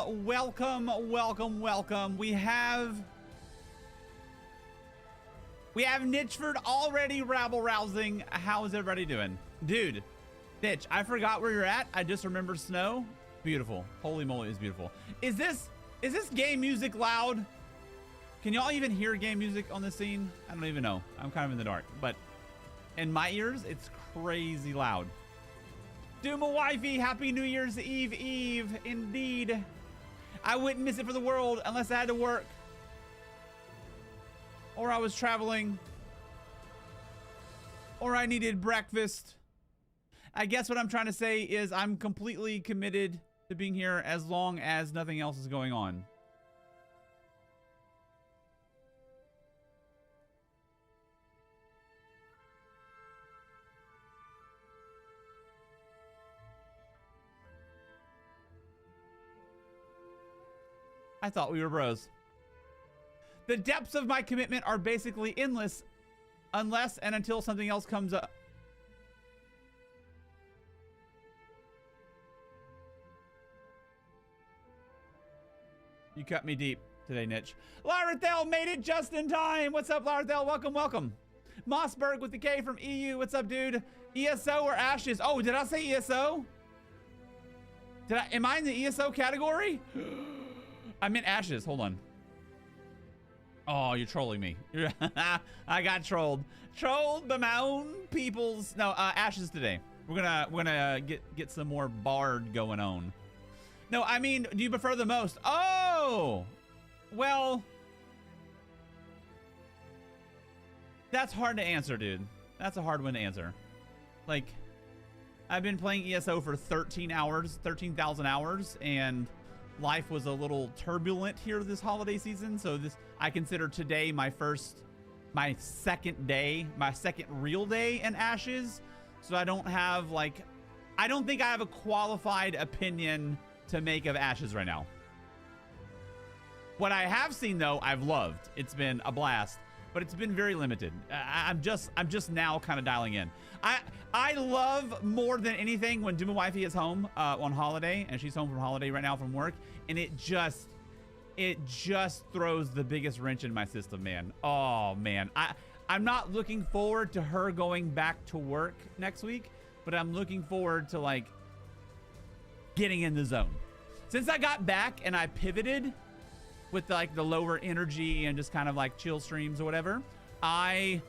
welcome, welcome, welcome. We have Nitchford already rabble-rousing. How is everybody doing? Dude, Nitch, I forgot where you're at. I just remember snow. Beautiful. Holy moly, it's beautiful. Is this game music loud? Can y'all even hear game music on this scene? I don't even know. I'm kind of in the dark, but in my ears, it's crazy loud. Dooma Wifey, Happy New Year's Eve. Indeed. I wouldn't miss it for the world unless I had to work. Or I was traveling. Or I needed breakfast. I guess what I'm trying to say is I'm completely committed to being here as long as nothing else is going on. I thought we were bros. The depths of my commitment are basically endless unless and until something else comes up. You cut me deep today, Nitch. Larathel made it just in time. What's up, Larathel? Welcome, welcome. Mossberg with the K from EU. What's up, dude? ESO or Ashes? Oh, did I say ESO? Am I in the ESO category? I'm in Ashes. Hold on. Oh, you're trolling me. I got trolled. Trolled by my own peoples. No, Ashes today. We're gonna get some more Bard going on. No, I mean, do you prefer the most? Oh, well, that's hard to answer, dude. That's a hard one to answer. Like, I've been playing ESO for 13 hours, 13,000 hours, and life was a little turbulent here this holiday season. So I consider today my second real day in Ashes. So I don't have I don't think I have a qualified opinion to make of Ashes right now. What I have seen though, I've loved. It's been a blast, but it's been very limited. I'm just now kind of dialing in. I love more than anything when Dooma Wifey is home on holiday, and she's home from holiday right now from work, and it just throws the biggest wrench in my system, man. Oh man, I'm not looking forward to her going back to work next week, but I'm looking forward to getting in the zone. Since I got back and I pivoted with the lower energy and just kind of chill streams or whatever, I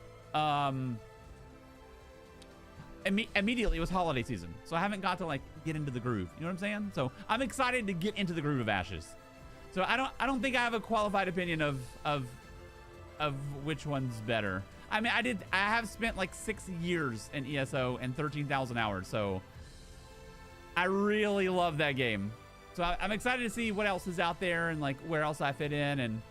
immediately it was holiday season, so I haven't got to get into the groove. You know what I'm saying? So I'm excited to get into the groove of Ashes. So I don't think I have a qualified opinion of which one's better. I mean, I have spent 6 years in ESO and 13,000 hours, so I really love that game. So I'm excited to see what else is out there and where else I fit in and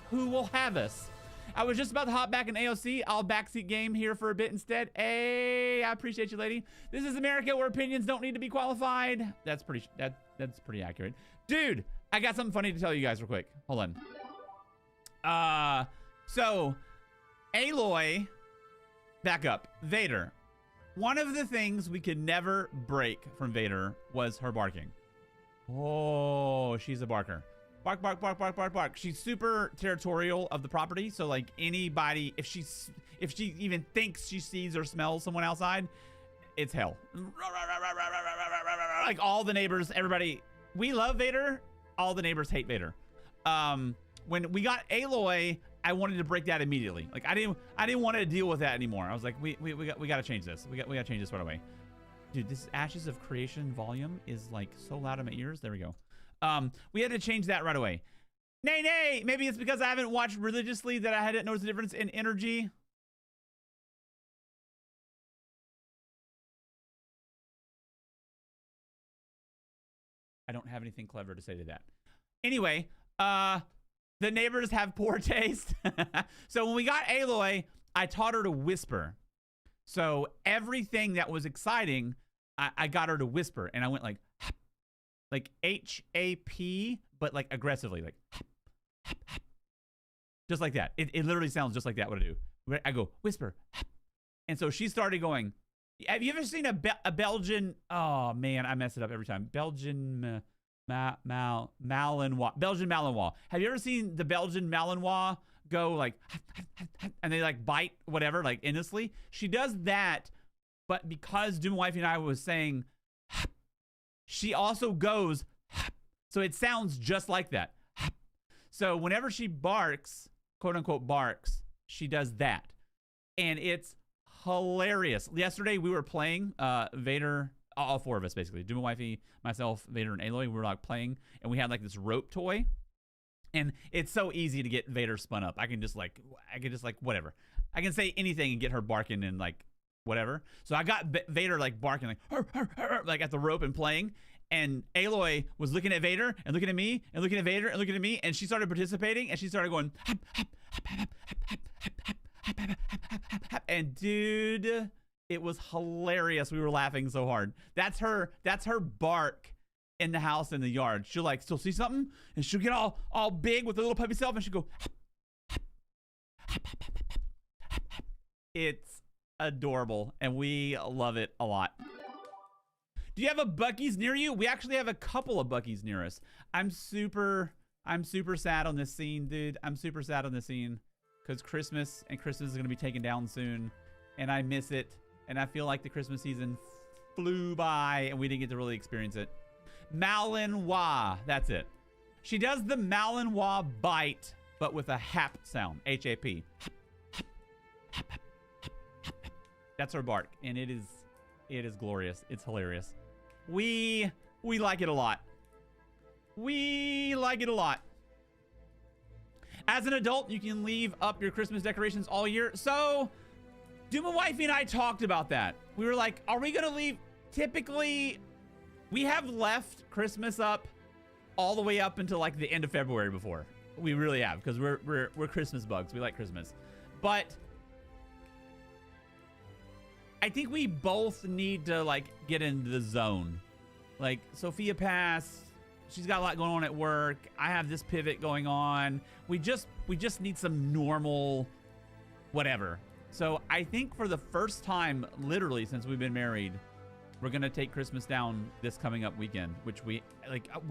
who will have us. I was just about to hop back in AOC. I'll backseat game here for a bit instead. Hey, I appreciate you, lady. This is America where opinions don't need to be qualified. That's pretty accurate. Dude, I got something funny to tell you guys real quick. Hold on. So Aloy, back up. Vader. One of the things we could never break from Vader was her barking. Oh, she's a barker. Bark, bark, bark, bark, bark, bark. She's super territorial of the property. So anybody, if she even thinks she sees or smells someone outside, it's hell. All the neighbors, everybody, we love Vader. All the neighbors hate Vader. When we got Aloy, I wanted to break that immediately. I didn't want to deal with that anymore. I was like, we got to change this. We got to change this right away. Dude, this Ashes of Creation volume is so loud in my ears. There we go. We had to change that right away. Nay, maybe it's because I haven't watched religiously that I hadn't noticed the difference in energy. I don't have anything clever to say to that. Anyway, the neighbors have poor taste. So when we got Aloy, I taught her to whisper. So everything that was exciting, I got her to whisper, and I went H-A-P, but aggressively, just like that. It literally sounds just like that. What I do, I go whisper, and so she started going Have you ever seen a Belgian? Oh man, I mess it up every time. Belgian Malinois. Belgian Malinois. Have you ever seen the Belgian Malinois go like, and they like bite whatever like endlessly? She does that, but because Doom Wifey and I was saying, she also goes, so it sounds just like that. So whenever she barks, quote unquote barks, she does that, and it's hilarious. Yesterday we were playing Vader, all four of us basically, Doom Wifey, myself, Vader, and Aloy. We were like playing, and we had like this rope toy, and it's so easy to get Vader spun up. I can just like whatever. I can say anything and get her barking and like whatever. So I got Vader like barking like hur, hur, hur, like at the rope and playing, and Aloy was looking at Vader and looking at me and looking at Vader and looking at me, and she started participating, and she started going hap, hap, hap, hap, hap, hap, hap, hap, hap, hap, hap, hap, hap. And dude, it was hilarious. We were laughing so hard. That's her bark in the house, in the yard. She'll like still see something, and she'll get all big with her little puppy self, and she'll go hap, hap, hap, hap, hap, hap, hap, hap. It's adorable, and we love it a lot. Do you have a Buc-ee's near you? We actually have a couple of Buc-ee's near us. I'm super sad on this scene, dude. I'm super sad on this scene because Christmas is going to be taken down soon, and I miss it, and I feel like the Christmas season flew by and we didn't get to really experience it. Malinois, that's it. She does the Malinois bite, but with a hap sound, H-A-P. That's her bark, and it is glorious. It's hilarious. We like it a lot. We like it a lot. As an adult, you can leave up your Christmas decorations all year. So, Doom and Wifey and I talked about that. We were like, are we gonna leave? Typically, we have left Christmas up all the way up until like the end of February before. We really have, because we're Christmas bugs. We like Christmas. But I think we both need to like get into the zone. Like Sophia passed. She's got a lot going on at work. I have this pivot going on. We just need some normal whatever. So I think for the first time, literally since we've been married, we're gonna take Christmas down this coming up weekend, which we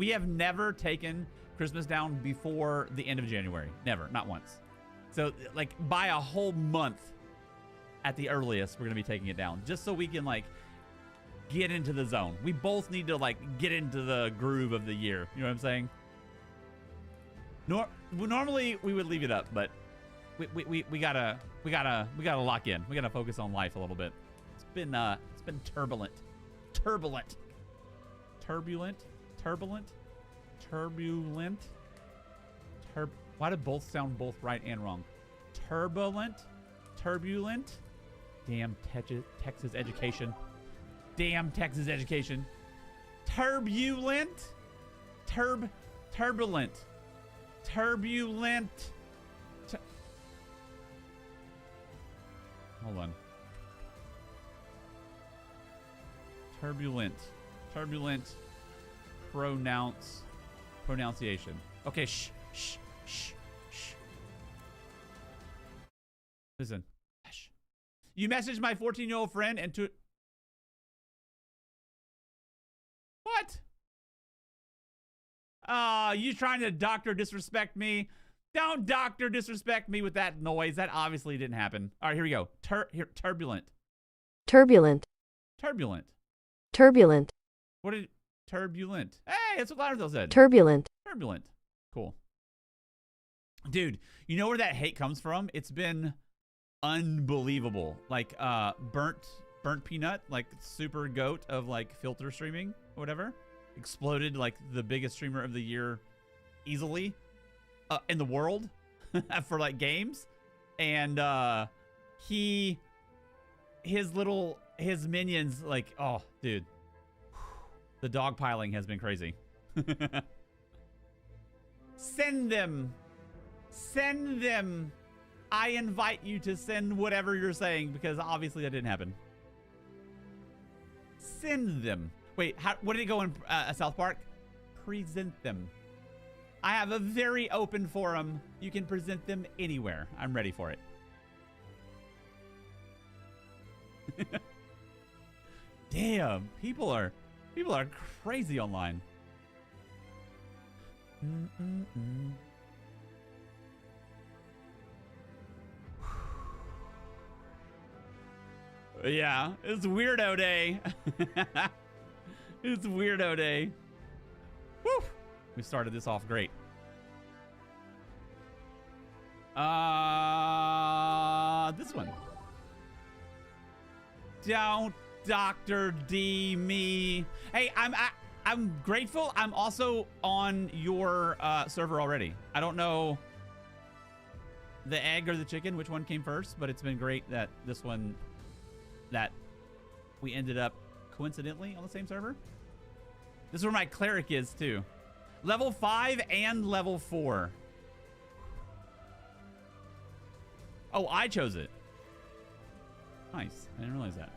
have never taken Christmas down before the end of January. Never, not once. So like by a whole month at the earliest, we're gonna be taking it down just so we can like get into the zone. We both need to like get into the groove of the year. You know what I'm saying? Normally we would leave it up, but we gotta lock in. We gotta focus on life a little bit. It's been turbulent. Why did both sound both right and wrong? Turbulent. Damn Texas education. Turbulent. Hold on. Turbulent pronunciation. Okay, shh. Listen. Shh. You messaged my 14-year-old friend and to... What? You trying to doctor disrespect me? Don't doctor disrespect me with that noise. That obviously didn't happen. All right, here we go. Turbulent. What did... Turbulent. Hey, that's what Lauderdale said. Turbulent. Cool. Dude, you know where that hate comes from? It's been unbelievable. Like, burnt peanut, like super goat of like filter streaming or whatever, exploded like the biggest streamer of the year easily in the world for like games. And his minions, like, oh dude, the dogpiling has been crazy. Send them. I invite you to send whatever you're saying, because obviously that didn't happen. Send them. Wait, what did it go in South Park? Present them. I have a very open forum. You can present them anywhere. I'm ready for it. Damn, people are crazy online. Yeah, it's weirdo day. It's weirdo day. Woo! We started this off great. This one. Don't Dr. D me. Hey, I'm grateful. I'm also on your server already. I don't know the egg or the chicken, which one came first, but it's been great that this one, that we ended up coincidentally on the same server. This is where my cleric is too. Level 5 and level 4. Oh, I chose it. Nice. I didn't realize that.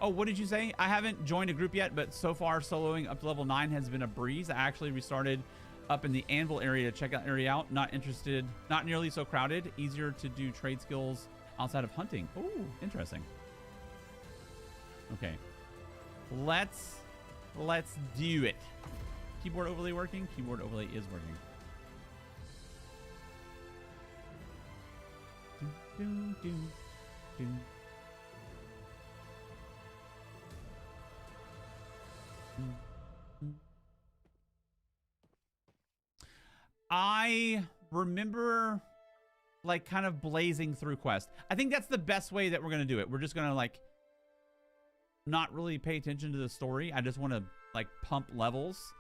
Oh, what did you say? I haven't joined a group yet, but so far soloing up to level 9 has been a breeze. I actually restarted up in the Anvil area to check that area out. Not interested, not nearly so crowded. Easier to do trade skills outside of hunting. Oh, interesting. Okay. Let's do it. Keyboard overlay working? Keyboard overlay is working. Doom, doom, doom. I remember like kind of blazing through quests. I think that's the best way that we're going to do it. We're just going to like not really pay attention to the story. I just want to like pump levels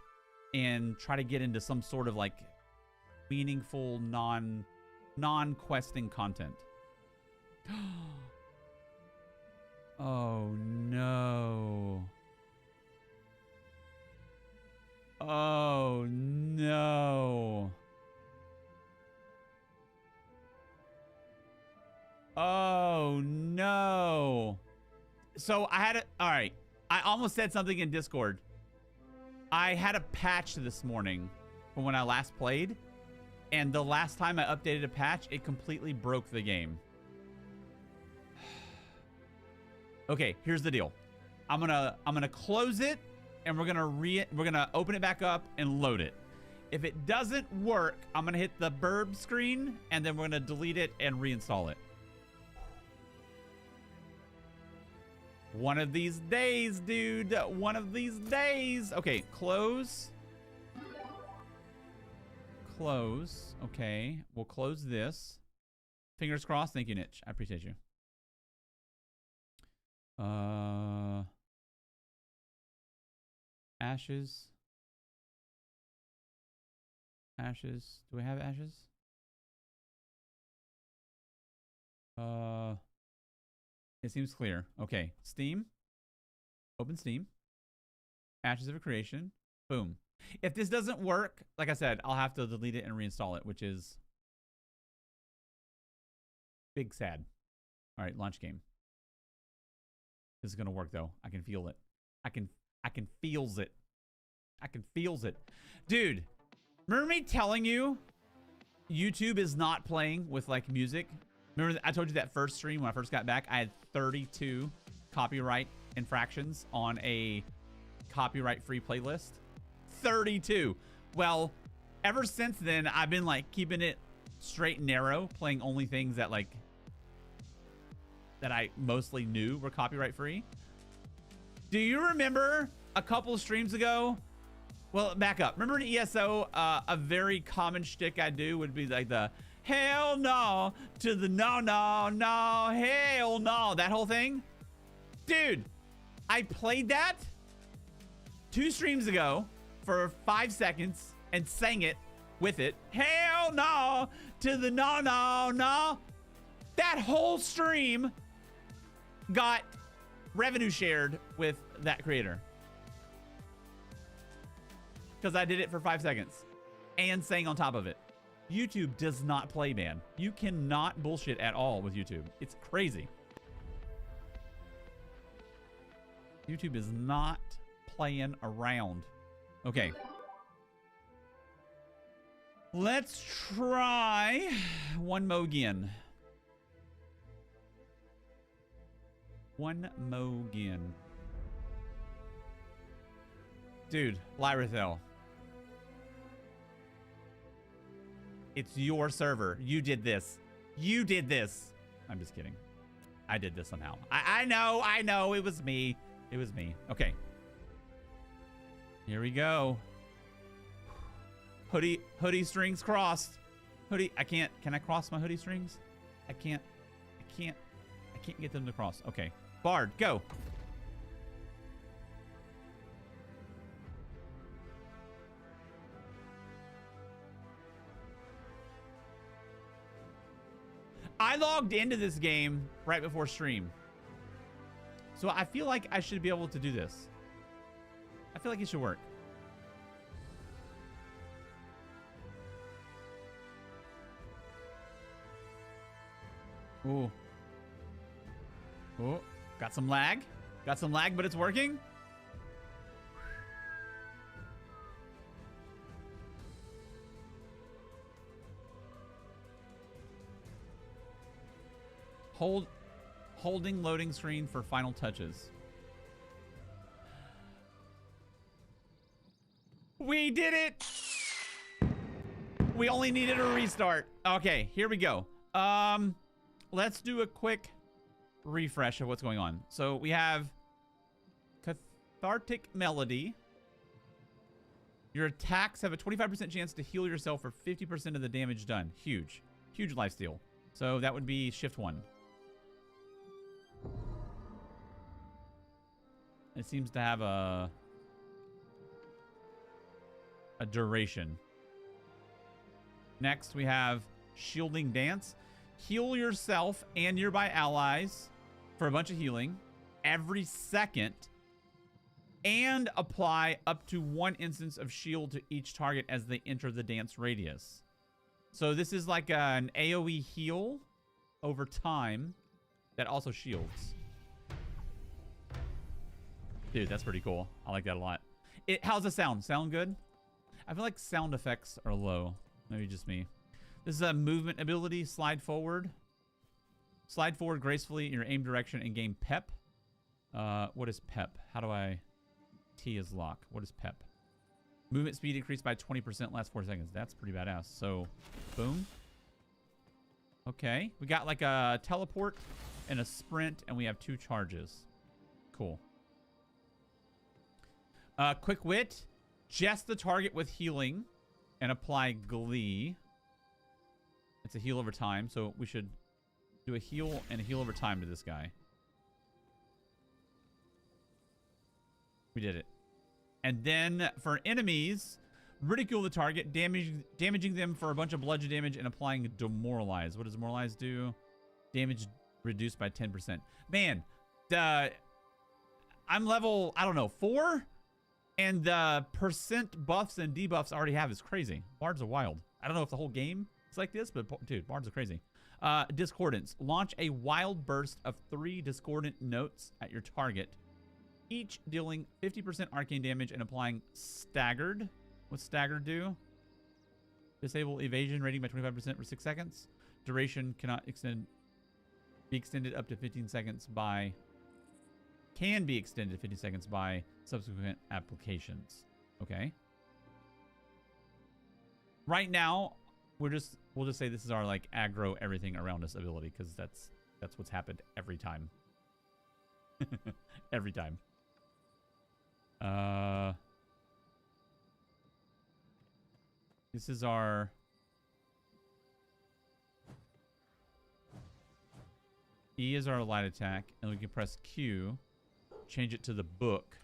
and try to get into some sort of like meaningful non-questing content. Oh no. Oh no. Oh no. So I had all right. I almost said something in Discord. I had a patch this morning from when I last played, and the last time I updated a patch, it completely broke the game. Okay, here's the deal. I'm gonna close it, and we're gonna open it back up and load it. If it doesn't work, I'm gonna hit the burb screen, and then we're gonna delete it and reinstall it. One of these days, dude. One of these days. Okay, close. Close. Okay, we'll close this. Fingers crossed. Thank you, Nitch. I appreciate you. Ashes. Ashes. Do we have ashes? It seems clear. Okay. Steam. Open Steam. Ashes of a Creation. Boom. If this doesn't work, like I said, I'll have to delete it and reinstall it, which is big sad. All right, launch game. This is gonna work though. I can feel it. I can feels it. I can feels it. Dude, remember me telling you YouTube is not playing with like music? Remember I told you that first stream when I first got back, I had 32 copyright infractions on a copyright-free playlist. 32. Well, ever since then, I've been like keeping it straight and narrow, playing only things that like that I mostly knew were copyright-free. Do you remember a couple streams ago? Well, back up. Remember in ESO, a very common shtick I do would be like the hell no to the no, no, no, hell no. That whole thing. Dude, I played that 2 streams ago for 5 seconds and sang it with it. Hell no to the no, no, no. That whole stream got revenue shared with that creator. Because I did it for 5 seconds and sang on top of it. YouTube does not play, man. You cannot bullshit at all with YouTube. It's crazy. YouTube is not playing around. Okay. Let's try one more again. One Mogan. Dude, Lyrithel. It's your server. You did this. You did this. I'm just kidding. I did this somehow. I know. It was me. It was me. Okay. Here we go. Hoodie strings crossed. Hoodie, I can't. Can I cross my hoodie strings? I can't get them to cross. Okay. Bard, go. I logged into this game right before stream. So I feel like I should be able to do this. I feel like it should work. Ooh. Oh, got some lag. Got some lag, but it's working. Holding loading screen for final touches. We did it! We only needed a restart. Okay, here we go. Let's do a quick refresh of what's going on. So we have Cathartic Melody. Your attacks have a 25% chance to heal yourself for 50% of the damage done. Huge. Huge lifesteal. So that would be shift 1. It seems to have a duration. Next, we have Shielding Dance. Heal yourself and nearby allies for a bunch of healing every second, and apply up to 1 instance of shield to each target as they enter the dance radius. So this is like an AoE heal over time that also shields. Dude, that's pretty cool. I like that a lot. How's it sound? Sound good? I feel like sound effects are low. Maybe just me. This is a movement ability. Slide forward. Slide forward gracefully in your aim direction and gain pep. What is pep? How do I... T is lock. What is pep? Movement speed increased by 20% last 4 seconds. That's pretty badass. So, boom. Okay. We got like a teleport and a sprint, and we have 2 charges. Cool. Quick wit. Jest the target with healing and apply glee. It's a heal over time, so we should do a heal and a heal over time to this guy. We did it. And then for enemies, ridicule the target, damaging them for a bunch of bludgeon damage and applying demoralize. What does demoralize do? Damage reduced by 10%. Man, I'm level, I don't know, 4? And the percent buffs and debuffs I already have is crazy. Bards are wild. I don't know if the whole game is like this, but dude, bards are crazy. Discordance. Launch a wild burst of 3 discordant notes at your target, each dealing 50% arcane damage and applying staggered. What's staggered do? Disable evasion rating by 25% for 6 seconds. Duration cannot be extended up to 15 seconds by... Can be extended 50 seconds by subsequent applications. Okay. Right now, we'll just say this is our like aggro everything around us ability, because that's what's happened every time. Every time. This is our... E is our light attack, and we can press Q, change it to the book,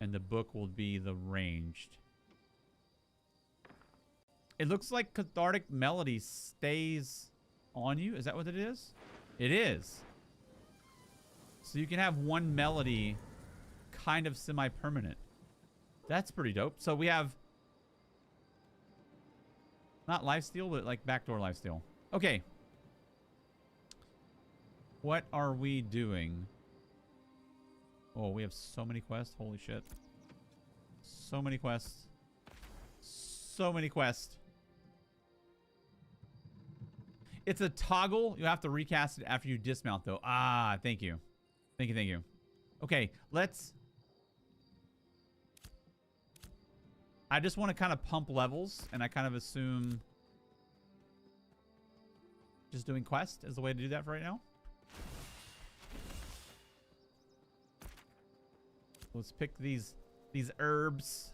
and the book will be the ranged. It looks like Cathartic Melody stays on you. Is that what it is? It is. So you can have one melody kind of semi-permanent. That's pretty dope. So we have not lifesteal, but like backdoor lifesteal. Okay. What are we doing? Oh, we have so many quests. Holy shit. So many quests. So many quests. It's a toggle. You have to recast it after you dismount, though. Ah, thank you. Thank you, thank you. Okay, let's... I just want to kind of pump levels, and I kind of assume just doing quest is the way to do that for right now. Let's pick these herbs.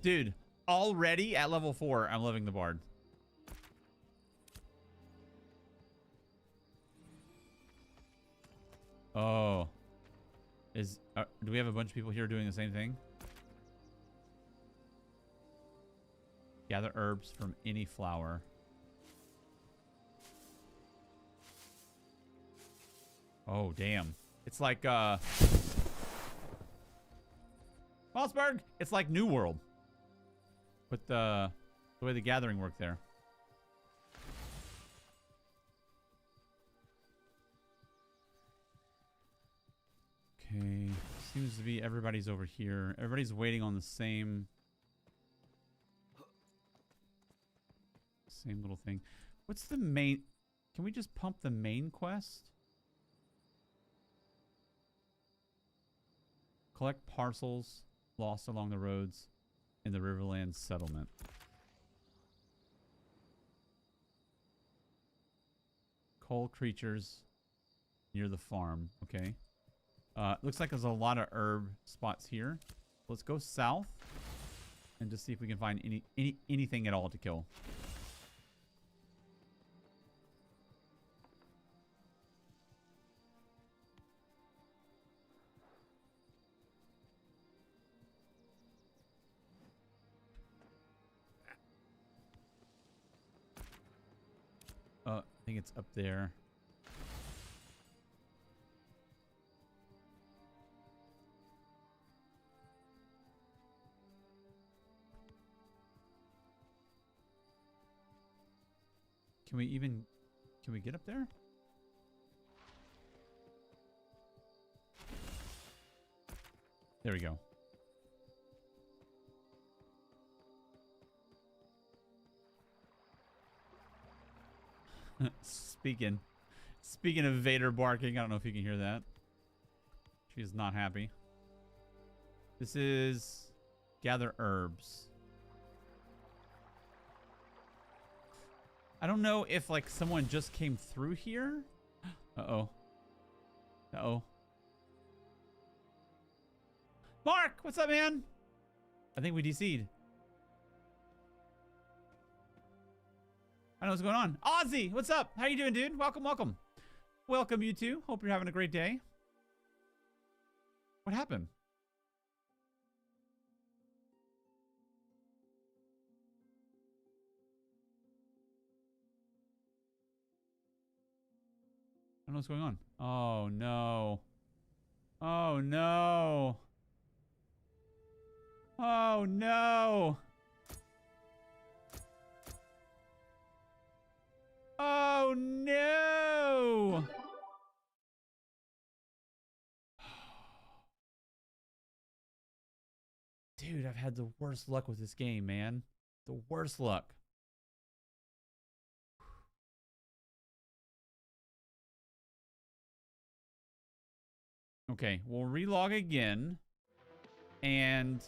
Dude, already at level 4, I'm loving the bard. Oh. Do we have a bunch of people here doing the same thing? Gather herbs from any flower. Oh, damn. It's like, Mossberg! It's like New World. With the way the gathering worked there. Okay. Seems to be everybody's over here. Everybody's waiting on the same little thing. What's the main... Can we just pump the main quest? Collect parcels lost along the roads in the Riverlands settlement. Cull creatures near the farm. Okay. Looks like there's a lot of herb spots here. Let's go south and just see if we can find anything at all to kill. I think it's up there. Can we get up there? There we go. Speaking of Vader barking, I don't know if you can hear that. She's not happy. This is gather herbs. I don't know if like someone just came through here. Uh-oh. Uh-oh. Mark, what's up, man? I think we DC'd. I don't know what's going on. Ozzy, what's up? How you doing, dude? Welcome, welcome. Welcome, you two. Hope you're having a great day. What happened? I don't know what's going on. Oh, no. Oh, no. Oh, no. Oh, no. Dude, I've had the worst luck with this game, man. The worst luck. Okay, we'll relog again. And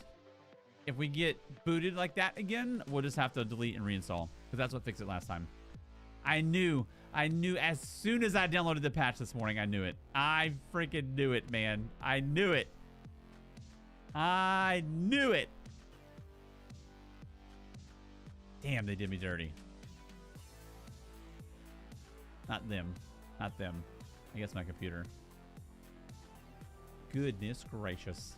if we get booted like that again, we'll just have to delete and reinstall. Because that's what fixed it last time. I knew as soon as I downloaded the patch this morning, I knew it. I freaking knew it, man. I knew it. I knew it. Damn, they did me dirty. Not them. Not them. I guess my computer. Goodness gracious.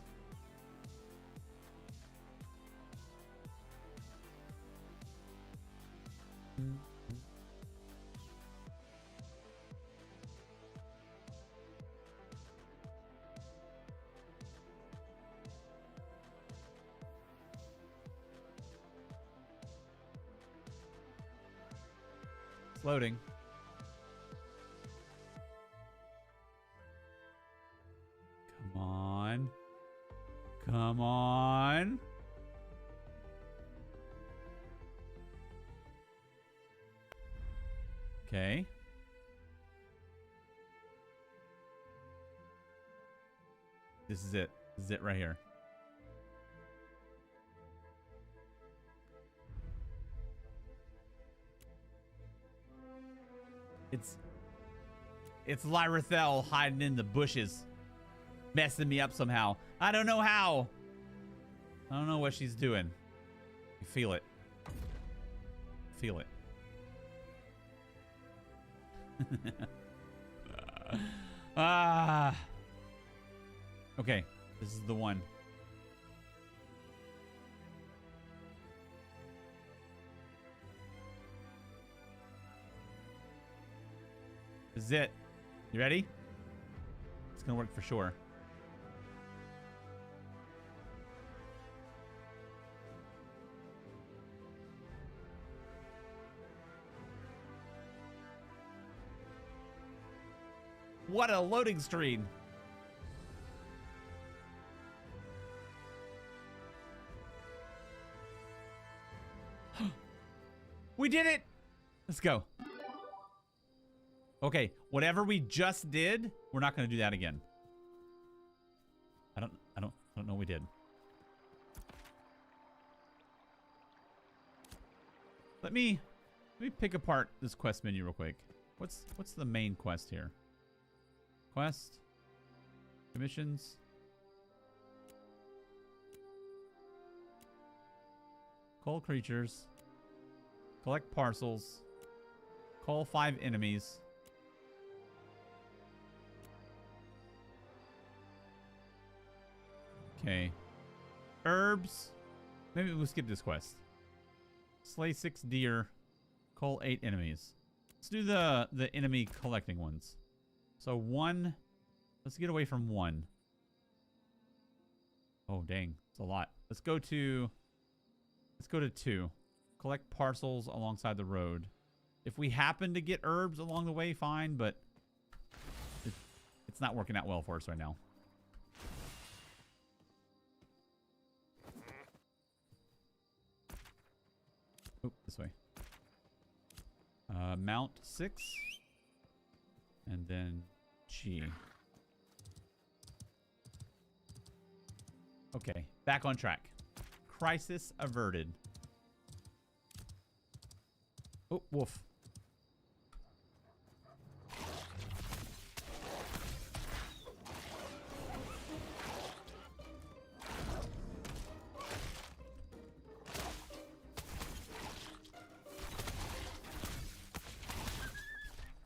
It's loading. Come on. Come on. Okay. This is it. This is it right here. It's Lyrithel hiding in the bushes, messing me up somehow. I don't know how. I don't know what she's doing. I feel it. Feel it. Okay, this is the one. This is it. You ready? It's gonna work for sure. What a loading screen. We did it. Let's go. Okay, whatever we just did, we're not going to do that again. I don't know what we did. Let me pick apart this quest menu real quick. What's the main quest here? Quest, commissions, call creatures, collect parcels, call 5 enemies. Okay, herbs. Maybe we'll skip this quest. Slay 6 deer, call 8 enemies. Let's do the enemy collecting ones. So 1, let's get away from 1. Oh, dang. It's a lot. Let's go to 2. Collect parcels alongside the road. If we happen to get herbs along the way, fine, but it's not working out well for us right now. Oh, this way. Mount 6. And then G. Okay, back on track. Crisis averted. Oh, wolf.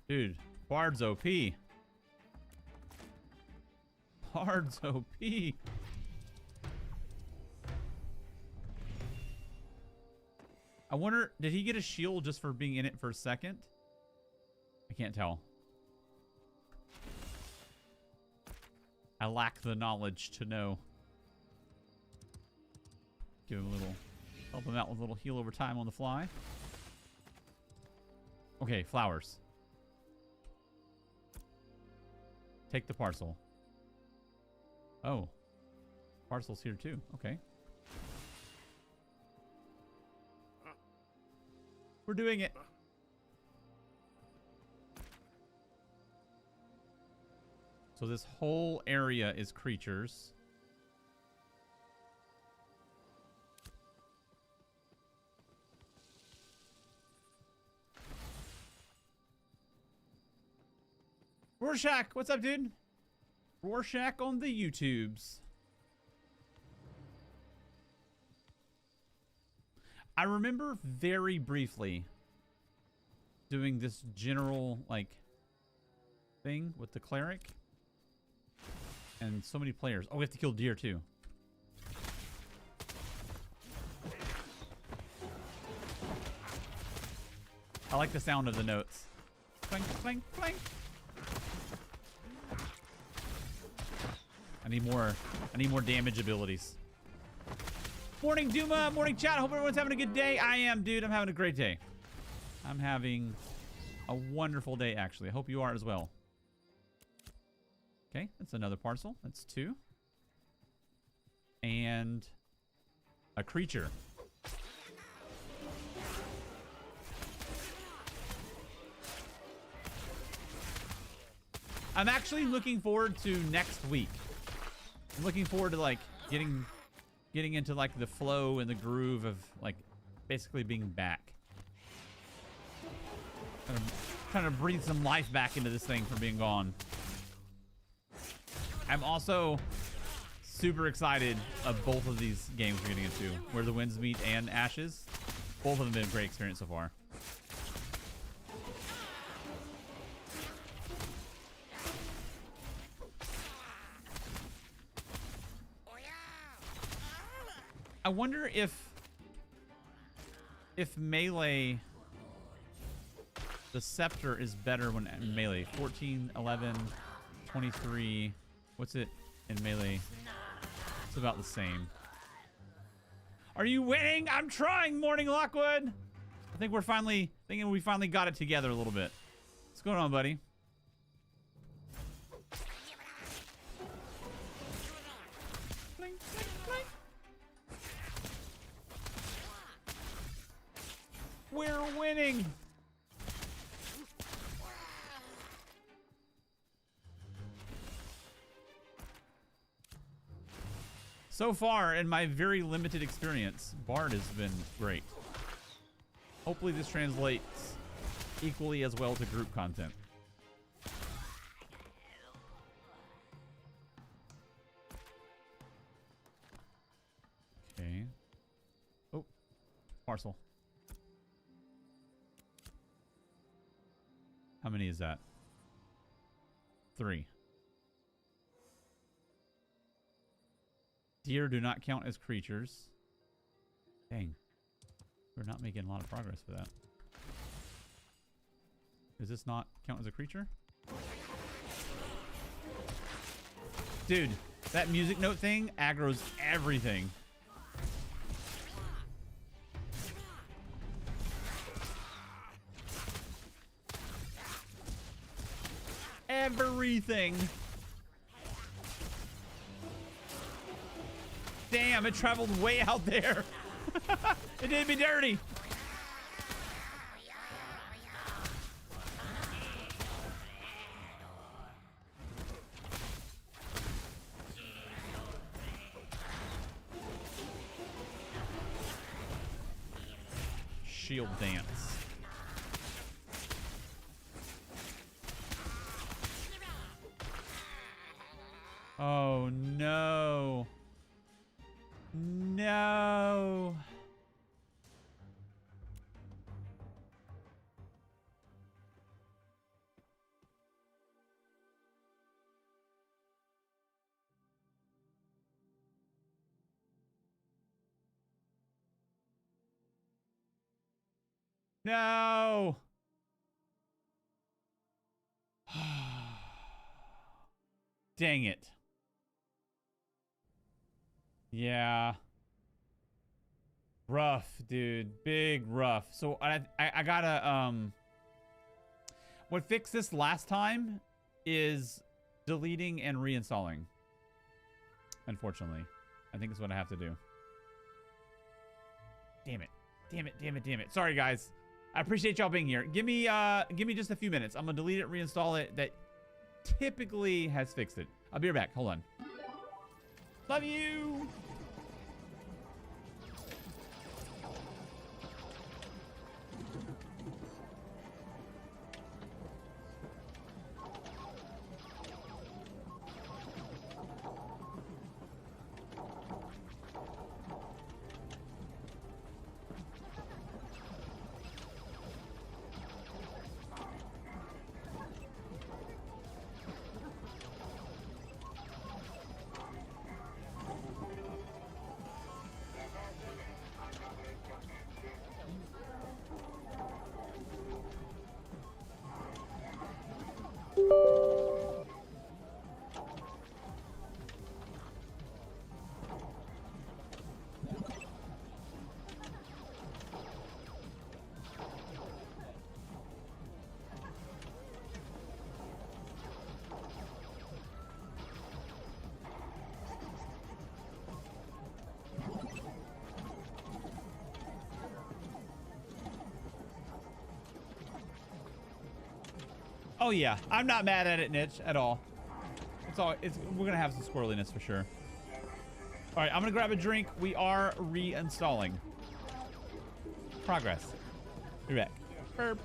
Dude, Bard's OP. Bard's OP. I wonder, did he get a shield just for being in it for a second? I can't tell. I lack the knowledge to know. Give him a little, help him out with a little heal over time on the fly. Okay, flowers. Take the parcel. Oh. Parcel's here too. Okay. We're doing it. So this whole area is creatures. Rorschach, what's up, dude? Rorschach on the YouTubes. I remember very briefly doing this general, like, thing with the cleric. And so many players. Oh, we have to kill deer, too. I like the sound of the notes. Clank, clank, clank. I need more damage abilities. Morning, Duma. Morning, chat. Hope everyone's having a good day. I am, dude. I'm having a great day. I'm having a wonderful day, actually. I hope you are as well. Okay, that's another parcel. That's 2. And a creature. I'm actually looking forward to next week. I'm looking forward to like getting into like the flow and the groove of like basically being back. Trying to breathe some life back into this thing from being gone. I'm also super excited of both of these games we're getting into, Where the Winds Meet and Ashes. Both of them have been a great experience so far. I wonder if melee, the scepter is better when in melee. 14, 11, 23. What's it in melee? It's about the same. Are you winning? I'm trying, Morning Lockwood. I think we finally got it together a little bit. What's going on, buddy? Blink, blink, blink. We're winning. So far, in my very limited experience, Bard has been great. Hopefully this translates equally as well to group content. Okay. Oh, parcel. How many is that? 3. Deer do not count as creatures. Dang. We're not making a lot of progress for that. Does this not count as a creature? Dude, that music note thing aggroes everything. Everything. Damn, it traveled way out there. It did me dirty. Shield dance. Oh no. No. No. Dang it. Yeah. Rough, dude. Big rough. So I gotta what fixed this last time is deleting and reinstalling. Unfortunately. I think that's what I have to do. Damn it. Damn it, damn it, damn it. Sorry guys. I appreciate y'all being here. Give me just a few minutes. I'm gonna delete it, reinstall it. That typically has fixed it. I'll be right back. Hold on. Love you. Oh yeah, I'm not mad at it, Niche, at all. We're gonna have some squirreliness for sure. All right, I'm gonna grab a drink. We are reinstalling. Progress. Be back. Burp.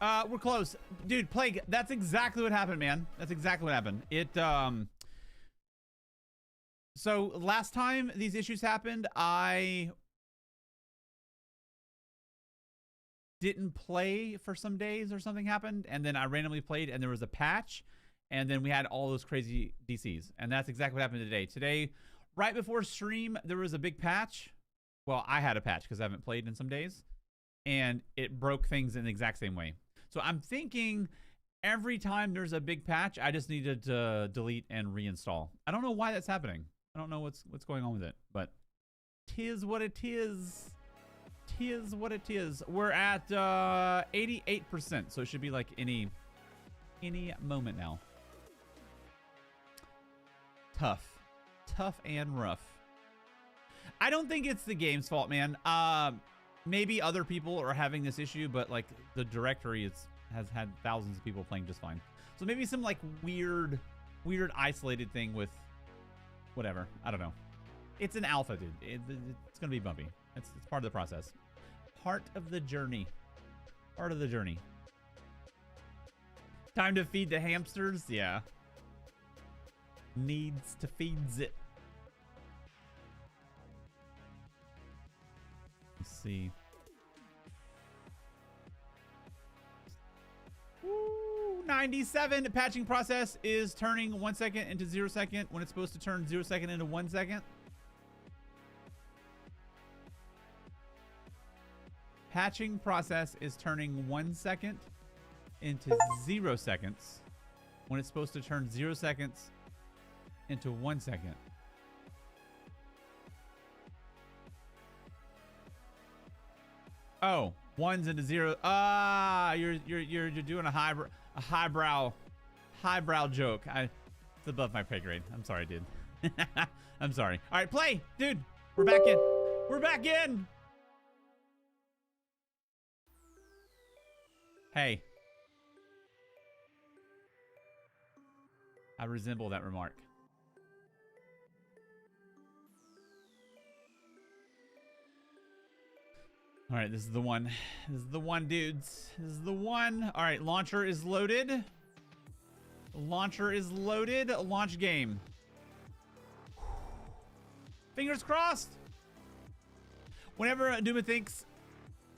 We're close. Dude, Plague, that's exactly what happened, man. That's exactly what happened. So last time these issues happened, I didn't play for some days or something happened, and then I randomly played and there was a patch, and then we had all those crazy DCs, and that's exactly what happened today. Today, right before stream, there was a big patch. Well, I had a patch because I haven't played in some days, and it broke things in the exact same way. So I'm thinking every time there's a big patch, I just needed to delete and reinstall. I don't know why that's happening. I don't know what's going on with it, but tis what it is. Tis what it is. We're at 88%, so it should be like any moment now. Tough and rough. I don't think it's the game's fault, man. Maybe other people are having this issue, but like the directory has had thousands of people playing just fine. So maybe some like weird isolated thing with whatever. I don't know. It's an alpha, dude. It's gonna be bumpy. It's part of the process. Part of the journey. Part of the journey. Time to feed the hamsters? Yeah. Needs to feeds it. Let's see. Woo, 97. The patching process is turning 1 second into 0 second when it's supposed to turn 0 second into 1 second. Patching process is turning 1 second into 0 seconds when it's supposed to turn 0 seconds into 1 second. Oh, ones into zero. Ah, you're doing a highbrow joke. It's above my pay grade. I'm sorry, dude. I'm sorry. All right, play, dude. We're back in. We're back in. Hey. I resemble that remark. All right, this is the one. This is the one, dudes. This is the one. All right, launcher is loaded. Launcher is loaded. Launch game. Fingers crossed. Whenever Duma thinks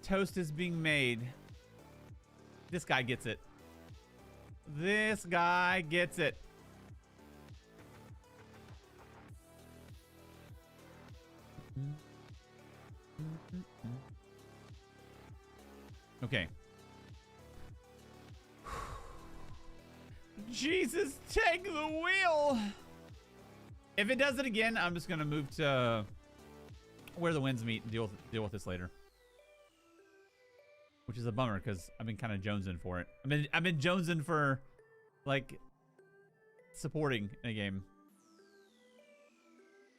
toast is being made, this guy gets it. This guy gets it. Okay. Jesus, take the wheel. If it does it again, I'm just gonna move to where the winds meet and deal with this later. Which is a bummer because I've been kind of jonesing for it. I've been jonesing for like supporting in a game.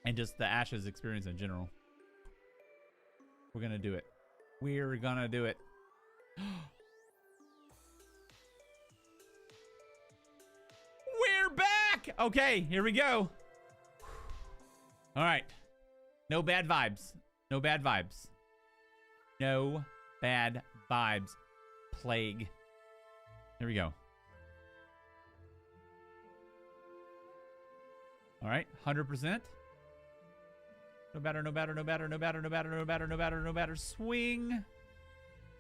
And just the Ashes experience in general. We're gonna do it. We're gonna do it. We're back! Okay, here we go. All right. No bad vibes. No bad vibes. No bad vibes. Plague. Here we go. All right, 100%. No batter, no batter, no batter, no batter, no batter, no batter, no batter, no batter. Swing.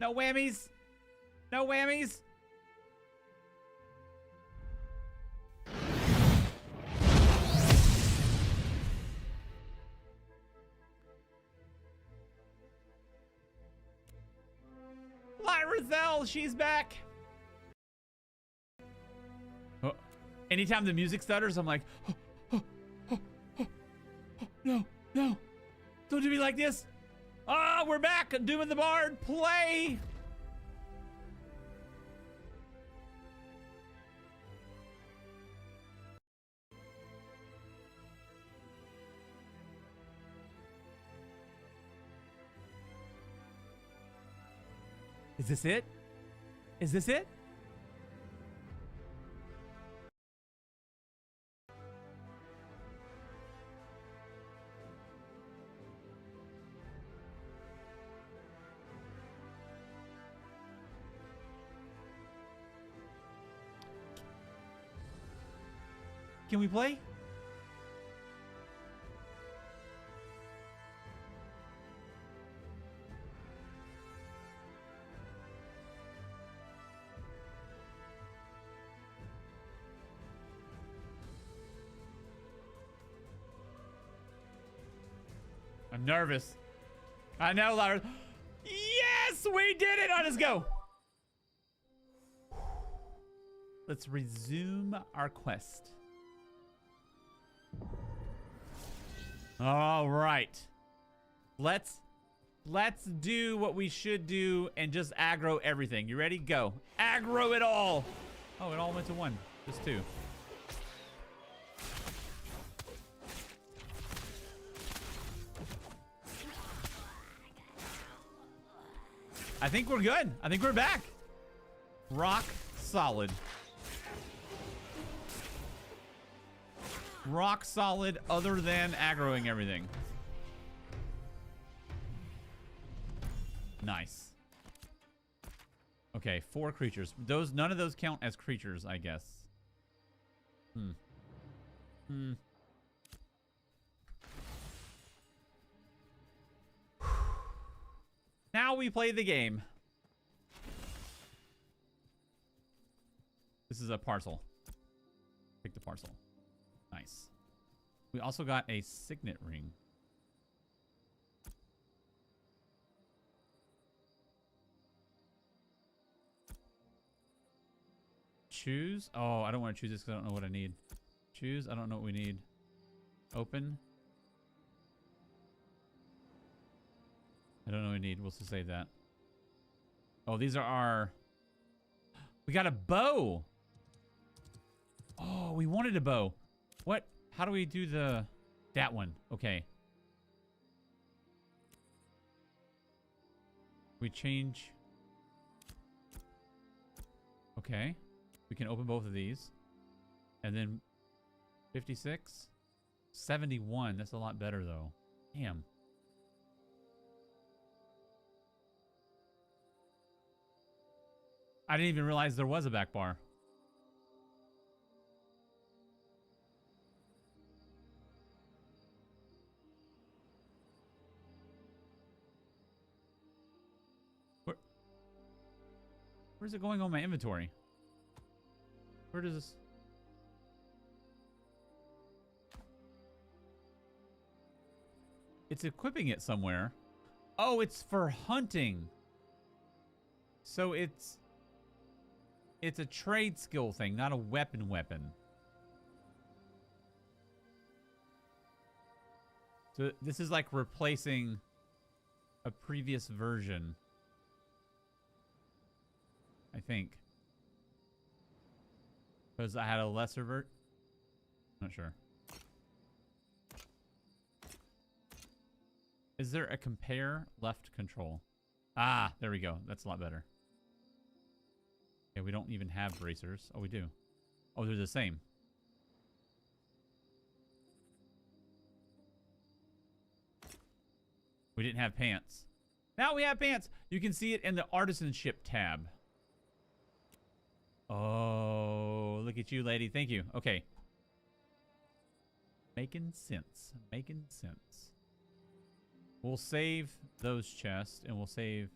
No whammies. No whammies. Lyrazelle, she's back. Oh. Anytime the music stutters, I'm like, no, no. Don't do me like this. Ah, we're back. Doom and the Bard, play. Is this it? Is this it? Can we play? I'm nervous. I know, Lara. Yes, we did it. All right, let's go. Let's resume our quest. All right. Let's do what we should do and just aggro everything. You ready? Go. Aggro it all. Oh, it all went to 1. Just 2. I think we're good. I think we're back. Rock solid. Rock solid other than aggroing everything. Nice. Okay, 4 creatures. None of those count as creatures, I guess. Now we play the game. This is a parcel. Pick the parcel. Nice. We also got a signet ring. Choose. Oh, I don't want to choose this because I don't know what I need. Choose. I don't know what we need. Open. I don't know what we need. We'll just save that. Oh, these are our... We got a bow. Oh, we wanted a bow. What? How do we do the... That one. Okay. We change... Okay. We can open both of these. And then 56? 71. That's a lot better, though. Damn. I didn't even realize there was a back bar. Where's it going on my inventory? Where does this... It's equipping it somewhere. Oh, it's for hunting. So it's a trade skill thing, not a weapon. So this is like replacing a previous version. I think. Because I had a lesser vert. Not sure. Is there a compare left control? Ah, there we go. That's a lot better. Okay, we don't even have bracers. Oh, we do. Oh, they're the same. We didn't have pants. Now we have pants. You can see it in the artisanship tab. Oh, look at you, lady. Thank you. Okay. Making sense. Making sense. We'll save those chests, and we'll save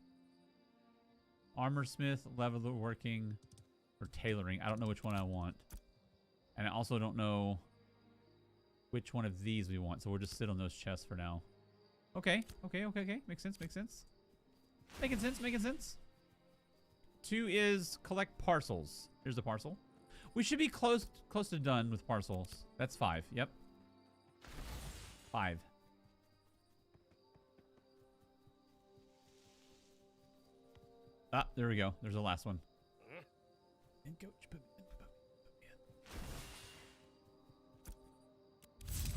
armorsmith, leveler working, or tailoring. I don't know which one I want. And I also don't know which one of these we want, so we'll just sit on those chests for now. Okay. Makes sense, makes sense. Making sense, making sense. 2 is collect parcels. Here's the parcel. We should be close to done with parcels. That's 5. Yep. 5. Ah, there we go. There's the last one. And coach, put me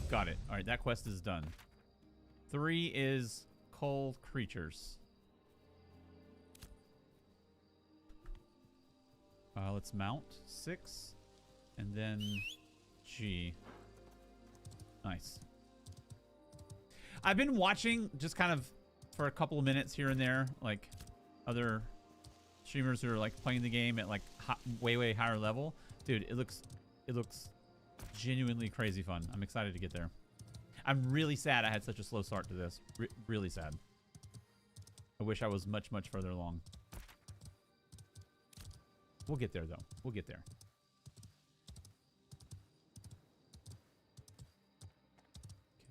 in. Got it. All right, that quest is done. 3 is cull creatures. Let's mount 6 and then G. Nice. I've been watching just kind of for a couple of minutes here and there, like other streamers who are like playing the game at like way higher level. Dude, it looks genuinely crazy fun. I'm excited to get there. I'm really sad I had such a slow start to this. Really sad. I wish I was much, much further along. We'll get there, though. We'll get there.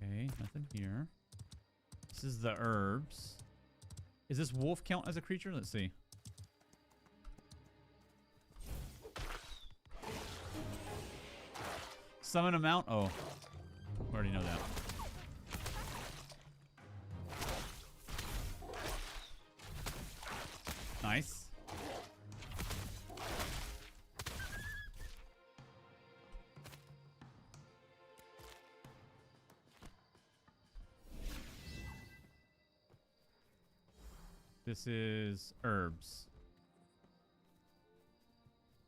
Okay, nothing here. This is the herbs. Is this wolf count as a creature? Let's see. Summon amount? Oh. We already know that. Nice. This is herbs.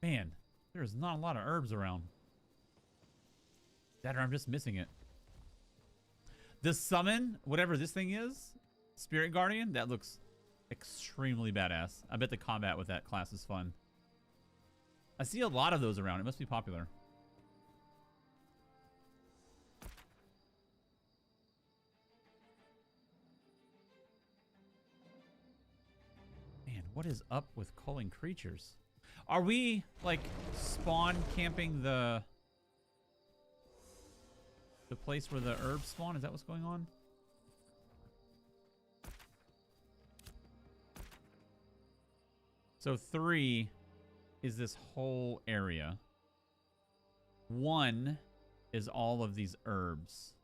Man, there's not a lot of herbs around. That or I'm just missing it. This summon, whatever this thing is, Spirit Guardian, that looks extremely badass. I bet the combat with that class is fun. I see a lot of those around. It must be popular. Man, what is up with culling creatures? Are we, like, spawn camping the place where the herbs spawn? Is that what's going on? So 3 is this whole area. 1 is all of these herbs.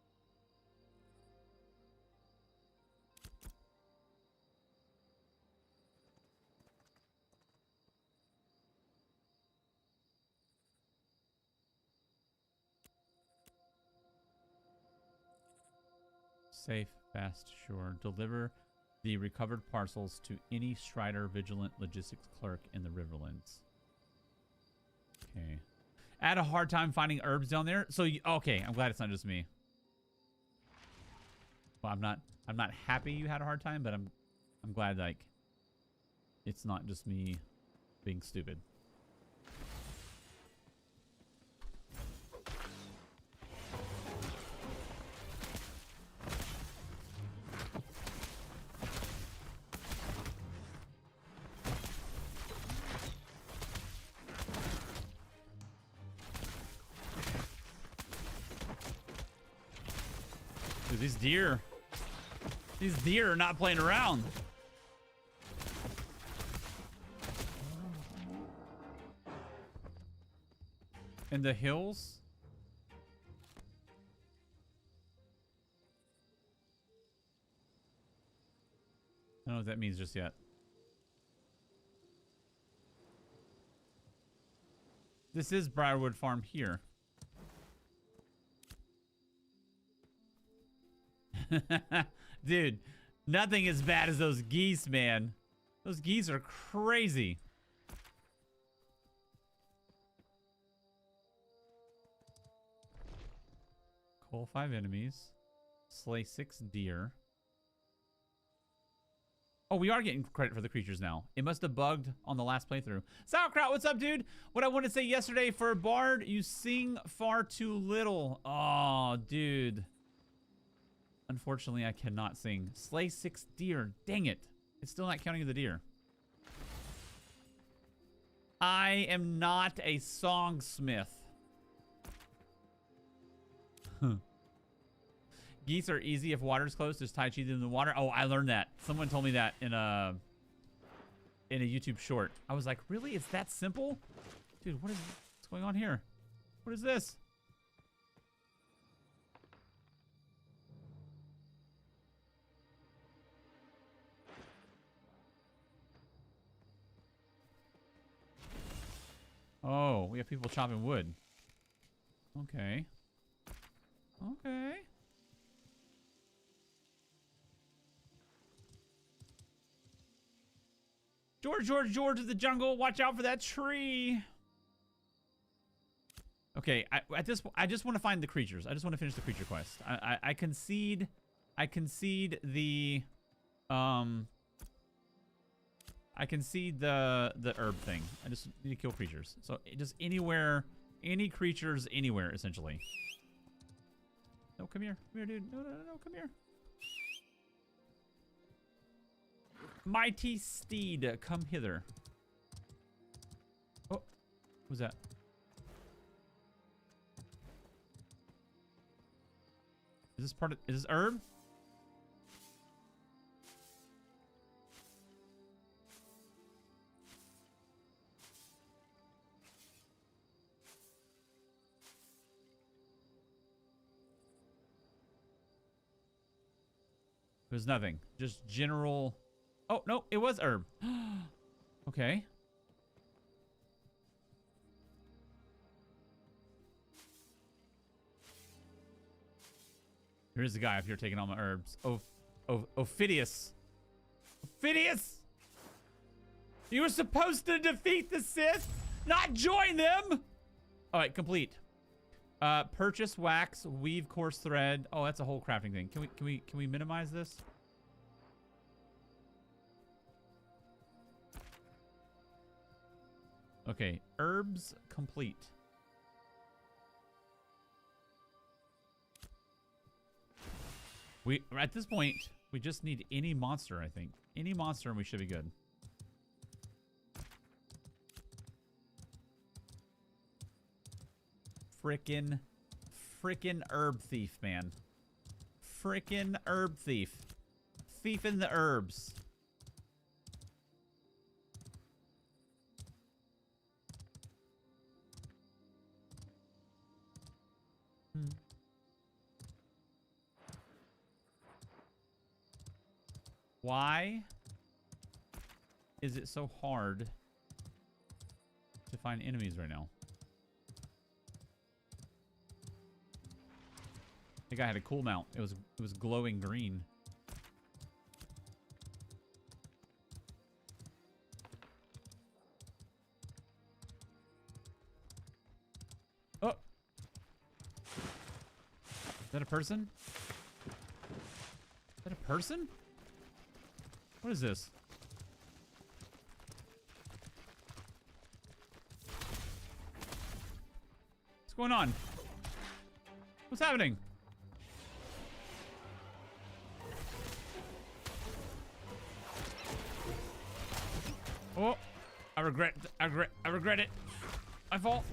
Safe, fast, sure. Deliver the recovered parcels to any Strider Vigilant Logistics Clerk in the Riverlands. Okay. I had a hard time finding herbs down there. So, okay, I'm glad it's not just me. Well, I'm not happy you had a hard time, but I'm glad, like, it's not just me being stupid. Dude, these deer are not playing around. In the hills? I don't know what that means just yet. This is Briarwood Farm here. Dude, nothing as bad as those geese, man. Those geese are crazy. Cull 5 enemies. Slay 6 deer. Oh, we are getting credit for the creatures now. It must have bugged on the last playthrough. Sauerkraut, what's up, dude? What I wanted to say yesterday, for a bard, you sing far too little. Oh, dude. Unfortunately, I cannot sing. Slay 6 deer. Dang it. It's still not counting the deer. I am not a songsmith. Geese are easy if water's close. Just Tai Chi them in the water. Oh, I learned that. Someone told me that in a YouTube short. I was like, really? It's that simple? Dude, what's going on here? What is this? Oh, we have people chopping wood. Okay. Okay. George of the jungle, watch out for that tree. Okay, I just want to find the creatures. I just want to finish the creature quest. I concede the I concede the herb thing. I just need to kill creatures. So just anywhere Any creatures anywhere, essentially. No, come here. Come here, dude. No, no, no, no, come here. Mighty steed, come hither. Oh, who's that? Is this part of, is this herb? There's nothing. Just general. Oh, no, it was herb. Okay. Here's the guy up here taking all my herbs. Ophidius. Ophidius! You were supposed to defeat the Sith, not join them! Alright, complete. Purchase wax, weave coarse thread. Oh, that's a whole crafting thing. Can we minimize this? Okay, herbs complete. We at this point we just need any monster, I think. Any monster and we should be good. Frickin' herb thief, man. Frickin' herb thief. Thiefing the herbs. Why is it so hard to find enemies right now? I think I had a cool mount. It was glowing green. Oh! Is that a person? Is that a person? What is this? What's going on? What's happening? Oh, I regret it. My fault.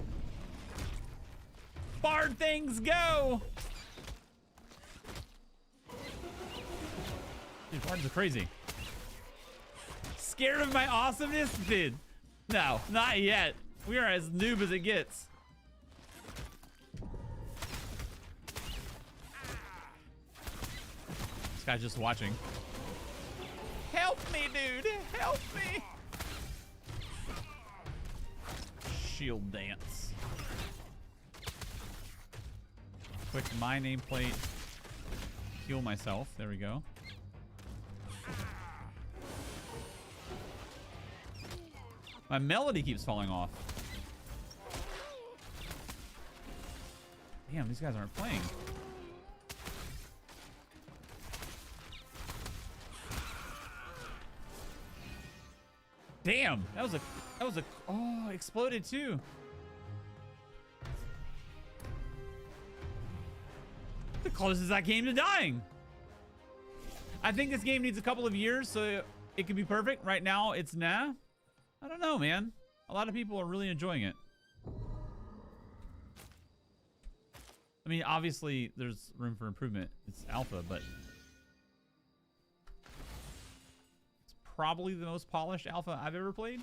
Bard things go. Dude, bards are crazy. Scared of my awesomeness? Dude, no, not yet. We are as noob as it gets. This guy's just watching. Help me, dude. Help me. Shield dance. Quick, my nameplate. Heal myself. There we go. My melody keeps falling off. Damn, these guys aren't playing. Damn, that was a oh, exploded too. The closest I came to dying. I think this game needs a couple of years so it can be perfect. Right now, it's nah. I don't know, man. A lot of people are really enjoying it. I mean, obviously, there's room for improvement. It's alpha, but it's probably the most polished alpha I've ever played.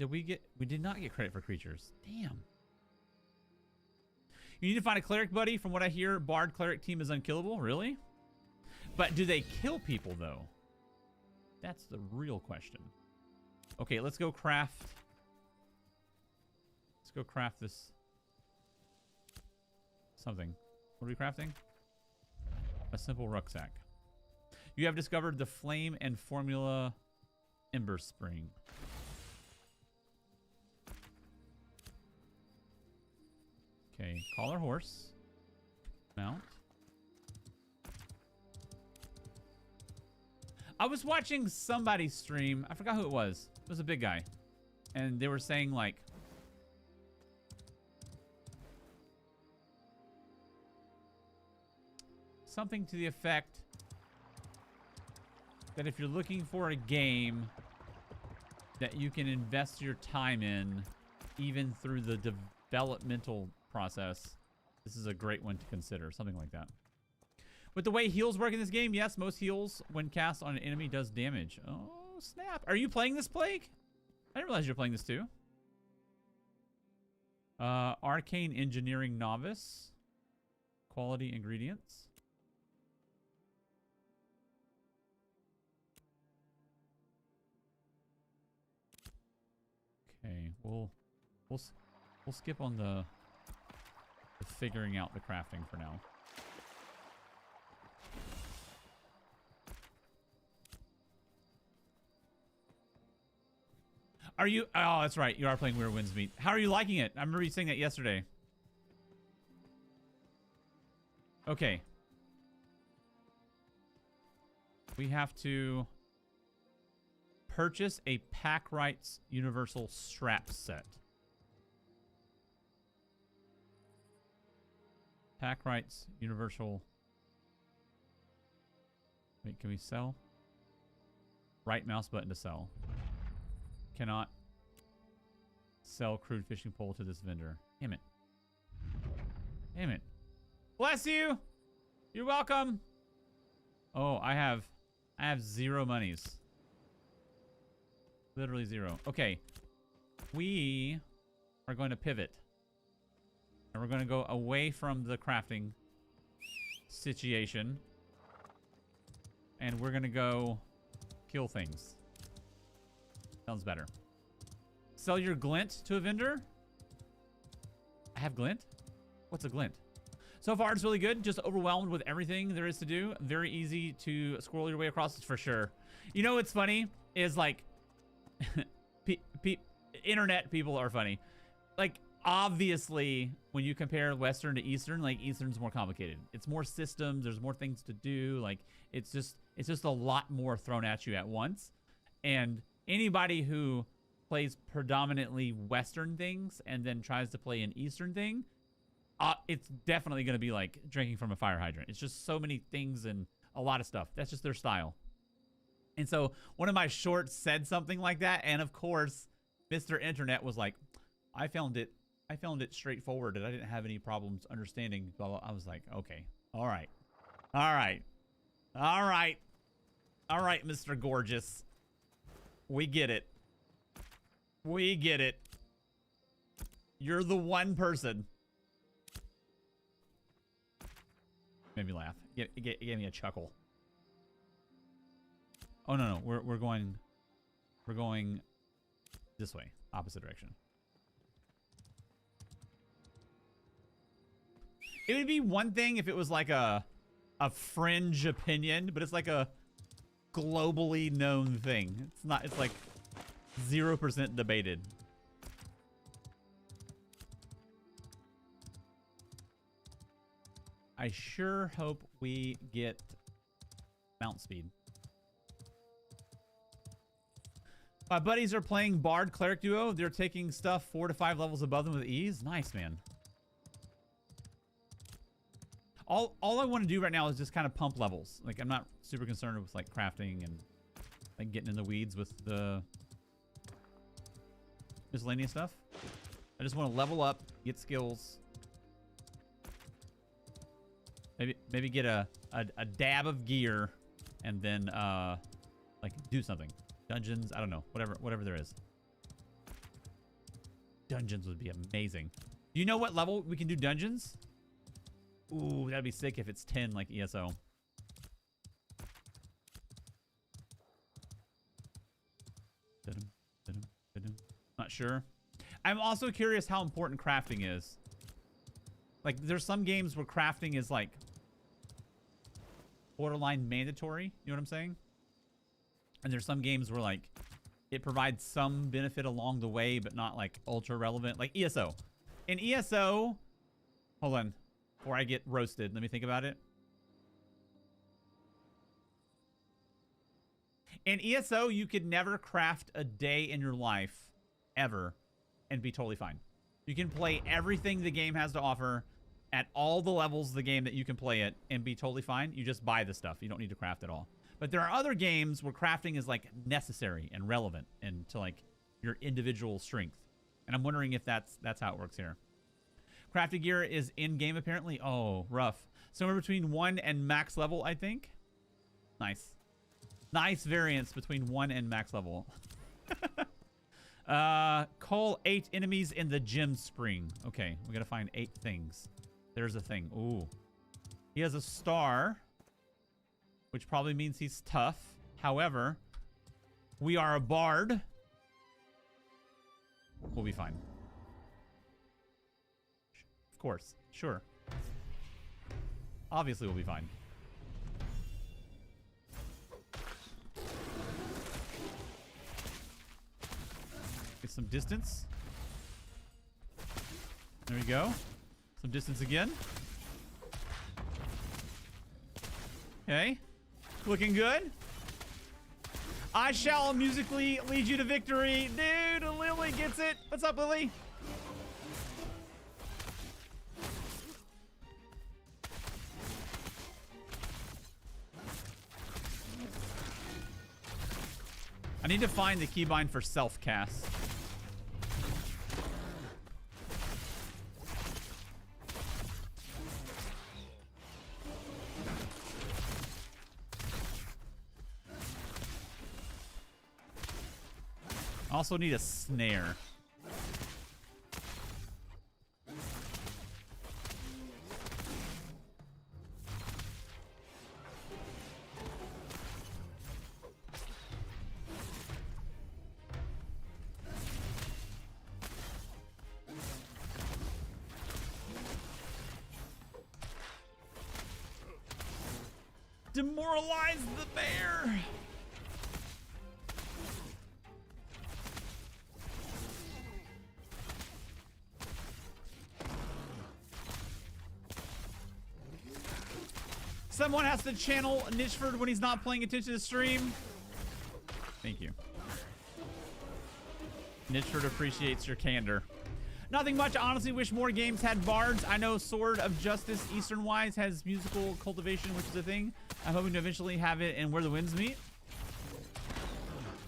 We did not get credit for creatures. Damn. You need to find a cleric, buddy. From what I hear, Bard cleric team is unkillable. Really? But do they kill people, though? That's the real question. Okay, let's go craft. Let's go craft this. Something. What are we crafting? A simple rucksack. You have discovered the flame and formula ember spring. Okay, call our horse. Mount. I was watching somebody stream. I forgot who it was. It was a big guy. And they were saying, like, something to the effect that if you're looking for a game that you can invest your time in, even through the developmental process, this is a great one to consider. Something like that. With the way heals work in this game, yes, most heals when cast on an enemy does damage. Oh, snap. Are you playing this, Plague? I didn't realize you're playing this too. Arcane Engineering Novice. Quality ingredients. Okay, we'll skip on the figuring out the crafting for now. Are you? Oh, that's right. You are playing Where Winds Meet. How are you liking it? I remember you saying that yesterday. Okay. We have to purchase a Pack Rights Universal Strap Set. Pack Rights Universal. Wait, can we sell? Right mouse button to sell. Cannot sell crude fishing pole to this vendor. Damn it. Damn it. Bless you. You're welcome. Oh, I have 0 monies. Literally 0. Okay. We are going to pivot. And we're going to go away from the crafting situation. And we're going to go kill things. Sounds better. Sell your glint to a vendor. I have glint? What's a glint? So far, it's really good. Just overwhelmed with everything there is to do. Very easy to scroll your way across for sure. You know what's funny is like, internet people are funny. Like, obviously, when you compare Western to Eastern, like Eastern's more complicated. It's more systems. There's more things to do. Like, it's just a lot more thrown at you at once. And anybody who plays predominantly Western things and then tries to play an Eastern thing, it's definitely going to be like drinking from a fire hydrant. It's just so many things and a lot of stuff. That's just their style. And so one of my shorts said something like that. And of course, Mr. Internet was like, I found it straightforward and I didn't have any problems understanding. Blah, blah. I was like, okay. All right. All right. All right. All right, Mr. Gorgeous. We get it. We get it. You're the one person. Made me laugh. It gave me a chuckle. Oh no, we're going this way, opposite direction. It would be one thing if it was like a fringe opinion, but it's like a globally known thing. It's not. It's like 0% debated. I sure hope we get mount speed. My buddies are playing Bard Cleric Duo. They're taking stuff 4 to 5 levels above them with ease. Nice, man. All I want to do right now is just kind of pump levels. Like, I'm not super concerned with like crafting and like getting in the weeds with the miscellaneous stuff. I just want to level up, get skills. Maybe get a dab of gear and then like do something. Dungeons, I don't know. Whatever there is. Dungeons would be amazing. Do you know what level we can do dungeons? Ooh, that'd be sick if it's 10 like ESO. Not sure. I'm also curious how important crafting is. Like, there's some games where crafting is like borderline mandatory. You know what I'm saying? And there's some games where like it provides some benefit along the way, but not like ultra relevant. Like ESO. In ESO, hold on. Before I get roasted, let me think about it. In ESO, you could never craft a day in your life, ever, and be totally fine. You can play everything the game has to offer at all the levels of the game that you can play it and be totally fine. You just buy the stuff. You don't need to craft at all. But there are other games where crafting is like necessary and relevant and to like your individual strength. And I'm wondering if that's how it works here. Crafted gear is in-game apparently. Oh, rough. Somewhere between 1 and max level, I think. Nice. Nice variance between 1 and max level. Call 8 enemies in the gem spring. Okay, we gotta find 8 things. There's a thing. Ooh. He has a star, which probably means he's tough. However, we are a bard. We'll be fine. Of course. Sure. Obviously, we'll be fine. Get some distance. There we go. Some distance again. Okay. Looking good. I shall musically lead you to victory. Dude, Lily gets it. What's up, Lily? I need to find the keybind for self-cast. Also need a snare. Demoralize the bear. Someone has to channel Nitchford when he's not paying attention to the stream. Thank you. Nitchford appreciates your candor. Nothing much. I honestly wish more games had bards. I know Sword of Justice Eastern Wise has musical cultivation, which is a thing. I'm hoping to eventually have it in Where the Winds Meet.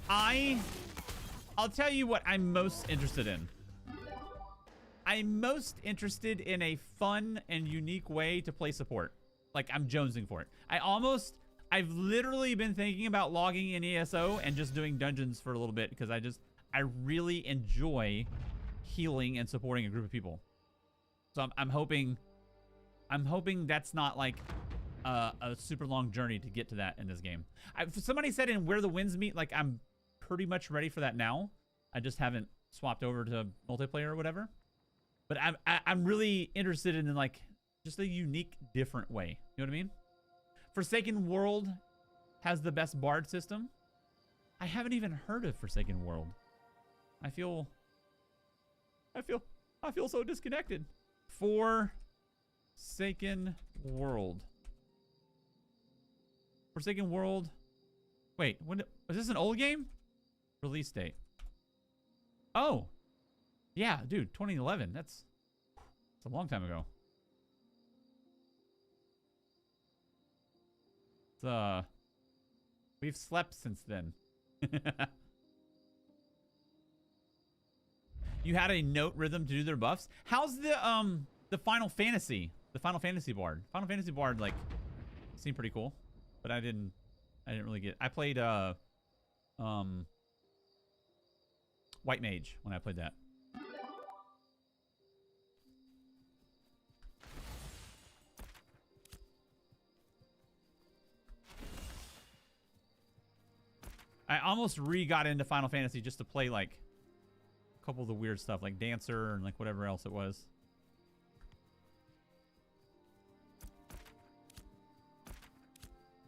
I'll tell you what I'm most interested in. I'm most interested in a fun and unique way to play support. Like, I'm jonesing for it. I've literally been thinking about logging in ESO and just doing dungeons for a little bit because I really enjoy healing and supporting a group of people. So I'm hoping that's not like a super long journey to get to that in this game. Somebody said in Where the Winds Meet, like, I'm pretty much ready for that now. I just haven't swapped over to multiplayer or whatever. But I'm really interested in like just a unique, different way. You know what I mean? Forsaken World has the best bard system. I haven't even heard of Forsaken World. I feel so disconnected. Forsaken World. Forsaken World. Wait, was this an old game? Release date. Oh. Yeah, dude, 2011. That's a long time ago. We've slept since then. You had a note rhythm to do their buffs. How's the Final Fantasy? The Final Fantasy bard. Final Fantasy bard like seemed pretty cool, but I didn't really get. I played White Mage when I played that. I almost got into Final Fantasy just to play like a couple of the weird stuff like Dancer and like whatever else it was.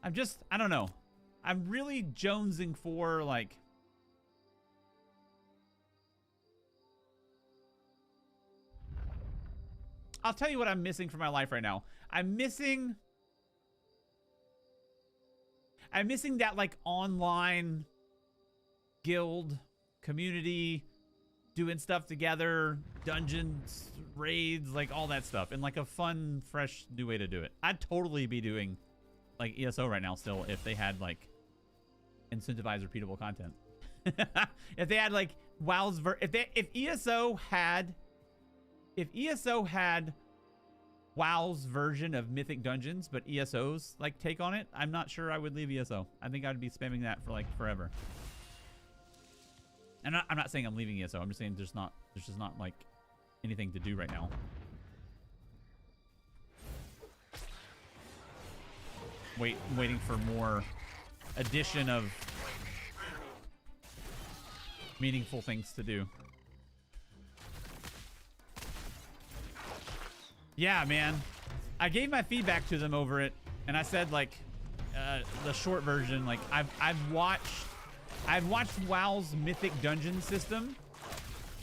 I don't know. I'm really jonesing for like I'll tell you what I'm missing from my life right now. I'm missing I'm missing that like online guild community, doing stuff together, dungeons, raids, like all that stuff, and like a fun, fresh new way to do it. I'd totally be doing like ESO right now still if they had like incentivized repeatable content. If they had like WoW's if ESO had WoW's version of Mythic Dungeons, but ESO's like take on it, I'm not sure I would leave ESO. I think I'd be spamming that for like forever. And I'm not saying I'm leaving ESO. I'm just saying there's just not like anything to do right now. Waiting for more addition of meaningful things to do. Yeah, man. I gave my feedback to them over it, and I said like the short version. Like I've watched WoW's Mythic Dungeon system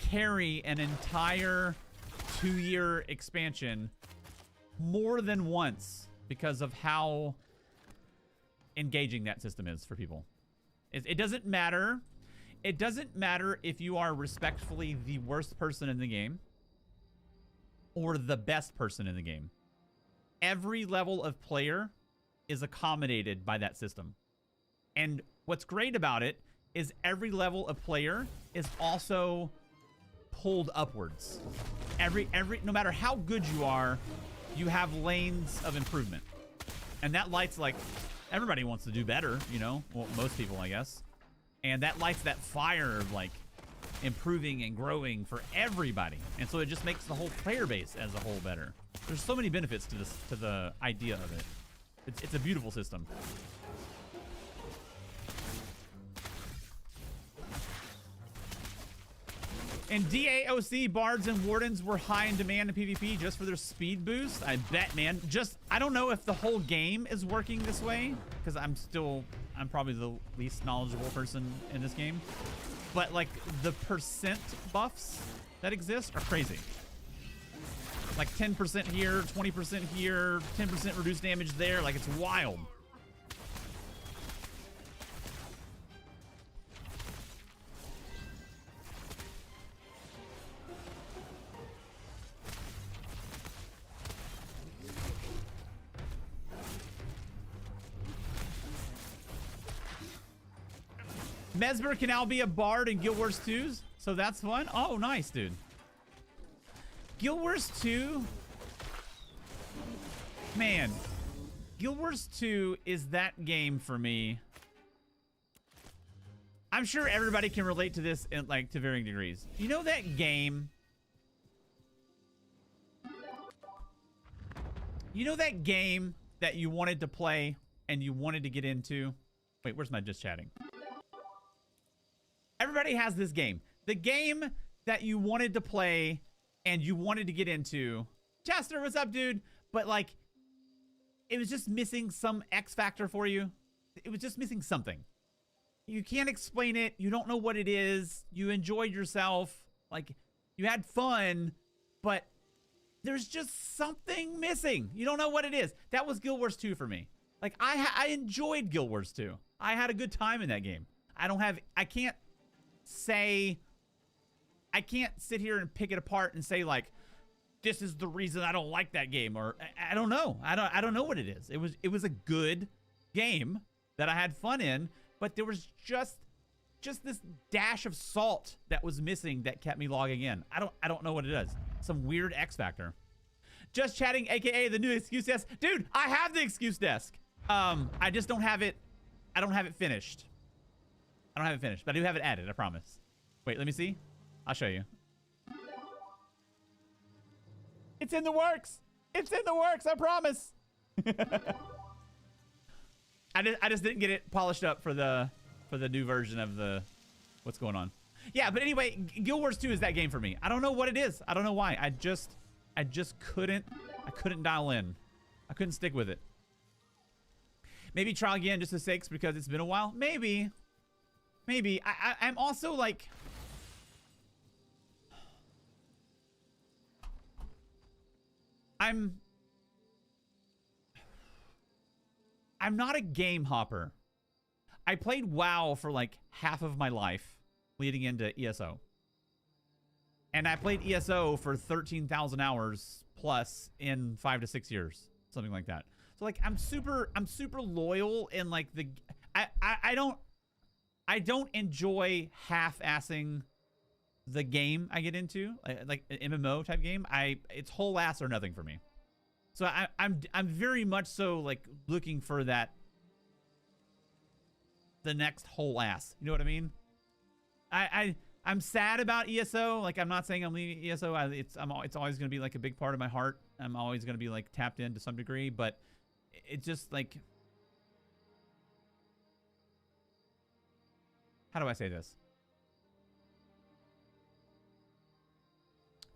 carry an entire 2-year expansion more than once because of how engaging that system is for people. It doesn't matter. It doesn't matter if you are respectfully the worst person in the game or the best person in the game. Every level of player is accommodated by that system. And what's great about it is every level of player is also pulled upwards. No matter how good you are, you have lanes of improvement. And that lights like, everybody wants to do better, you know? Well, most people, I guess. And that lights that fire of like improving and growing for everybody. And so it just makes the whole player base as a whole better. There's so many benefits to this, to the idea of it. It's a beautiful system. In DAOC, bards and wardens were high in demand in PvP just for their speed boost. I bet, man. I don't know if the whole game is working this way, because I'm probably the least knowledgeable person in this game. But like the percent buffs that exist are crazy. Like 10% here, 20% here, 10% reduced damage there. Like it's wild. Mesmer can now be a bard in Guild Wars 2s, so that's fun. Oh, nice, dude. Guild Wars 2, man, Guild Wars 2 is that game for me. I'm sure everybody can relate to this in like to varying degrees. You know that game? You know that game that you wanted to play and you wanted to get into? Wait, where's my just chatting? Everybody has this game. The game that you wanted to play and you wanted to get into. Chester, what's up, dude? But like, it was just missing some X factor for you. It was just missing something. You can't explain it. You don't know what it is. You enjoyed yourself. Like, you had fun, but there's just something missing. You don't know what it is. That was Guild Wars 2 for me. Like, I enjoyed Guild Wars 2. I had a good time in that game. I can't sit here and pick it apart and say like, this is the reason I don't like that game, or I don't know. I don't know what it is. It was a good game that I had fun in, but there was just this dash of salt that was missing that kept me logging in. I don't know what it is. Some weird X factor. Just chatting, aka the new excuse desk. Dude, I have the excuse desk. I just don't have it. I don't have it finished. I don't have it finished, but I do have it added, I promise. Wait, let me see. I'll show you. It's in the works. It's in the works, I promise. I just didn't get it polished up for the new version of the what's going on. Yeah, but anyway, Guild Wars 2 is that game for me. I don't know what it is. I don't know why. I just couldn't dial in. I couldn't stick with it. Maybe try again just for sakes because it's been a while. Maybe. I'm also like, I'm not a game hopper. I played WoW for like half of my life leading into ESO. And I played ESO for 13,000 hours plus in 5 to 6 years, something like that. So like I'm super loyal, and like I don't enjoy half-assing the game I get into, like an MMO type game. It's whole ass or nothing for me. So I'm very much so like looking for the next whole ass. You know what I mean? I'm sad about ESO. Like, I'm not saying I'm leaving ESO. It's always going to be like a big part of my heart. I'm always going to be like tapped in to some degree, but it's just like, how do I say this?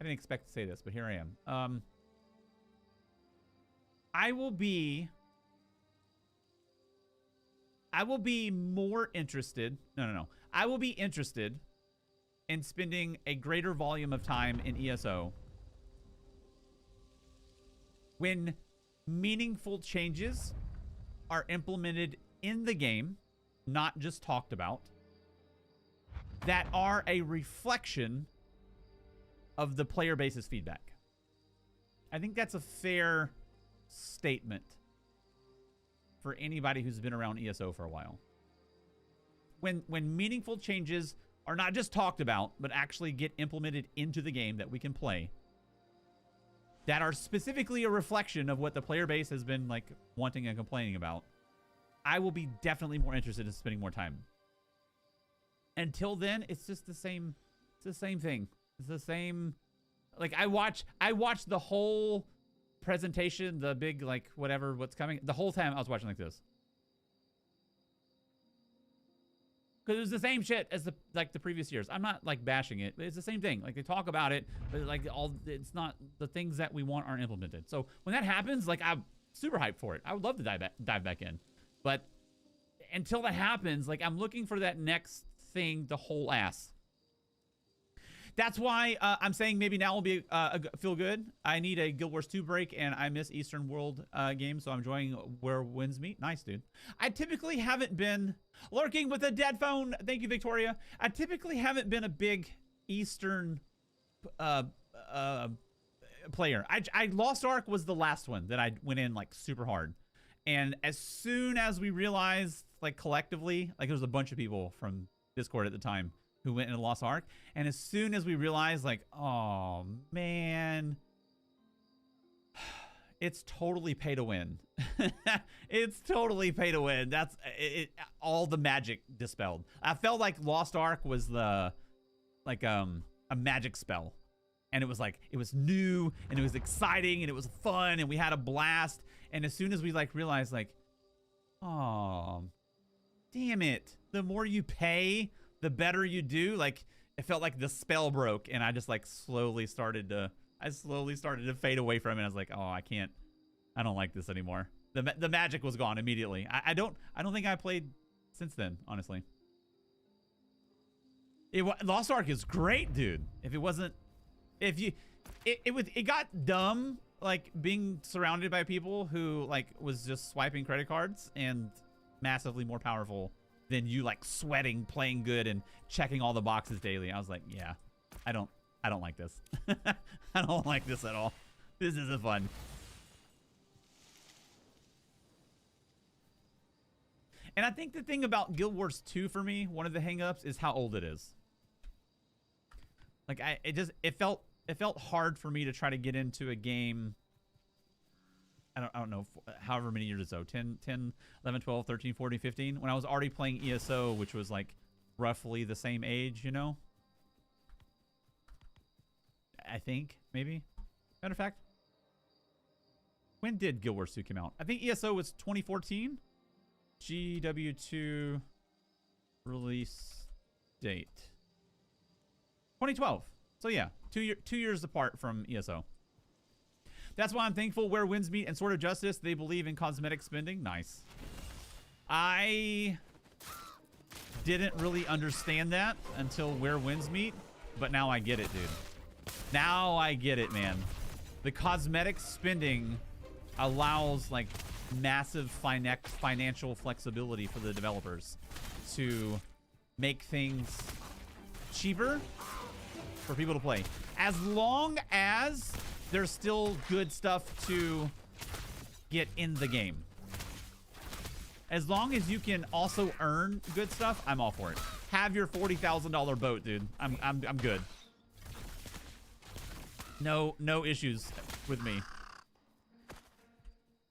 I didn't expect to say this, but here I am. I will be more interested. No. I will be interested in spending a greater volume of time in ESO when meaningful changes are implemented in the game, not just talked about, that are a reflection of the player base's feedback. I think that's a fair statement for anybody who's been around ESO for a while. When meaningful changes are not just talked about, but actually get implemented into the game that we can play, that are specifically a reflection of what the player base has been like wanting and complaining about, I will be definitely more interested in spending more time. Until then, it's just the same. It's the same thing. It's the same. Like I watched the whole presentation, the big like whatever what's coming. The whole time I was watching like this. Because it was the same shit as the previous years. I'm not like bashing it, but it's the same thing. Like they talk about it, but like it's not, the things that we want aren't implemented. So when that happens, like I'm super hyped for it. I would love to dive back in, but until that happens, like I'm looking for that next thing, the whole ass. That's why I'm saying maybe now will be feel good. I need a Guild Wars 2 break, and I miss Eastern World games, so I'm enjoying Where Winds Meet. Nice, dude. I typically haven't been lurking with a dead phone. Thank you, Victoria. I typically haven't been a big Eastern player. Lost Ark was the last one that I went in like super hard, and as soon as we realized, like collectively, like there was a bunch of people from Discord at the time who went into Lost Ark, and as soon as we realized, like, oh man, it's totally pay to win. It's totally pay to win. That's it. All the magic dispelled. I felt like Lost Ark was the like a magic spell, and it was like it was new and it was exciting and it was fun and we had a blast. And as soon as we like realized, like, oh, damn it, the more you pay, the better you do. Like it felt like the spell broke, and I just like slowly started to fade away from it. I was like, oh, I don't like this anymore. The magic was gone immediately. I don't think I played since then, honestly. Lost Ark is great, dude. It got dumb, like being surrounded by people who like was just swiping credit cards and massively more powerful than you, like sweating, playing good, and checking all the boxes daily. I was like, yeah, I don't like this. I don't like this at all. This isn't fun. And I think the thing about Guild Wars 2 for me, one of the hangups, is how old it is. Like it felt hard for me to try to get into a game. I don't know, however many years ago, 10, 11, 12, 13, 14, 15, when I was already playing ESO, which was like roughly the same age, you know? I think, maybe. Matter of fact, when did Guild Wars 2 come out? I think ESO was 2014. GW2 release date 2012. So yeah, 2 years apart from ESO. That's why I'm thankful Where Winds Meet and Sword of Justice, they believe in cosmetic spending. Nice. I didn't really understand that until Where Winds Meet, but now I get it, dude. Now I get it, man. The cosmetic spending allows like massive financial flexibility for the developers to make things cheaper for people to play. As long as there's still good stuff to get in the game. As long as you can also earn good stuff, I'm all for it. Have your $40,000 boat, dude. I'm good. No issues with me.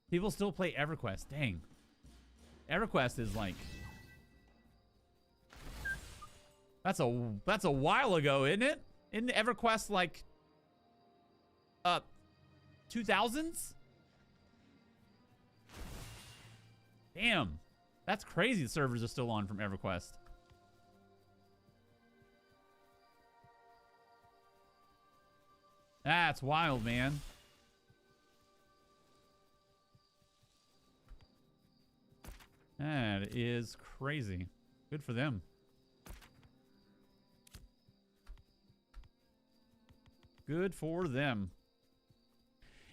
People still play EverQuest. Dang. EverQuest is like, that's a while ago, isn't it? Isn't EverQuest like 2000s? Damn. That's crazy the servers are still on from EverQuest. That's wild, man. That is crazy. Good for them. Good for them.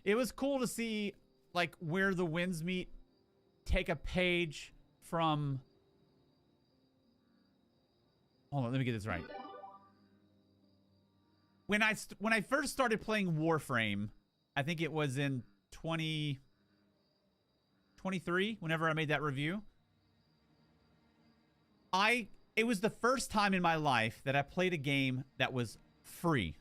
It was cool to see, like, Where the Winds Meet take a page from... Hold on, let me get this right. When I first started playing Warframe, I think it was in 2023, whenever I made that review. It was the first time in my life that I played a game that was free.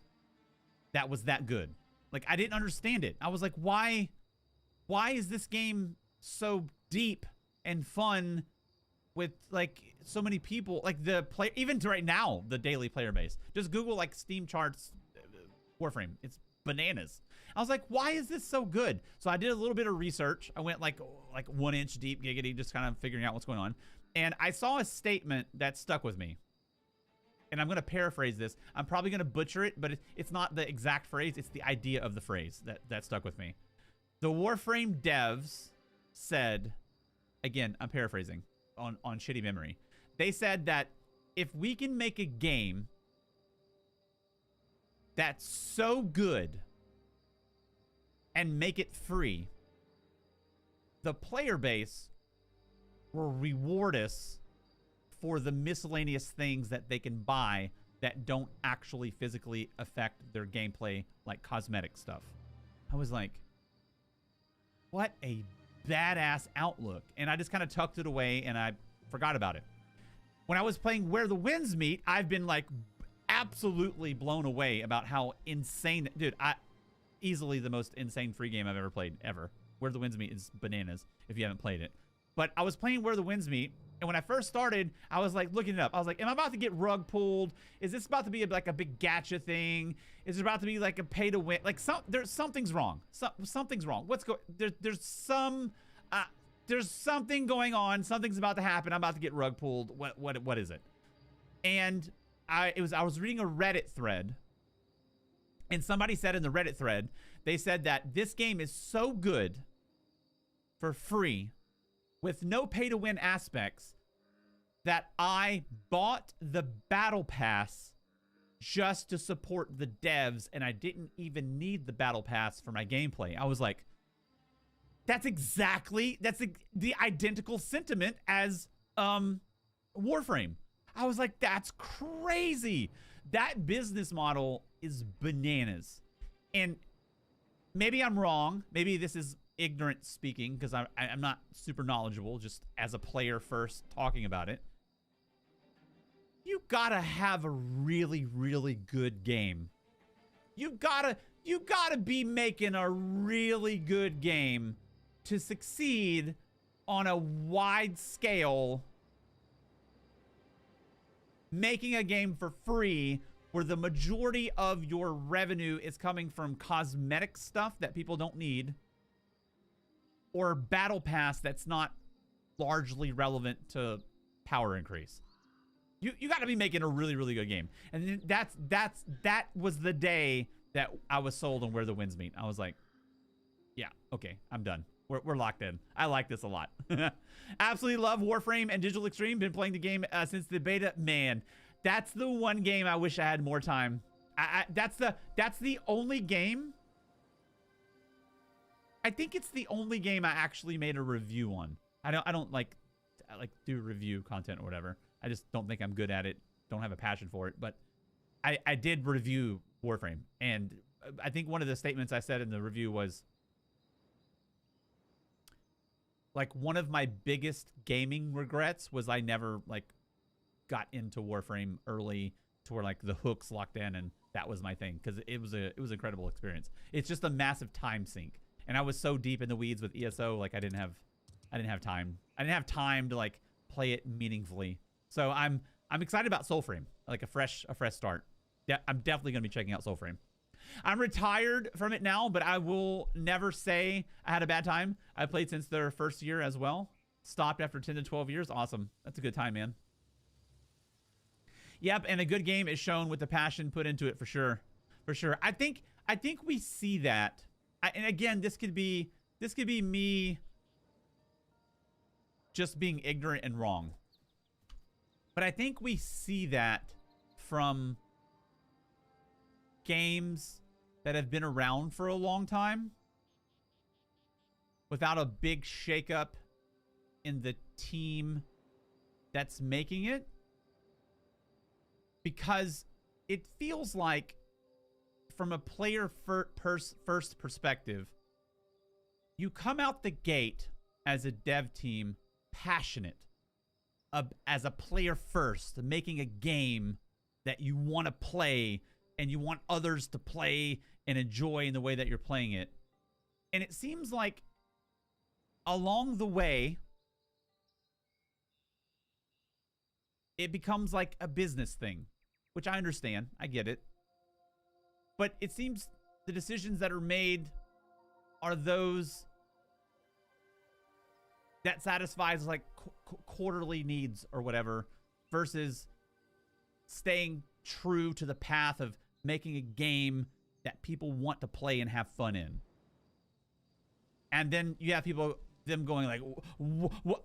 That was that good. Like, I didn't understand it. I was like, why is this game so deep and fun with, like, so many people? Like, the play, even to right now, the daily player base. Just Google, like, Steam charts, Warframe. It's bananas. I was like, why is this so good? So I did a little bit of research. I went like 1 inch deep, giggity, just kind of figuring out what's going on. And I saw a statement that stuck with me. And I'm going to paraphrase this. I'm probably going to butcher it, but it's not the exact phrase. It's the idea of the phrase that stuck with me. The Warframe devs said, again, I'm paraphrasing on shitty memory. They said that if we can make a game that's so good and make it free, the player base will reward us for the miscellaneous things that they can buy that don't actually physically affect their gameplay, like cosmetic stuff. I was like, what a badass outlook. And I just kind of tucked it away and I forgot about it. When I was playing Where the Winds Meet, I've been like absolutely blown away about how insane, dude, easily the most insane free game I've ever played, ever. Where the Winds Meet is bananas if you haven't played it. But I was playing Where the Winds Meet, and when I first started, I was like looking it up. I was like, am I about to get rug pulled? Is this about to be like a big gacha thing? Is it about to be like a pay to win? Like something's wrong. Something's wrong. There's something going on. Something's about to happen. I'm about to get rug pulled. What is it? And I was reading a Reddit thread, and somebody said in the Reddit thread, they said that this game is so good for free with no pay-to-win aspects that I bought the battle pass just to support the devs, and I didn't even need the battle pass for my gameplay. I was like, that's the identical sentiment as Warframe. I was like, that's crazy. That business model is bananas. And maybe I'm wrong. Maybe this is ignorant speaking because I'm not super knowledgeable, just as a player first talking about it. You gotta have a really, really good game. You gotta be making a really good game to succeed on a wide scale, making a game for free where the majority of your revenue is coming from cosmetic stuff that people don't need, or battle pass that's not largely relevant to power increase. You got to be making a really, really good game. And that was the day that I was sold on Where the Winds Meet. I was like, yeah, okay, I'm done. We're locked in. I like this a lot. Absolutely love Warframe and Digital Extreme. Been playing the game since the beta. Man, that's the one game I wish I had more time. That's the only game I think it's the only game I actually made a review on. I don't like do review content or whatever. I just don't think I'm good at it. Don't have a passion for it. But I did review Warframe, and I think one of the statements I said in the review was, like, one of my biggest gaming regrets was I never, like, got into Warframe early to where, like, the hooks locked in, and that was my thing, because it was an incredible experience. It's just a massive time sink, and I was so deep in the weeds with ESO, like, I didn't have time. I didn't have time to, like, play it meaningfully. So I'm excited about Soulframe, like a fresh start. Yeah, I'm definitely gonna be checking out Soulframe. I'm retired from it now, but I will never say I had a bad time. I played since their first year as well. Stopped after 10 to 12 years. Awesome. That's a good time, man. Yep, and a good game is shown with the passion put into it, for sure. For sure. I think we see that. And again, this could be me just being ignorant and wrong. But I think we see that from games that have been around for a long time without a big shakeup in the team that's making it, because it feels like, from a player first perspective, you come out the gate as a dev team passionate as a player first, making a game that you want to play and you want others to play and enjoy in the way that you're playing it. And it seems like along the way, it becomes like a business thing, which I understand. I get it. But it seems the decisions that are made are those that satisfies like quarterly needs or whatever, versus staying true to the path of making a game that people want to play and have fun in. And then you have them going like,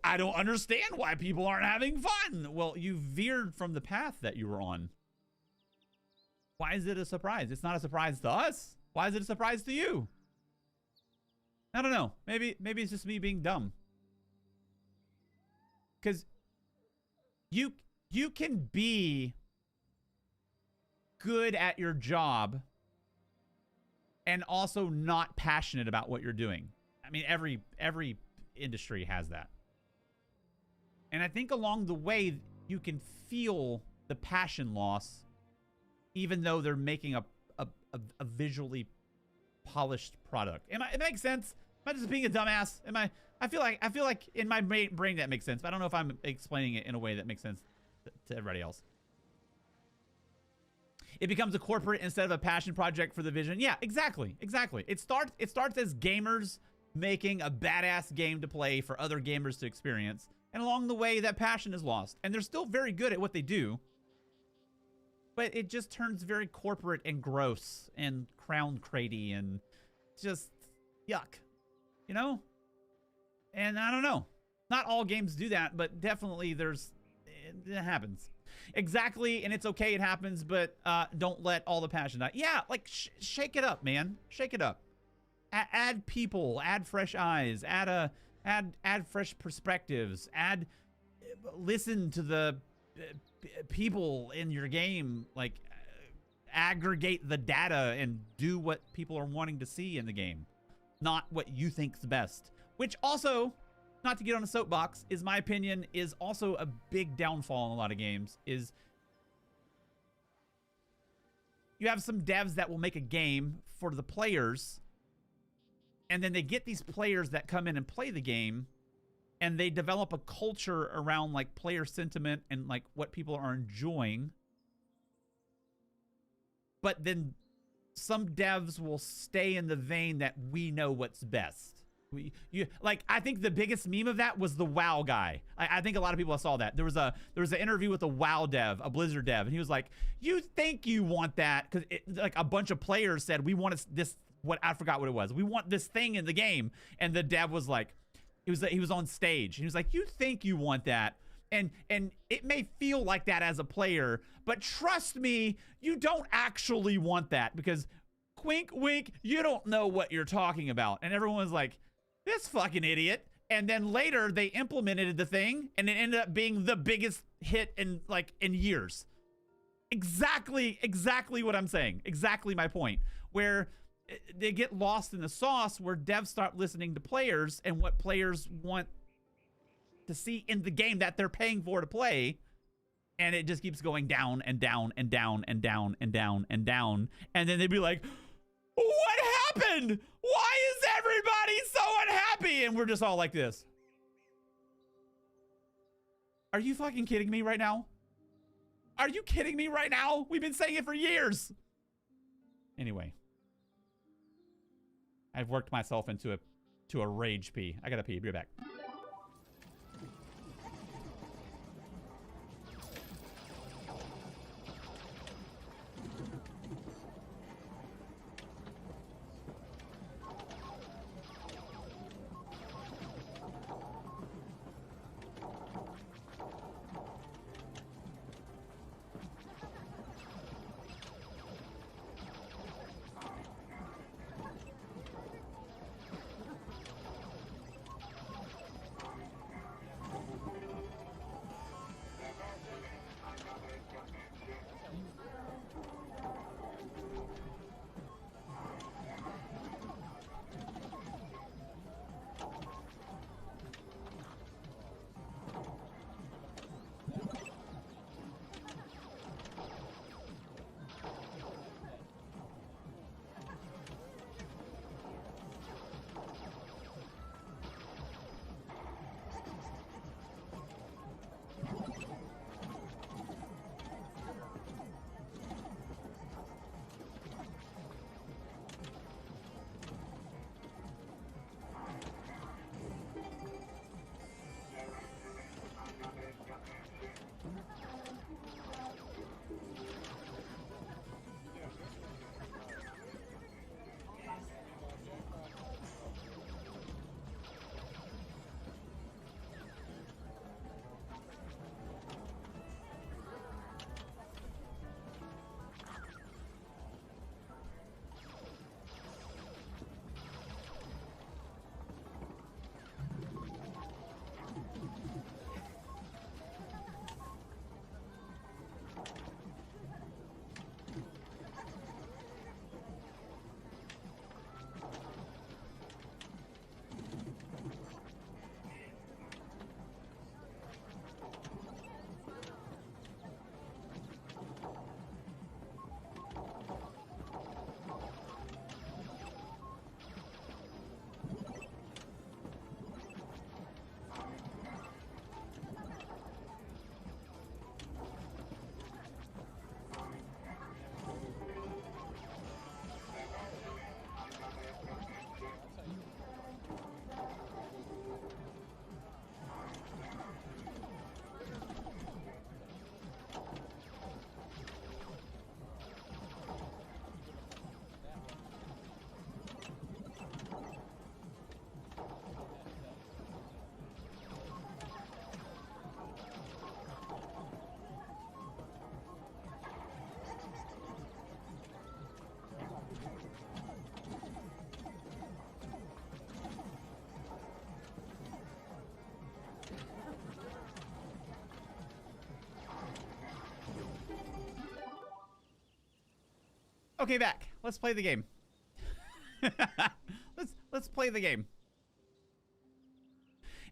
I don't understand why people aren't having fun. Well, you veered from the path that you were on. Why is it a surprise? It's not a surprise to us. Why is it a surprise to you? I don't know. Maybe it's just me being dumb. Because you can be good at your job and also not passionate about what you're doing. I mean, every industry has that. And I think along the way, you can feel the passion loss, even though they're making a visually polished product. It makes sense. Am I just being a dumbass? I feel like in my brain that makes sense, but I don't know if I'm explaining it in a way that makes sense to everybody else. It becomes a corporate instead of a passion project for the vision. Yeah, exactly. It starts as gamers making a badass game to play for other gamers to experience, and along the way, that passion is lost. And they're still very good at what they do, but it just turns very corporate and gross and crown cratey and just yuck, you know? And I don't know. Not all games do that, but definitely it happens. Exactly, and it's okay, it happens, but don't let all the passion die. Yeah, like shake it up, man. Shake it up. Add people, add fresh eyes, add fresh perspectives, listen to the people in your game, like aggregate the data and do what people are wanting to see in the game, not what you think's best. Which also, not to get on a soapbox, is my opinion, is also a big downfall in a lot of games, is you have some devs that will make a game for the players, and then they get these players that come in and play the game, and they develop a culture around like player sentiment and like what people are enjoying. But then some devs will stay in the vein that we know what's best. I think the biggest meme of that was the WoW guy. I think a lot of people saw that. There was an interview with a WoW dev, a Blizzard dev, and he was like, "You think you want that?" Because like a bunch of players said, "We want this." What I forgot what it was. We want this thing in the game, and the dev was like, he was on stage, and he was like, "You think you want that?" And it may feel like that as a player, but trust me, you don't actually want that, because Quink, wink, you don't know what you're talking about. And everyone was like, this fucking idiot. And then later they implemented the thing and it ended up being the biggest hit in years. Exactly what I'm saying. Exactly my point. Where they get lost in the sauce, where devs start listening to players and what players want to see in the game that they're paying for to play. And it just keeps going down and down and down and down and down and down. And then they'd be like, what happened? Why is everybody so unhappy? And we're just all like this. Are you fucking kidding me right now? Are you kidding me right now? We've been saying it for years. Anyway. I've worked myself into a rage pee. I gotta pee. Be right back. Okay, back. Let's play the game. let's play the game.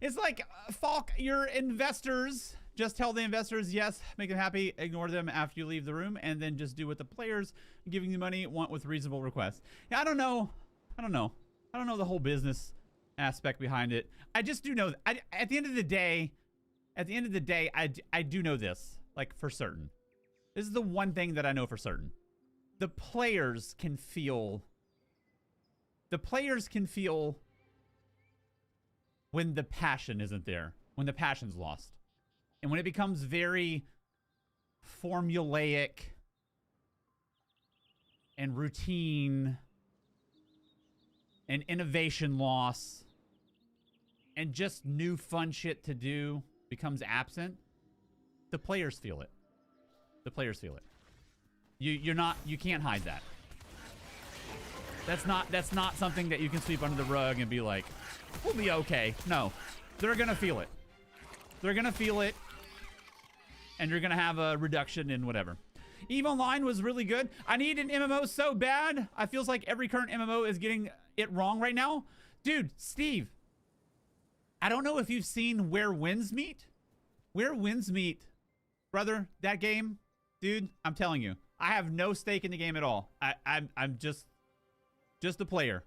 It's like, Falk, your investors, just tell the investors yes, make them happy, ignore them after you leave the room, and then just do what the players giving you money want with reasonable requests. Yeah, I don't know the whole business aspect behind it. I just do know, at the end of the day, I do know this, like, for certain. This is the one thing that I know for certain. The players can feel when the passion isn't there, when the passion's lost. And when it becomes very formulaic and routine and innovation loss and just new fun shit to do becomes absent, the players feel it. The players feel it. You can't hide that. That's not something that you can sweep under the rug and be like, we'll be okay. No, they're gonna feel it. They're gonna feel it, and you're gonna have a reduction in whatever. EVE Online was really good. I need an MMO so bad. I feels like every current MMO is getting it wrong right now. Dude, Steve, I don't know if you've seen Where Winds Meet. Where Winds Meet, brother, that game, dude, I'm telling you, I have no stake in the game at all. I'm just a player.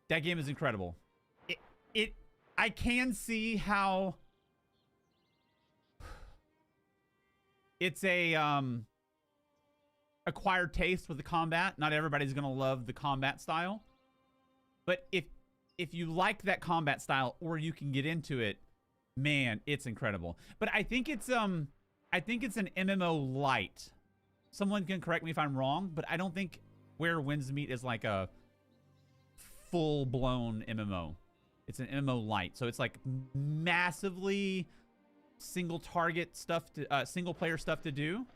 That game is incredible. I can see how it's a acquired taste with the combat. Not everybody's gonna love the combat style, but if you like that combat style or you can get into it, man, it's incredible. But I think it's an MMO light. Someone can correct me if I'm wrong, but I don't think Where Winds Meet is like a full-blown MMO. It's an MMO light, so it's like massively single target stuff to single player stuff to do.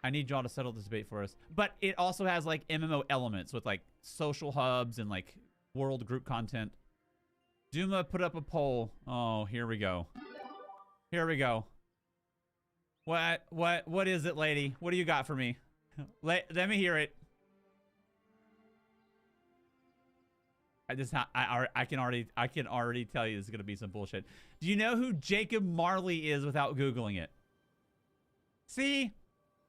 I need y'all to settle this debate for us. But it also has like MMO elements with like social hubs and like world group content. Duma put up a poll. Oh, here we go. Here we go. What is it, lady? What do you got for me? Let me hear it. I can already tell you this is gonna be some bullshit. Do you know who Jacob Marley is without Googling it? See,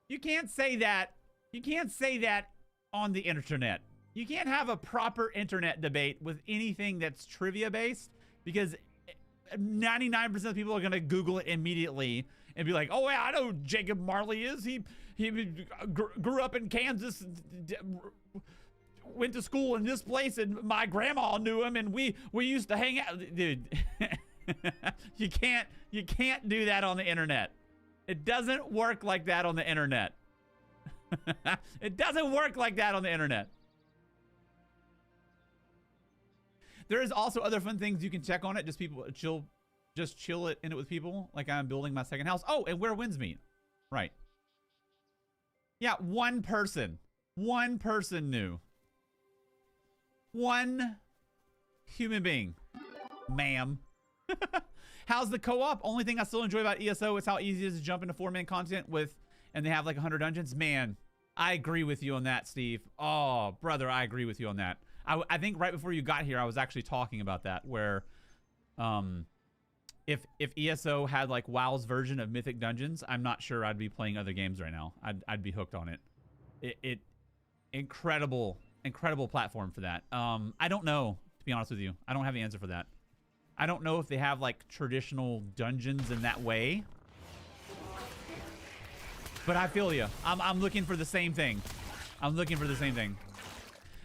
you can't say that. You can't say that on the internet. You can't have a proper internet debate with anything that's trivia based, because 99% of people are gonna Google it immediately and be like, "Oh yeah, I know who Jacob Marley is. He grew up in Kansas, went to school in this place, and my grandma knew him, and we used to hang out." Dude, you can't do that on the internet. It doesn't work like that on the internet. It doesn't work like that on the internet. There is also other fun things you can check on it. Just chill it in it with people. Like I'm building my second house. Oh, and Where Winds Meet. Right. Yeah, one person knew. One human being. Ma'am. How's the co-op? Only thing I still enjoy about ESO is how easy it is to jump into 4-man content and they have like 100 dungeons. Man, I agree with you on that, Steve. Oh, brother, I agree with you on that. I think right before you got here, I was actually talking about that, where if ESO had like WoW's version of Mythic Dungeons, I'm not sure I'd be playing other games right now. I'd be hooked on it. Incredible platform for that. I don't know, to be honest with you. I don't have the answer for that. I don't know if they have like traditional dungeons in that way. But I feel you. I'm looking for the same thing. I'm looking for the same thing.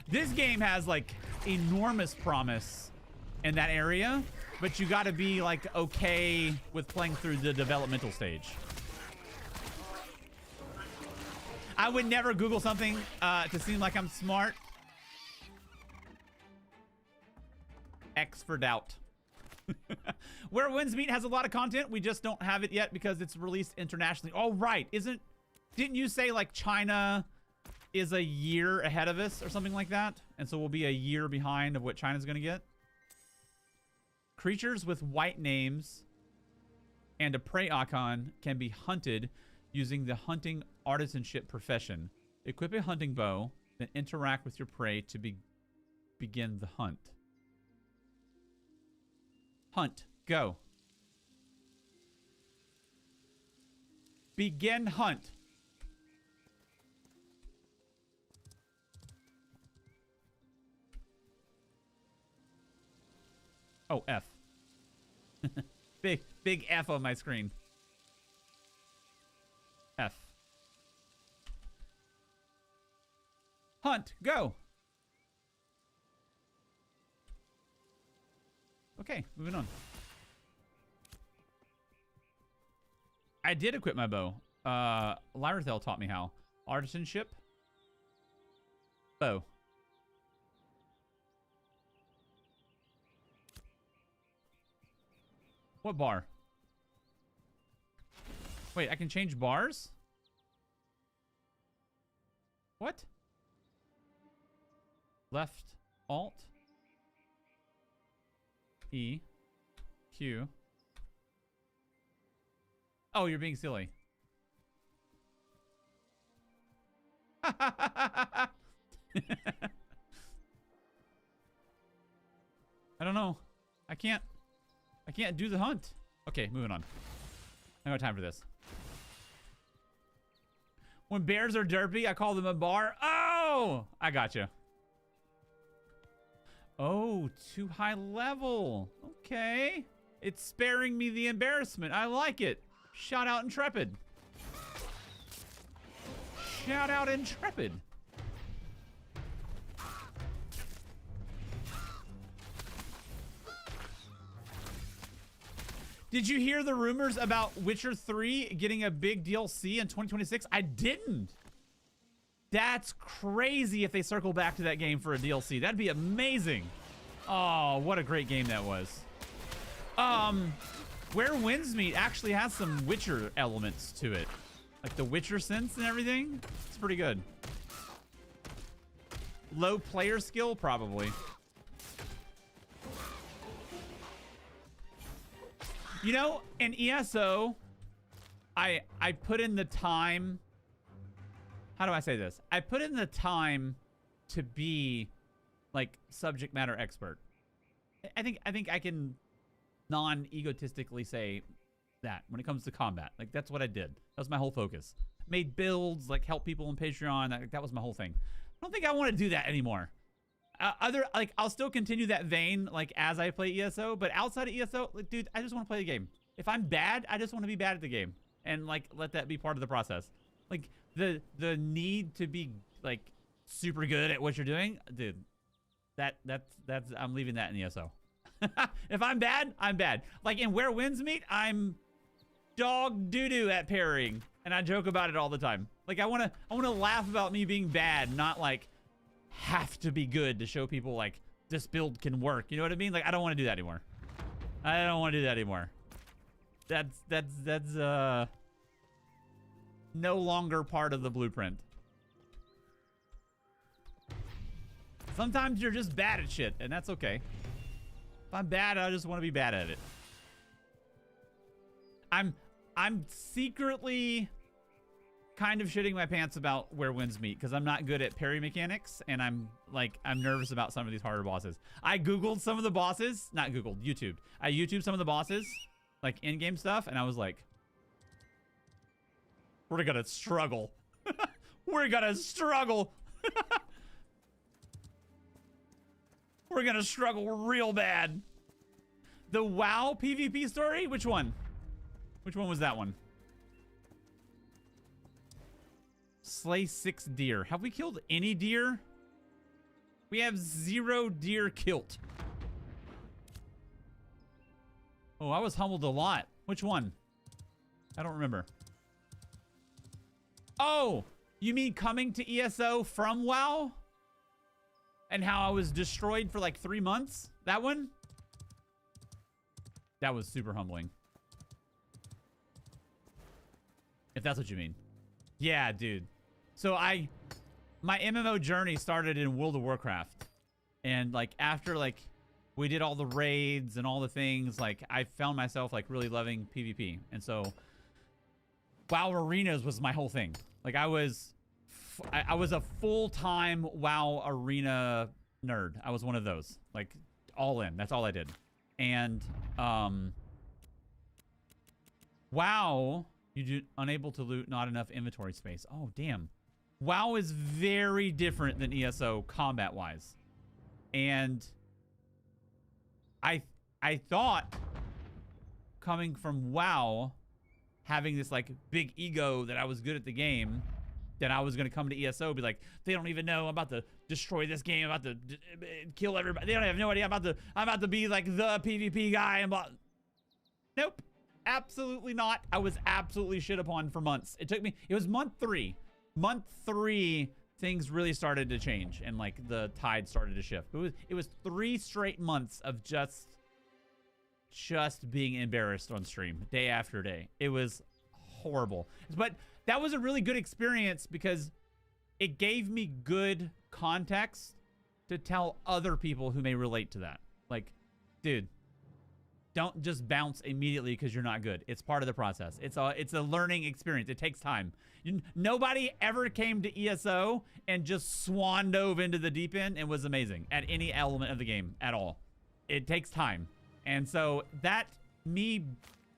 This game has like enormous promise in that area, but you got to be like okay with playing through the developmental stage. I would never Google something to seem like I'm smart. X for doubt. Where Winds Meet has a lot of content. We just don't have it yet because it's released internationally. Oh, right. Didn't you say like China is a year ahead of us or something like that? And so we'll be a year behind of what China's going to get. Creatures with white names and a prey icon can be hunted using the hunting artisanship profession. Equip a hunting bow, then interact with your prey to begin the hunt. Hunt. Go. Begin hunt. Oh, F. Big F on my screen. F. Hunt. Go. Okay, moving on. I did equip my bow. Lyrathel taught me how. Artisanship. Bow. What bar? Wait, I can change bars? What? Left Alt E Q. Oh, you're being silly. I don't know. I can't do the hunt. Okay, moving on. I don't have time for this. When bears are derpy, I call them a bar. Oh, I gotcha. Oh, too high level. Okay. It's sparing me the embarrassment. I like it. Shout out Intrepid. Shout out Intrepid. Did you hear the rumors about Witcher 3 getting a big DLC in 2026? I didn't. That's crazy if they circle back to that game for a DLC. That'd be amazing. Oh, what a great game that was. Where Winds Meet actually has some Witcher elements to it. Like the Witcher sense and everything. It's pretty good. Low player skill, probably. You know, in ESO, I put in the time. How do I say this? I put in the time to be like subject matter expert. I think I can non-egotistically say that when it comes to combat. Like that's what I did. That was my whole focus. Made builds, like help people on Patreon. That was my whole thing. I don't think I want to do that anymore. I'll still continue that vein like as I play ESO, but outside of ESO, like, dude, I just want to play the game. If I'm bad, I just want to be bad at the game and like let that be part of the process. Like the need to be like super good at what you're doing, dude. That's I'm leaving that in ESO. If I'm bad, I'm bad. Like in Where Winds Meet, I'm dog doo-doo at parrying, and I joke about it all the time. Like I wanna laugh about me being bad, not like have to be good to show people like this build can work. You know what I mean? Like I don't want to do that anymore. I don't want to do that anymore. That's no longer part of the blueprint. Sometimes you're just bad at shit, and that's okay. If I'm bad, I just want to be bad at it. I'm secretly kind of shitting my pants about Where Winds Meet because I'm not good at parry mechanics, and I'm nervous about some of these harder bosses. I Googled some of the bosses. Not Googled, YouTubed. I YouTubed some of the bosses, like in-game stuff, and I was like, we're gonna struggle. We're gonna struggle. We're gonna struggle real bad. The WoW PvP story? Which one? Which one was that one? Slay 6 deer. Have we killed any deer? We have 0 deer killed. Oh, I was humbled a lot. Which one? I don't remember. Oh, you mean coming to ESO from WoW? And how I was destroyed for like 3 months? That one? That was super humbling. If that's what you mean. Yeah, dude. So my MMO journey started in World of Warcraft. And like after like we did all the raids and all the things, like I found myself like really loving PvP. And so WoW Arenas was my whole thing. Like I was a full-time WoW Arena nerd. I was one of those. Like all in. That's all I did. And WoW, unable to loot, not enough inventory space. Oh, damn. WoW is very different than ESO combat-wise. And I thought coming from WoW, having this like big ego that I was good at the game, that I was going to come to ESO, be like, they don't even know I'm about to destroy this game, I'm about to kill everybody. They don't have no idea I'm about to be like the PvP guy. Nope. Absolutely not. I was absolutely shit upon for months. It was month 3. Month 3, things really started to change and like the tide started to shift. It was 3 straight months of just being embarrassed on stream day after day. It was horrible. But that was a really good experience because it gave me good context to tell other people who may relate to that. Like, dude, don't just bounce immediately because you're not good. It's part of the process. It's a learning experience. It takes time. Nobody ever came to ESO and just swan dove into the deep end and was amazing at any element of the game at all. It takes time. And so that, me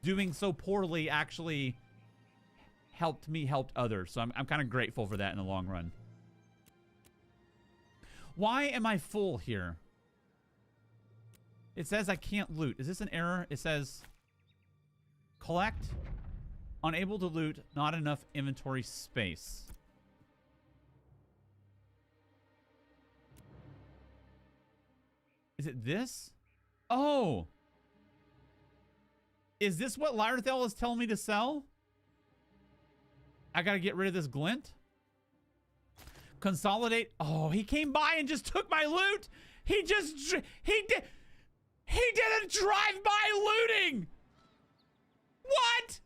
doing so poorly actually helped me help others. So I'm kind of grateful for that in the long run. Why am I full here? It says I can't loot. Is this an error? It says collect, unable to loot, not enough inventory space. Is it this? Oh. Is this what Lyrithel is telling me to sell? I gotta get rid of this glint. Consolidate. Oh, he came by and just took my loot. He didn't drive by looting. What?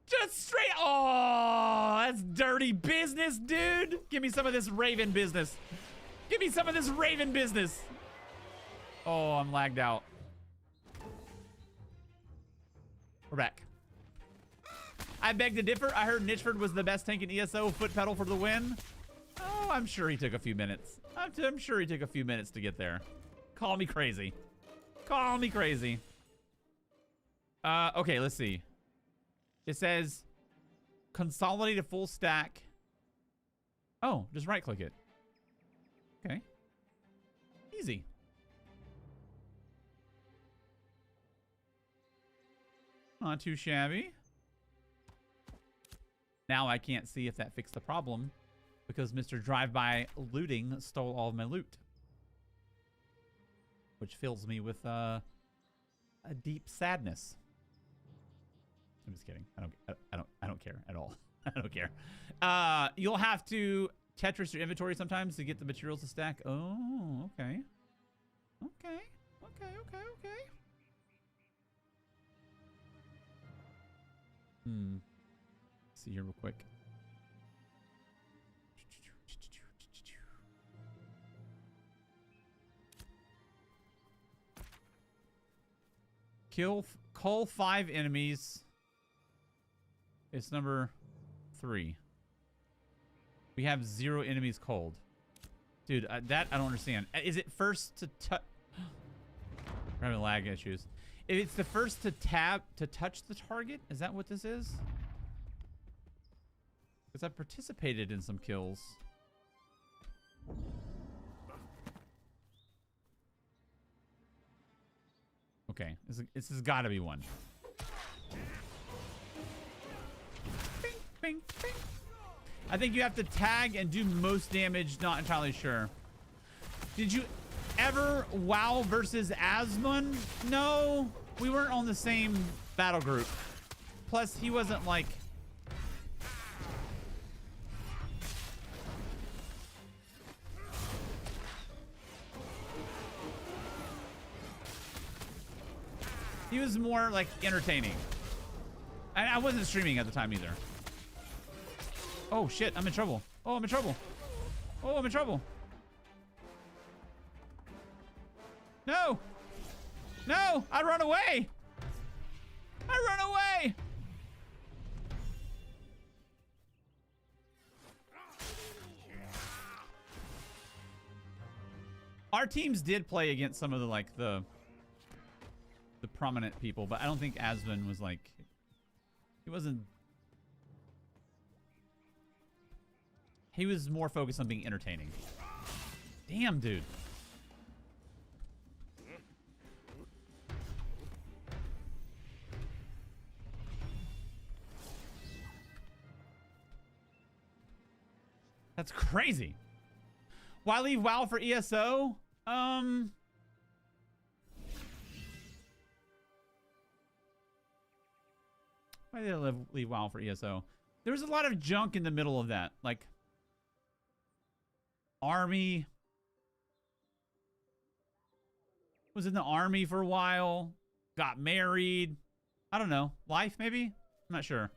Just straight. Oh, that's dirty business, dude. Give me some of this Raven business. Give me some of this Raven business. Oh, I'm lagged out. We're back. I beg to differ. I heard Nitchford was the best tank in ESO. Foot pedal for the win. Oh, I'm sure he took a few minutes. I'm sure he took a few minutes to get there. Call me crazy. Call me crazy. Okay, let's see. It says consolidate a full stack. Oh, just right click it. Okay. Easy. Not too shabby. Now I can't see if that fixed the problem because Mr. Drive-By Looting stole all of my loot. Which fills me with a deep sadness. I'm just kidding. I don't care at all. I don't care. You'll have to Tetris your inventory sometimes to get the materials to stack. Oh, okay. Okay. See here real quick. Cull 5 enemies. It's number 3. We have 0 enemies culled. Dude, that I don't understand. Is it first to touch? We're having lag issues. If it's the first to touch the target, is that what this is? Because I've participated in some kills. Okay, this has got to be one. Bing, bing, bing. I think you have to tag and do most damage. Not entirely sure. Did you ever WoW versus Asmund? No, we weren't on the same battle group. Plus, he wasn't like... He was more like entertaining. And I wasn't streaming at the time either. Oh shit, I'm in trouble. Oh, I'm in trouble. Oh, I'm in trouble. No! No! I run away! I run away! Our teams did play against some of the like the prominent people, but I don't think Asvin was like, he wasn't, he was more focused on being entertaining. Damn, dude. That's crazy. Why leave WoW for ESO? Why did I leave WoW for ESO? There was a lot of junk in the middle of that. Like, army. Was in the army for a while. Got married. I don't know. Life, maybe? I'm not sure.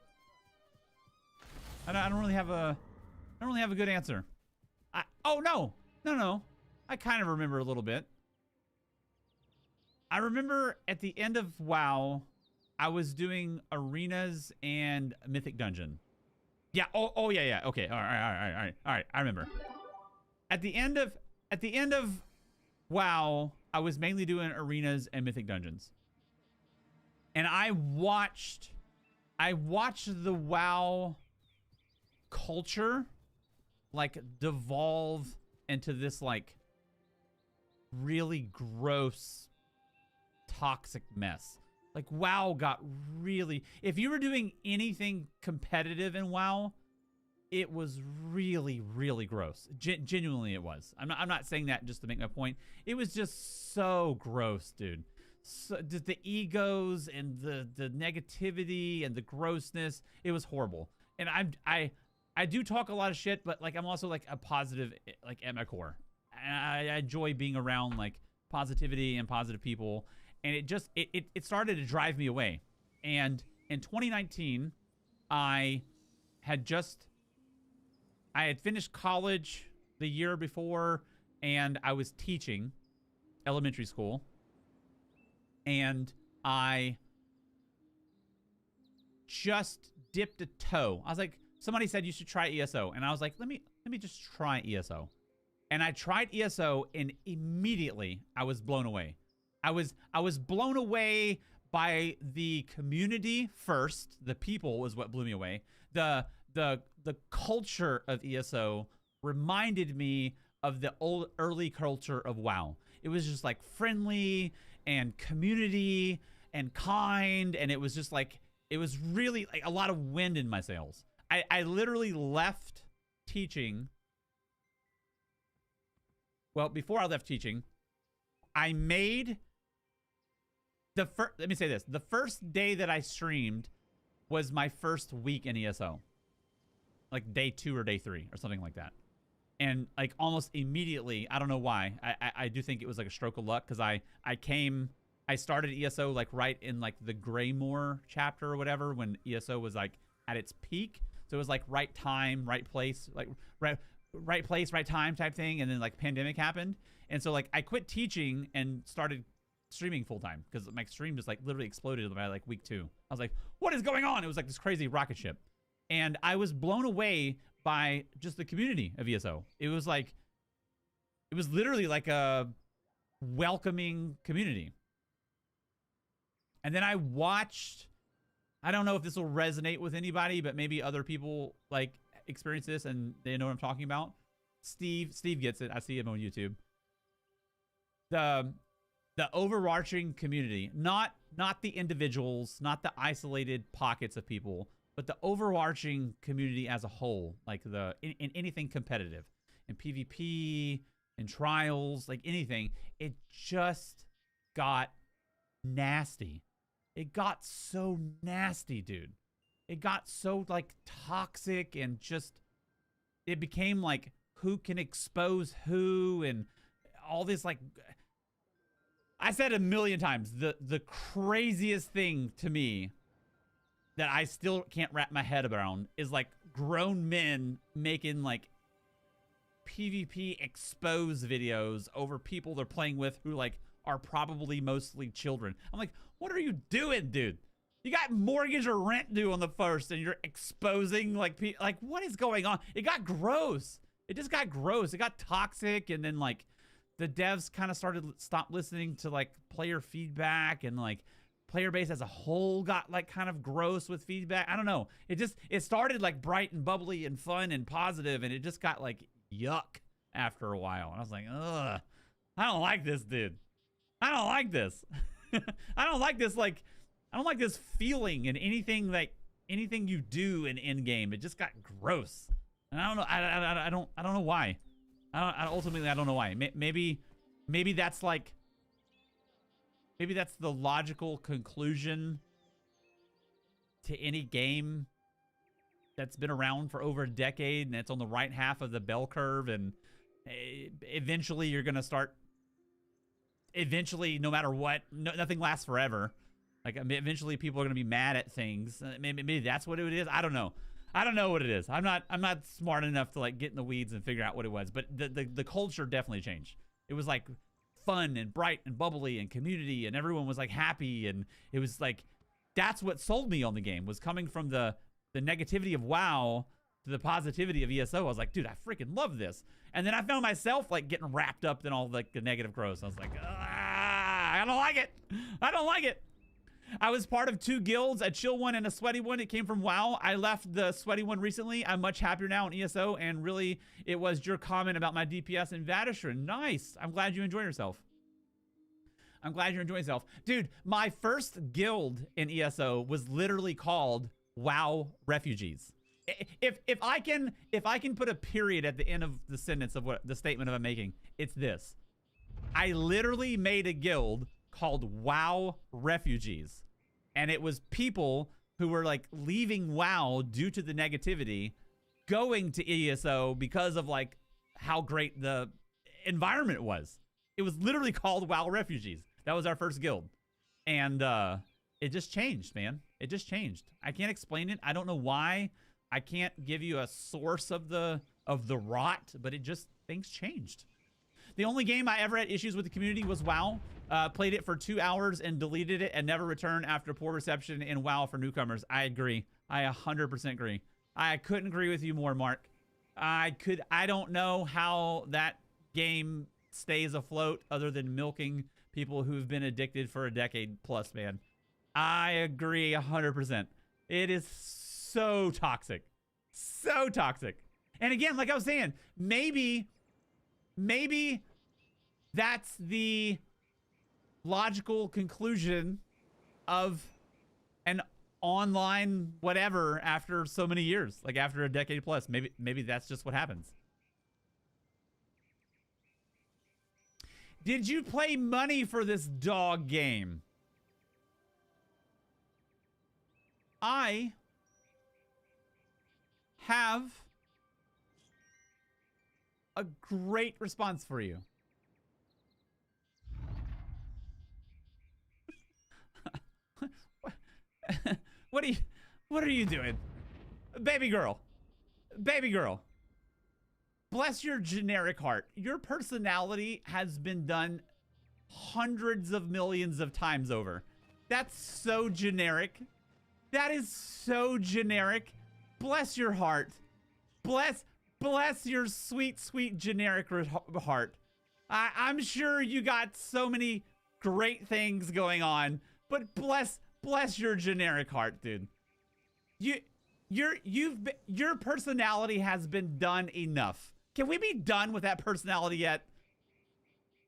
I don't really have a... I don't really have a good answer. Oh, no. No. I kind of remember a little bit. I remember at the end of WoW, I was doing arenas and Mythic Dungeon. Yeah. Oh yeah. Okay. All right. I remember. At the end of WoW, I was mainly doing arenas and Mythic Dungeons. And I watched the WoW culture like devolve into this like really gross, toxic mess. Like WoW got really, if you were doing anything competitive in WoW, it was really, really gross. Genuinely it was. I'm not saying that just to make my point. It was just so gross, dude. So the egos and the negativity and the grossness, it was horrible. And I do talk a lot of shit, but like I'm also like a positive like at my core. And I enjoy being around like positivity and positive people. And it just it started to drive me away. And in 2019, I had finished college the year before, and I was teaching elementary school. And I just dipped a toe. I was like, somebody said you should try ESO. And I was like, let me just try ESO. And I tried ESO, and immediately I was blown away. I was blown away by the community first. The people was what blew me away. The culture of ESO reminded me of the early culture of WoW. It was just like friendly and community and kind, and it was just like, it was really like a lot of wind in my sails. I literally left teaching. Well, before I left teaching, I made the first, let me say this, the first day that I streamed was my first week in ESO. Like day 2 or day 3 or something like that. And like almost immediately, I don't know why, I do think it was like a stroke of luck, because I started ESO like right in like the Greymoor chapter or whatever, when ESO was like at its peak. So it was like right time, right place, like right place, right time type thing. And then like pandemic happened. And so like I quit teaching and started streaming full time, because my stream just like literally exploded by like week 2. I was like, what is going on? It was like this crazy rocket ship. And I was blown away by just the community of ESO. It was like, it was literally like a welcoming community. And then I watched, I don't know if this will resonate with anybody, but maybe other people like experience this and they know what I'm talking about. Steve gets it. I see him on YouTube. The overarching community, not the individuals, not the isolated pockets of people, but the overarching community as a whole, like in anything competitive, in PvP, in trials, like anything, it just got nasty. It got so nasty, dude. It got so like toxic, and just, it became like who can expose who and all this. Like I said a million times, the craziest thing to me that I still can't wrap my head around is like grown men making like PvP expose videos over people they're playing with who like are probably mostly children. I'm like, what are you doing, dude? You got mortgage or rent due on the first, and you're exposing like what is going on? It got gross. It just got gross. It got toxic, and then like the devs kind of stopped listening to like player feedback, and like player base as a whole got like kind of gross with feedback. I don't know. It started like bright and bubbly and fun and positive, and it just got like yuck after a while. And I was like, ugh, I don't like this, dude. I don't like this. I don't like this. Like, I don't like this feeling in anything you do in end game. It just got gross, and I don't know. I don't know why. Ultimately, I don't know why. Maybe that's like, maybe that's the logical conclusion to any game that's been around for over a decade, and it's on the right half of the bell curve, and eventually you're gonna start. Eventually, no matter what, nothing lasts forever. Like eventually, people are gonna be mad at things. Maybe that's what it is. I don't know. I don't know what it is. I'm not smart enough to like get in the weeds and figure out what it was. But the culture definitely changed. It was like fun and bright and bubbly and community, and everyone was like happy, and it was like, that's what sold me on the game, was coming from the negativity of WoW to the positivity of ESO. I was like, dude, I freaking love this. And then I found myself like getting wrapped up in all like the negative growth. I was like, I don't like it. I don't like it. I was part of 2 guilds, a chill one and a sweaty one. It came from WoW. I left the sweaty one recently. I'm much happier now in ESO, and really, it was your comment about my DPS in Vadishran. Nice. I'm glad you enjoy yourself. I'm glad you're enjoying yourself. Dude, my first guild in ESO was literally called WoW Refugees. If I can put a period at the end of the sentence of what the statement I'm making, it's this. I literally made a guild called WoW Refugees, and it was people who were like leaving WoW due to the negativity, going to ESO because of like how great the environment was. It was literally called WoW Refugees. That was our first guild, and it just changed, man. It just changed. I can't explain it. I don't know why. I can't give you a source of the rot, but it just, things changed. The only game I ever had issues with the community was WoW. Played it for 2 hours and deleted it and never returned after poor reception in WoW for newcomers. I agree. I 100% agree. I couldn't agree with you more, Mark. I don't know how that game stays afloat other than milking people who've been addicted for a decade plus, man. I agree 100%. It is so toxic. So toxic. And again, like I was saying, maybe that's the logical conclusion of an online whatever after so many years, like after a decade plus. Maybe that's just what happens. Did you play money for this dog game? I have a great response for you. What are you doing? Baby girl. Baby girl. Bless your generic heart. Your personality has been done hundreds of millions of times over. That's so generic. That is so generic. Bless your heart. Bless your sweet, sweet generic heart. I'm sure you got so many great things going on, but bless your generic heart, dude. Your personality has been done enough. Can we be done with that personality yet?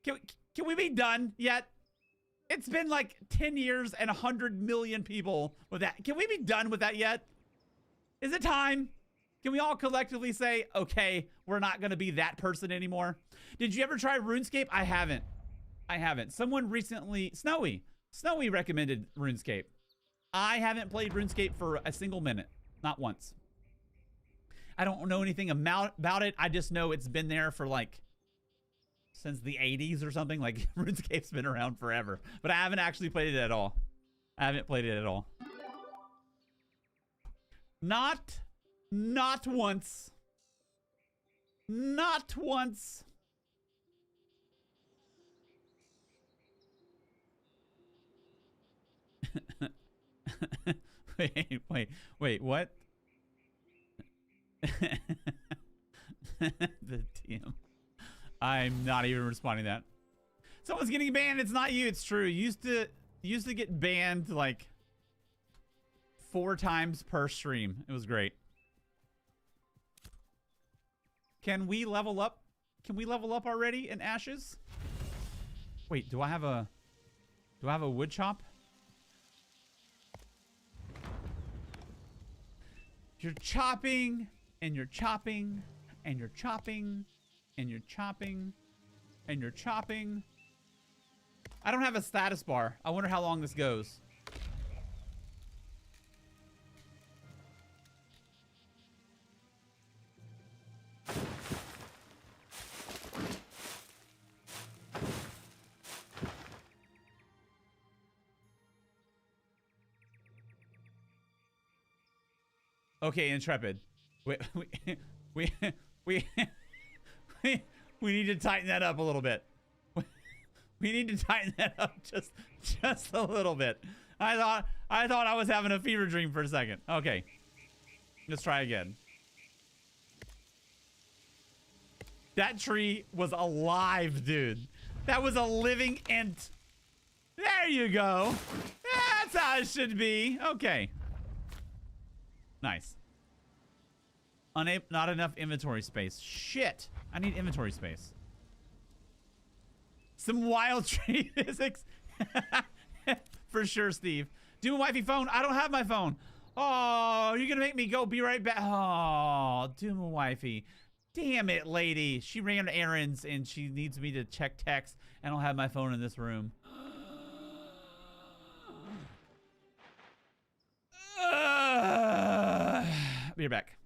Can we be done yet? It's been like 10 years and 100 million people with that. Can we be done with that yet? Is it time? Can we all collectively say, okay, we're not going to be that person anymore? Did you ever try RuneScape? I haven't. Someone recently, Snowy recommended RuneScape. I haven't played RuneScape for a single minute. Not once. I don't know anything about it. I just know it's been there for like since the 80s or something. Like RuneScape's been around forever, but I haven't actually played it at all. I haven't played it at all. Not once. Not once. Wait, what? The TM. I'm not even responding to that. Someone's getting banned. It's not you. It's true. Used to get banned like 4 times per stream. It was great. Can we level up? Can we level up already in Ashes? Wait, do I have a wood chop? You're chopping, and you're chopping, and you're chopping, and you're chopping, and you're chopping. I don't have a status bar. I wonder how long this goes. Okay, Intrepid. We need to tighten that up a little bit. We need to tighten that up just a little bit. I thought I was having a fever dream for a second. Okay. Let's try again. That tree was alive, dude. That was a living ent. There you go. That's how it should be. Okay. Nice. Not enough inventory space. Shit. I need inventory space. Some wild tree physics. For sure, Steve. Do my wifey phone. I don't have my phone. Oh, you're gonna make me go be right back. Oh, do my wifey. Damn it, lady. She ran errands and she needs me to check text. I don't have my phone in this room. Be right back.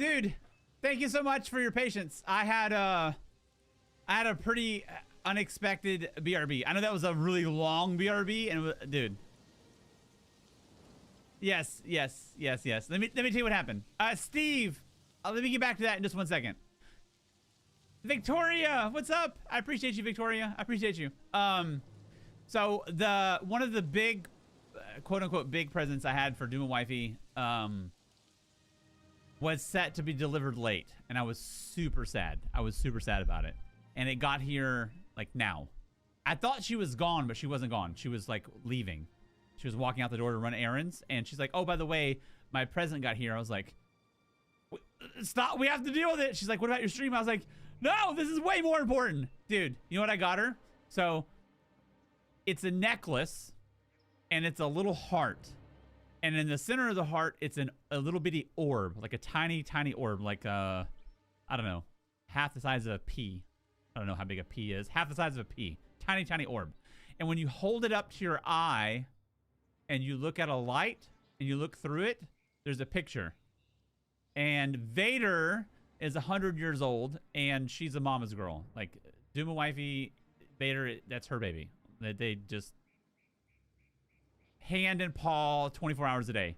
Dude, thank you so much for your patience. I had a pretty unexpected BRB. I know that was a really long BRB, and dude. Yes. Let me tell you what happened. Steve, let me get back to that in just 1 second. Victoria, what's up? I appreciate you, Victoria. I appreciate you. So one of the big, quote unquote, big presents I had for Doom and Wifey, was set to be delivered late, and I was super sad. I was super sad about it, and it got here like now. I thought she was gone, but she wasn't gone. She was like leaving. She was walking out the door to run errands, and she's like, "Oh, by the way, my present got here." I was like, "Stop! We have to deal with it." She's like, "What about your stream?" I was like, "No, this is way more important, dude." You know what I got her? So it's a necklace, and it's a little heart. And in the center of the heart, it's a little bitty orb, like a tiny, tiny orb, like I don't know, half the size of a pea. I don't know how big a pea is. Half the size of a pea. Tiny, tiny orb. And when you hold it up to your eye and you look at a light and you look through it, there's a picture. And Vader is 100 years old, and she's a mama's girl. Like, Doom and Wifey, Vader, that's her baby. They just hand and paw 24 hours a day.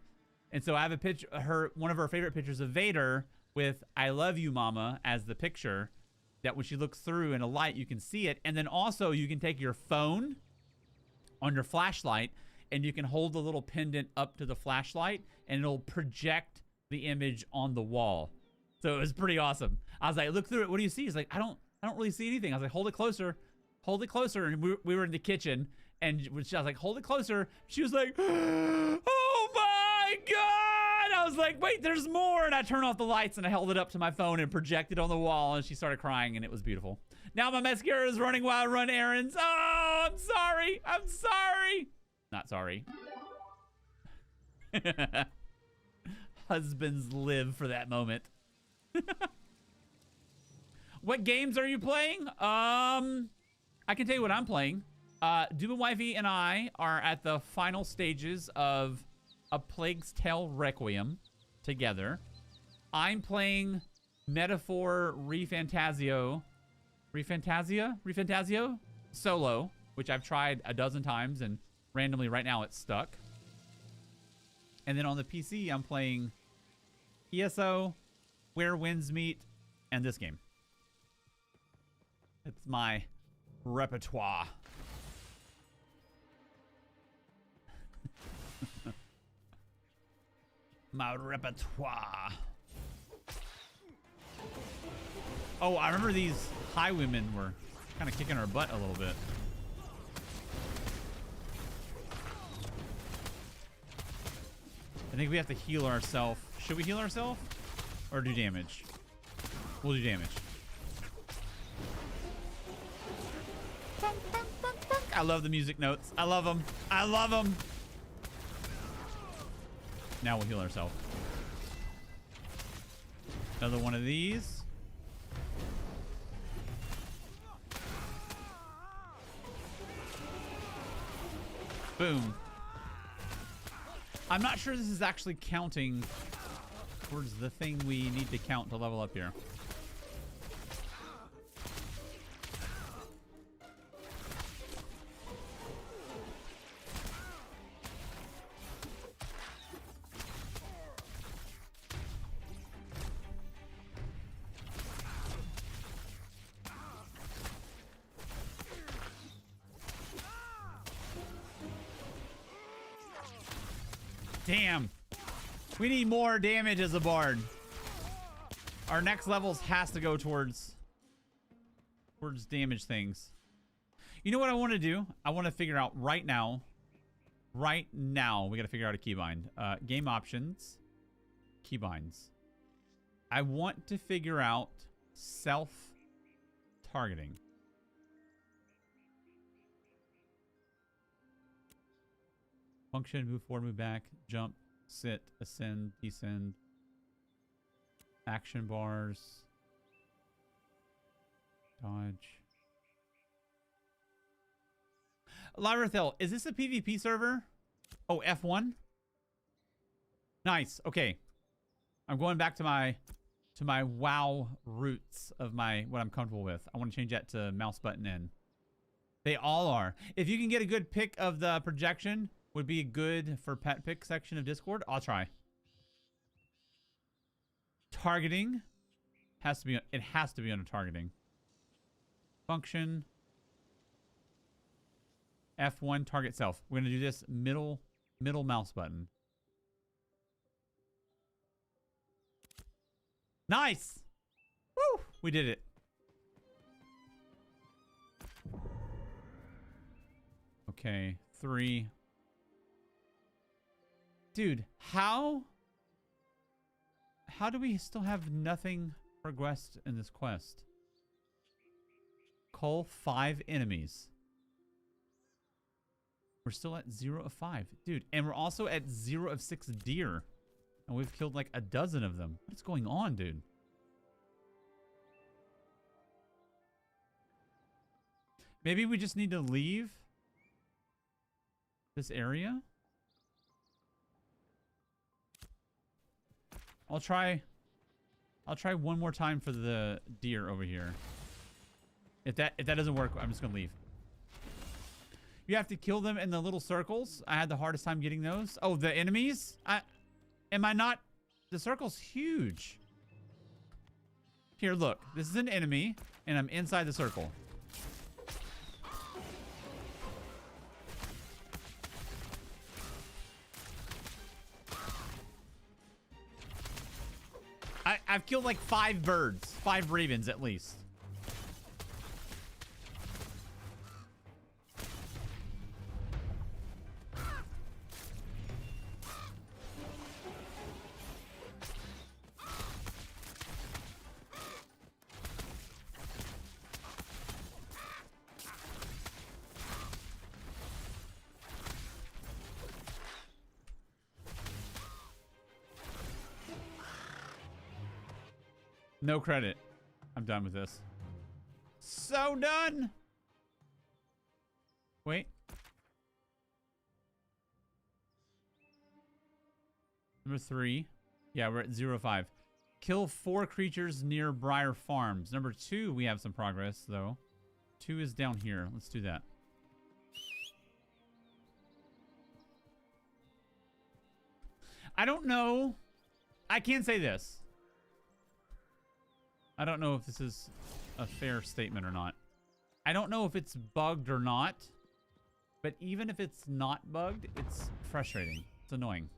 And so I have a picture, one of her favorite pictures of Vader with "I love you, mama" as the picture, that when she looks through in a light, you can see it. And then also you can take your phone on your flashlight and you can hold the little pendant up to the flashlight and it'll project the image on the wall. So it was pretty awesome. I was like, "Look through it. What do you see?" He's like, I don't really see anything. I was like, "Hold it closer. Hold it closer." And we were in the kitchen, and I was like, "Hold it closer." She was like, "Oh my God." I was like, "Wait, there's more." And I turned off the lights and I held it up to my phone and projected on the wall, and she started crying, and it was beautiful. Now my mascara is running while I run errands. Oh, I'm sorry. I'm sorry. Not sorry. Husbands live for that moment. What games are you playing? I can tell you what I'm playing. Doom and Wifey and I are at the final stages of A Plague's Tale Requiem together. I'm playing Metaphor Refantasio solo, which I've tried a dozen times, and randomly right now it's stuck. And then on the PC, I'm playing ESO, Where Winds Meet, and this game. It's my repertoire. My repertoire. Oh, I remember these highwaymen were kind of kicking our butt a little bit. I think we have to heal ourselves. Should we heal ourselves or do damage? We'll do damage. I love the music notes. I love them. I love them. Now we'll heal ourselves. Another one of these. Boom. I'm not sure this is actually counting towards the thing we need to count to level up here. Damn. We need more damage as a bard. Our next levels has to go towards damage things. You know what I want to do? I want to figure out right now. Right now, we got to figure out a keybind. Game options. Keybinds. I want to figure out self-targeting. Function, move forward, move back, jump, sit, ascend, descend. Action bars. Dodge. Lyrathel, is this a PvP server? Oh, F1? Nice. Okay. I'm going back to my to my WoW roots of my what I'm comfortable with. I want to change that to mouse button in. They all are. If you can get a good pick of the projection, would be good for pet pick section of Discord. I'll try. Targeting has to be. It has to be under targeting. Function. F1 target self. We're gonna do this middle mouse button. Nice. Woo! We did it. Okay, 3. Dude, how do we still have nothing progressed in this quest? Cull 5 enemies. We're still at 0 of 5. Dude, and we're also at 0 of 6 deer. And we've killed like a dozen of them. What's going on, dude? Maybe we just need to leave this area? I'll try one more time for the deer over here. If that doesn't work, I'm just gonna leave. You have to kill them in the little circles. I had the hardest time getting those. Oh, the enemies? Am I not? The circle's huge. Here, look. This is an enemy, and I'm inside the circle. I've killed like 5 birds. 5 ravens at least. No credit. I'm done with this. So done. Wait. Number 3. Yeah, we're at 0 5. Kill 4 creatures near Briar Farms. Number 2, we have some progress, though. 2 is down here. Let's do that. I don't know. I can say this. I don't know if this is a fair statement or not. I don't know if it's bugged or not. But even if it's not bugged, it's frustrating. It's annoying.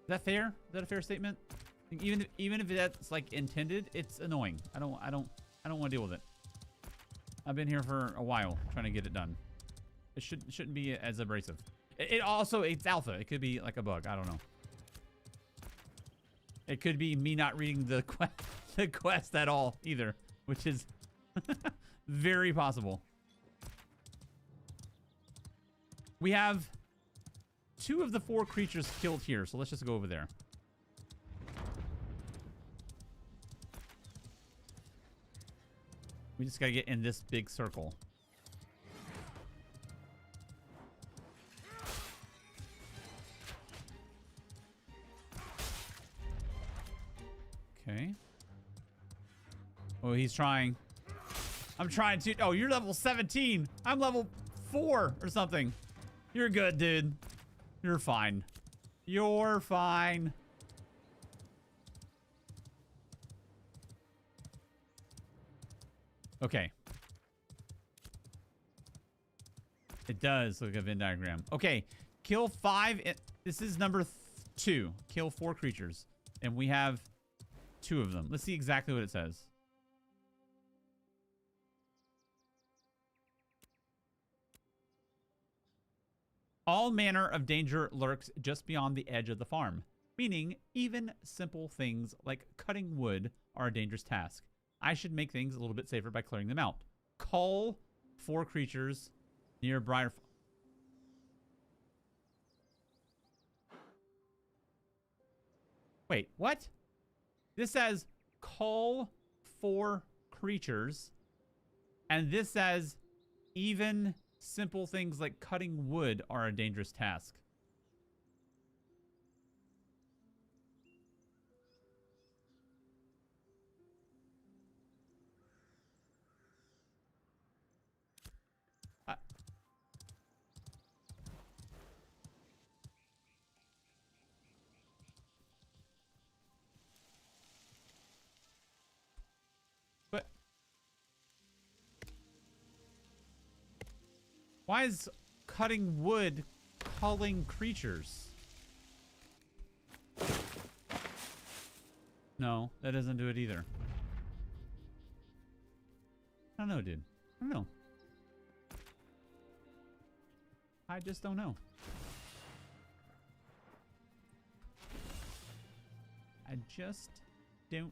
Is that fair? Is that a fair statement? Even if that's like intended, it's annoying. I don't want to deal with it. I've been here for a while trying to get it done. It shouldn't be as abrasive. It's alpha. It could be like a bug. I don't know. It could be me not reading the quest at all either, which is very possible. We have 2 of the 4 creatures killed here, so let's just go over there. We just gotta get in this big circle. Okay. Oh, he's trying. I'm trying to. Oh, you're level 17. I'm level 4 or something. You're good, dude. You're fine. You're fine. Okay. It does look like a Venn diagram. Okay. Kill 5. This is number 2. Kill 4 creatures. And we have 2 of them. Let's see exactly what it says. All manner of danger lurks just beyond the edge of the farm, meaning even simple things like cutting wood are a dangerous task. I should make things a little bit safer by clearing them out. Cull 4 creatures near Briar. Wait, what? This says cull 4 creatures, and this says even simple things like cutting wood are a dangerous task. Why is cutting wood culling creatures? No, that doesn't do it either. I don't know, dude. I don't know. I just don't know. I just don't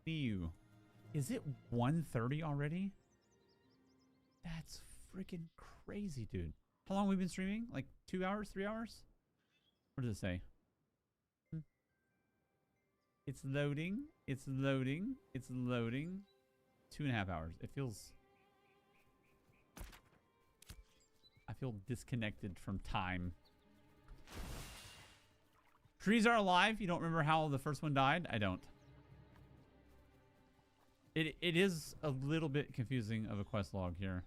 know. Is it 1:30 already? That's freaking crazy, dude. How long have we been streaming? Like 2 hours, 3 hours? What does it say? It's loading. It's loading. It's loading. 2.5 hours. It feels... I feel disconnected from time. Trees are alive. You don't remember how the first one died? I don't. It is a little bit confusing of a quest log here.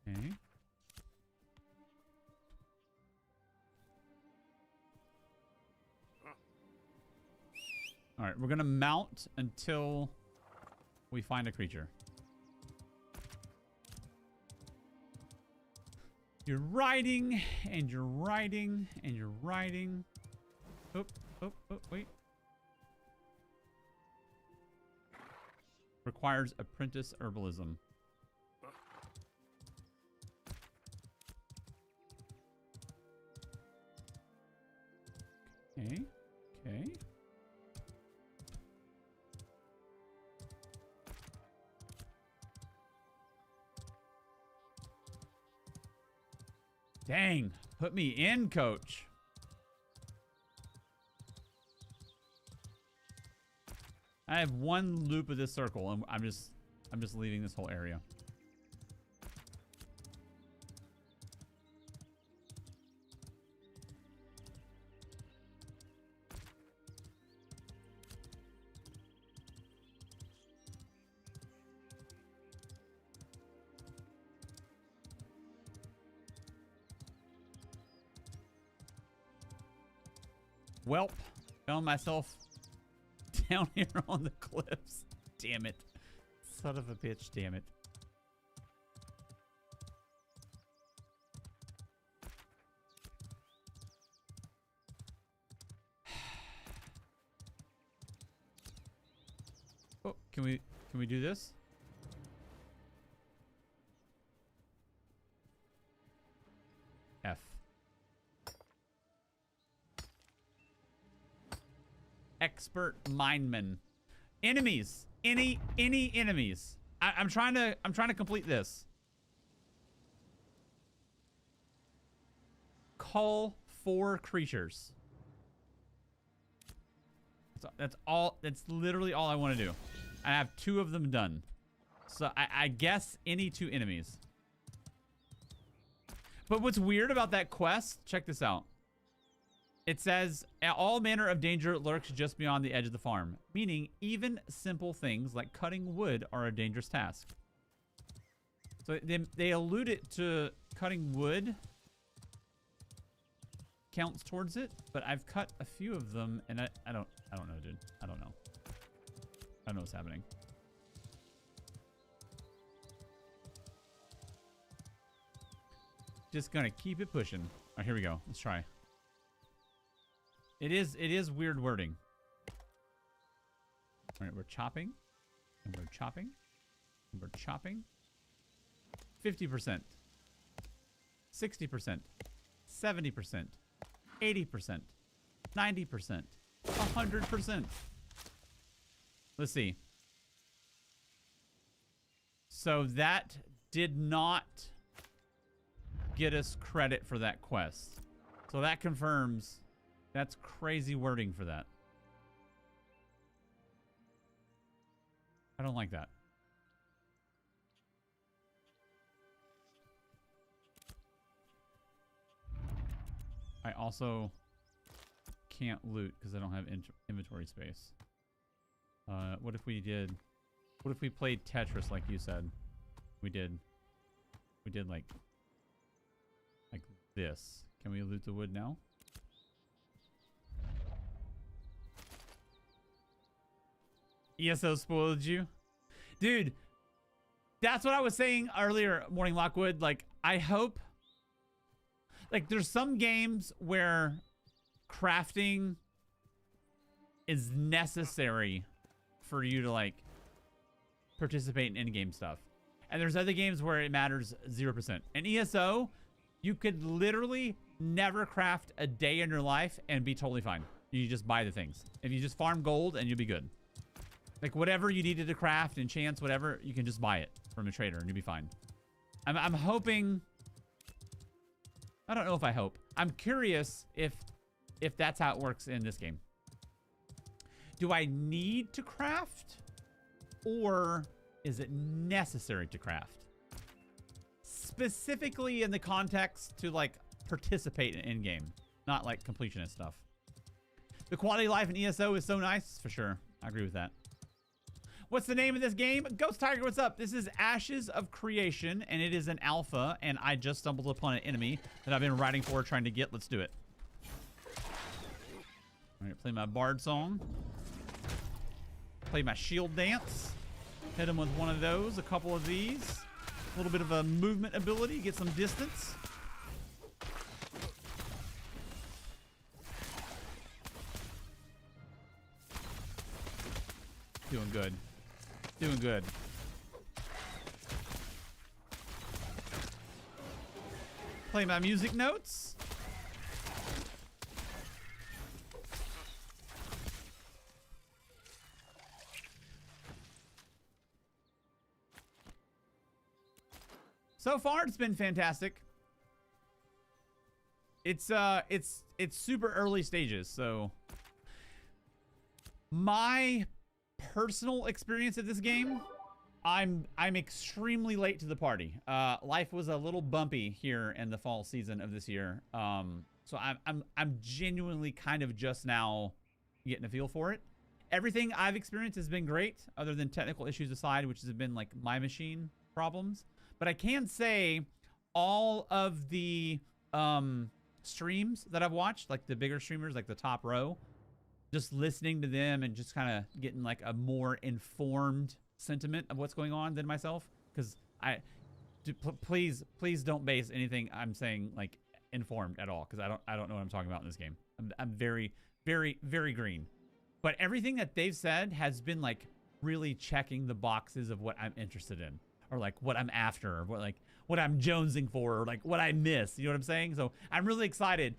Okay. All right, we're gonna mount until we find a creature. You're riding, and you're riding, and you're riding. Oh, oh, oh, wait. Requires apprentice herbalism. Okay, okay. Dang, put me in, coach. I have one loop of this circle, and I'm just leaving this whole area. Welp, found myself down here on the cliffs. Damn it. Son of a bitch, damn it. Oh, can we do this? F. Expert mineman. Enemies. Any enemies. I'm trying to complete this. Call 4 creatures. That's all. That's literally all I want to do. I have 2 of them done. So I guess any 2 enemies. But what's weird about that quest, check this out. It says, all manner of danger lurks just beyond the edge of the farm. Meaning, even simple things like cutting wood are a dangerous task. So they allude it to cutting wood counts towards it, but I've cut a few of them, and I don't know, dude. I don't know. I don't know what's happening. Just gonna keep it pushing. All right, here we go. Let's try. It is weird wording. All right, we're chopping, and we're chopping, and we're chopping. 50%, 60%, 70%, 80%, 90%, 100%. Let's see. So that did not get us credit for that quest. So that confirms that's crazy wording for that. I don't like that. I also can't loot because I don't have inventory space. What if we did... What if we played Tetris like you said? We did like this. Can we loot the wood now? ESO spoiled you? Dude, that's what I was saying earlier, Morning Lockwood. Like, I hope... Like, there's some games where crafting is necessary for you to, like, participate in in-game stuff. And there's other games where it matters 0%. In ESO, you could literally never craft a day in your life and be totally fine. You just buy the things. If you just farm gold, and you'll be good. Like, whatever you needed to craft, enchants, whatever, you can just buy it from a trader and you'll be fine. I'm hoping... I don't know if I hope. I'm curious if that's how it works in this game. Do I need to craft? Or is it necessary to craft? Specifically in the context to, like, participate in in-game. Not, like, completionist stuff. The quality of life in ESO is so nice. For sure. I agree with that. What's the name of this game? Ghost Tiger, what's up? This is Ashes of Creation, and it is an alpha, and I just stumbled upon an enemy that I've been riding for, trying to get. Let's do it. All right, play my bard song. Play my shield dance. Hit him with one of those, a couple of these. A little bit of a movement ability, get some distance. Doing good. Doing good. Play my music notes. So far, it's been fantastic. It's super early stages, so my personal experience of this game, I'm extremely late to the party. Life was a little bumpy here in the fall season of this year. So I'm genuinely kind of just now getting a feel for it. Everything I've experienced has been great, other than technical issues aside, which has been like my machine problems. But I can say all of the streams that I've watched, like the bigger streamers, like the top row, just listening to them and just kind of getting like a more informed sentiment of what's going on than myself. Because please don't base anything I'm saying like informed at all, because I don't know what I'm talking about in this game. I'm very, very, very green. But everything that they've said has been like really checking the boxes of what I'm interested in, or like what I'm after, or what I'm jonesing for, or like what I miss. You know what I'm saying? So I'm really excited.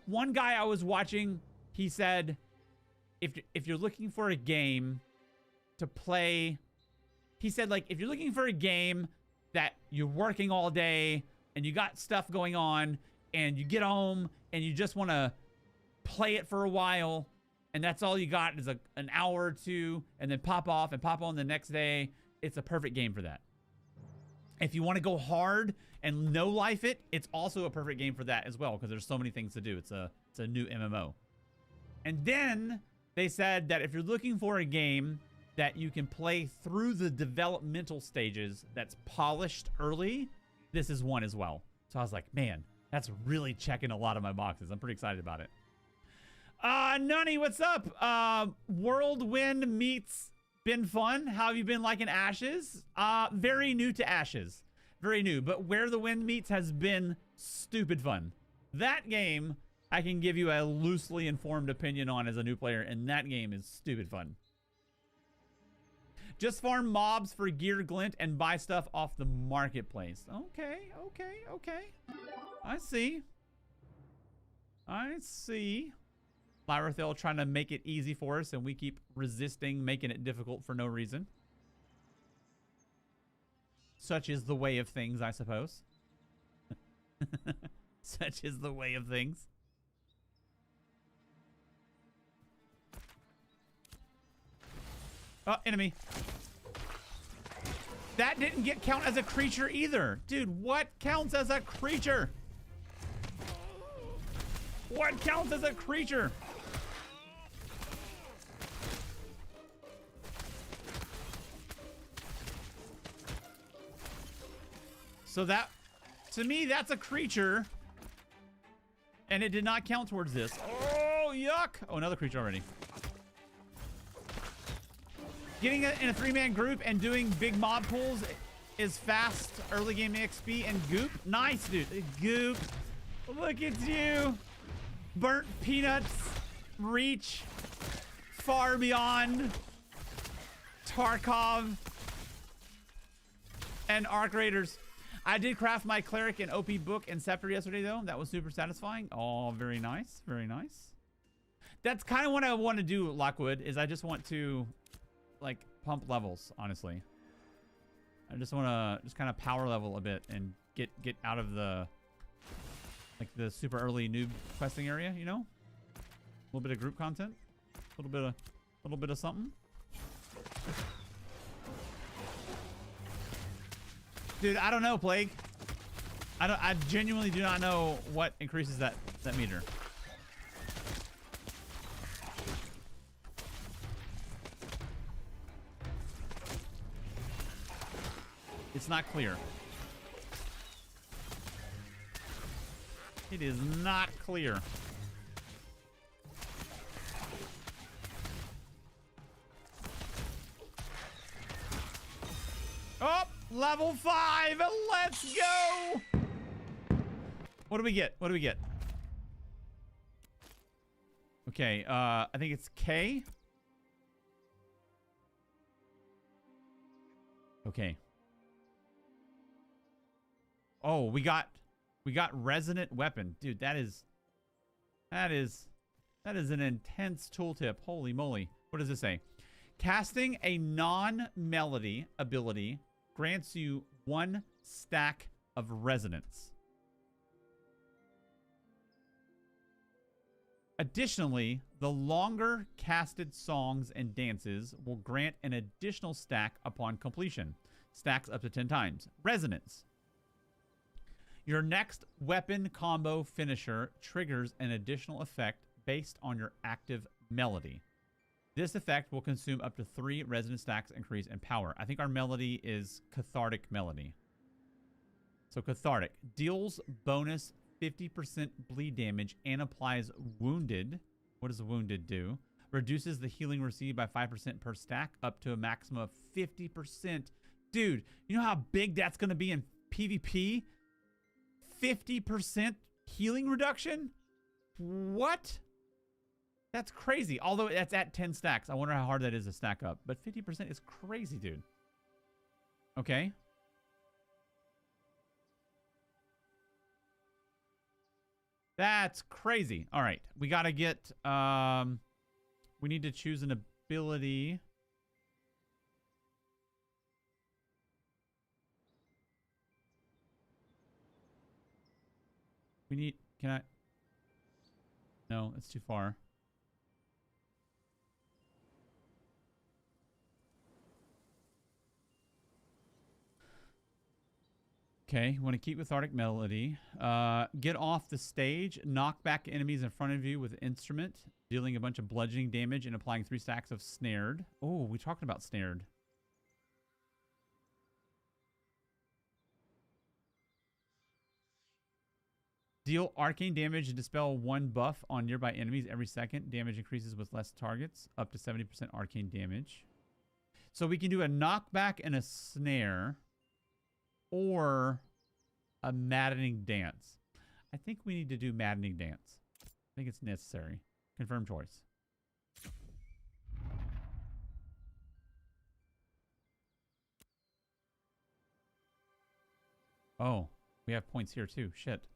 One guy I was watching, he said, if you're looking for a game to play, he said, like, if you're looking for a game that you're working all day and you got stuff going on and you get home and you just want to play it for a while and that's all you got is an hour or two and then pop off and pop on the next day, it's a perfect game for that. If you want to go hard and no life it, it's also a perfect game for that as well, because there's so many things to do. It's a new MMO. And then they said that if you're looking for a game that you can play through the developmental stages that's polished early, this is one as well. So I was like, man, that's really checking a lot of my boxes. I'm pretty excited about it. Nunny, what's up? Whirlwind meets been fun. How have you been liking Ashes? Very new to Ashes. Very new. But Where the Wind Meets has been stupid fun. That game, I can give you a loosely informed opinion on as a new player, and that game is stupid fun. Just farm mobs for gear glint and buy stuff off the marketplace. Okay. I see. Lyrathel trying to make it easy for us, and we keep resisting, making it difficult for no reason. Such is the way of things, I suppose. Such is the way of things. Oh, enemy. That didn't count as a creature either. Dude, what counts as a creature? What counts as a creature? So that, to me, that's a creature. And it did not count towards this. Oh, yuck. Oh, another creature already. Getting in a 3-man group and doing big mob pools is fast early game XP and goop. Nice, dude. Goop. Look at you. Burnt peanuts. Reach. Far beyond. Tarkov. And Arc Raiders. I did craft my Cleric and OP Book and Scepter yesterday, though. That was super satisfying. Oh, very nice. Very nice. That's kind of what I want to do, Lockwood, is I just want to, like, pump levels, honestly. I just want to just kind of power level a bit and get out of the, like, the super early noob questing area, you know? A little bit of group content. A little bit of something. Dude, I don't know, Plague. I genuinely do not know what increases that meter. It's not clear. It is not clear. Oh, level 5. Let's go. What do we get? What do we get? Okay, I think it's K. Okay. Oh, we got resonant weapon. Dude, that is an intense tooltip. Holy moly. What does this say? Casting a non-melody ability grants you 1 stack of resonance. Additionally, the longer casted songs and dances will grant an additional stack upon completion. Stacks up to 10 times. Resonance. Your next weapon combo finisher triggers an additional effect based on your active melody. This effect will consume up to 3 resonance stacks increase in power. I think our melody is Cathartic Melody. So Cathartic deals bonus 50% bleed damage and applies Wounded. What does Wounded do? Reduces the healing received by 5% per stack up to a maximum of 50%. Dude, you know how big that's going to be in PvP? 50% healing reduction? What? That's crazy. Although that's at 10 stacks. I wonder how hard that is to stack up. But 50% is crazy, dude. Okay. That's crazy. All right. We got to get... we need to choose an ability... We need... Can I... No, that's too far. Okay, want to keep with Arctic Melody. Get off the stage. Knock back enemies in front of you with an instrument. Dealing a bunch of bludgeoning damage and applying 3 stacks of Snared. Oh, we talked about Snared. Deal arcane damage and dispel 1 buff on nearby enemies every second. Damage increases with less targets. Up to 70% arcane damage. So we can do a knockback and a snare. Or a maddening dance. I think we need to do maddening dance. I think it's necessary. Confirmed choice. Oh, we have points here too. Shit.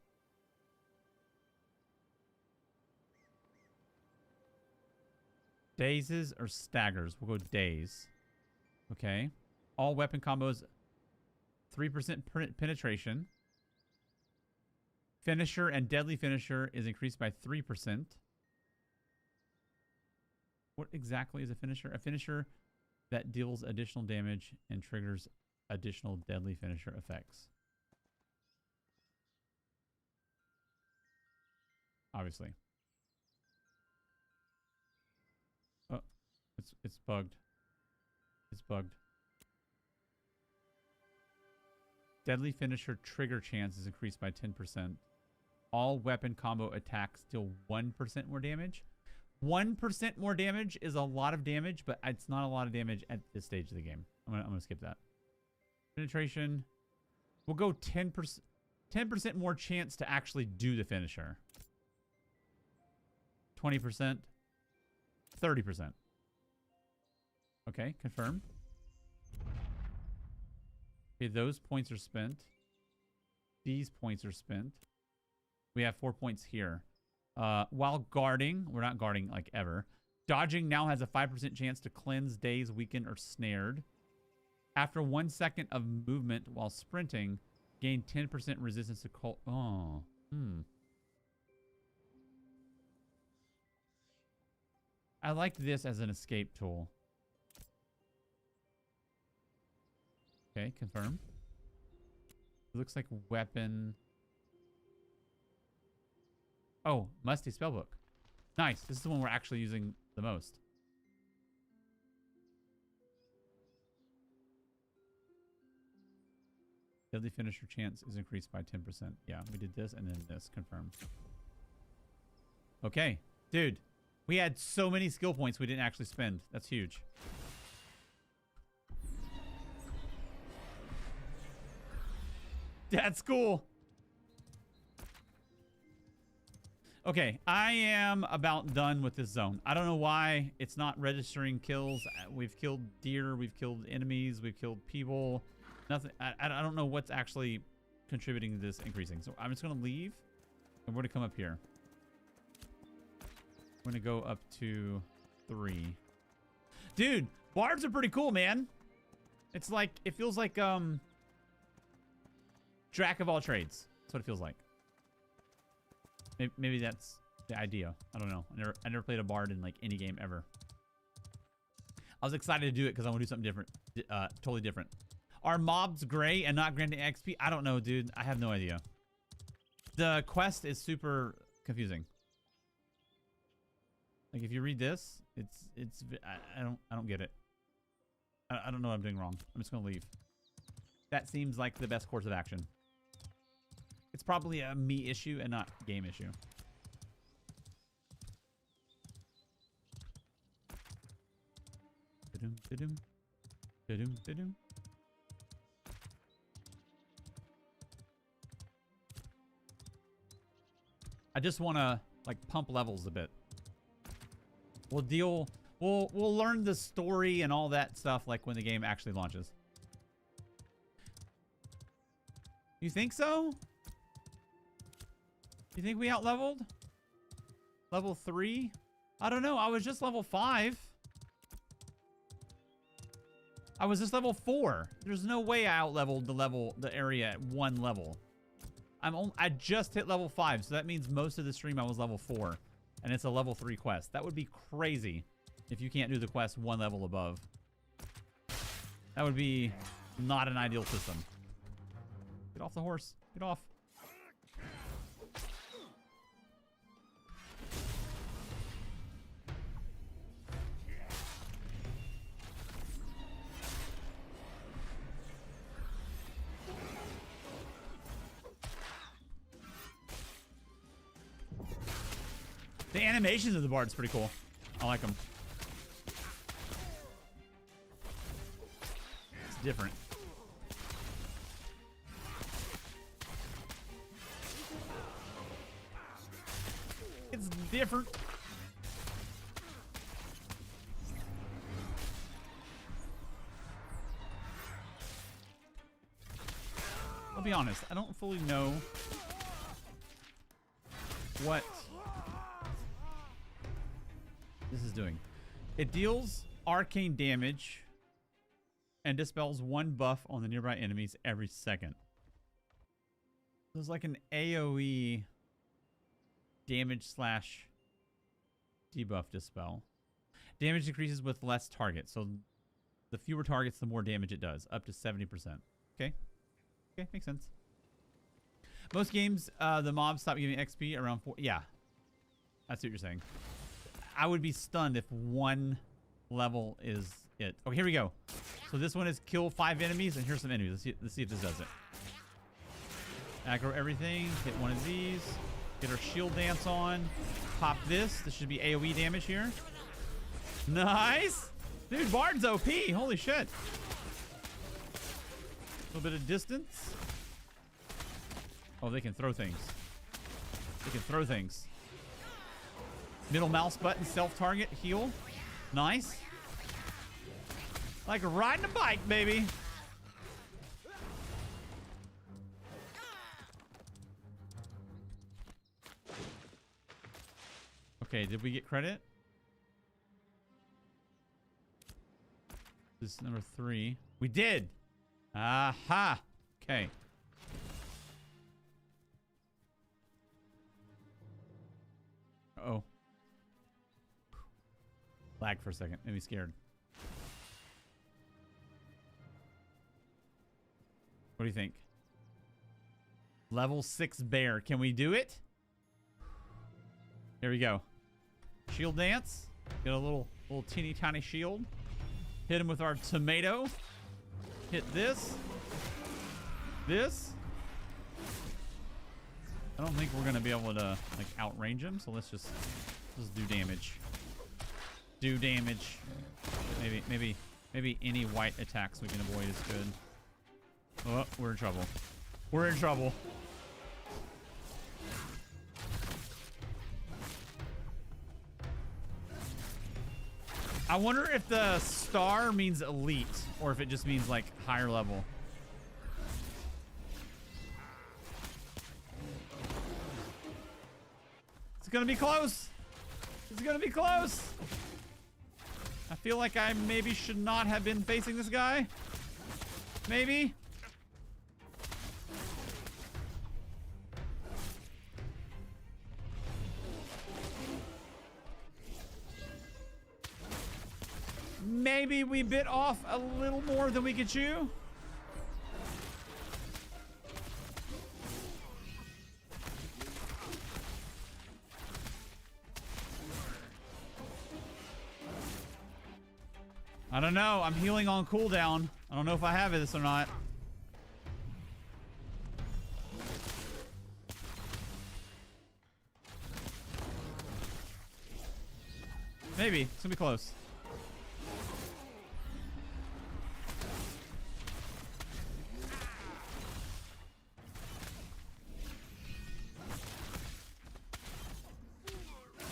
Dazes or staggers? We'll go daze. Okay. All weapon combos, 3% penetration. Finisher and deadly finisher is increased by 3%. What exactly is a finisher? A finisher that deals additional damage and triggers additional deadly finisher effects. Obviously. Oh, it's bugged. It's bugged. Deadly finisher trigger chance is increased by 10%. All weapon combo attacks deal 1% more damage. 1% more damage is a lot of damage, but it's not a lot of damage at this stage of the game. I'm gonna skip that. Penetration. We'll go 10%. 10% more chance to actually do the finisher. 20%. 30%. Okay, confirm. Okay, those points are spent. These points are spent. We have 4 points here. While guarding, we're not guarding like ever. Dodging now has a 5% chance to cleanse, daze, weaken, or snared. After 1 second of movement while sprinting, gain 10% resistance to cold. Oh, I like this as an escape tool. Okay, confirm. It looks like weapon. Oh, musty spellbook. Nice. This is the one we're actually using the most. Deadly finisher chance is increased by 10%. Yeah, we did this and then this. Confirm. Okay. Dude, we had so many skill points we didn't actually spend. That's huge. That's cool. Okay, I am about done with this zone. I don't know why it's not registering kills. We've killed deer, we've killed enemies, we've killed people. Nothing. I don't know what's actually contributing to this increasing. So I'm just going to leave and we're going to come up here. We're going to go up to 3. Dude, bards are pretty cool, man. It's like, it feels like, jack of all trades. That's what it feels like. Maybe that's the idea. I don't know. I never played a bard in like any game ever. I was excited to do it because I want to do something different. Totally different. Are mobs gray and not granting XP? I don't know, dude. I have no idea. The quest is super confusing. Like if you read this, I don't get it. I don't know what I'm doing wrong. I'm just gonna leave. That seems like the best course of action. It's probably a me issue and not game issue. Da-dum, da-dum. Da-dum, da-dum. I just want to like pump levels a bit. We'll learn the story and all that stuff like when the game actually launches. You think so? You think we out-leveled? Level 3? I don't know. I was just level 5. I was just level 4. There's no way I out-leveled the area at 1 level. I just hit level 5, so that means most of the stream I was level 4. And it's a level 3 quest. That would be crazy if you can't do the quest 1 level above. That would be not an ideal system. Get off the horse. Get off. The animations of the bard's pretty cool. I like them. It's different. It's different. I'll be honest, I don't fully know what this is doing. It deals arcane damage and dispels 1 buff on the nearby enemies every second. So it's like an AoE damage slash debuff dispel. Damage decreases with less targets. So the fewer targets, the more damage it does. Up to 70%. Okay. Okay, makes sense. Most games, the mobs stop giving XP around 4. Yeah. That's what you're saying. I would be stunned if 1 level is it. Okay, here we go. So this one is kill 5 enemies, and here's some enemies. Let's see if this does it. Aggro everything. Hit one of these. Get our shield dance on. pop this. This should be AoE damage here. Nice. Dude, Bard's OP. Holy shit. A little bit of distance. Oh, they can throw things. They can throw things. Middle mouse button, self-target, heal. Nice. Like riding a bike, baby. Okay, did we get credit? This is number 3. We did! Aha! Okay. Uh-oh. Lag for a second. Made me scared. What do you think? Level 6 bear. Can we do it? Here we go. Shield dance. Get a little teeny tiny shield. Hit him with our tomato. Hit this. This. I don't think we're gonna be able to like outrange him, so let's just do damage. Do damage. Maybe any white attacks we can avoid is good. Oh, we're in trouble. We're in trouble. I wonder if the star means elite or if it just means like higher level. It's gonna be close. It's gonna be close. I feel like I maybe should not have been facing this guy. Maybe. Maybe we bit off a little more than we could chew. I don't know. I'm healing on cooldown. I don't know if I have this or not. Maybe. It's gonna be close.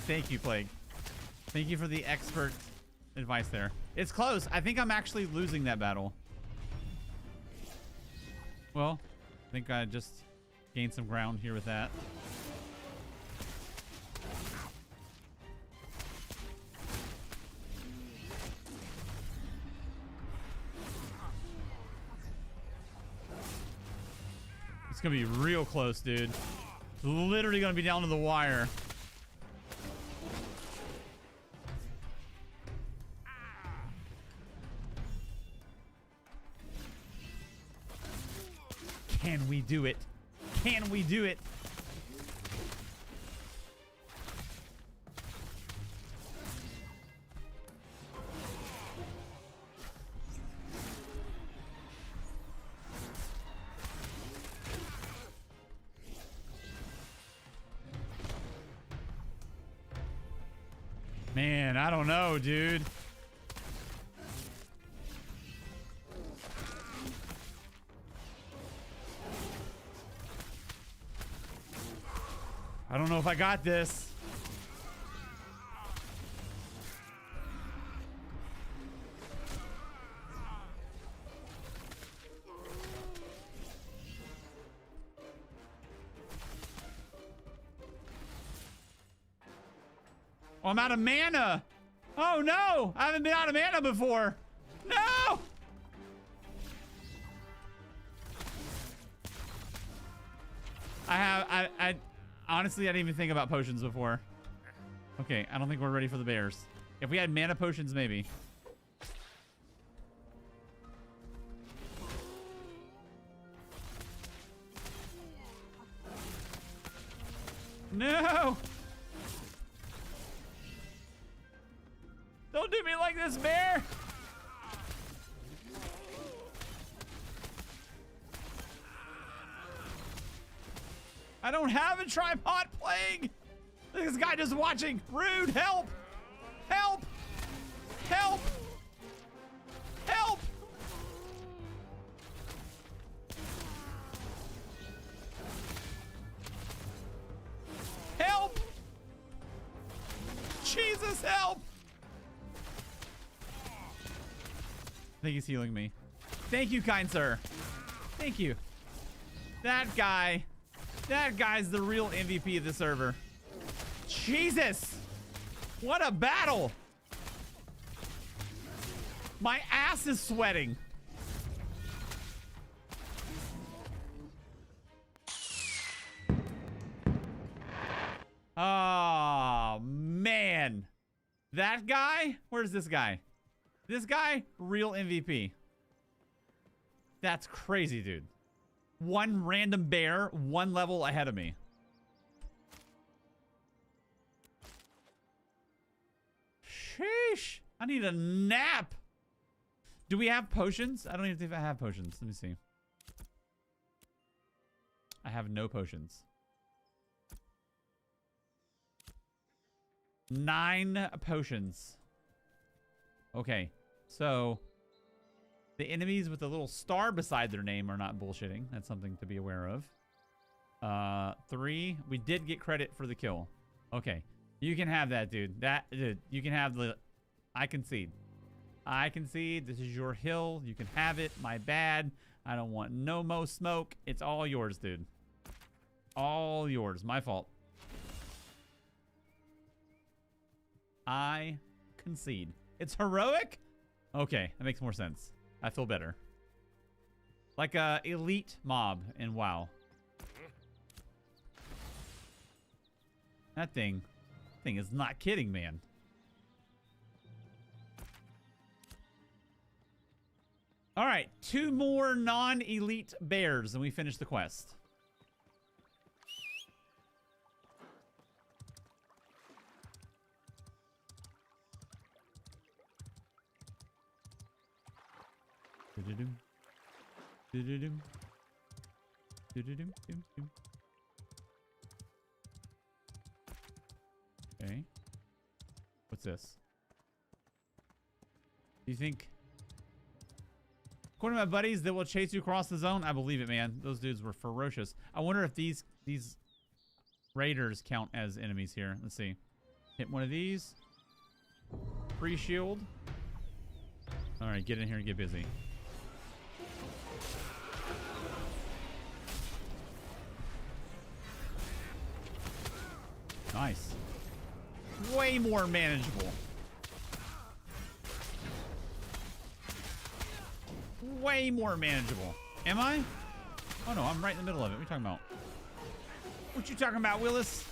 Thank you, Plague. Thank you for the expert advice there. It's close. I think I'm actually losing that battle. Well, I think I just gained some ground here with that. It's gonna be real close, dude. It's literally gonna be down to the wire. Can we do it? Can we do it? Man, I don't know, dude. I don't know if I got this. Oh, I'm out of mana. Oh no, I haven't been out of mana before. No. I honestly, I didn't even think about potions before. Okay, I don't think we're ready for the bears. If we had mana potions, maybe. No! Don't do me like this, bear! I don't have a tripod, Plague! This guy just watching. Rude, help! Help! Help! Help! Help! Jesus, help! I think he's healing me. Thank you, kind sir. Thank you. That guy's the real MVP of the server. Jesus! What a battle! My ass is sweating. Oh, man. That guy? Where's this guy? This guy, real MVP. That's crazy, dude. One random bear, one level ahead of me. Sheesh. I need a nap. Do we have potions? I don't even think I have potions. Let me see. I have no potions. 9 potions. Okay, so the enemies with the little star beside their name are not bullshitting. That's something to be aware of. 3. We did get credit for the kill. Okay, you can have that, dude. Dude, you can have the... I concede. I concede. This is your hill. You can have it. My bad. I don't want no mo smoke. It's all yours, dude. All yours. My fault. I concede. It's heroic? Okay, that makes more sense. I feel better. Like a elite mob in WoW. That thing is not kidding, man. All right, 2 more non-elite bears and we finish the quest. Okay. What's this? Do you think... According to my buddies, they will chase you across the zone. I believe it, man. Those dudes were ferocious. I wonder if these raiders count as enemies here. Let's see. Hit one of these. Free shield. All right, get in here and get busy. Nice. Way more manageable. Way more manageable. Am I? Oh no, I'm right in the middle of it. What are you talking about? What you talking about, Willis?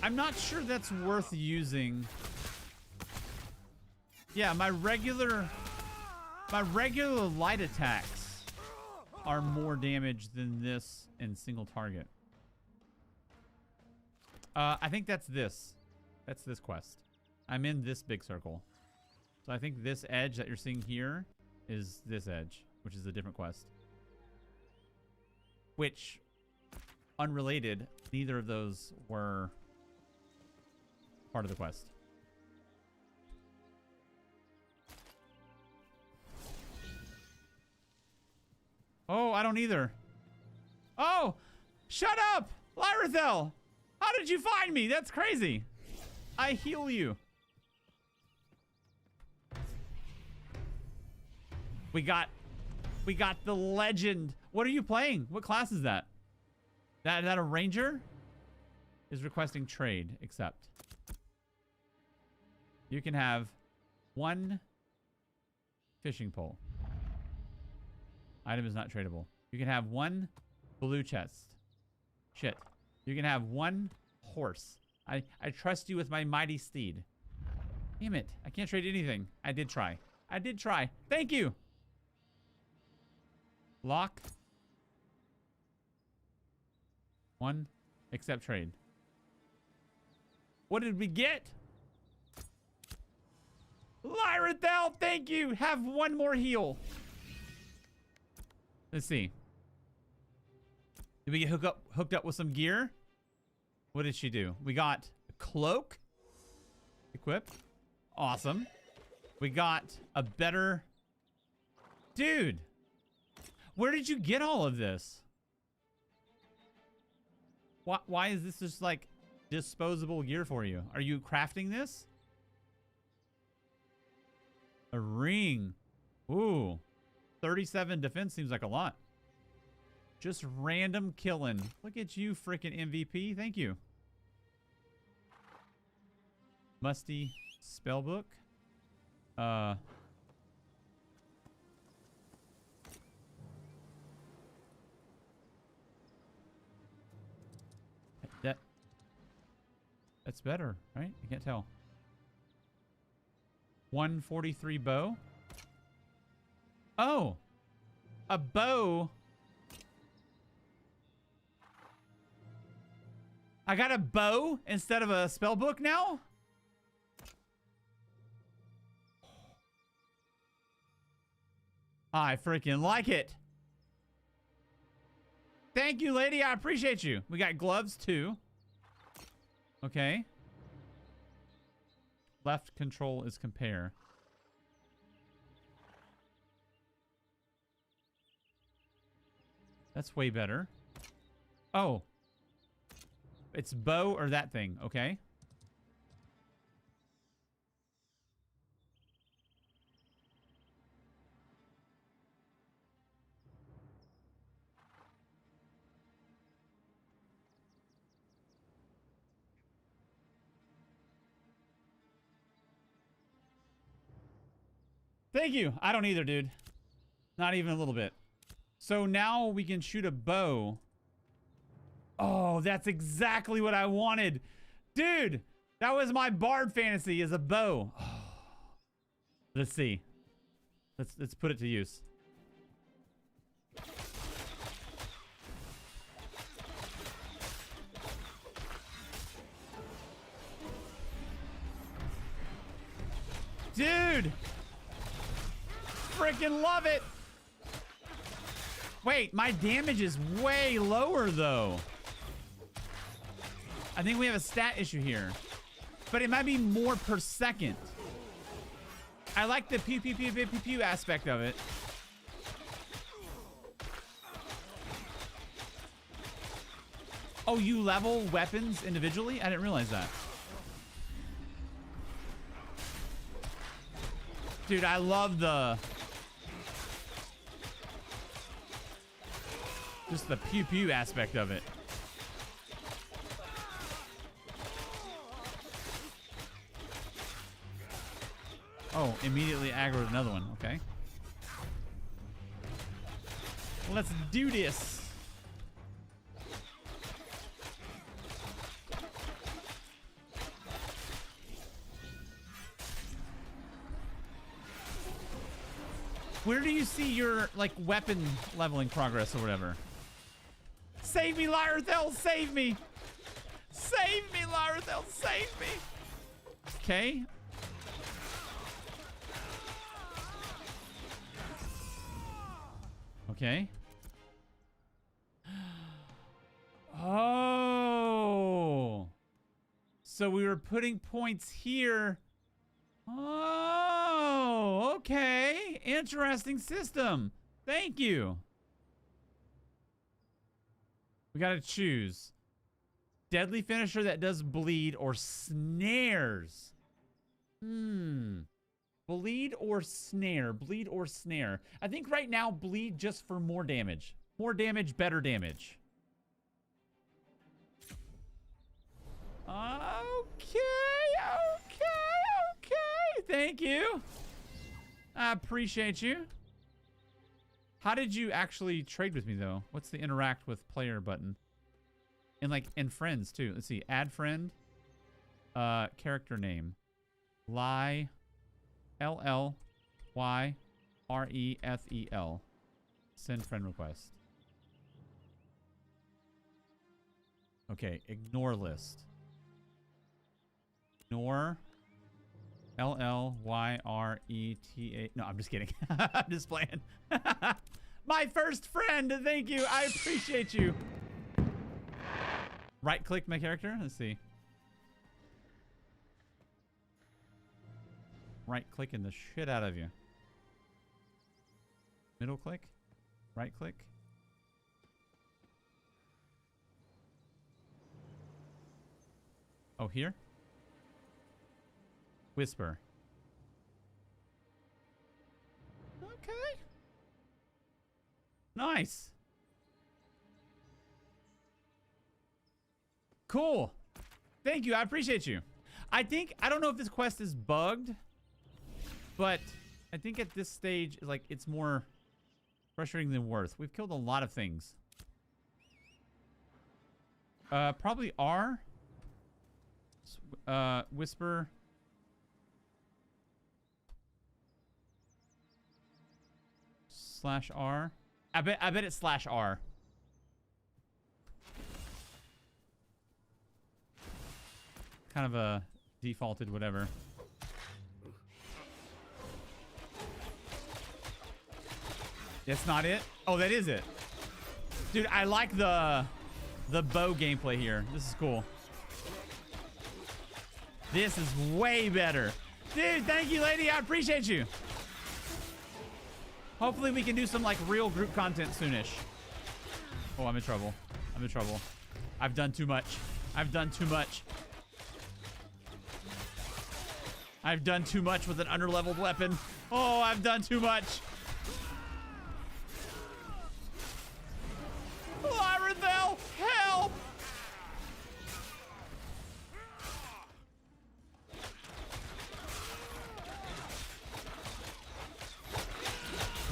I'm not sure that's worth using. Yeah, my regular light attacks are more damage than this in single target. I think that's this. That's this quest. I'm in this big circle. So I think this edge that you're seeing here is this edge, which is a different quest. Which, unrelated, neither of those were part of the quest. Oh, I don't either. Oh, shut up, Lyrithel. How did you find me? That's crazy. I heal you. We got the legend. What are you playing? What class is that? That a ranger? Is requesting trade, accept. You can have 1 fishing pole. Item is not tradable. You can have 1 blue chest. Shit. You can have 1 horse. I trust you with my mighty steed. Damn it. I can't trade anything. I did try. I did try. Thank you. Lock. 1. Accept trade. What did we get? Lyrathel, thank you. Have one more heal. Let's see. Did we get hooked up with some gear? What did she do? We got a cloak. Equip. Awesome. We got a better... Dude. Where did you get all of this? Why is this just like disposable gear for you? Are you crafting this? A ring. Ooh. 37 defense seems like a lot. Just random killing. Look at you, freaking MVP. Thank you. Musty spellbook. That's better, right? I can't tell. 143 bow. Oh, a bow. I got a bow instead of a spell book now? I freaking like it. Thank you, lady. I appreciate you. We got gloves too. Okay. Left control is compare. That's way better. Oh. It's bow or that thing. Okay. Thank you. I don't either, dude. Not even a little bit. So now we can shoot a bow. Oh, that's exactly what I wanted. Dude, that was my bard fantasy, is a bow. Oh. Let's see. Let's put it to use. Dude! Freaking love it! Wait, my damage is way lower, though. I think we have a stat issue here. But it might be more per second. I like the pew pew pew pew pew pew aspect of it. Oh, you level weapons individually? I didn't realize that. Dude, I love the... just the pew pew aspect of it. Oh, immediately aggroed another one. Okay. Let's do this. Where do you see your, like, weapon leveling progress or whatever? Save me, Lyrathel! Save me! Save me, Lyrathel! Save me! Okay. Okay. Oh. So we were putting points here. Oh, okay. Interesting system. Thank you. We gotta choose. Deadly finisher that does bleed or snares. Bleed or snare. Bleed or snare. I think right now bleed just for more damage. More damage, better damage. Okay. Thank you. I appreciate you. How did you actually trade with me, though? What's the interact with player button? And, like, and friends, too. Let's see. Add friend. Character name. Lie. LLYREFEL. Send friend request. Okay. Ignore list. Nor. L-L-Y-R-E-T-A. No, I'm just kidding. I'm just playing. My first friend. Thank you. I appreciate you. Right click my character. Let's see. Right clicking the shit out of you. Middle click. Right click. Oh, here? Whisper. Okay. Nice. Cool. Thank you. I appreciate you. I don't know if this quest is bugged, but I think at this stage, like, it's more frustrating than worth. We've killed a lot of things. Probably R. Whisper. /R. I bet it's /R. Kind of a defaulted whatever. That's not it? Oh, that is it. Dude, I like the bow gameplay here. This is cool. This is way better. Dude, thank you, lady. I appreciate you. Hopefully we can do some like real group content soonish. Oh, I'm in trouble. I'm in trouble. I've done too much. I've done too much. I've done too much with an underleveled weapon. Oh, I've done too much. Lyrathel, help!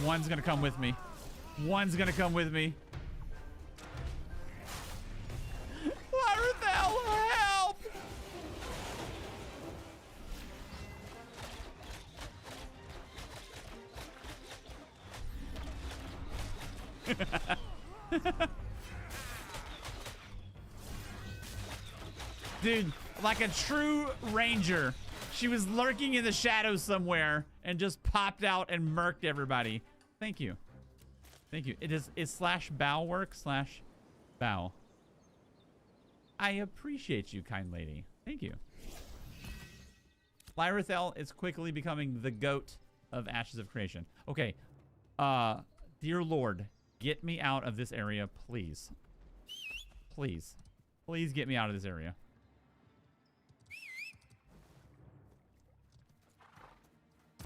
One's gonna come with me. One's gonna come with me. Lyrathel, help! Dude, like a true ranger. She was lurking in the shadows somewhere and just popped out and murked everybody. Thank you. Thank you. Is /bow work? /bow. I appreciate you, kind lady. Thank you. Lyrathel is quickly becoming the goat of Ashes of Creation. Okay. Dear Lord, get me out of this area, please. Please. Please get me out of this area.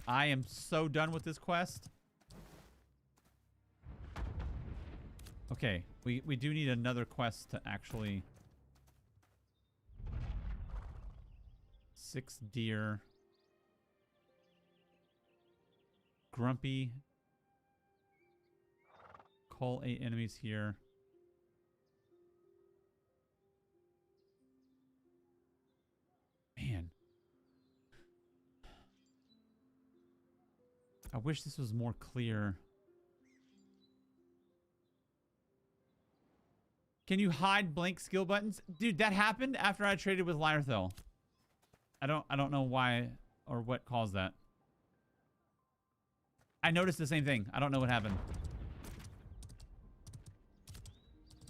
I am so done with this quest. Okay, we do need another quest to actually... 6 deer. Grumpy. Call 8 enemies here. Man. I wish this was more clear. Can you hide blank skill buttons? Dude, that happened after I traded with Lyrathel. I don't know why or what caused that. I noticed the same thing. I don't know what happened.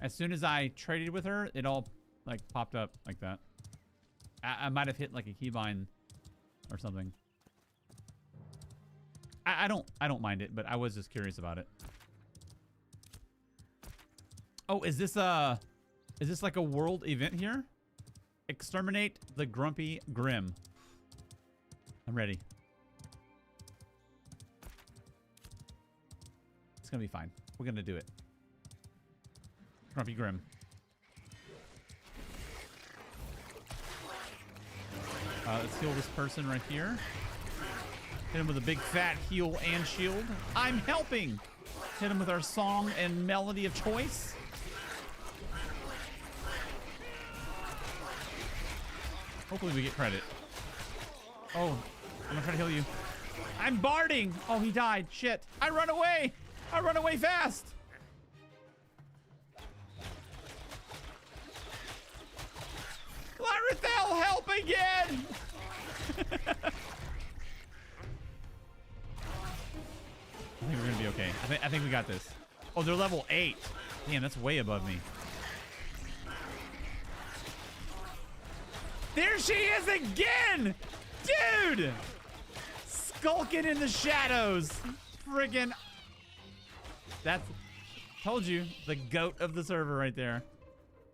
As soon as I traded with her, it all like popped up like that. I might have hit like a keybind or something. I don't mind it, but I was just curious about it. Oh, is this like a world event here? Exterminate the Grumpy Grim. I'm ready. It's gonna be fine. We're gonna do it. Grumpy Grim. Let's heal this person right here. Hit him with a big fat heal and shield. I'm helping! Hit him with our song and melody of choice. Hopefully we get credit. Oh, I'm gonna try to heal you. I'm barding! Oh, he died. Shit. I run away! I run away fast! Lyrathel, help again! I think we're gonna be okay. I think we got this. Oh, they're level 8. Damn, that's way above me. There she is again! Dude! Skulking in the shadows. Friggin'. That's... Told you. The goat of the server right there.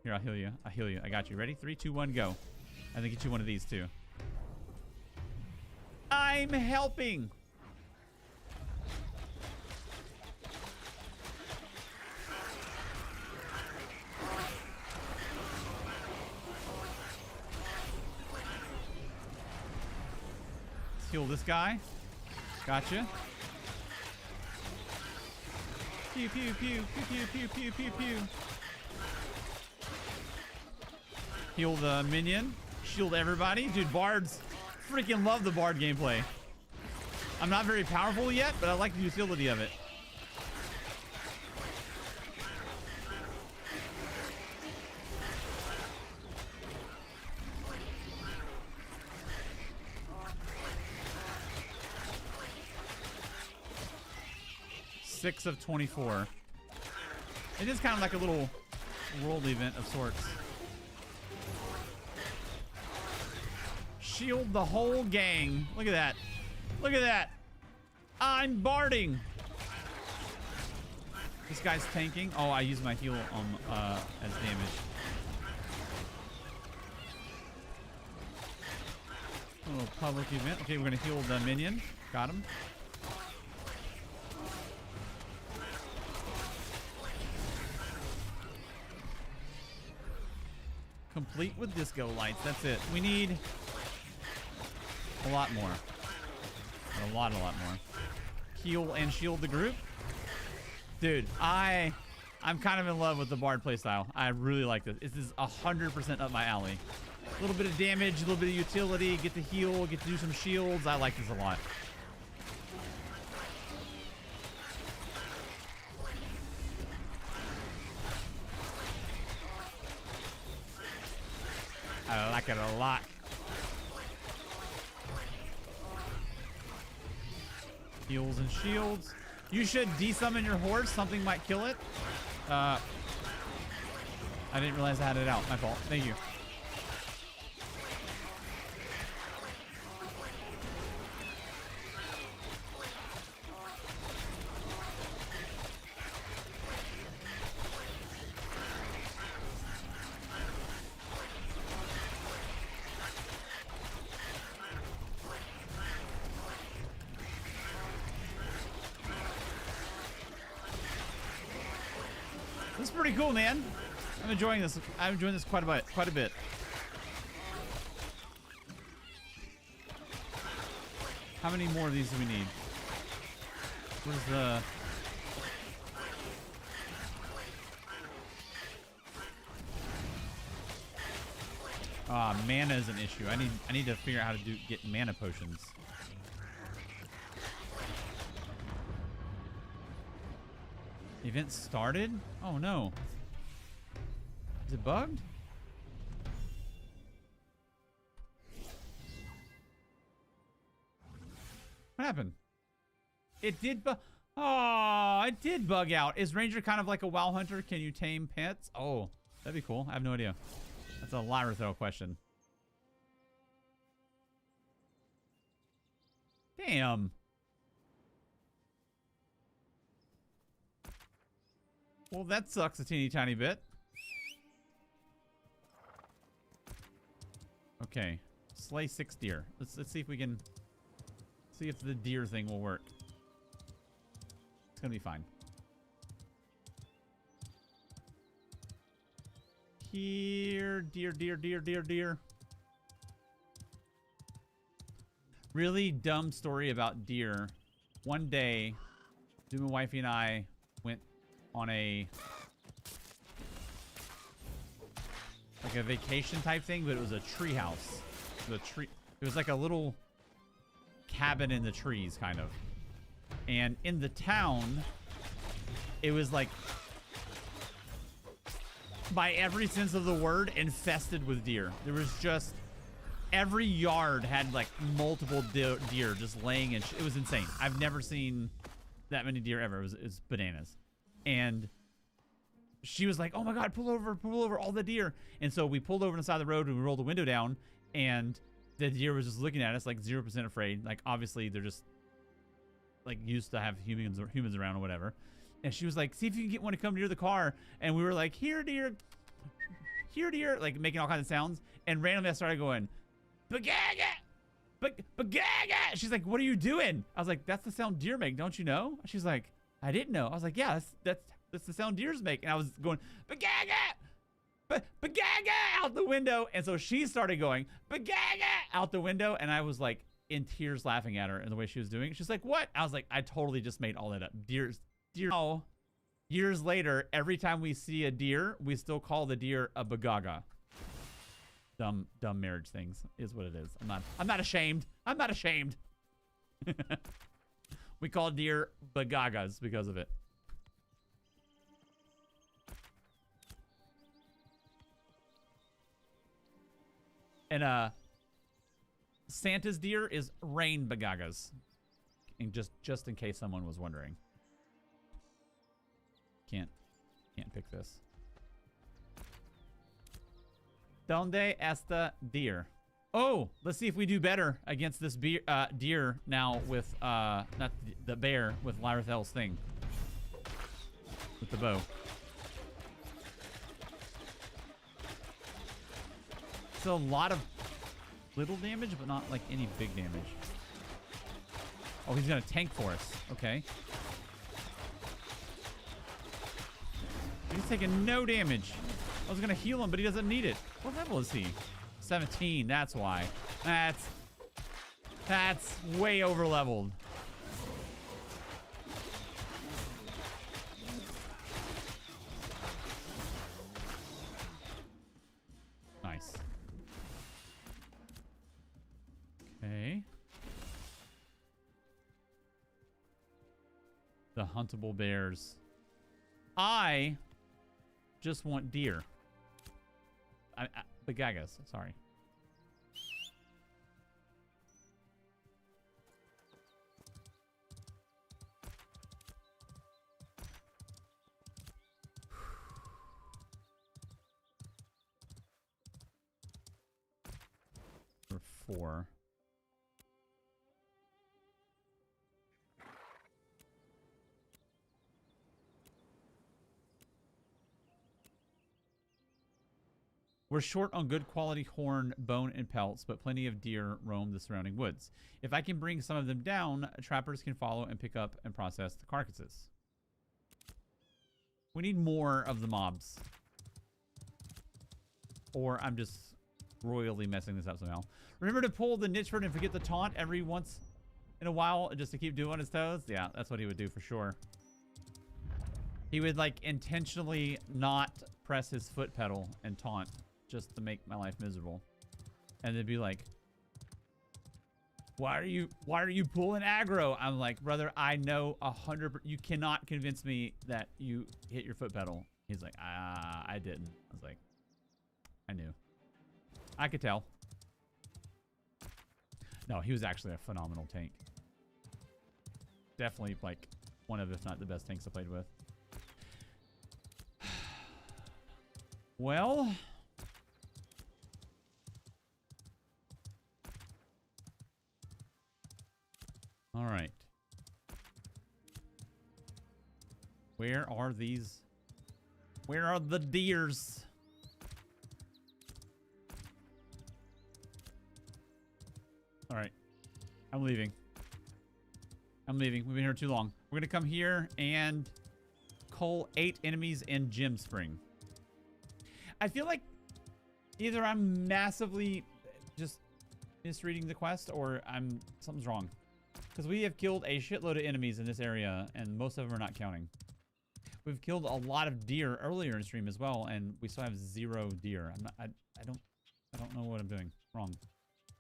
Here, I'll heal you. I'll heal you. I got you. Ready? 3, 2, 1, go. I think get you one of these too. I'm helping. Let's heal this guy. Gotcha. Pew, pew, pew, pew, pew, pew, pew, pew, pew. Heal the minion. Shield everybody. Dude, bards. Freaking love the bard gameplay. I'm not very powerful yet, but I like the utility of it. Six of 24. It is kind of like a little world event of sorts. Shield the whole gang. Look at that. Look at that. I'm barding. This guy's tanking. Oh, I used my heal as damage. A little public event. Okay, we're gonna heal the minion. Got him. Complete with disco lights. That's it. We need a lot more. A lot more. Heal and shield the group. Dude, I'm kind of in love with the bard playstyle. I really like this. This is 100% up my alley. A little bit of damage, a little bit of utility, get to heal, get to do some shields. I like this a lot. I like it a lot. Heals and shields. You should desummon your horse. Something might kill it. I didn't realize I had it out. My fault. Thank you. This is pretty cool, man. I'm enjoying this. I'm enjoying this quite a bit. How many more of these do we need? Where's the... mana is an issue. I need to figure out how to get mana potions. Event started? Oh no. Is it bugged? What happened? It did bug. Oh, it did bug out. Is Ranger kind of like a WoW hunter? Can you tame pets? Oh, that'd be cool. I have no idea. That's a Lyrathel question. Damn. Well, that sucks a teeny tiny bit. Okay. Slay 6 deer. Let's see if we can see if the deer thing will work. It's gonna be fine. Here, deer. Really dumb story about deer. One day, my wifey and I went on a vacation type thing, but it was a tree house. It was like a little cabin in the trees, kind of. And in the town, it was like, by every sense of the word, infested with deer. There was just Every yard had like multiple deer just laying in. It was insane. I've never seen that many deer ever. It was bananas. And she was like, oh my God, pull over all the deer. And so we pulled over on the side of the road and we rolled the window down, and the deer was just looking at us like 0% afraid. Like obviously they're just like used to have humans around or whatever. And she was like, see if you can get one to come near the car. And we were like, here deer, like making all kinds of sounds. And randomly I started going, bagaga, bagaga. She's like, what are you doing? I was like, that's the sound deer make, don't you know? She's like, I didn't know. I was like, yeah, that's the sound deers make. And I was going, bagaga, bagaga out the window. And so she started going, bagaga out the window. And I was like in tears laughing at her and the way she was doing it. She's like, what? I was like, I totally just made all that up. Deer. Oh, years later, every time we see a deer, we still call the deer a bagaga. Dumb marriage things is what it is. I'm not ashamed. I'm not ashamed. We call deer bagagas because of it. And Santa's deer is rain bagagas. And just in case someone was wondering. Can't pick this. Donde está deer? Oh, let's see if we do better against this deer now with not the bear, with Lyrathel's thing. With the bow. So a lot of little damage, but not like any big damage. Oh, he's gonna tank for us. Okay. He's taking no damage. I was gonna heal him, but he doesn't need it. What level is he? 17, that's why. That's way over leveled. Nice. Okay. The huntable bears. I just want deer. Bagagas, sorry. For 4. We're short on good quality horn, bone, and pelts, but plenty of deer roam the surrounding woods. If I can bring some of them down, trappers can follow and pick up and process the carcasses. We need more of the mobs. Or I'm just royally messing this up somehow. Remember to pull the Nichford and forget the taunt every once in a while just to keep doing his toes? Yeah, that's what he would do for sure. He would like intentionally not press his foot pedal and taunt just to make my life miserable. And they'd be like, why are you pulling aggro? I'm like, brother, I know 100%. You cannot convince me that you hit your foot pedal. He's like, I didn't. I was like, I knew. I could tell. No, he was actually a phenomenal tank. Definitely like one of, if not the best tanks I played with. Well, all right. Where are these? Where are the deers? All right. I'm leaving. I'm leaving. We've been here too long. We're going to come here and cull 8 enemies in Gem Spring. I feel like either I'm massively just misreading the quest or something's wrong. Because we have killed a shitload of enemies in this area and most of them are not counting. We've killed a lot of deer earlier in stream as well and we still have 0 deer. I don't know what I'm doing wrong.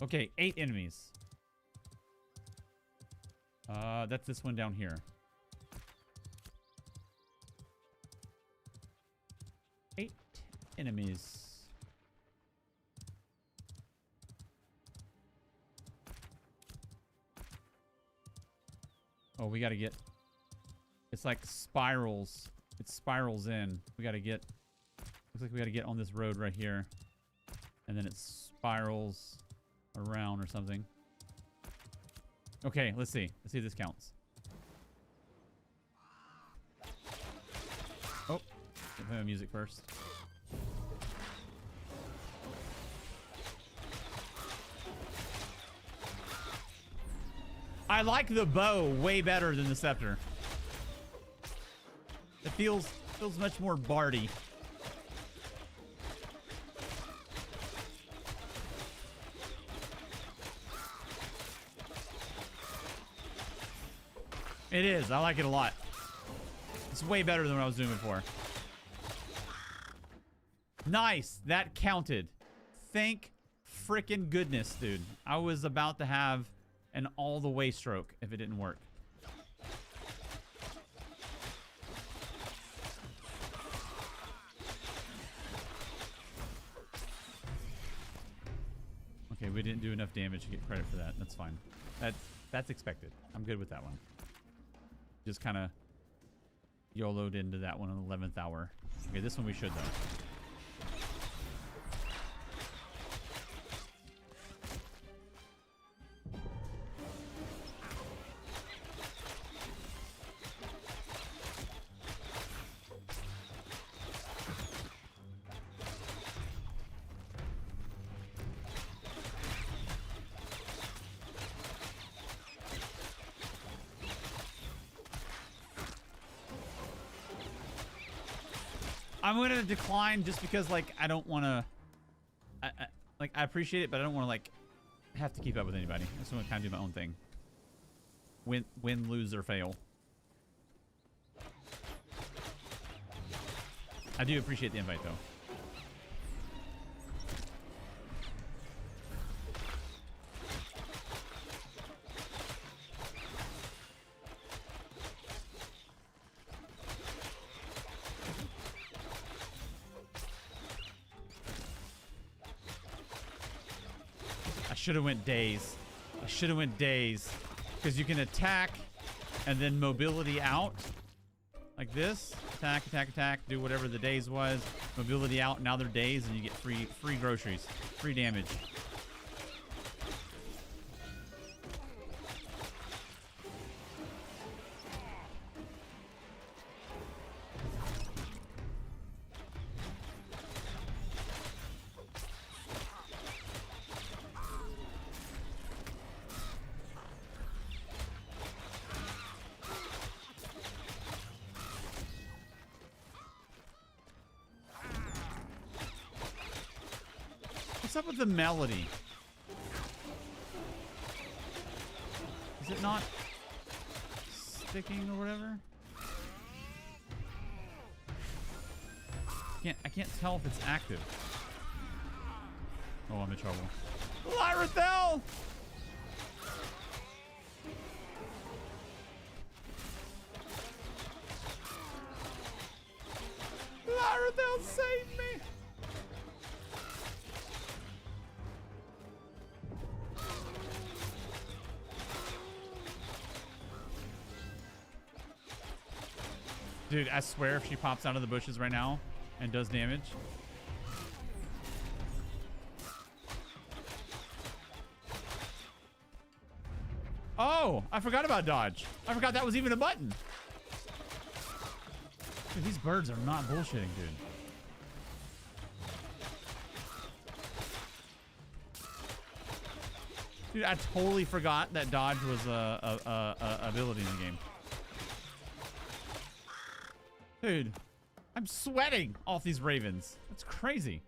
Okay, 8 enemies. That's this one down here. 8 enemies. Oh, we gotta get... It's like spirals. It spirals in. We gotta get... Looks like we gotta get on this road right here. And then it spirals around or something. Okay, let's see. Let's see if this counts. Oh, play my music first. I like the bow way better than the scepter. It feels much more bardy. It is. I like it a lot. It's way better than what I was doing before. Nice. That counted. Thank frickin' goodness, dude. I was about to have an all-the-way stroke if it didn't work. Okay, we didn't do enough damage to get credit for that. That's fine. That's expected. I'm good with that one. Just kind of YOLO'd into that one on the 11th hour. Okay, this one we should, though. I'm going to decline just because, like, I don't want to... I appreciate it, but I don't want to, like, have to keep up with anybody. I just want to kind of do my own thing. Win, lose, or fail. I do appreciate the invite, though. Should have went days. I should have went days. Because you can attack and then mobility out. Like this. Attack, attack, attack. Do whatever the days was. Mobility out. Now they're days and you get free groceries. Free damage. What's up with the melody? Is it not sticking or whatever? I can't tell if it's active. Oh, I'm in trouble. Lyrithel! Lyrithel, save me! Dude, I swear if she pops out of the bushes right now and does damage. Oh, I forgot about dodge. I forgot that was even a button. Dude, these birds are not bullshitting, dude. Dude, I totally forgot that dodge was a ability in the game. Dude, I'm sweating off these ravens. That's crazy.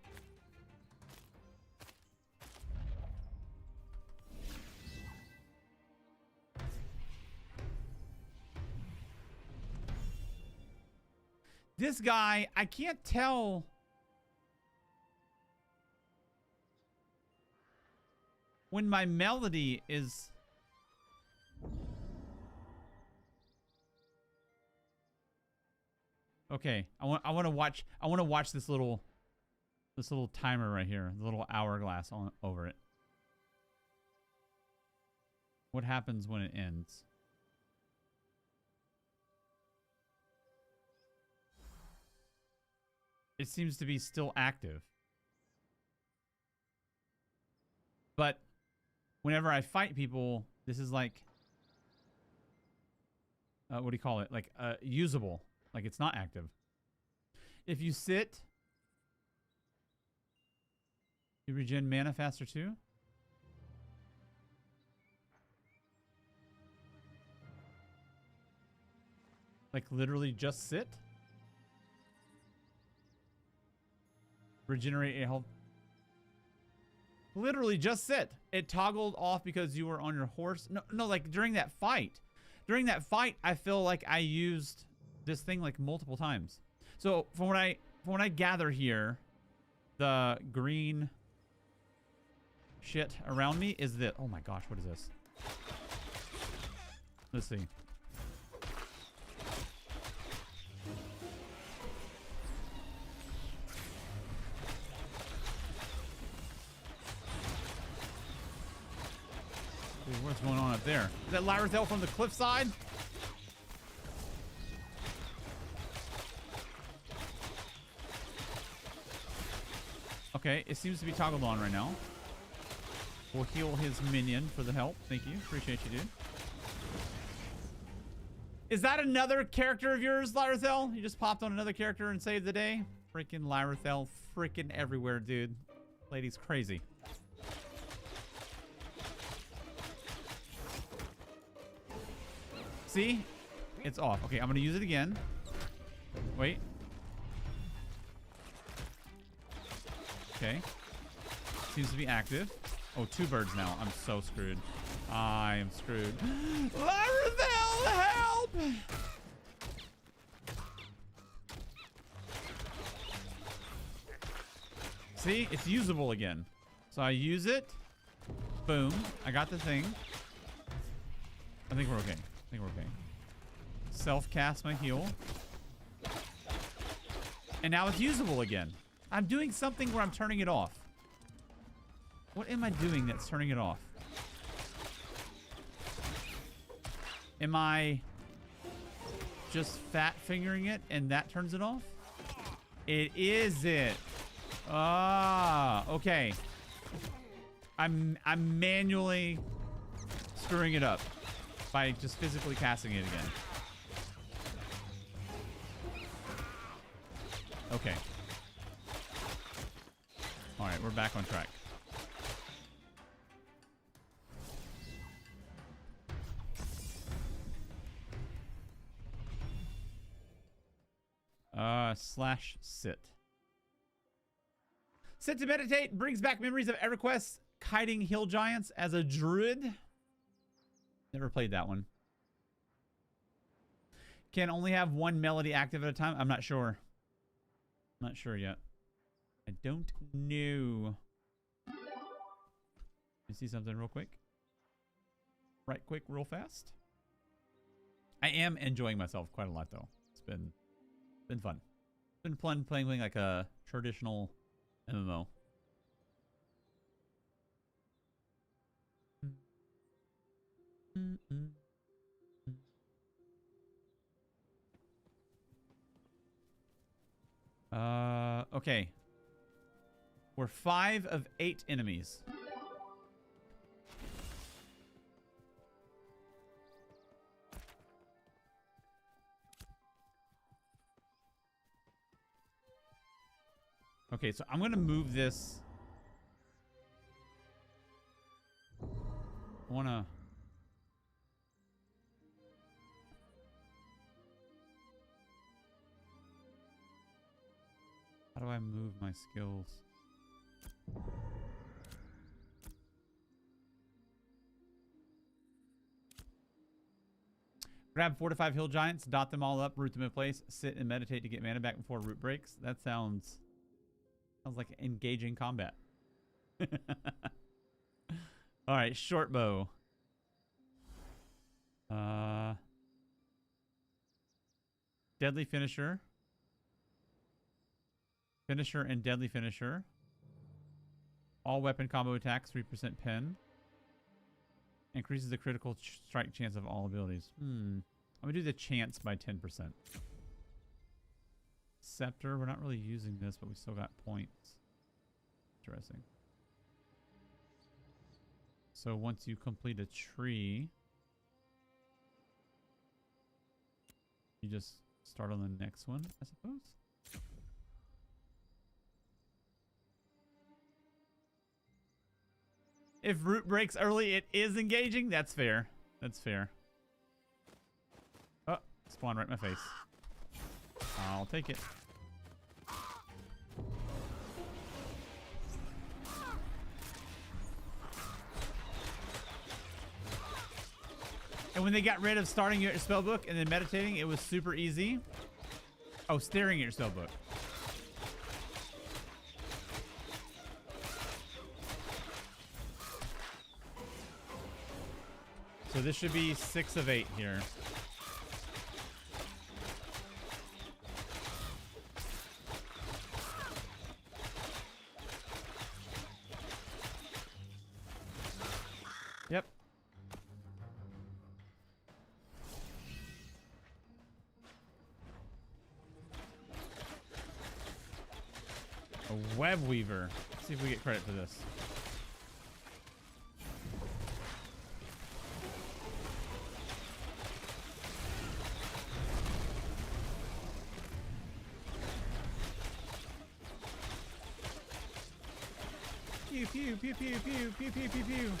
This guy, I can't tell. When my melody is... Okay, I want to watch this little timer right here, the little hourglass over it. What happens when it ends? It seems to be still active. But whenever I fight people, this is like... what do you call it? Like, usable. Like, it's not active. If you sit... You regen mana faster too? Like, literally just sit? Regenerate a health. Literally just sit. It toggled off because you were on your horse. No, like during that fight. During that fight, I feel like I used this thing like multiple times. So from what I gather here, the green shit around me is that. Oh my gosh, what is this? Let's see. Dude, what's going on up there? Is that Lyrithel from the cliffside? Okay, it seems to be toggled on right now. We'll heal his minion for the help. Thank you. Appreciate you, dude. Is that another character of yours, Lyrithel? You just popped on another character and saved the day? Freaking Lyrithel. Freaking everywhere, dude. Lady's crazy. See? It's off. Okay, I'm going to use it again. Wait. Okay. Seems to be active. Oh, 2 birds now. I'm so screwed. I am screwed. Lyrithel, help! See? It's usable again. So I use it. Boom. I got the thing. I think we're okay. I think we're okay. Self-cast my heal. And now it's usable again. I'm doing something where I'm turning it off. What am I doing that's turning it off? Am I just fat fingering it and that turns it off? It is it. Ah, okay. I'm manually screwing it up by just physically casting it again. Okay. All right, we're back on track. Slash sit. Sit to meditate brings back memories of EverQuest kiting hill giants as a druid. Never played that one. Can only have one melody active at a time. I'm not sure. Not sure yet. I don't know. Let me see something real quick. Right quick, real fast. I am enjoying myself quite a lot though. It's been fun. Been fun playing like a traditional MMO. Okay. We're 5 of 8 enemies. Okay, so I'm going to move this. I want to... How do I move my skills? Grab 4 to 5 hill giants, dot them all up, root them in place, sit and meditate to get mana back before root breaks. That sounds like engaging combat. All right, short bow. Deadly finisher. Finisher and deadly finisher. All weapon combo attacks, 3% pen. Increases the critical strike chance of all abilities. I'm gonna do the chance by 10%. Scepter. We're not really using this, but we still got points. Interesting. So once you complete a tree, you just start on the next one, I suppose. If root breaks early, it is engaging. That's fair. That's fair. Oh, spawn right in my face. I'll take it. And when they got rid of starting your spellbook and then meditating, it was super easy. Oh, staring at your spellbook. So this should be 6 of 8 here. Yep. A web weaver. Let's see if we get credit for this. Pew, pew, pew, pew, pew, pew, pew, pew, pew.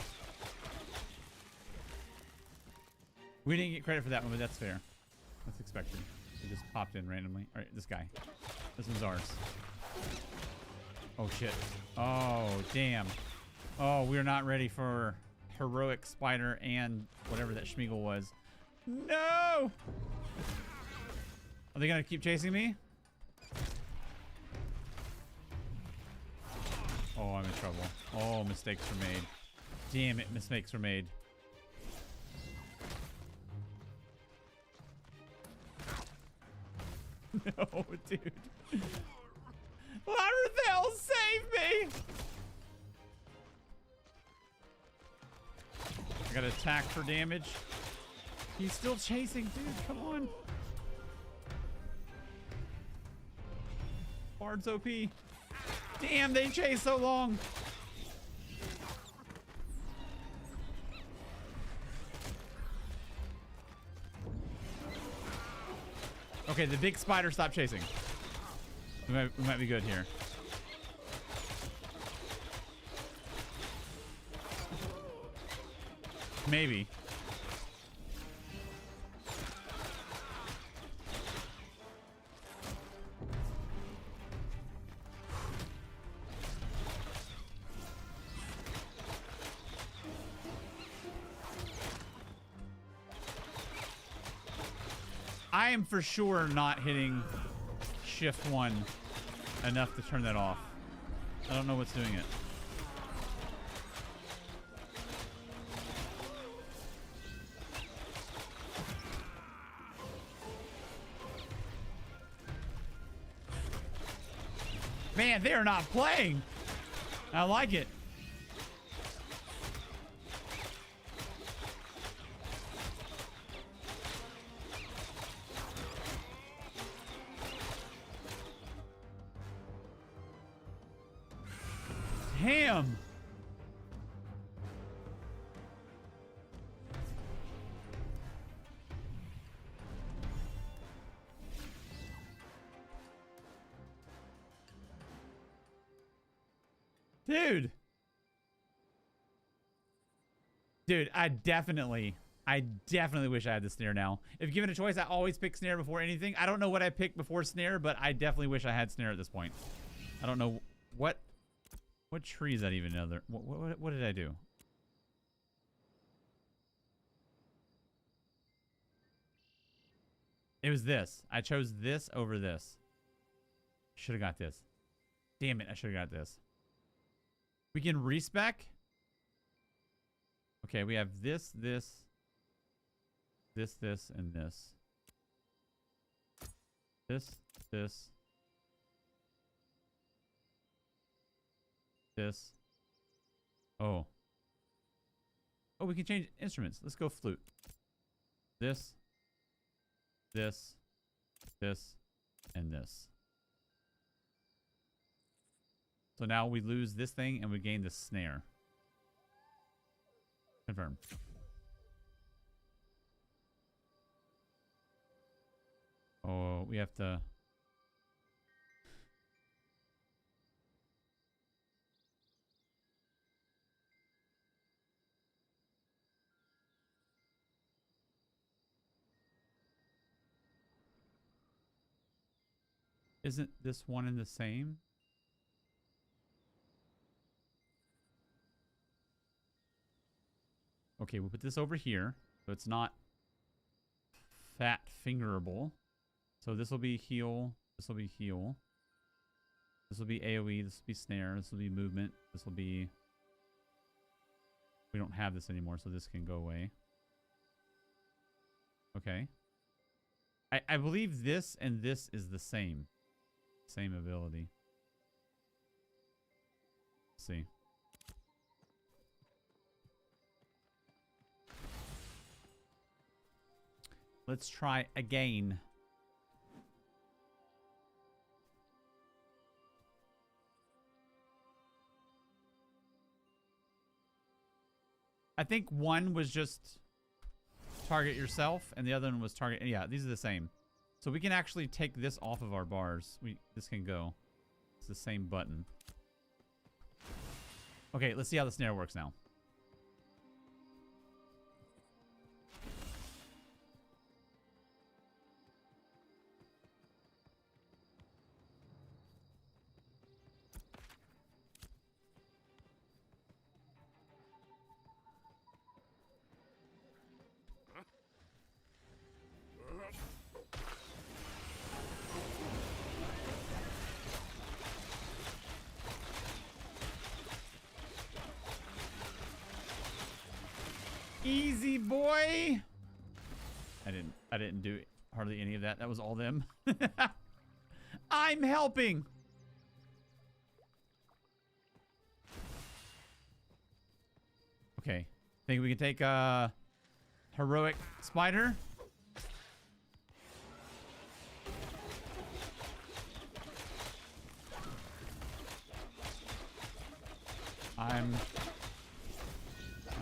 We didn't get credit for that one, but that's fair. That's expected. It just popped in randomly. All right, this guy. This one's ours. Oh, shit. Oh, damn. Oh, we're not ready for heroic spider and whatever that Schmeagle was. No! Are they going to keep chasing me? Oh, I'm in trouble. Oh, mistakes were made. Damn it, mistakes were made. No, dude. Larathel, save me! I gotta attack for damage. He's still chasing, dude. Come on. Bard's OP. Damn, they chase so long. Okay, the big spider stopped chasing. We might be good here. Maybe. I am for sure not hitting shift 1 enough to turn that off. I don't know what's doing it. Man, they are not playing. I like it. Damn. Dude, I definitely wish I had the snare now. If given a choice, I always pick snare before anything. I don't know what I picked before snare, but I definitely wish I had snare at this point. I don't know what tree is that even another? What did I do? It was this. I chose this over this. Should have got this. Damn it, I should have got this. We can respec. Okay, we have this, and this. This. Oh. Oh, we can change instruments. Let's go flute. This, and this. So now we lose this thing and we gain the snare. Confirm. Oh, we have to... Isn't this one in the same? Okay, we'll put this over here, so it's not fat fingerable. So this will be heal, this will be heal. This will be AoE, this will be snare, this will be movement, this will be... We don't have this anymore, so this can go away. Okay. I believe this and this is the same. Same ability. Let's see. Let's try again. I think one was just target yourself and the other one was target. Yeah, these are the same. So we can actually take this off of our bars. This can go. It's the same button. Okay, let's see how the snare works now. Easy boy. I didn't do hardly any of that. That was all them. I'm helping. Okay. Think we can take a heroic spider?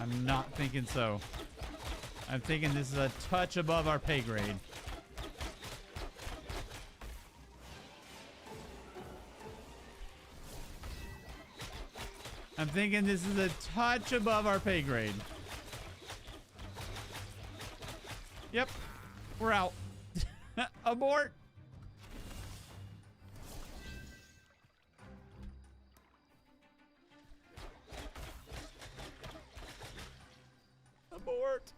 I'm not thinking so. I'm thinking this is a touch above our pay grade. I'm thinking this is a touch above our pay grade. Yep. We're out. Abort. Abort.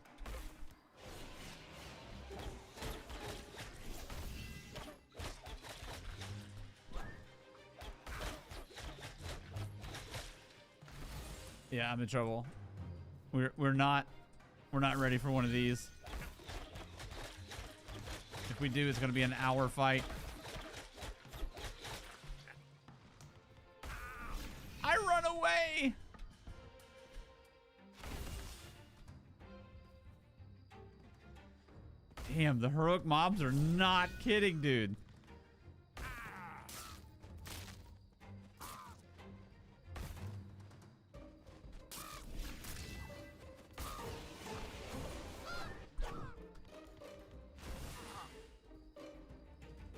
Yeah, I'm in trouble. We're not ready for one of these. If we do, it's going to be an hour fight. I run away. Damn, the heroic mobs are not kidding, dude.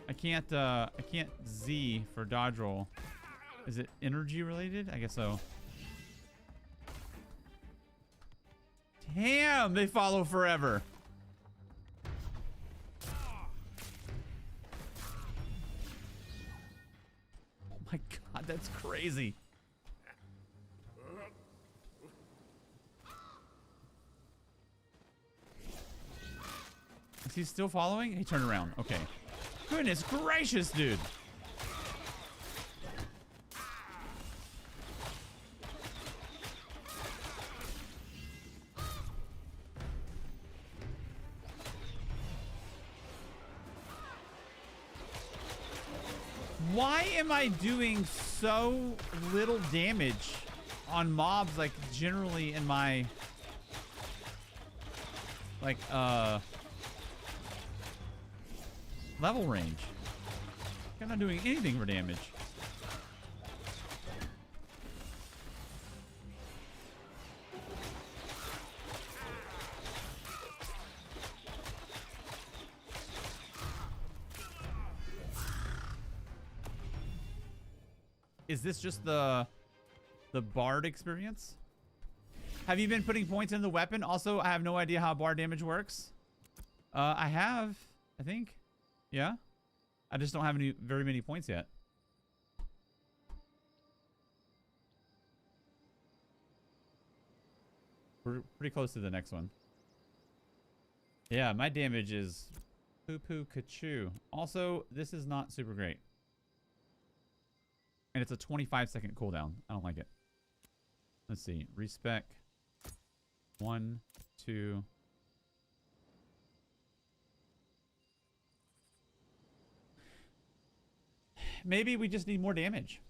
I can't Z for dodge roll. Is it energy related? I guess so. Damn, they follow forever. Oh my god, that's crazy. Is he still following? He turned around. Okay. Goodness gracious, dude. Why am I doing so little damage on mobs, like, generally in my, like, level range? I'm not doing anything for damage. is this just the bard experience? Have you been putting points in the weapon? Also, I have no idea how bard damage works. I have, I think. Yeah. I just don't have very many points yet. We're pretty close to the next one. Yeah, my damage is poo-poo ka-choo. Also, this is not super great. And it's a 25-second cooldown. I don't like it. Let's see. Respec. 1, 2. Maybe we just need more damage.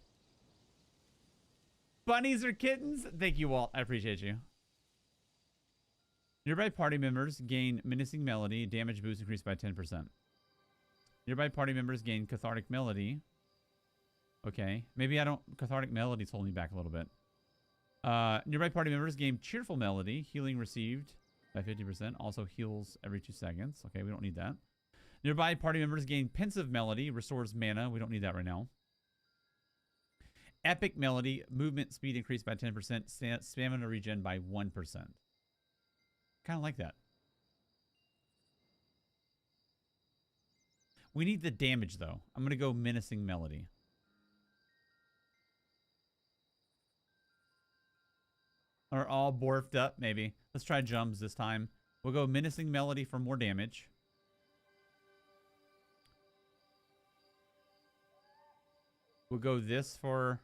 Bunnies or kittens? Thank you, Walt. I appreciate you. Nearby party members gain menacing melody. Damage boost increased by 10%. Nearby party members gain cathartic melody. Okay. Maybe I don't... Cathartic melody's holding me back a little bit. Nearby party members gain cheerful melody. Healing received by 50%. Also heals every 2 seconds. Okay, we don't need that. Nearby party members gain pensive melody. Restores mana. We don't need that right now. Epic melody. Movement speed increased by 10%. Stamina regen by 1%. Kind of like that. We need the damage, though. I'm going to go menacing melody. Are all borfed up? Maybe. Let's try jumps this time. We'll go menacing melody for more damage. We'll go this for...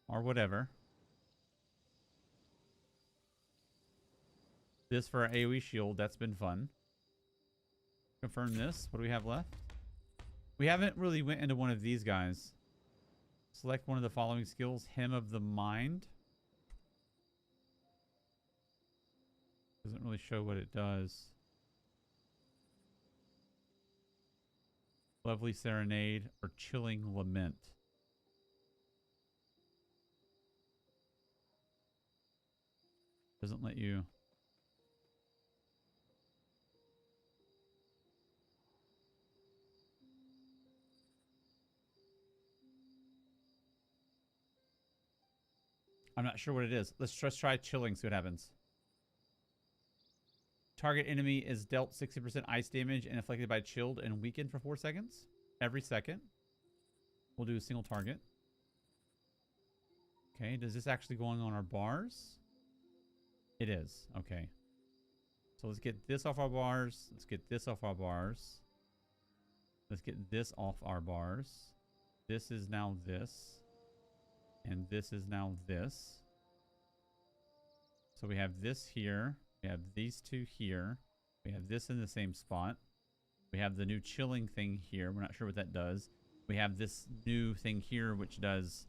or whatever. This for our AoE shield. That's been fun. Confirm this. What do we have left? We haven't really went into one of these guys. Select one of the following skills. Hymn of the Mind. Doesn't really show what it does. Lovely Serenade or Chilling Lament. Doesn't let you... I'm not sure what it is. Let's just try chilling, see what happens. Target enemy is dealt 60% ice damage and afflicted by chilled and weakened for 4 seconds. Every second. We'll do a single target. Okay, does this actually go on our bars? It is. Okay. So let's get this off our bars. Let's get this off our bars. Let's get this off our bars. This is now this. And this is now this. So we have this here. We have these two here. We have this in the same spot. We have the new chilling thing here. We're not sure what that does. We have this new thing here which does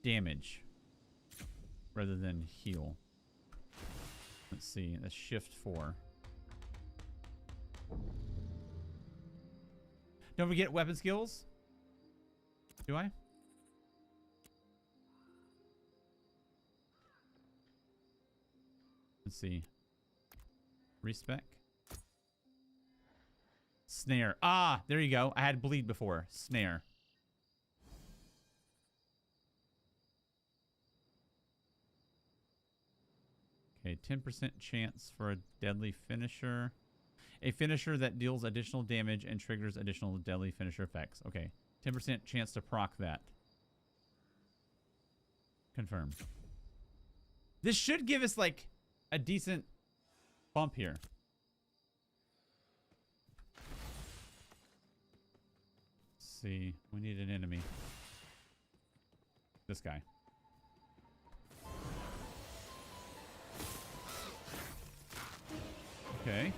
damage rather than heal. Let's see. Let's shift 4. Don't forget weapon skills. Do I? Let's see. Respec. Snare. Ah, there you go. I had bleed before. Snare. Okay, 10% chance for a deadly finisher. A finisher that deals additional damage and triggers additional deadly finisher effects. Okay, 10% chance to proc that. Confirm. This should give us, like, a decent bump here. Let's see. We need an enemy. This guy. Okay.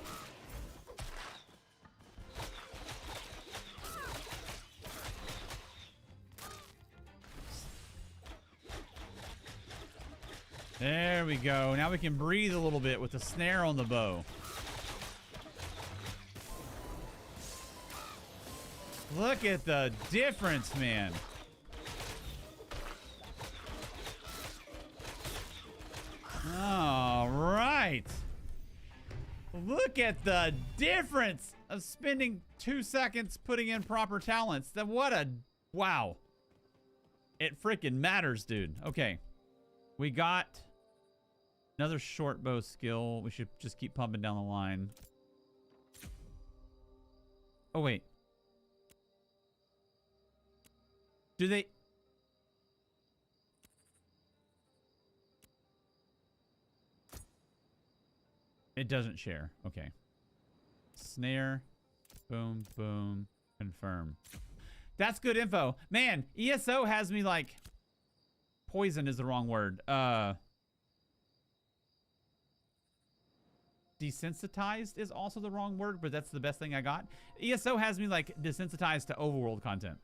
There we go. Now we can breathe a little bit with the snare on the bow. Look at the difference, man. All right. Look at the difference of spending 2 seconds putting in proper talents. Then what a... Wow. It freaking matters, dude. Okay. We got another short bow skill. We should just keep pumping down the line. Oh, wait. Do they... It doesn't share. Okay. Snare. Boom, boom. Confirm. That's good info. Man, ESO has me like... Poison is the wrong word. Desensitized is also the wrong word, but that's the best thing I got. ESO has me like desensitized to overworld content.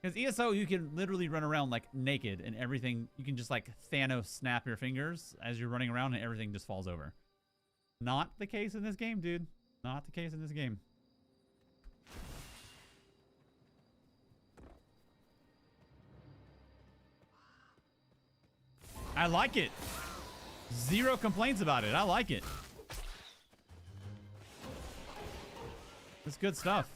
Because ESO, you can literally run around like naked and everything. You can just like Thanos snap your fingers as you're running around and everything just falls over. Not the case in this game, dude. Not the case in this game. I like it. Zero complaints about it. I like it. It's good stuff.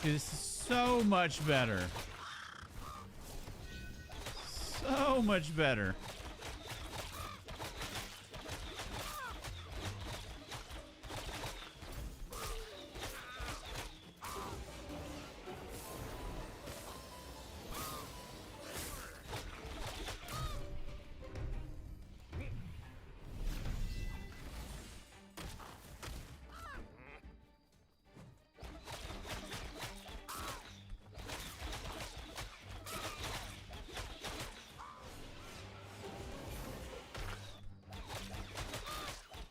Dude, this is so much better. So much better.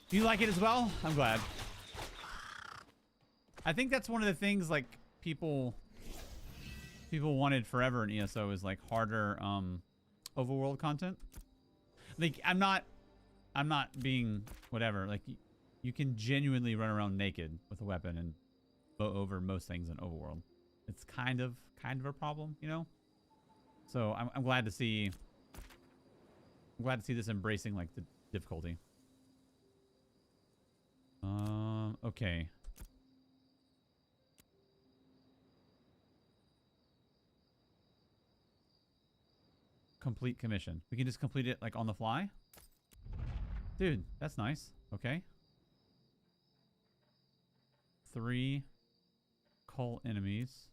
Do you like it as well? I'm glad. I think that's one of the things like people wanted forever in ESO is like harder overworld content. Like I'm not being whatever. Like you can genuinely run around naked with a weapon and blow over most things in overworld. It's kind of a problem, you know? So I'm glad to see this embracing like the difficulty. Okay. Complete commission. We can just complete it like on the fly? Dude, that's nice. Okay. 3 cult enemies.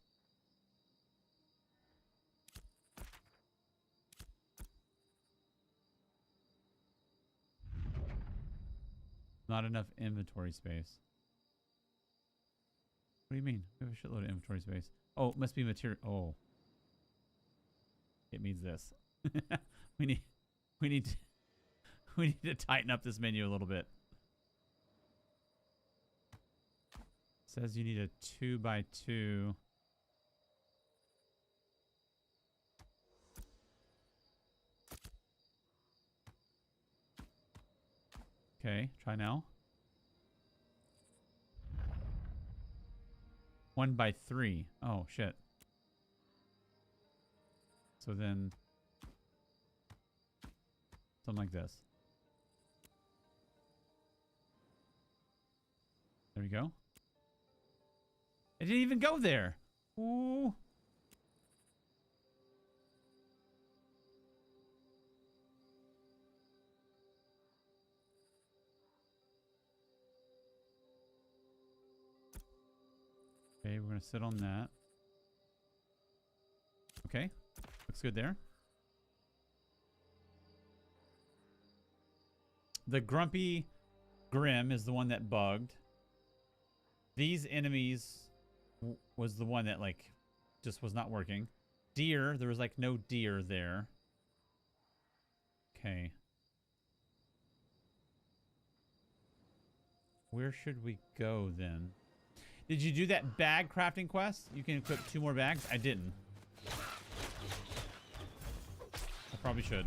Not enough inventory space. What do you mean? We have a shitload of inventory space. Oh, it must be material. Oh. It means this. we need to tighten up this menu a little bit. Says you need a 2x2. Okay, try now. 1x3. Oh, shit. So then... something like this. There we go. It didn't even go there. Ooh. Okay, we're going to sit on that. Okay. Looks good there. The Grumpy Grim is the one that bugged. These enemies was the one that, like, just was not working. Deer, there was, like, no deer there. Okay. Where should we go, then? Did you do that bag crafting quest? You can equip 2 more bags? I didn't. I probably should.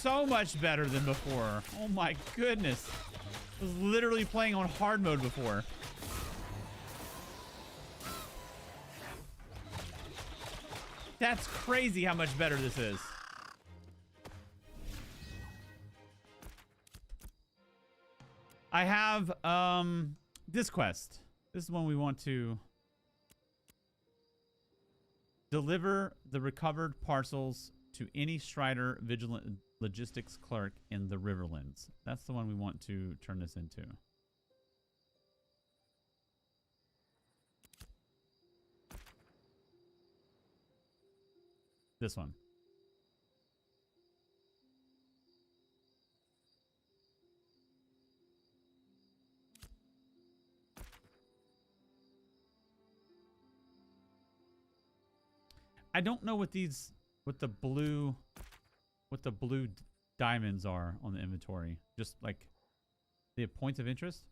so much better than before. Oh my goodness. I was literally playing on hard mode before. That's crazy how much better this is. I have this quest. This is one we want to deliver the recovered parcels to any Strider Vigilant Logistics Clerk in the Riverlands. That's the one we want to turn this into. This one. I don't know what these, what the blue diamonds are on the inventory. Just like the points of interest.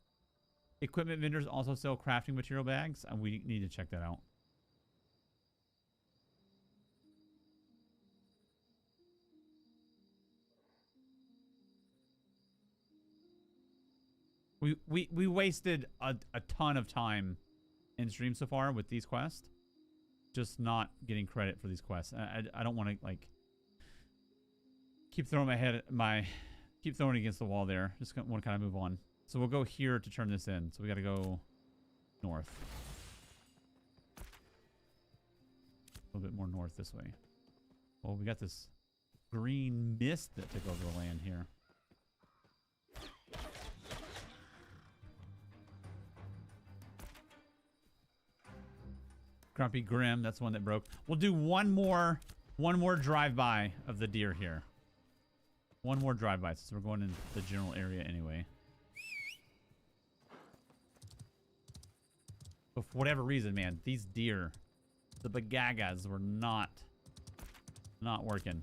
Equipment vendors also sell crafting material bags, and we need to check that out. We wasted a ton of time in stream so far with these quests. Just not getting credit for these quests. I don't want to like keep throwing keep throwing it against the wall there. Just want to kind of move on. So we'll go here to turn this in. So we got to go north. A little bit more north this way. Well, we got this green mist that took over the land here. Grumpy Grim, that's the one that broke. We'll do one more drive-by of the deer here. One more drive-by, since we're going in the general area anyway. But for whatever reason, man, these deer, the bagagas were not working.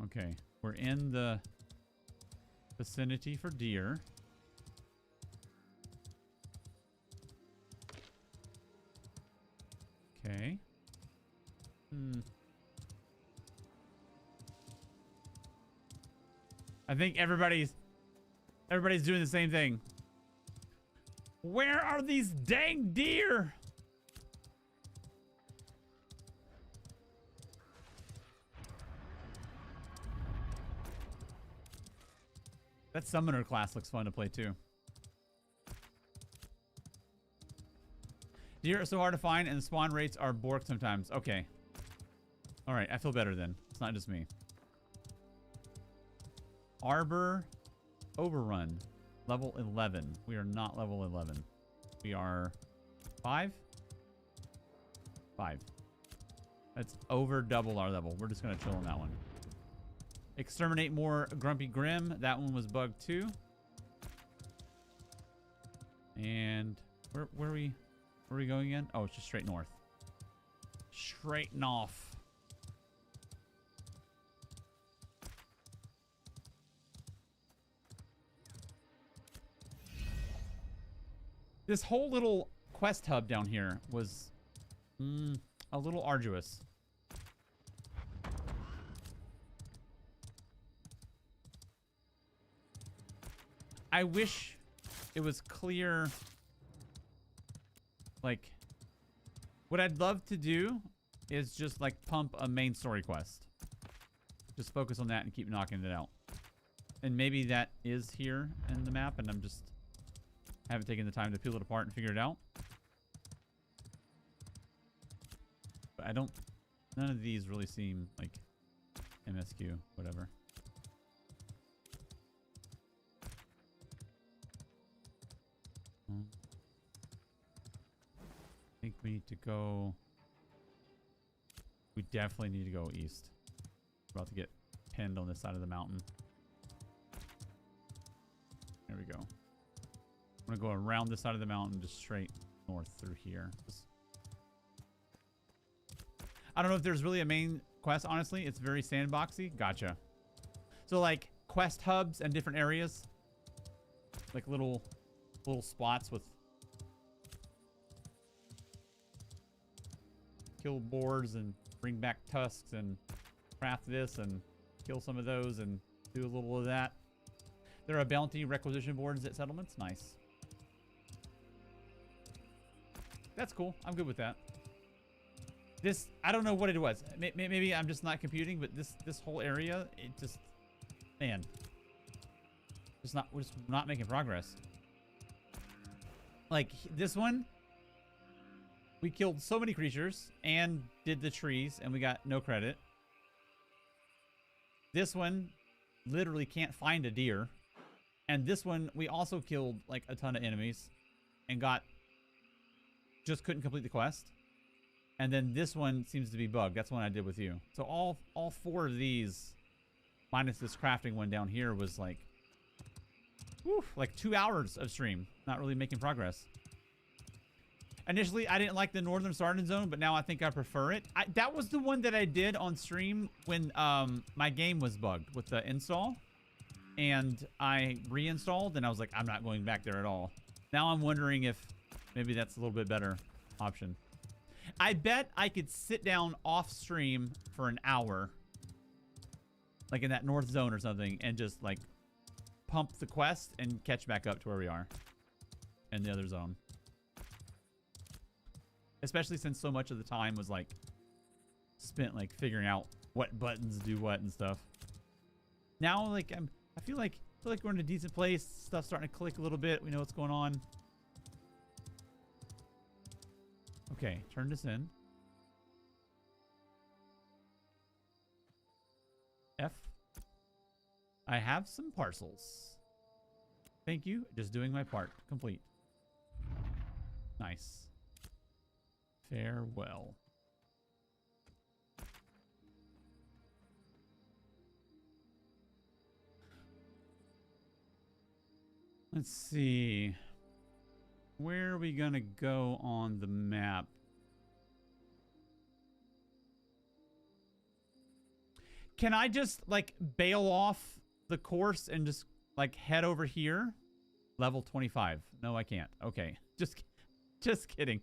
Okay, we're in the vicinity for deer. Okay. I think everybody's doing the same thing. Where are these dang deer? That summoner class looks fun to play too. Deer are so hard to find and the spawn rates are borked sometimes. Okay. Alright, I feel better then. It's not just me. Arbor Overrun. Level 11. We are not level 11. We are 5? 5. That's over double our level. We're just going to chill on that one. Exterminate more Grumpy Grim. That one was bugged too. And where are we going again? Oh, it's just straight north. Straight north. This whole little quest hub down here was a little arduous. I wish it was clear, like, what I'd love to do is just, like, pump a main story quest. Just focus on that and keep knocking it out. And maybe that is here in the map, and I'm just haven't taken the time to peel it apart and figure it out. But I don't, none of these really seem like MSQ, whatever. I think we need to go. We definitely need to go east. We're about to get pinned on this side of the mountain. There we go. I'm gonna go around this side of the mountain just straight north through here. I don't know if there's really a main quest, honestly. It's very sandboxy. Gotcha. So, like, quest hubs and different areas. Like little spots with kill boars and bring back tusks and craft this and kill some of those and do a little of that. There are bounty requisition boards at settlements. Nice. That's cool. I'm good with that. This, I don't know what it was. Maybe I'm just not computing, but this whole area, it just, man, we're just not making progress. Like this one, we killed so many creatures and did the trees, and we got no credit. This one literally can't find a deer. And this one, we also killed like a ton of enemies and just couldn't complete the quest. And then this one seems to be bugged. That's one I did with you. So all four of these, minus this crafting one down here, was like, whew, like 2 hours of stream. Not really making progress. Initially, I didn't like the Northern Starting Zone, but now I think I prefer it. That was the one that I did on stream when my game was bugged with the install. And I reinstalled, and I was like, I'm not going back there at all. Now I'm wondering if maybe that's a little bit better option. I bet I could sit down off stream for an hour, like in that North Zone or something, and just like pump the quest and catch back up to where we are in the other zone. Especially since so much of the time was like spent like figuring out what buttons do what and stuff. Now, like I feel like we're in a decent place. Stuff's starting to click a little bit. We know what's going on. Okay, turn this in. F. I have some parcels. Thank you. Just doing my part. Complete. Nice. Farewell. Let's see. Where are we gonna go on the map? Can I just like bail off the course and just like head over here? Level 25. No, I can't. Okay. Just kidding.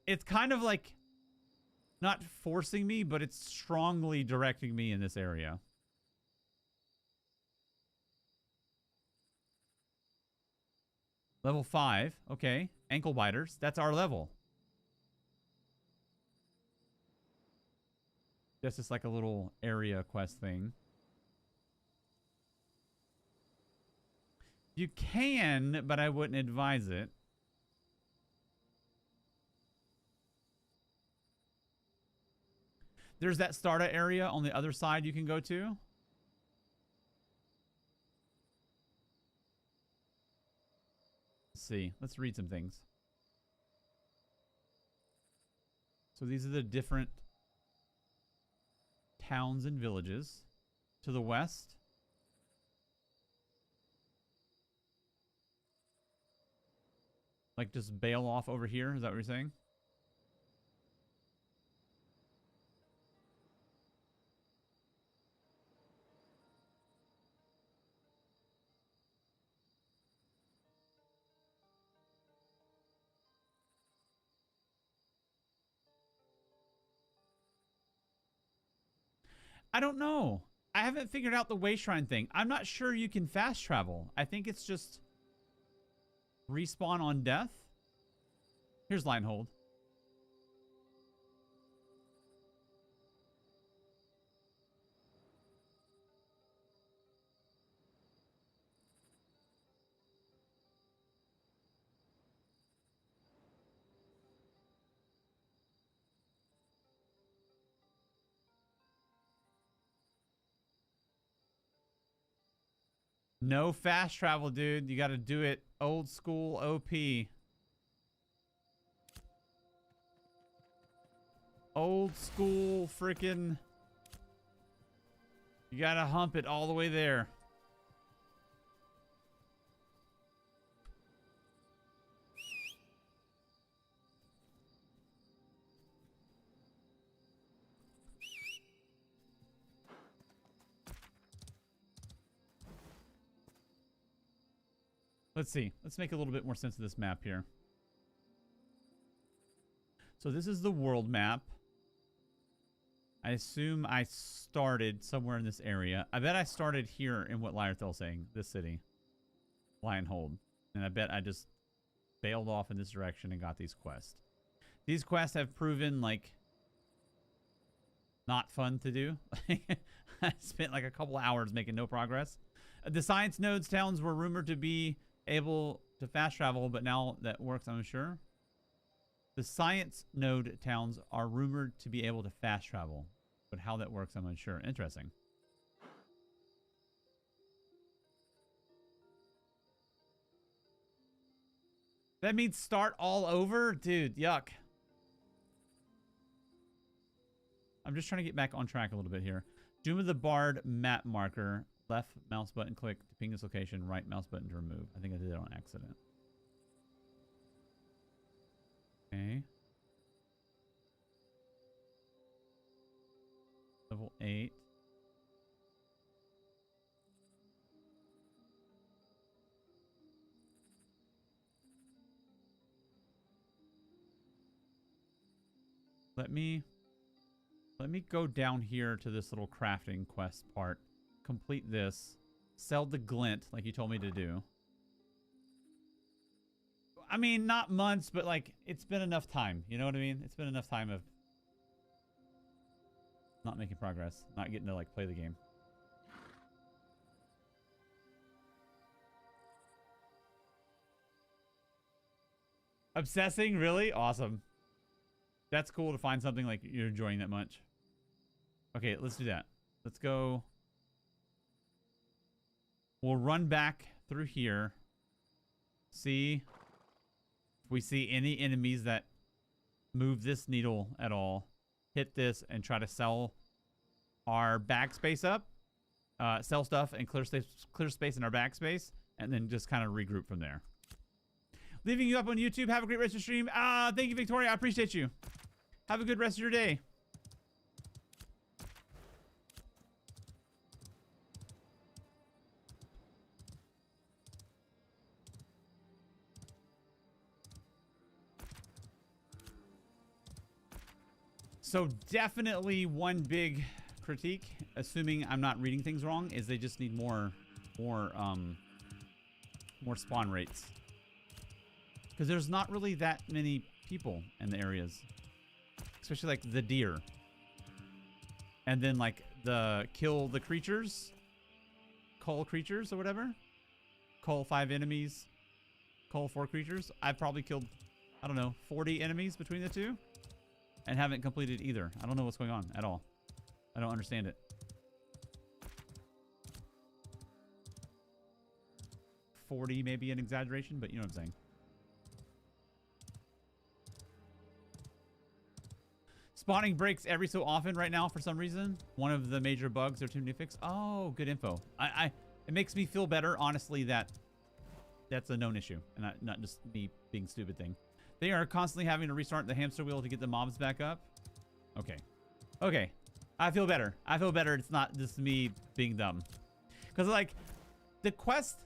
It's kind of like not forcing me, but it's strongly directing me in this area. Level 5. Okay. Ankle biters. That's our level. That's just like a little area quest thing. You can, but I wouldn't advise it. There's that starter area on the other side you can go to. Let's see. Let's read some things. So these are the different towns and villages. To the west. Like just bail off over here. Is that what you're saying? I don't know. I haven't figured out the way shrine thing. I'm not sure you can fast travel. I think it's just respawn on death. Here's line hold. No fast travel, dude. You got to do it old school OP. Old school freaking. You got to hump it all the way there. Let's see. Let's make a little bit more sense of this map here. So this is the world map. I assume I started somewhere in this area. I bet I started here in what Lyrethel's saying, this city. Lionhold. And I bet I just bailed off in this direction and got these quests. These quests have proven, like, not fun to do. I spent like a couple hours making no progress. The science nodes towns were rumored to be able to fast travel, but now that works, I'm sure. The science node towns are rumored to be able to fast travel, but how that works, I'm unsure. Interesting. That means start all over? Dude, yuck. I'm just trying to get back on track a little bit here. Doom of the Bard map marker. Left mouse button click to ping this location. Right mouse button to remove. I think I did it on accident. Okay. Level 8. Let me go down here to this little crafting quest part. Complete this. Sell the glint like you told me to do. I mean, not months, but like, it's been enough time. You know what I mean? It's been enough time of not making progress. Not getting to, like, play the game. Obsessing? Really? Awesome. That's cool to find something like you're enjoying that much. Okay, let's do that. Let's go. We'll run back through here. See if we see any enemies that move this needle at all. Hit this and try to sell our backspace up. Sell stuff and clear space in our backspace. And then just kind of regroup from there. Leaving you up on YouTube. Have a great rest of your stream. Thank you, Victoria. I appreciate you. Have a good rest of your day. So definitely one big critique, assuming I'm not reading things wrong, is they just need more spawn rates. Because there's not really that many people in the areas. Especially like the deer. And then like the kill the creatures. Cull creatures or whatever. Cull 5 enemies. Cull 4 creatures. I've probably killed, I don't know, 40 enemies between the two. And haven't completed either. I don't know what's going on at all. I don't understand it. 40 may be an exaggeration, but you know what I'm saying. Spawning breaks every so often right now for some reason. One of the major bugs they're too new fix. Oh, good info. It makes me feel better, honestly, that that's a known issue and not just me being stupid thing. They are constantly having to restart the hamster wheel to get the mobs back up. Okay. Okay. I feel better. I feel better. It's not just me being dumb. Because, like, the quest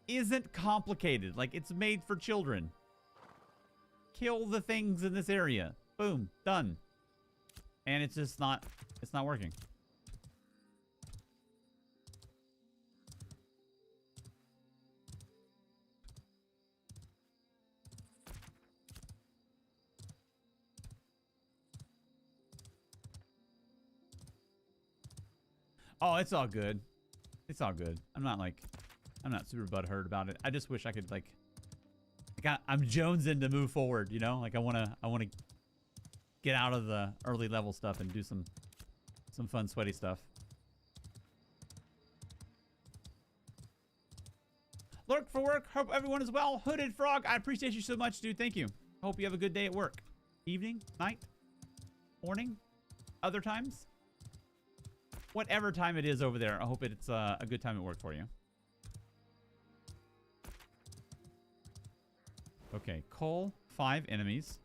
isn't complicated. Like, it's made for children. Kill the things in this area. Boom. Done. And it's just not, it's not working. Oh, it's all good. It's all good. I'm not super butthurt about it. I just wish I could I'm jonesing to move forward, you know? Like I wanna get out of the early level stuff and do some fun sweaty stuff. Lurk for work. Hope everyone is well. Hooded Frog, I appreciate you so much, dude. Thank you. Hope you have a good day at work. Evening, night, morning, other times. Whatever time it is over there, I hope it's a good time at work for you. Okay, Cull 5 enemies.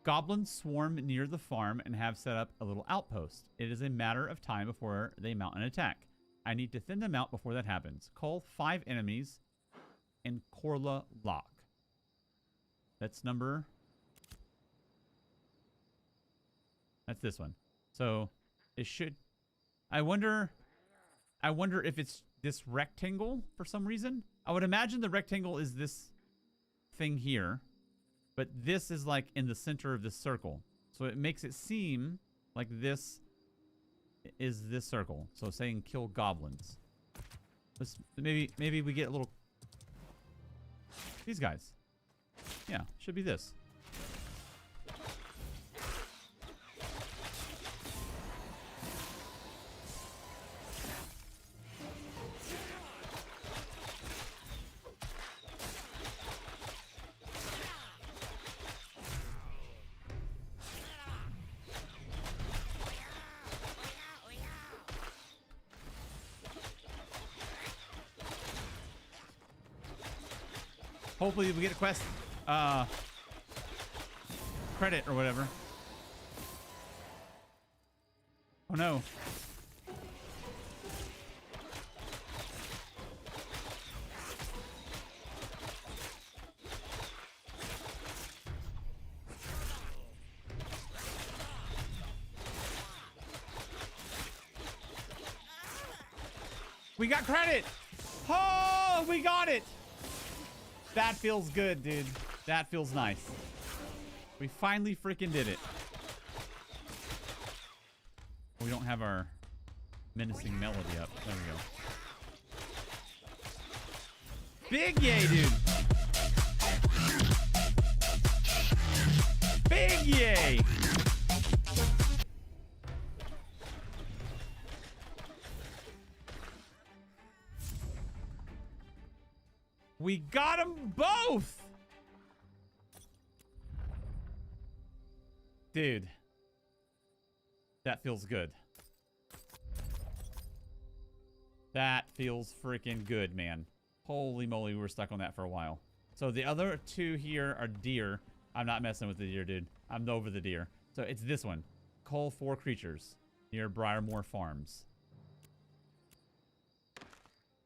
Goblins swarm near the farm and have set up a little outpost. It is a matter of time before they mount an attack. I need to thin them out before that happens. Cull 5 enemies in Korla Lock. That's number... That's this one. So it should... I wonder if it's this rectangle for some reason. I would imagine the rectangle is this thing here. But this is like in the center of this circle. So it makes it seem like this is this circle. So saying kill goblins. Maybe we get a little... These guys. Yeah, should be this. Hopefully we get a quest, credit or whatever. Oh no. We got credit! Oh, we got it! That feels good, dude. That feels nice. We finally freaking did it. We don't have our menacing melody up. There we go. Big yay, dude. Big yay. We got them both! Dude. That feels good. That feels freaking good, man. Holy moly, we were stuck on that for a while. So the other two here are deer. I'm not messing with the deer, dude. I'm over the deer. So it's this one. Cull 4 creatures near Briarmore Farms.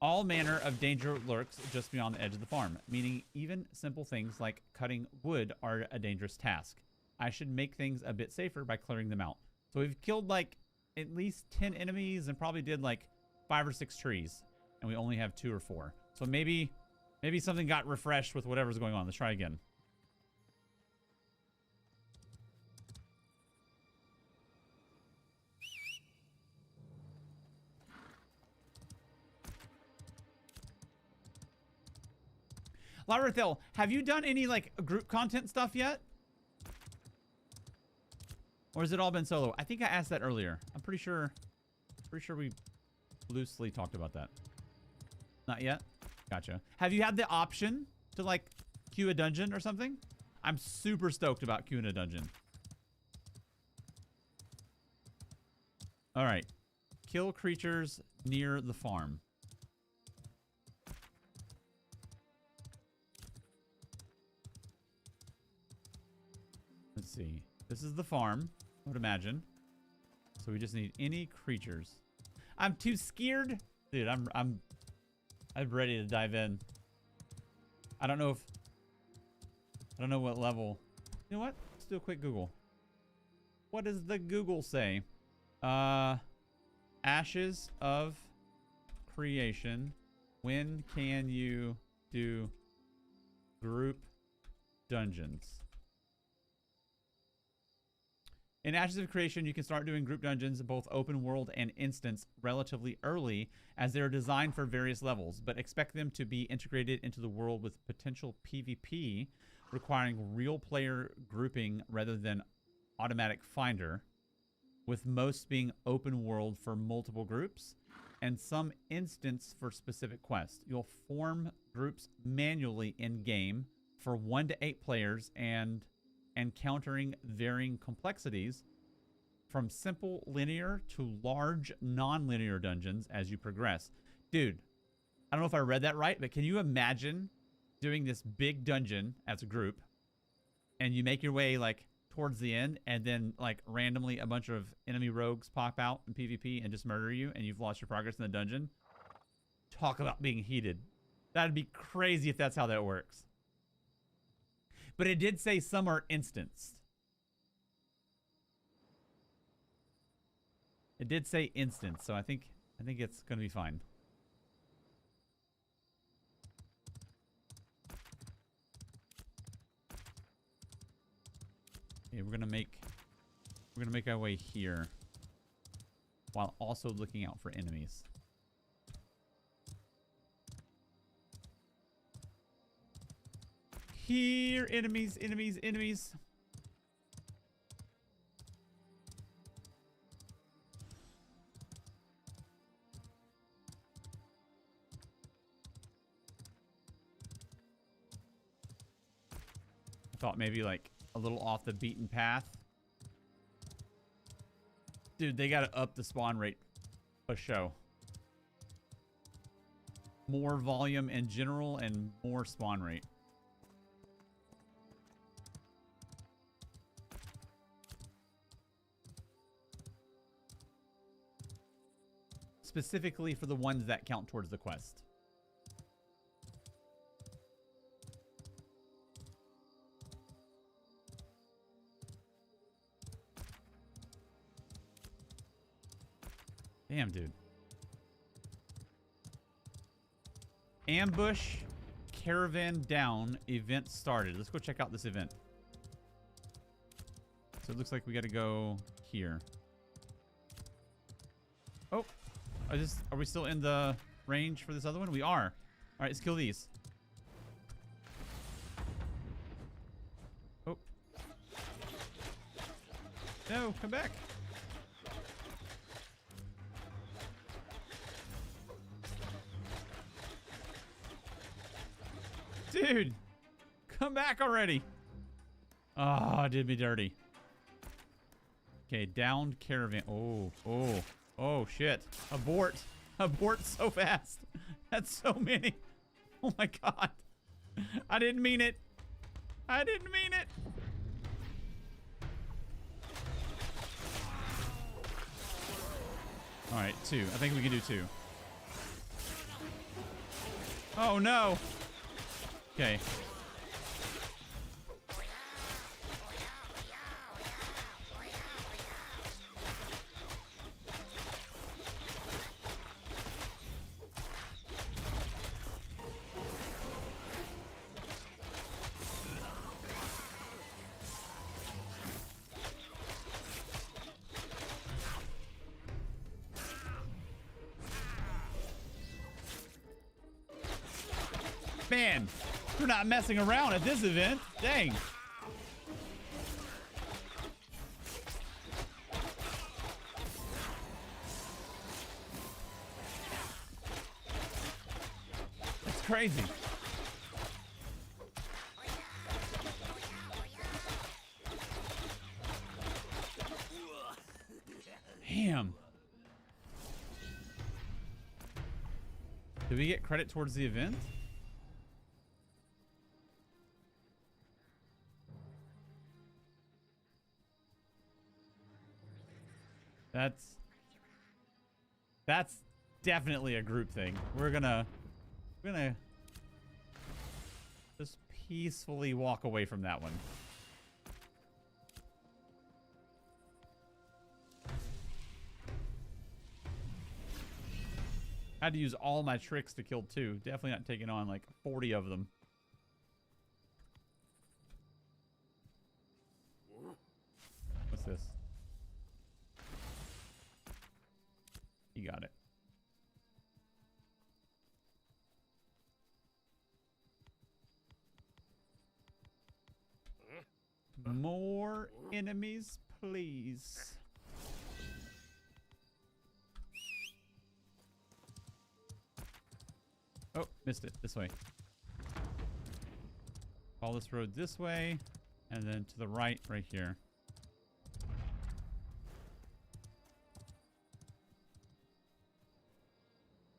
All manner of danger lurks just beyond the edge of the farm, meaning even simple things like cutting wood are a dangerous task. I should make things a bit safer by clearing them out. So we've killed like at least 10 enemies and probably did like 5 or 6 trees. And we only have 2 or 4. So maybe something got refreshed with whatever's going on. Let's try again. Larithel, have you done any like group content stuff yet? Or has it all been solo? I think I asked that earlier. I'm pretty sure we loosely talked about that. Not yet? Gotcha. Have you had the option to like queue a dungeon or something? I'm super stoked about queuing a dungeon. All right. Kill creatures near the farm. Let's see. This is the farm, I would imagine. So we just need any creatures. I'm too scared. Dude, I'm ready to dive in. I don't know what level. You know what? Let's do a quick Google. What does the Google say? Ashes of Creation. When can you do group dungeons? In Ashes of Creation, you can start doing group dungeons, both open world and instance, relatively early, as they're designed for various levels, but expect them to be integrated into the world with potential PvP, requiring real player grouping rather than automatic finder, with most being open world for multiple groups, and some instance for specific quests. You'll form groups manually in-game for 1 to 8 players and encountering varying complexities from simple linear to large non-linear dungeons as you progress. Dude, I don't know if I read that right, but can you imagine doing this big dungeon as a group and you make your way like towards the end, and then like randomly a bunch of enemy rogues pop out in PvP and just murder you, and you've lost your progress in the dungeon. Talk about being heated. That'd be crazy if that's how that works. But it did say some are instanced. It did say instance, so I think it's gonna be fine. Okay, we're gonna make our way here while also looking out for enemies. Here, enemies, enemies, enemies. I thought maybe like a little off the beaten path. Dude, they gotta up the spawn rate a show. More volume in general and more spawn rate. Specifically for the ones that count towards the quest. Damn, dude. Ambush caravan down event started. Let's go check out this event. So it looks like we got to go here. Oh, are we still in the range for this other one? We are. All right, let's kill these. Oh. No, come back. Dude, come back already. Oh, did me dirty. Okay, downed caravan. Oh, shit. Abort. Abort so fast. That's so many. Oh my God. I didn't mean it. I didn't mean it. All right, 2. I think we can do 2. Oh no. Okay. Man, we're not messing around at this event. Dang. That's crazy. Damn. Did we get credit towards the event? That's definitely a group thing. We're gonna just peacefully walk away from that one. Had to use all my tricks to kill 2. Definitely not taking on like 40 of them. What's this? You got it. More enemies, please. Oh, missed it. This way. Follow this road this way, and then to the right, right here.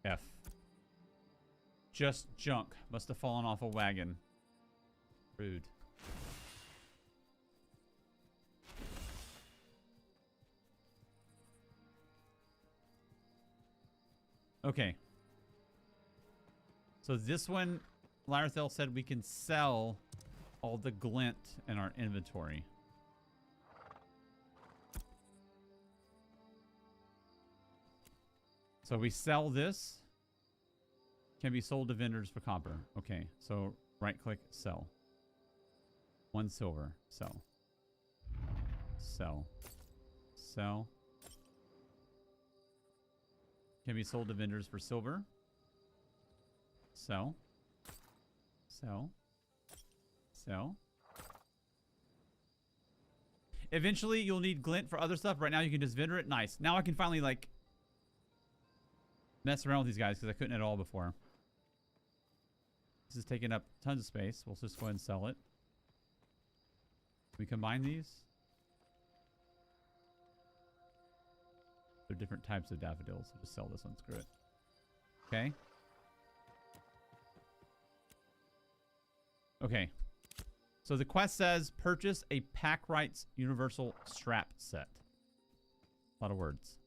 F. Just junk. Must have fallen off a wagon. Rude. Okay. So this one, Lyrathel said we can sell all the glint in our inventory. So we sell this. Can be sold to vendors for copper. Okay, so right-click, sell. 1 silver, sell. Sell. Sell. Can be sold to vendors for silver. Sell. Sell. Sell. Eventually, you'll need glint for other stuff. Right now, you can just vendor it. Nice. Now I can finally, like, mess around with these guys because I couldn't at all before. This is taking up tons of space. We'll just go ahead and sell it. Can we combine these? They're different types of daffodils. So just sell this one. Screw it. Okay. Okay. So the quest says purchase a Pack Rights Universal Strap Set. A lot of words.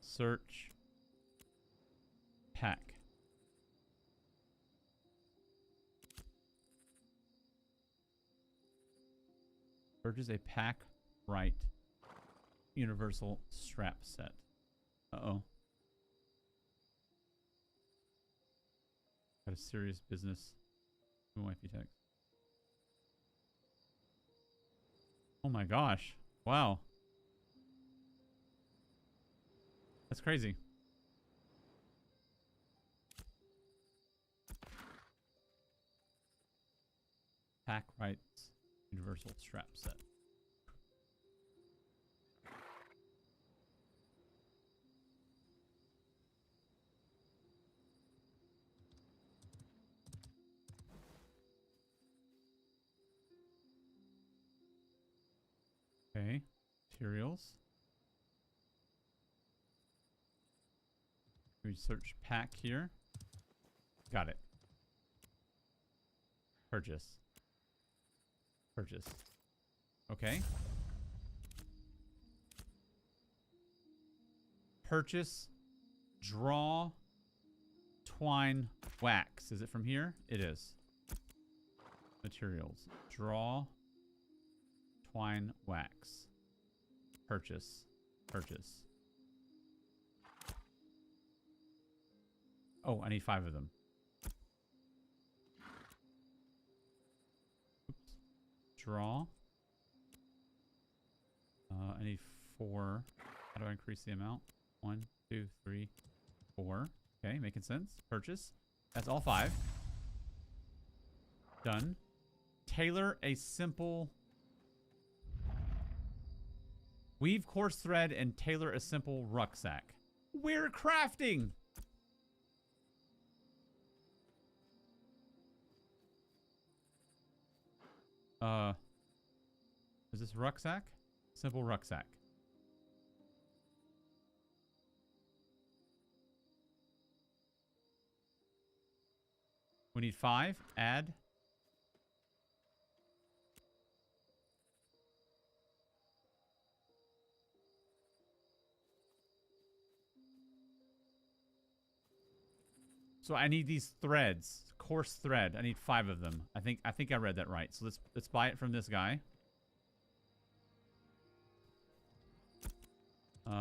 Search. Pack. Purchase a Pack Right Universal Strap Set. Uh-oh. Got a serious business. Wifey text. Oh my gosh. Wow. That's crazy. Pack Rights Universal Strap Set. Okay. Materials. We search pack here. Got it. Purchase. Purchase. Okay. Purchase. Draw. Twine. Wax. Is it from here? It is. Materials. Draw. Twine. Wax. Purchase. Purchase. Oh, I need 5 of them. Oops. Draw. I need 4. How do I increase the amount? 1, 2, 3, 4. Okay, making sense. Purchase. That's all 5. Done. Tailor a simple... Weave coarse thread and tailor a simple rucksack. We're crafting! Is this rucksack? Simple rucksack. We need 5. Add. So I need these threads. Coarse thread. I need 5 of them. I think I read that right. So let's buy it from this guy.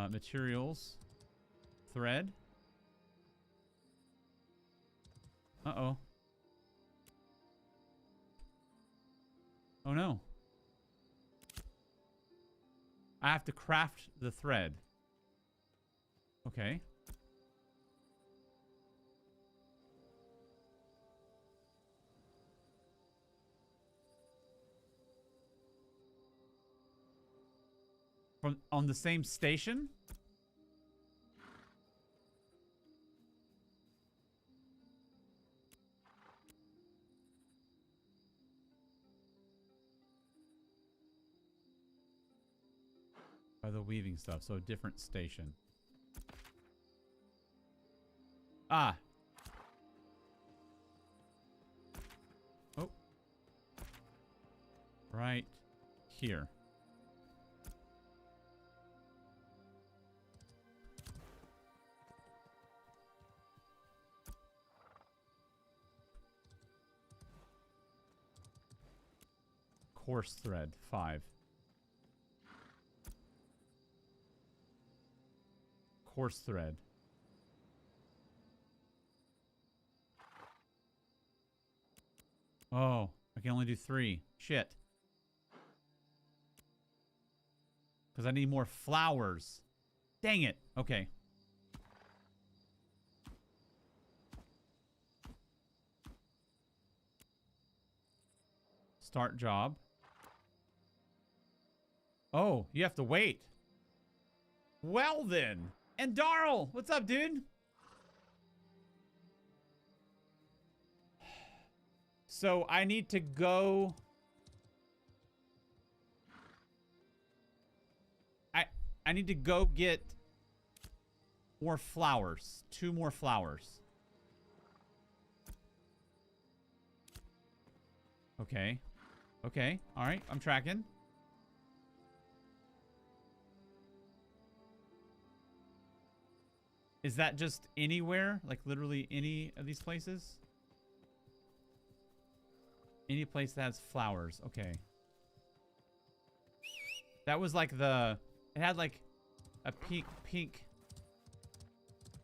Materials. Thread. Uh-oh. Oh no. I have to craft the thread. Okay. On the same station? By the weaving stuff, so a different station. Ah. Oh. right here. Coarse thread, 5. Coarse thread. Oh, I can only do 3. Shit. Because I need more flowers. Dang it. Okay. Start job. Oh, you have to wait. Well then. And Darl, what's up, dude? So I need to go... I need to go get more flowers. 2 more flowers. Okay. Okay. All right. I'm tracking. Is that just anywhere? Like literally any of these places? Any place that has flowers. Okay. That was like the... It had like a pink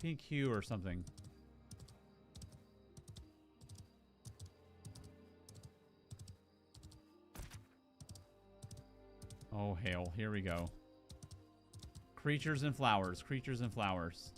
hue or something. Oh, hail. Here we go. Creatures and flowers. Creatures and flowers.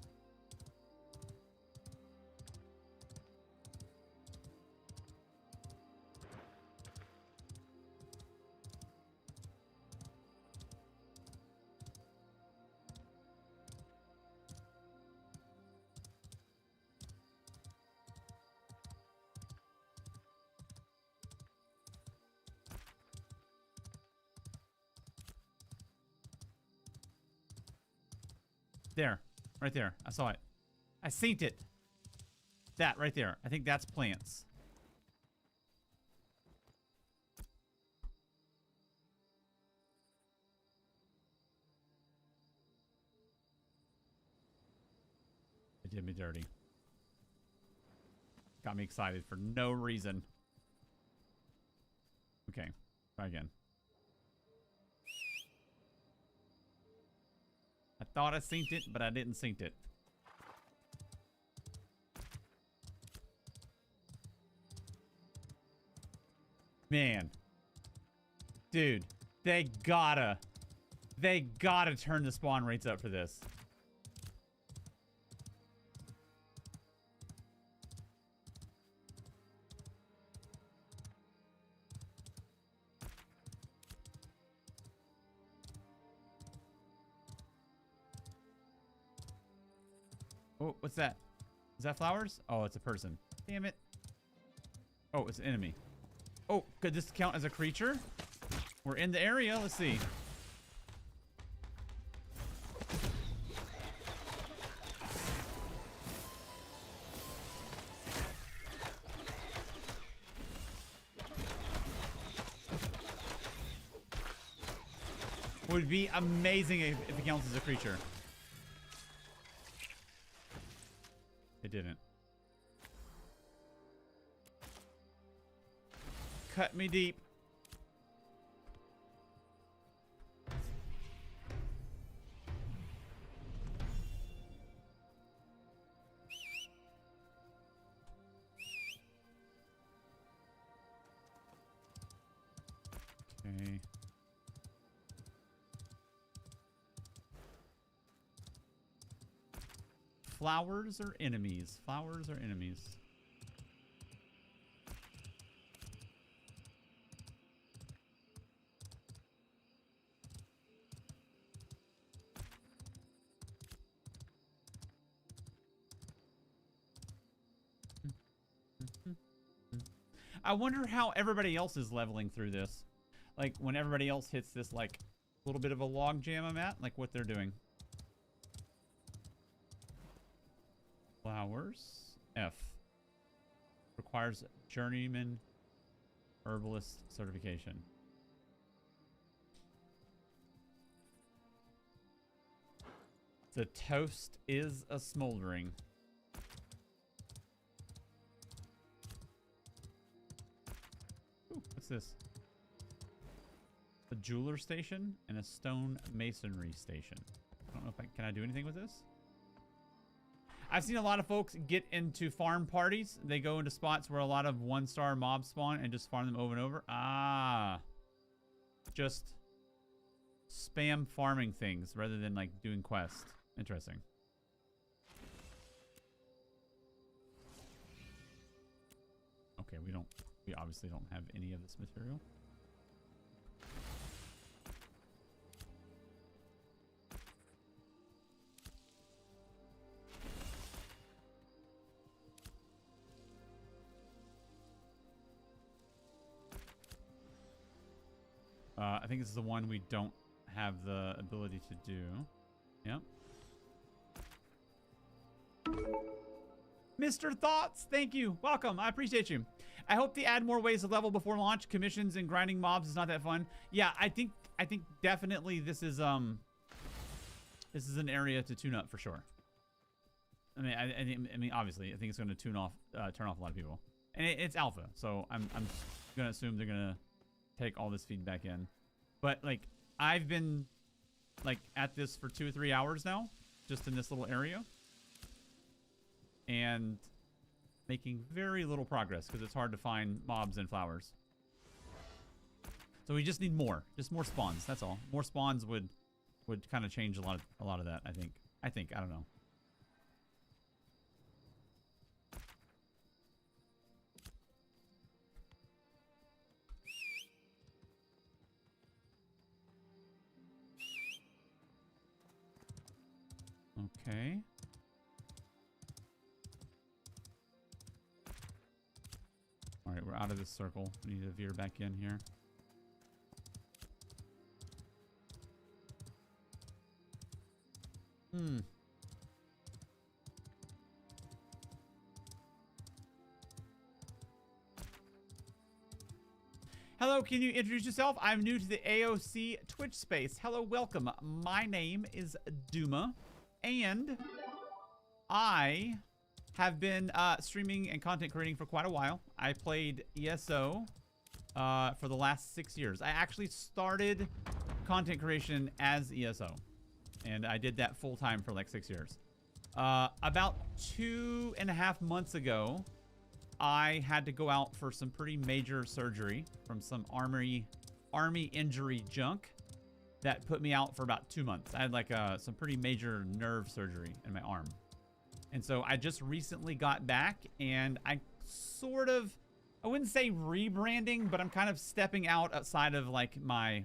There. Right there. I saw it. I synced it. That right there. I think that's plants. It did me dirty. Got me excited for no reason. Okay. Try again. I thought I synced it, but I didn't sync it. Man. Dude, they gotta turn the spawn rates up for this. Oh, what's that? Is that flowers? Oh, it's a person. Damn it. Oh, it's an enemy. Oh, could this count as a creature? We're in the area. Let's see. Would be amazing if it counts as a creature. It didn't. Cut me deep. Okay. Flowers or enemies? Flowers or enemies? I wonder how everybody else is leveling through this. Like, when everybody else hits this, like, little bit of a log jam I'm at, like what they're doing. Flowers. F. Requires journeyman herbalist certification. The toast is a smoldering. Ooh, what's this? A jeweler station and a stone masonry station. I don't know if can I do anything with this? I've seen a lot of folks get into farm parties. They go into spots where a lot of 1-star mobs spawn and just farm them over and over. Ah. Just spam farming things rather than like doing quests. Interesting. Okay, we obviously don't have any of this material. I think this is the one we don't have the ability to do. Yep. Mr. Thoughts, thank you. Welcome. I appreciate you. I hope they add more ways to level before launch. Commissions and grinding mobs is not that fun. Yeah, I think definitely this is an area to tune up for sure. I mean, obviously, I think it's going to turn off a lot of people, and it's alpha, so I'm going to assume they're going to take all this feedback in. But like, I've been like at this for 2 or 3 hours now, just in this little area, and making very little progress because it's hard to find mobs and flowers. So we just need more spawns. That's all. More spawns would kind of change a lot of that. I think. I don't know. Okay. All right, we're out of this circle. We need to veer back in here. Hello, can you introduce yourself? I'm new to the AOC Twitch space. Hello, welcome. My name is Duma, and I have been streaming and content creating for quite a while. I played ESO for the last 6 years. I actually started content creation as ESO, and I did that full time for like 6 years. About 2.5 months ago, I had to go out for some pretty major surgery from some army injury junk that put me out for about 2 months. I had like some pretty major nerve surgery in my arm. And so I just recently got back, and I sort of, I wouldn't say rebranding, but I'm kind of stepping outside of like my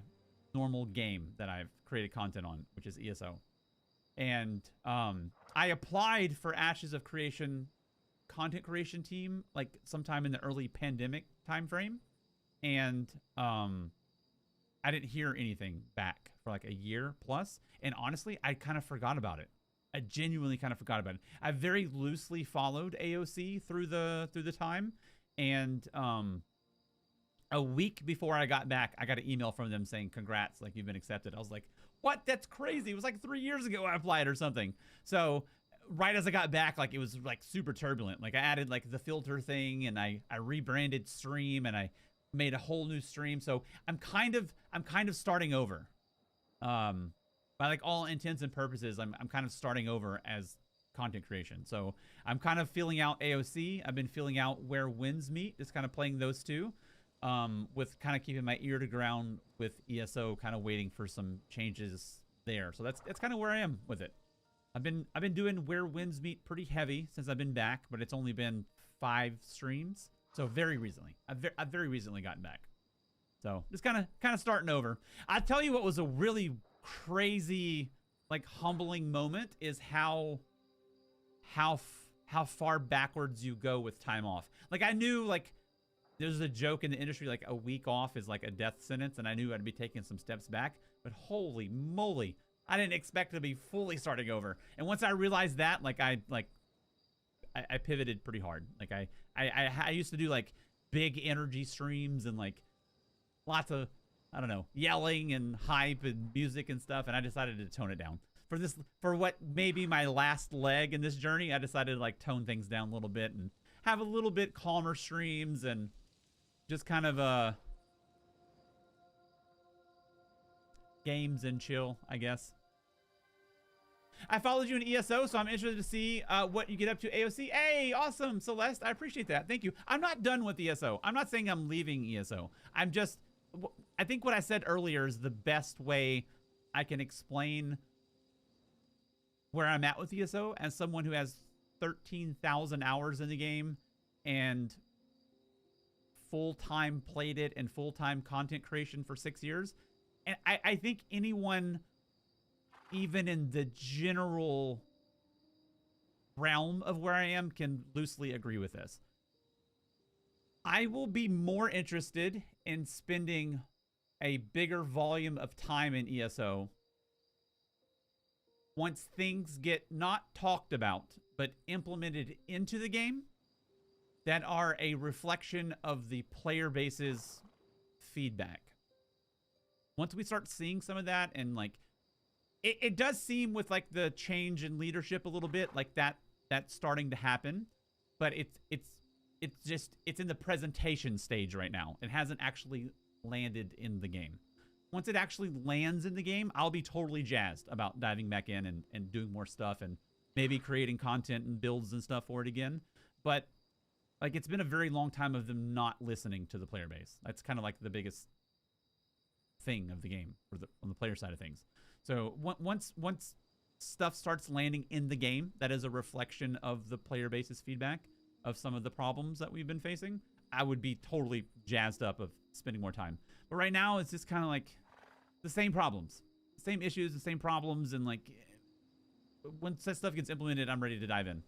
normal game that I've created content on, which is ESO. And I applied for Ashes of Creation content creation team like sometime in the early pandemic time frame, and I didn't hear anything back for like a year plus, and honestly I kind of forgot about it. I genuinely kind of forgot about it. I very loosely followed AOC through the time, and a week before I got back, I got an email from them saying congrats, like you've been accepted. I was like, what? That's crazy. It was like 3 years ago I applied or something. So right as I got back, like it was like super turbulent. Like I added like the filter thing, and I rebranded stream, and I made a whole new stream. So I'm kind of starting over. By like all intents and purposes, I'm kind of starting over as content creation. So I'm kind of feeling out AOC. I've been feeling out where winds meet, just kind of playing those two, with kind of keeping my ear to ground with ESO, kind of waiting for some changes there. So that's kind of where I am with it. I've been doing where winds meet pretty heavy since I've been back, but it's only been 5 streams. So very recently, I've very recently gotten back. So just kind of starting over. I'll tell you what was a really crazy, like humbling moment is how far backwards you go with time off. Like I knew like there's a joke in the industry, like a week off is like a death sentence, and I knew I'd be taking some steps back, but holy moly, I didn't expect to be fully starting over. And once I realized that, like I pivoted pretty hard. Like I used to do like big energy streams and like lots of, I don't know, yelling and hype and music and stuff, and I decided to tone it down. for what may be my last leg in this journey, I decided to like tone things down a little bit and have a little bit calmer streams and just kind of games and chill, I guess. I followed you in ESO, so I'm interested to see what you get up to AOC. Hey, awesome, Celeste. I appreciate that. Thank you. I'm not done with ESO. I'm not saying I'm leaving ESO. I'm just, I think what I said earlier is the best way I can explain where I'm at with ESO as someone who has 13,000 hours in the game and full-time played it and full-time content creation for 6 years. And I think anyone, even in the general realm of where I am, can loosely agree with this. I will be more interested in spending a bigger volume of time in ESO once things get not talked about, but implemented into the game that are a reflection of the player base's feedback. Once we start seeing some of that, and like, it does seem with like the change in leadership a little bit, like that's starting to happen, but it's in the presentation stage right now. It hasn't actually landed in the game. Once it actually lands in the game, I'll be totally jazzed about diving back in and doing more stuff and maybe creating content and builds and stuff for it again. But like, it's been a very long time of them not listening to the player base. That's kind of like the biggest thing of the game on the player side of things. So once stuff starts landing in the game that is a reflection of the player base's feedback of some of the problems that we've been facing, I would be totally jazzed up of spending more time. But right now, it's just kind of like the same problems, same issues, the same problems, and like once that stuff gets implemented, I'm ready to dive in.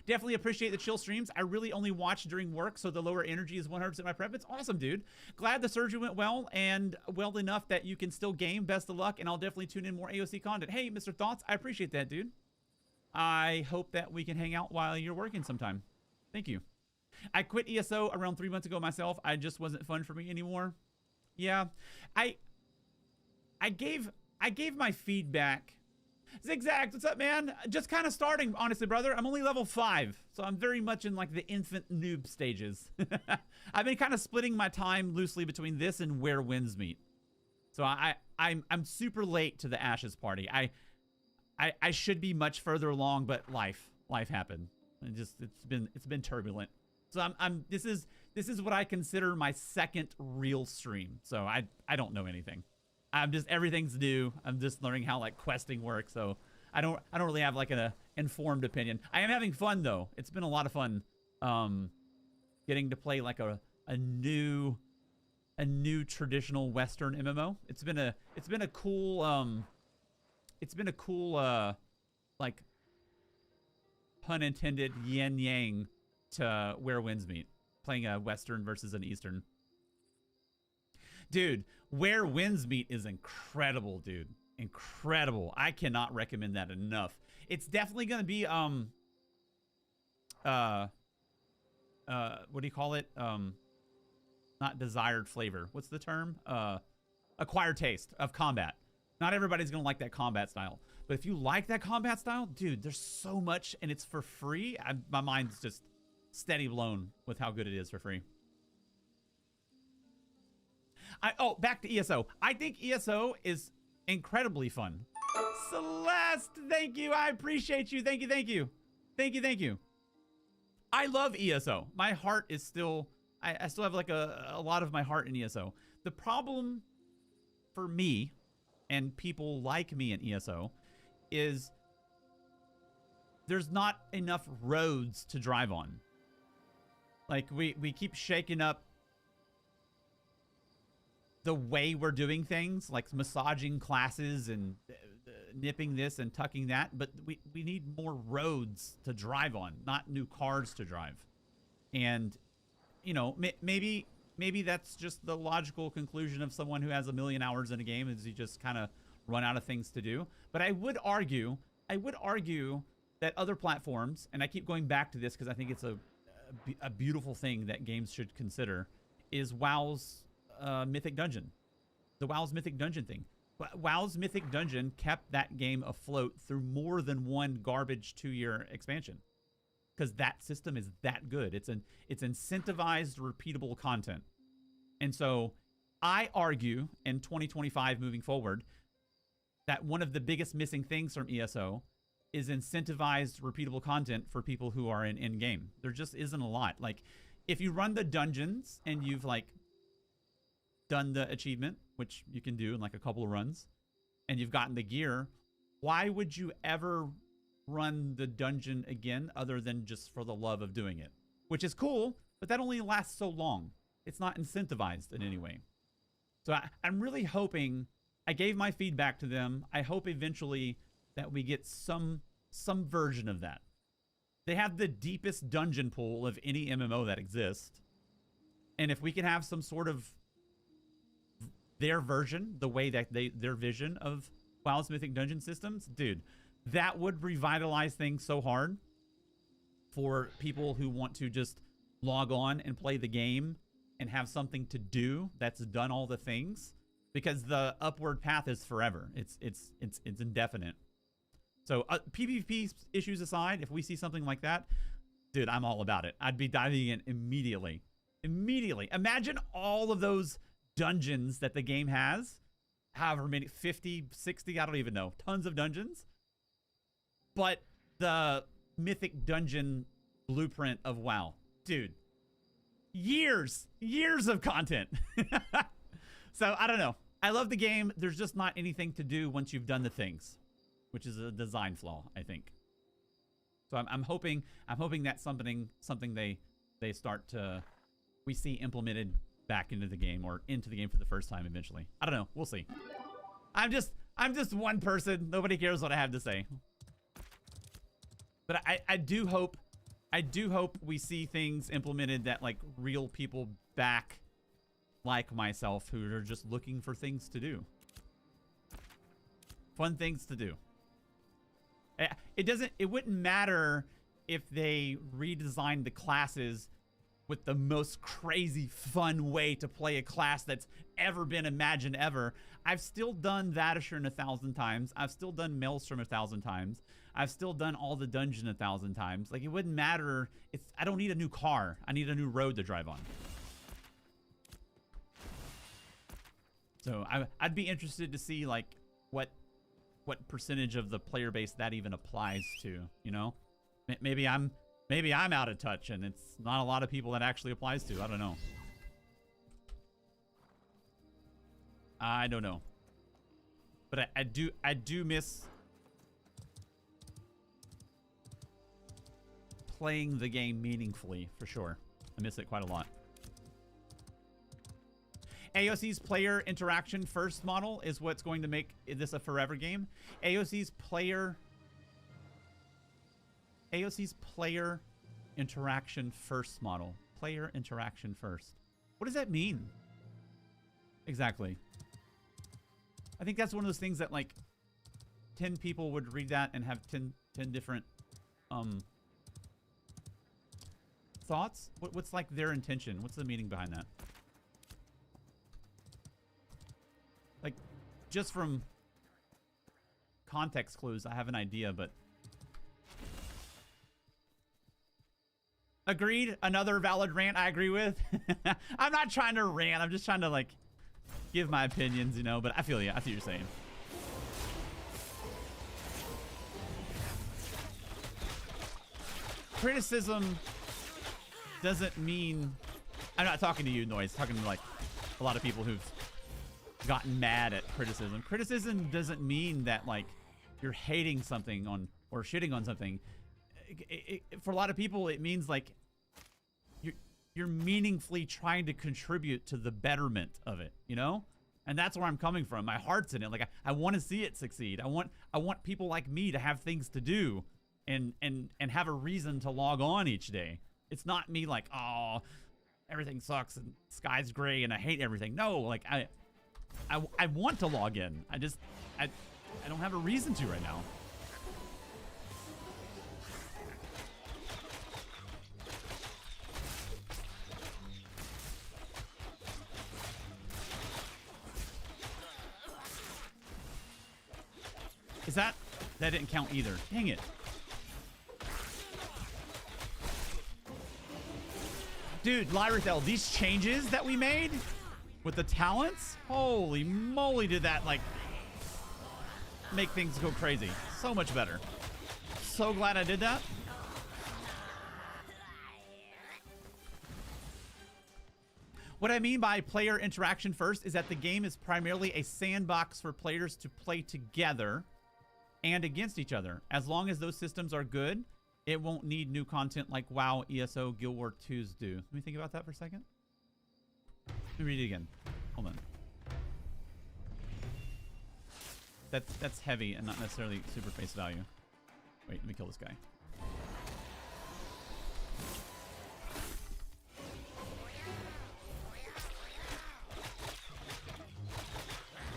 Definitely appreciate the chill streams. I really only watch during work, so the lower energy is 100% my prep. It's awesome, dude. Glad the surgery went well and well enough that you can still game. Best of luck, and I'll definitely tune in more AOC content. Hey, Mr. Thoughts, I appreciate that, dude. I hope that we can hang out while you're working sometime. Thank you. I quit ESO around 3 months ago myself. I just wasn't fun for me anymore. Yeah, I gave my feedback. Zigzag, what's up, man? Just kind of starting, honestly, brother. I'm only level 5, so I'm very much in like the infant noob stages. I've been kind of splitting my time loosely between this and Where Winds Meet. So I'm super late to the Ashes party. I should be much further along, but life happened. It's been turbulent. So this is what I consider my second real stream. So I don't know anything. Everything's new. I'm just learning how like questing works. So I don't really have like an informed opinion. I am having fun though. It's been a lot of fun getting to play like a new traditional Western MMO. It's been a cool like, pun intended, yin yang to Where Winds Meet, playing a Western versus an Eastern. Dude, Where Winds Meet is incredible, dude. Incredible. I cannot recommend that enough. It's definitely gonna be what do you call it? Not desired flavor. What's the term? Acquired taste of combat. Not everybody's gonna like that combat style. But if you like that combat style, dude, there's so much, and it's for free. My mind's just steady blown with how good it is for free. Oh, back to ESO. I think ESO is incredibly fun. Celeste, thank you. I appreciate you. Thank you, thank you. Thank you, thank you. I love ESO. My heart is still... I still have like a lot of my heart in ESO. The problem for me and people like me in ESO is there's not enough roads to drive on. Like, we keep shaking up the way we're doing things, like massaging classes and nipping this and tucking that, but we need more roads to drive on, not new cars to drive. And, you know, maybe that's just the logical conclusion of someone who has 1 million hours in a game, is you just kind of run out of things to do. But I would argue that other platforms, and I keep going back to this because I think it's a beautiful thing that games should consider, is WoW's Mythic Dungeon. The WoW's Mythic Dungeon thing. WoW's Mythic Dungeon kept that game afloat through more than one garbage 2-year expansion. Because that system is that good. It's incentivized, repeatable content. And so I argue in 2025 moving forward that one of the biggest missing things from ESO is incentivized, repeatable content for people who are in game. There just isn't a lot. Like, if you run the dungeons and you've like done the achievement, which you can do in like a couple of runs, and you've gotten the gear, why would you ever run the dungeon again other than just for the love of doing it? Which is cool, but that only lasts so long. It's not incentivized in any way. So I'm really hoping, I gave my feedback to them. I hope eventually that we get some version of that. They have the deepest dungeon pool of any MMO that exists. And if we can have some sort of their version, the way that their vision of WoW's Mythic Dungeon systems, dude, that would revitalize things so hard for people who want to just log on and play the game and have something to do that's done all the things, because the upward path is forever. It's indefinite. So PvP issues aside, if we see something like that, dude, I'm all about it. I'd be diving in immediately. Immediately. Imagine all of those dungeons that the game has, however many, 50, 60, I don't even know, tons of dungeons, but the Mythic Dungeon blueprint of WoW, dude, years of content. So I don't know, I love the game. There's just not anything to do once you've done the things, which is a design flaw, I think. So I'm hoping that's something they start to, we see implemented back into the game, or into the game for the first time eventually. I don't know. We'll see. I'm just one person. Nobody cares what I have to say. But I do hope we see things implemented that like reel people back like myself who are just looking for things to do. Fun things to do. It wouldn't matter if they redesigned the classes with the most crazy fun way to play a class that's ever been imagined ever. I've still done Vatisher 1,000 times. I've still done Maelstrom 1,000 times. I've still done all the dungeon 1,000 times. Like, it wouldn't matter. I don't need a new car. I need a new road to drive on. So I'd be interested to see like what percentage of the player base that even applies to, you know? Maybe I'm out of touch and it's not a lot of people that actually applies to. I don't know. I don't know. But I do miss playing the game meaningfully, for sure. I miss it quite a lot. AOC's player interaction first model is what's going to make this a forever game. AOC's player interaction first model. Player interaction first. What does that mean? Exactly. I think that's one of those things that like 10 people would read that and have 10 different thoughts. What's like their intention? What's the meaning behind that? Like, just from context clues, I have an idea, but agreed. Another valid rant I agree with. I'm not trying to rant. I'm just trying to like give my opinions, you know, but I feel you. I see what you're saying. Criticism doesn't mean, I'm not talking to you, Noise, I'm talking to like a lot of people who've gotten mad at criticism. Criticism doesn't mean that like you're hating something on or shitting on something. For a lot of people, it means like you're meaningfully trying to contribute to the betterment of it, you know? And that's where I'm coming from. My heart's in it. Like I want to see it succeed. I want people like me to have things to do and have a reason to log on each day. It's not me like, oh, everything sucks and sky's gray and I hate everything. No, like I want to log in. I don't have a reason to right now. Is that didn't count either. Dang it. Dude, Lyrithel, these changes that we made with the talents, holy moly, did that like make things go crazy. So much better. So glad I did that. What I mean by player interaction first is that the game is primarily a sandbox for players to play together and against each other. As long as those systems are good, it won't need new content like WoW, ESO, Guild War 2s do. Let me think about that for a second. Let me read it again. Hold on. That's heavy and not necessarily super face value. Wait, let me kill this guy.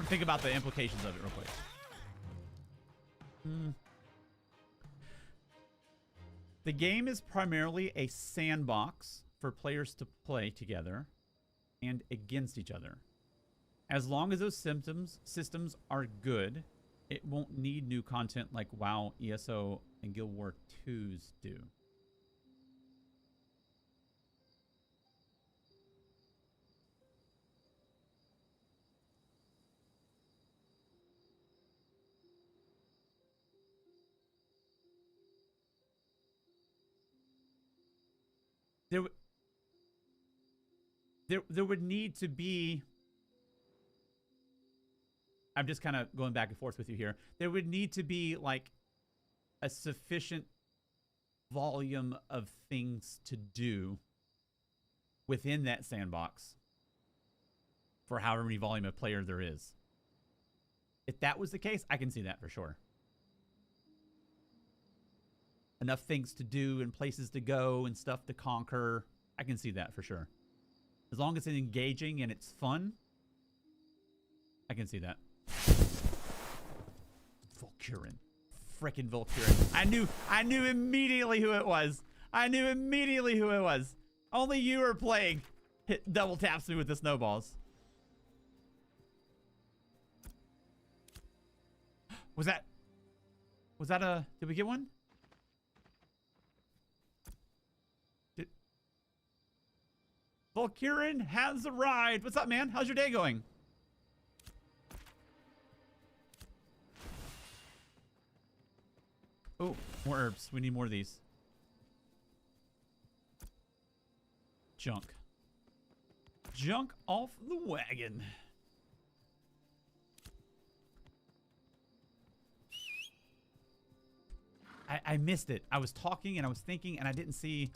Think about the implications of it real quick. The game is primarily a sandbox for players to play together and against each other. As long as those systems are good, it won't need new content like WoW, ESO, and Guild War 2s do. There would need to be, I'm just kind of going back and forth with you here. There would need to be like a sufficient volume of things to do within that sandbox for however many volume of player there is. If that was the case, I can see that for sure. Enough things to do and places to go and stuff to conquer. I can see that for sure. As long as it's engaging and it's fun, I can see that. Volcurin. Frickin' Volcurin. I knew immediately who it was. I knew immediately who it was. Only you are playing. Hit double taps me with the snowballs. Was that a, did we get one? Volcurin has arrived. What's up, man? How's your day going? Oh, more herbs. We need more of these. Junk. Junk off the wagon. I missed it. I was talking and I was thinking and I didn't see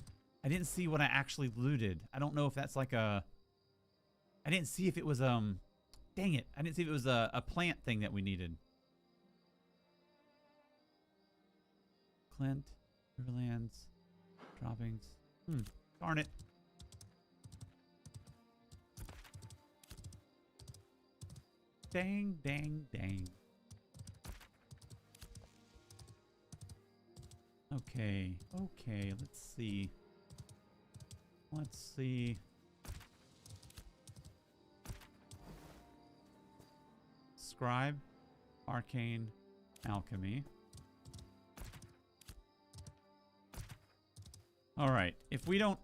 what I actually looted. I don't know if that's like a... I didn't see if it was, dang it. I didn't see if it was a plant thing that we needed. Clint, Riverlands, droppings. Darn it. Dang, dang, dang. Okay, okay, let's see. Let's see. Scribe, Arcane, Alchemy. All right. If we don't,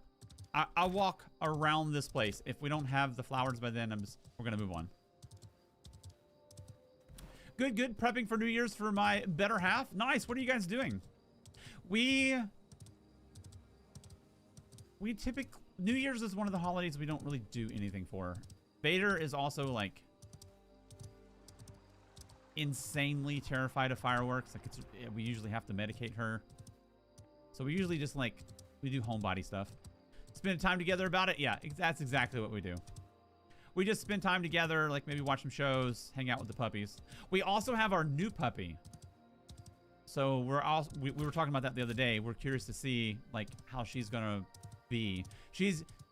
I'll walk around this place. If we don't have the flowers by then, we're gonna move on. Good, good. Prepping for New Year's for my better half. Nice. What are you guys doing? We typically, New Year's is one of the holidays we don't really do anything for. Vader is also like insanely terrified of fireworks. Like we usually have to medicate her. So we usually just like, we do homebody stuff. Spend time together about it? Yeah, that's exactly what we do. We just spend time together, like maybe watch some shows, hang out with the puppies. We also have our new puppy. So we were talking about that the other day. We're curious to see like how she's gonna be.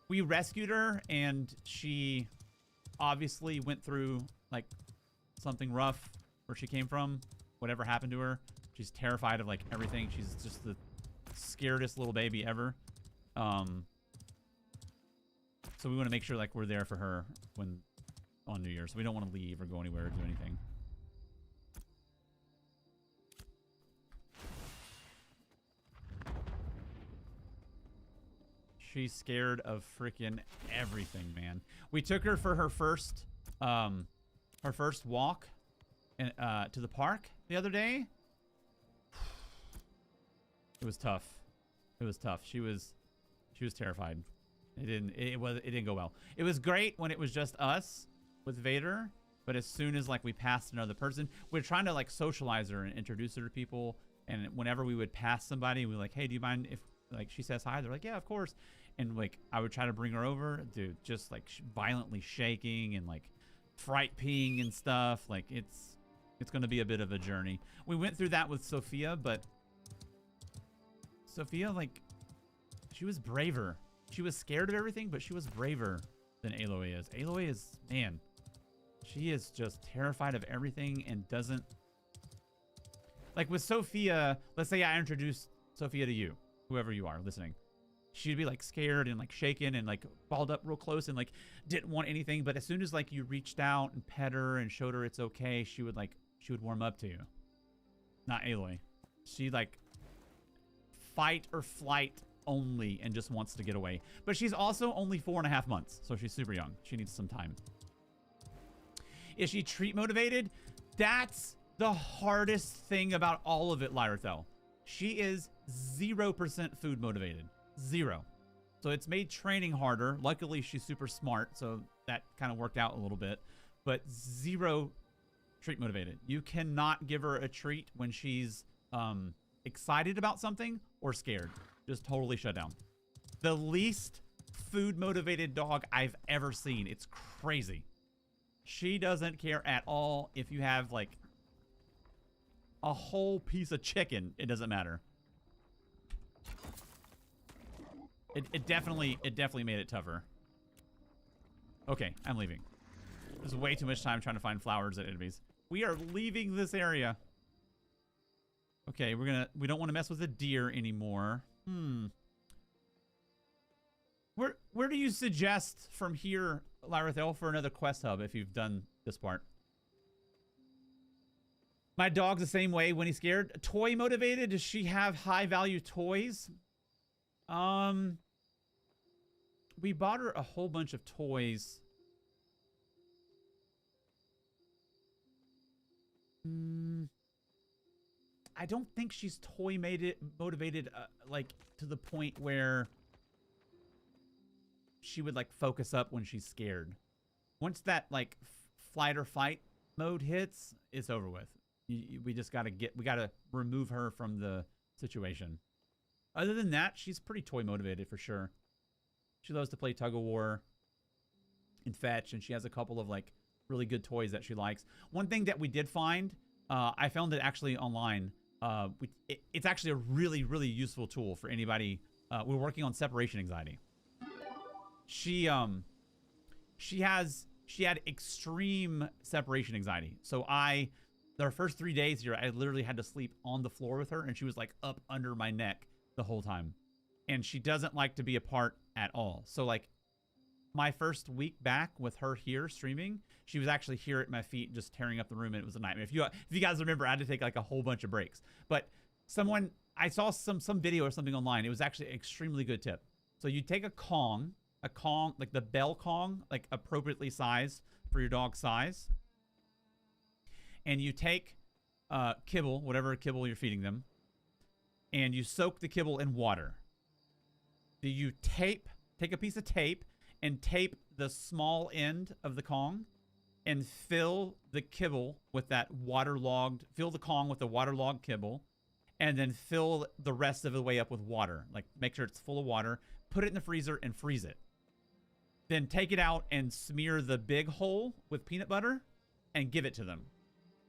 We rescued her and she obviously went through like something rough where she came from, whatever happened to her. She's terrified of like everything. She's just the scaredest little baby ever. So we want to make sure like we're there for her when on New Year's. So we don't want to leave or go anywhere or do anything. She's scared of freaking everything, man. We took her for her first walk to the park the other day. It was tough. It was tough. She was terrified. It didn't go well. It was great when it was just us with Vader, but as soon as like we passed another person, we're trying to like socialize her and introduce her to people. And whenever we would pass somebody, we were like, hey, do you mind if like she says hi? They're like, yeah, of course. And like I would try to bring her over, dude, just like violently shaking and like fright peeing and stuff. Like it's going to be a bit of a journey. We went through that with Sophia, but Sophia, like, she was braver. She was scared of everything, but she was braver than Aloy is. Aloy is, man, she is just terrified of everything and doesn't... Like with Sophia, let's say I introduced Sophia to you, whoever you are listening. She'd be like scared and like shaken and like balled up real close and like didn't want anything. But as soon as like you reached out and pet her and showed her it's okay, she would warm up to you. Not Aloy. She like fight or flight only and just wants to get away. But she's also only 4.5 months, so she's super young. She needs some time. Is she treat motivated? That's the hardest thing about all of it, Lyrithel. She is 0% food motivated. 0. So it's made training harder. Luckily, she's super smart, so that kind of worked out a little bit. But 0 treat motivated. You cannot give her a treat when she's excited about something or scared. Just totally shut down. The least food motivated dog I've ever seen. It's crazy. She doesn't care at all if you have like a whole piece of chicken. It doesn't matter. It definitely made it tougher. Okay, I'm leaving. There's way too much time trying to find flowers at enemies. We are leaving this area. Okay, we don't want to mess with the deer anymore. Where do you suggest from here, Lyrithel, for another quest hub if you've done this part? My dog's the same way when he's scared. Toy motivated? Does she have high value toys? We bought her a whole bunch of toys. I don't think she's toy motivated like to the point where she would like focus up when she's scared. Once that like flight or fight mode hits, it's over with. We just gotta remove her from the situation. Other than that, she's pretty toy motivated for sure. She loves to play tug of war and fetch, and she has a couple of like really good toys that she likes. One thing that we did find, I found it actually online. It's actually a really, really useful tool for anybody. We're working on separation anxiety. She had extreme separation anxiety. So the first 3 days here, I literally had to sleep on the floor with her, and she was like up under my neck the whole time. And she doesn't like to be apart at all. So like my first week back with her here streaming, she was actually here at my feet just tearing up the room, and it was a nightmare. If you guys remember, I had to take like a whole bunch of breaks. But I saw some video or something online. It was actually an extremely good tip. So you take a Kong, like the bell Kong, like appropriately sized for your dog's size. And you take kibble, whatever kibble you're feeding them, and you soak the kibble in water. You take a piece of tape and tape the small end of the Kong and fill the Kong with the waterlogged kibble, and then fill the rest of the way up with water. Like make sure it's full of water, put it in the freezer and freeze it. Then take it out and smear the big hole with peanut butter and give it to them.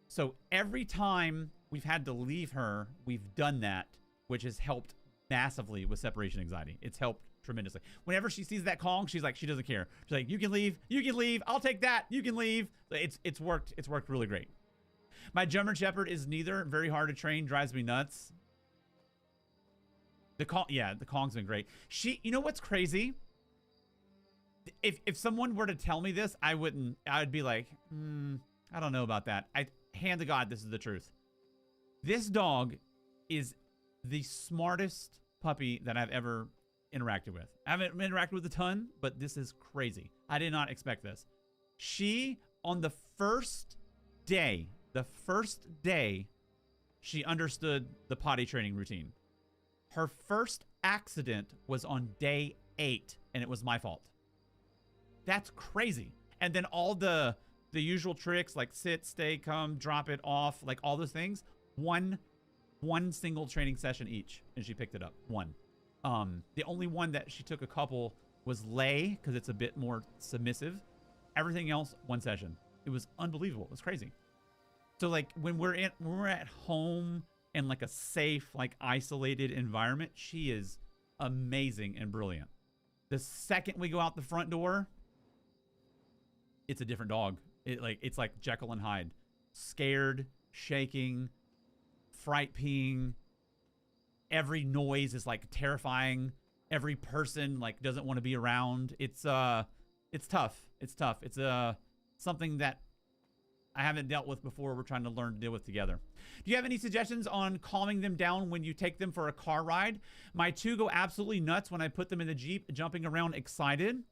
So every time we've had to leave her, we've done that, which has helped massively with separation anxiety. It's helped tremendously. Whenever she sees that Kong, she's like, she doesn't care. She's like, you can leave, I'll take that, you can leave. It's worked really great. My German Shepherd is neither. Very hard to train, drives me nuts. The Kong's been great. You know what's crazy? If someone were to tell me this, I would be like, I don't know about that. Hand to God, this is the truth. This dog is the smartest puppy that I've ever interacted with. I haven't interacted with a ton, but this is crazy. I did not expect this. She, on the first day, she understood the potty training routine. Her first accident was on day 8, and it was my fault. That's crazy. And then all the usual tricks like sit, stay, come, drop it off, like all those things, one single training session each, and she picked it up. One. The only one that she took a couple was lay, because it's a bit more submissive. Everything else, one session. It was unbelievable. It was crazy. So like when we're at home in like a safe, like isolated environment, she is amazing and brilliant. The second we go out the front door, it's a different dog. It's like Jekyll and Hyde. Scared, shaking, fright peeing. Every noise is like terrifying. Every person like doesn't want to be around. It's tough. It's tough. It's something that I haven't dealt with before. We're trying to learn to deal with together. Do you have any suggestions on calming them down when you take them for a car ride? My 2 go absolutely nuts when I put them in the Jeep, jumping around excited.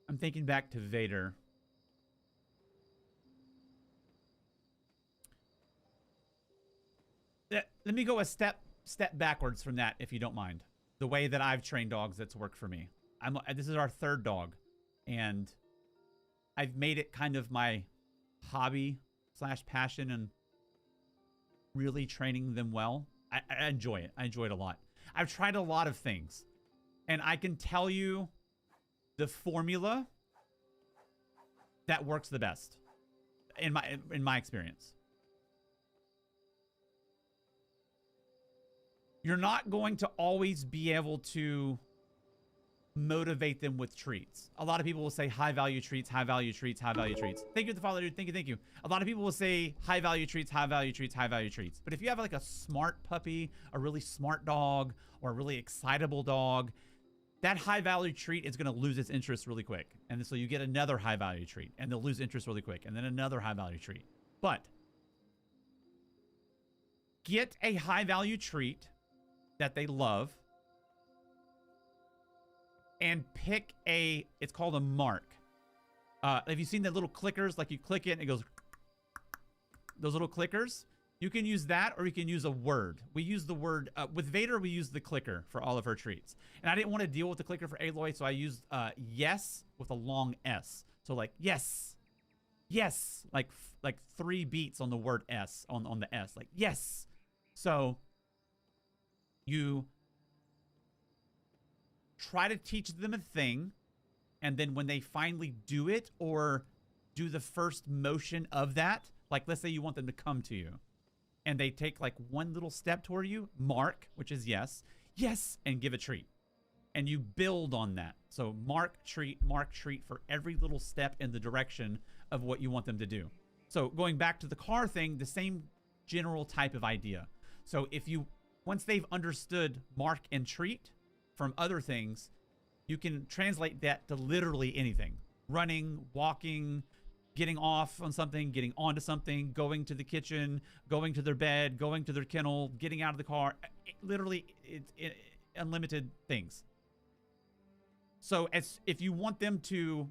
I'm thinking back to Vader. Let me go a step backwards from that, if you don't mind. The way that I've trained dogs that's worked for me. This is our 3rd dog, and I've made it kind of my hobby / passion, and really training them well. I enjoy it. I enjoy it a lot. I've tried a lot of things, and I can tell you the formula that works the best in my experience. You're not going to always be able to motivate them with treats. A lot of people will say high value treats, high value treats, high value treats. Thank you, the father, dude. Thank you, thank you. A lot of people will say high value treats, high value treats, high value treats. But if you have like a smart puppy, a really smart dog, or a really excitable dog, that high value treat is going to lose its interest really quick. And so you get another high value treat, and they'll lose interest really quick, and then another high value treat. But get a high value treat that they love, and pick it's called a mark. Have you seen the little clickers? Like you click it and it goes, those little clickers? You can use that, or you can use a word. We use the word, with Vader, we use the clicker for all of her treats. And I didn't want to deal with the clicker for Aloy, so I used yes with a long S. So like, yes, yes, like 3 beats on the word S, on the S, like yes. So you try to teach them a thing, and then when they finally do it, or do the first motion of that, like let's say you want them to come to you, and they take like one little step toward you, mark, which is yes, yes, and give a treat. And you build on that. So mark, treat for every little step in the direction of what you want them to do. So going back to the car thing, the same general type of idea. So if you, once they've understood mark and treat from other things, you can translate that to literally anything. Running, walking, getting off on something, getting onto something, going to the kitchen, going to their bed, going to their kennel, getting out of the car. Literally, it's unlimited things. So if you want them to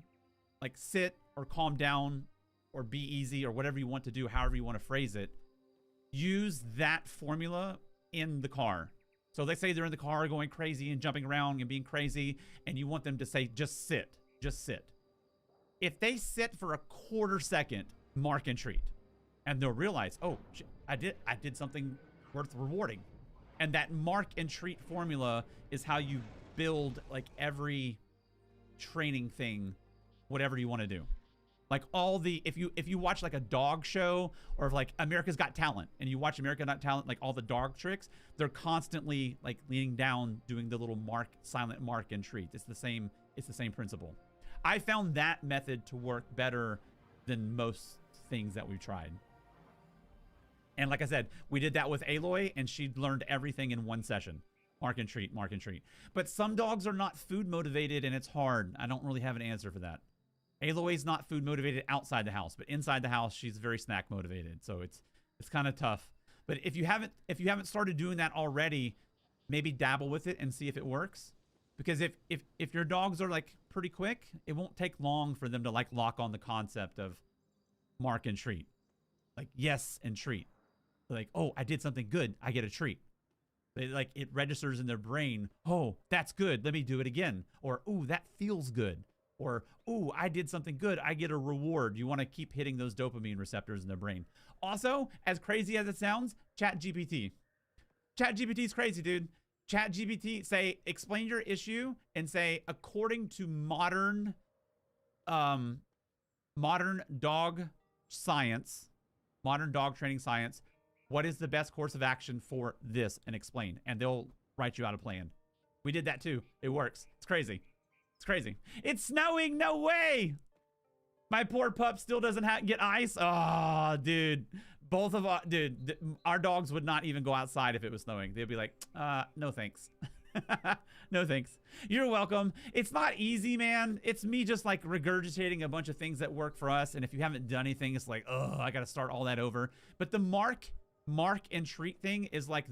like sit or calm down or be easy or whatever you want to do, however you want to phrase it, use that formula in the car. So let's say they're in the car going crazy and jumping around and being crazy, and you want them to say, just sit, just sit. If they sit for a quarter second, mark and treat, and they'll realize, oh, I did something worth rewarding. And that mark and treat formula is how you build like every training thing, whatever you want to do. Like all the, if you watch like a dog show, or like America's Got Talent, and you watch America's Got Talent, like all the dog tricks, they're constantly like leaning down, doing the little mark, silent mark and treat. It's the same principle. I found that method to work better than most things that we've tried. And like I said, we did that with Aloy, and she learned everything in one session. Mark and treat, mark and treat. But some dogs are not food motivated, and it's hard. I don't really have an answer for that. Aloy's not food motivated outside the house, but inside the house, she's very snack motivated. So it's kind of tough. But if you haven't started doing that already, maybe dabble with it and see if it works. Because if your dogs are like pretty quick, it won't take long for them to like lock on the concept of mark and treat. Like yes and treat. Like, oh, I did something good, I get a treat. They, like, it registers in their brain, oh, that's good, let me do it again. Or, ooh, that feels good. Or, ooh, I did something good, I get a reward. You want to keep hitting those dopamine receptors in their brain. Also, as crazy as it sounds, ChatGPT. ChatGPT is crazy, dude. ChatGPT, say, explain your issue and say, according to modern dog science, modern dog training science, what is the best course of action for this, and explain. And they'll write you out a plan. We did that too. It works. It's crazy. It's crazy. It's snowing. No way. My poor pup still doesn't get ice. Oh, dude. Both of us, dude, our dogs would not even go outside if it was snowing. They'd be like, no thanks. No thanks. You're welcome. It's not easy, man. It's me just like regurgitating a bunch of things that work for us. And if you haven't done anything, it's like, oh, I got to start all that over. But the mark and treat thing is like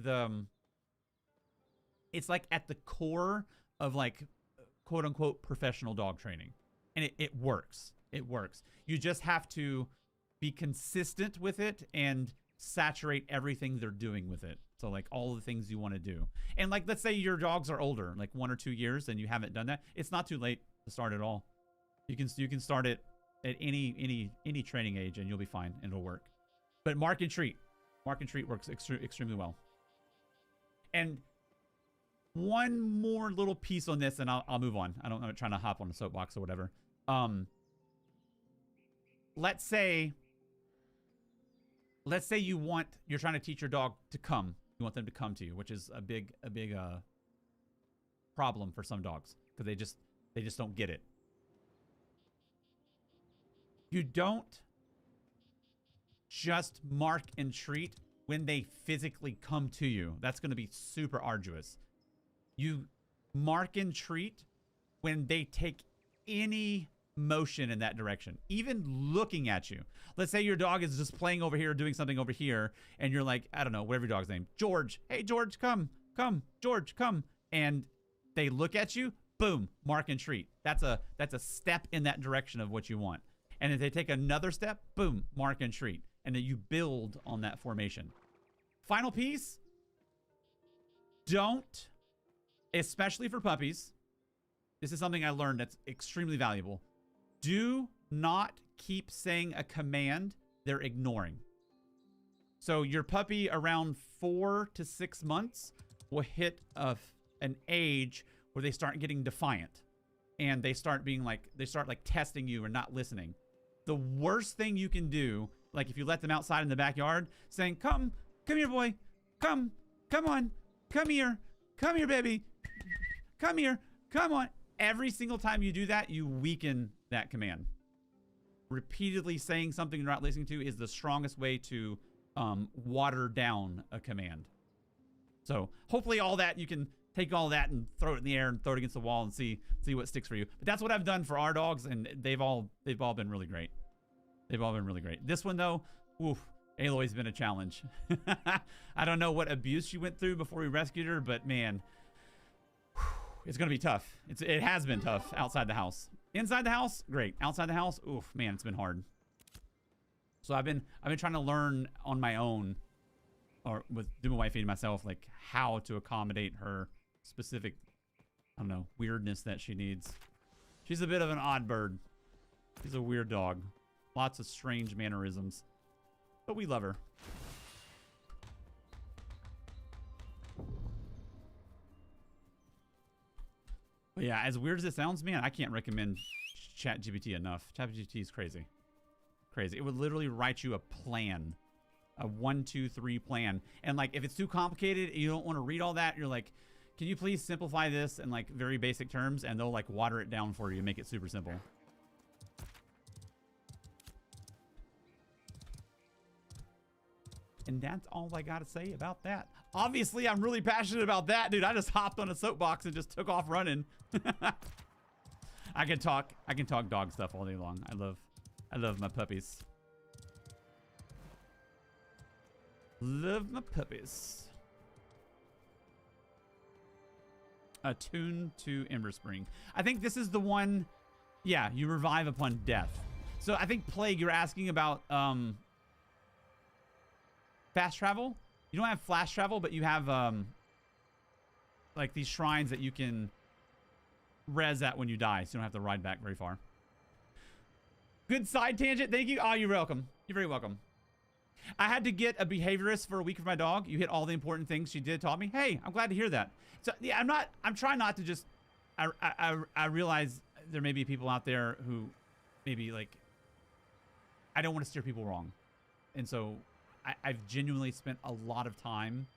it's like at the core of like quote unquote professional dog training. And it works. It works. You just have to be consistent with it and saturate everything they're doing with it. So like all the things you want to do. And like, let's say your dogs are older, like 1 or 2 years, and you haven't done that. It's not too late to start at all. You can start it at any training age and you'll be fine and it'll work. But mark and treat works extremely well. And one more little piece on this and I'll move on. I'm not trying to hop on a soapbox or whatever. Let's say you're trying to teach your dog to come. You want them to come to you, which is a big problem for some dogs because they just don't get it. You don't just mark and treat when they physically come to you. That's going to be super arduous. You mark and treat when they take any motion in that direction, even looking at you. Let's say your dog is just playing over here, doing something over here, and you're like, I don't know, whatever your dog's name, George. Hey, George, come, George, come. And they look at you, boom, mark and treat. That's a step in that direction of what you want. And if they take another step, boom, mark and treat. And then you build on that formation. Final piece, don't, especially for puppies, this is something I learned that's extremely valuable. Do not keep saying a command they're ignoring. So your puppy around 4 to 6 months will hit an age where they start getting defiant. And they start testing you and not listening. The worst thing you can do, like if you let them outside in the backyard, saying, come here, boy, come on, come here, baby, come here, come on. Every single time you do that, you weaken that command. Repeatedly saying something you're not listening to is the strongest way to water down a command. So hopefully all that, you can take all that and throw it in the air and throw it against the wall and see what sticks for you. But that's what I've done for our dogs, and they've all been really great. They've all been really great. This one though, oof, Aloy's been a challenge. I don't know what abuse she went through before we rescued her, but man, it's gonna be tough. It has been tough outside the house. Inside the house, great. Outside the house, oof, man, it's been hard. So I've been trying to learn on my own, or with doing my feeding myself, like how to accommodate her specific, I don't know, weirdness that she needs. She's a bit of an odd bird. She's a weird dog. Lots of strange mannerisms, but we love her. But yeah, as weird as it sounds, man, I can't recommend ChatGPT enough. ChatGPT is crazy. Crazy. It would literally write you a plan. A 1, 2, 3 plan. And like, if it's too complicated, you don't want to read all that, you're like, can you please simplify this in like very basic terms? And they'll like water it down for you and make it super simple. And that's all I got to say about that. Obviously, I'm really passionate about that, dude. I just hopped on a soapbox and just took off running. I can talk dog stuff all day long. I love my puppies. Love my puppies. Attuned to Ember Spring. I think this is the one. Yeah, you revive upon death. So I think Plague, you're asking about fast travel. You don't have flash travel, but you have like these shrines that you can res at when you die, so you don't have to ride back very far. Good side tangent. Thank you. Oh, you're welcome. You're very welcome. I had to get a behaviorist for a week for my tog. You hit all the important things she taught me. Hey, I'm glad to hear that. So yeah, I'm trying not to just, I realize there may be people out there who maybe like, I don't want to steer people wrong. And so I've genuinely spent a lot of time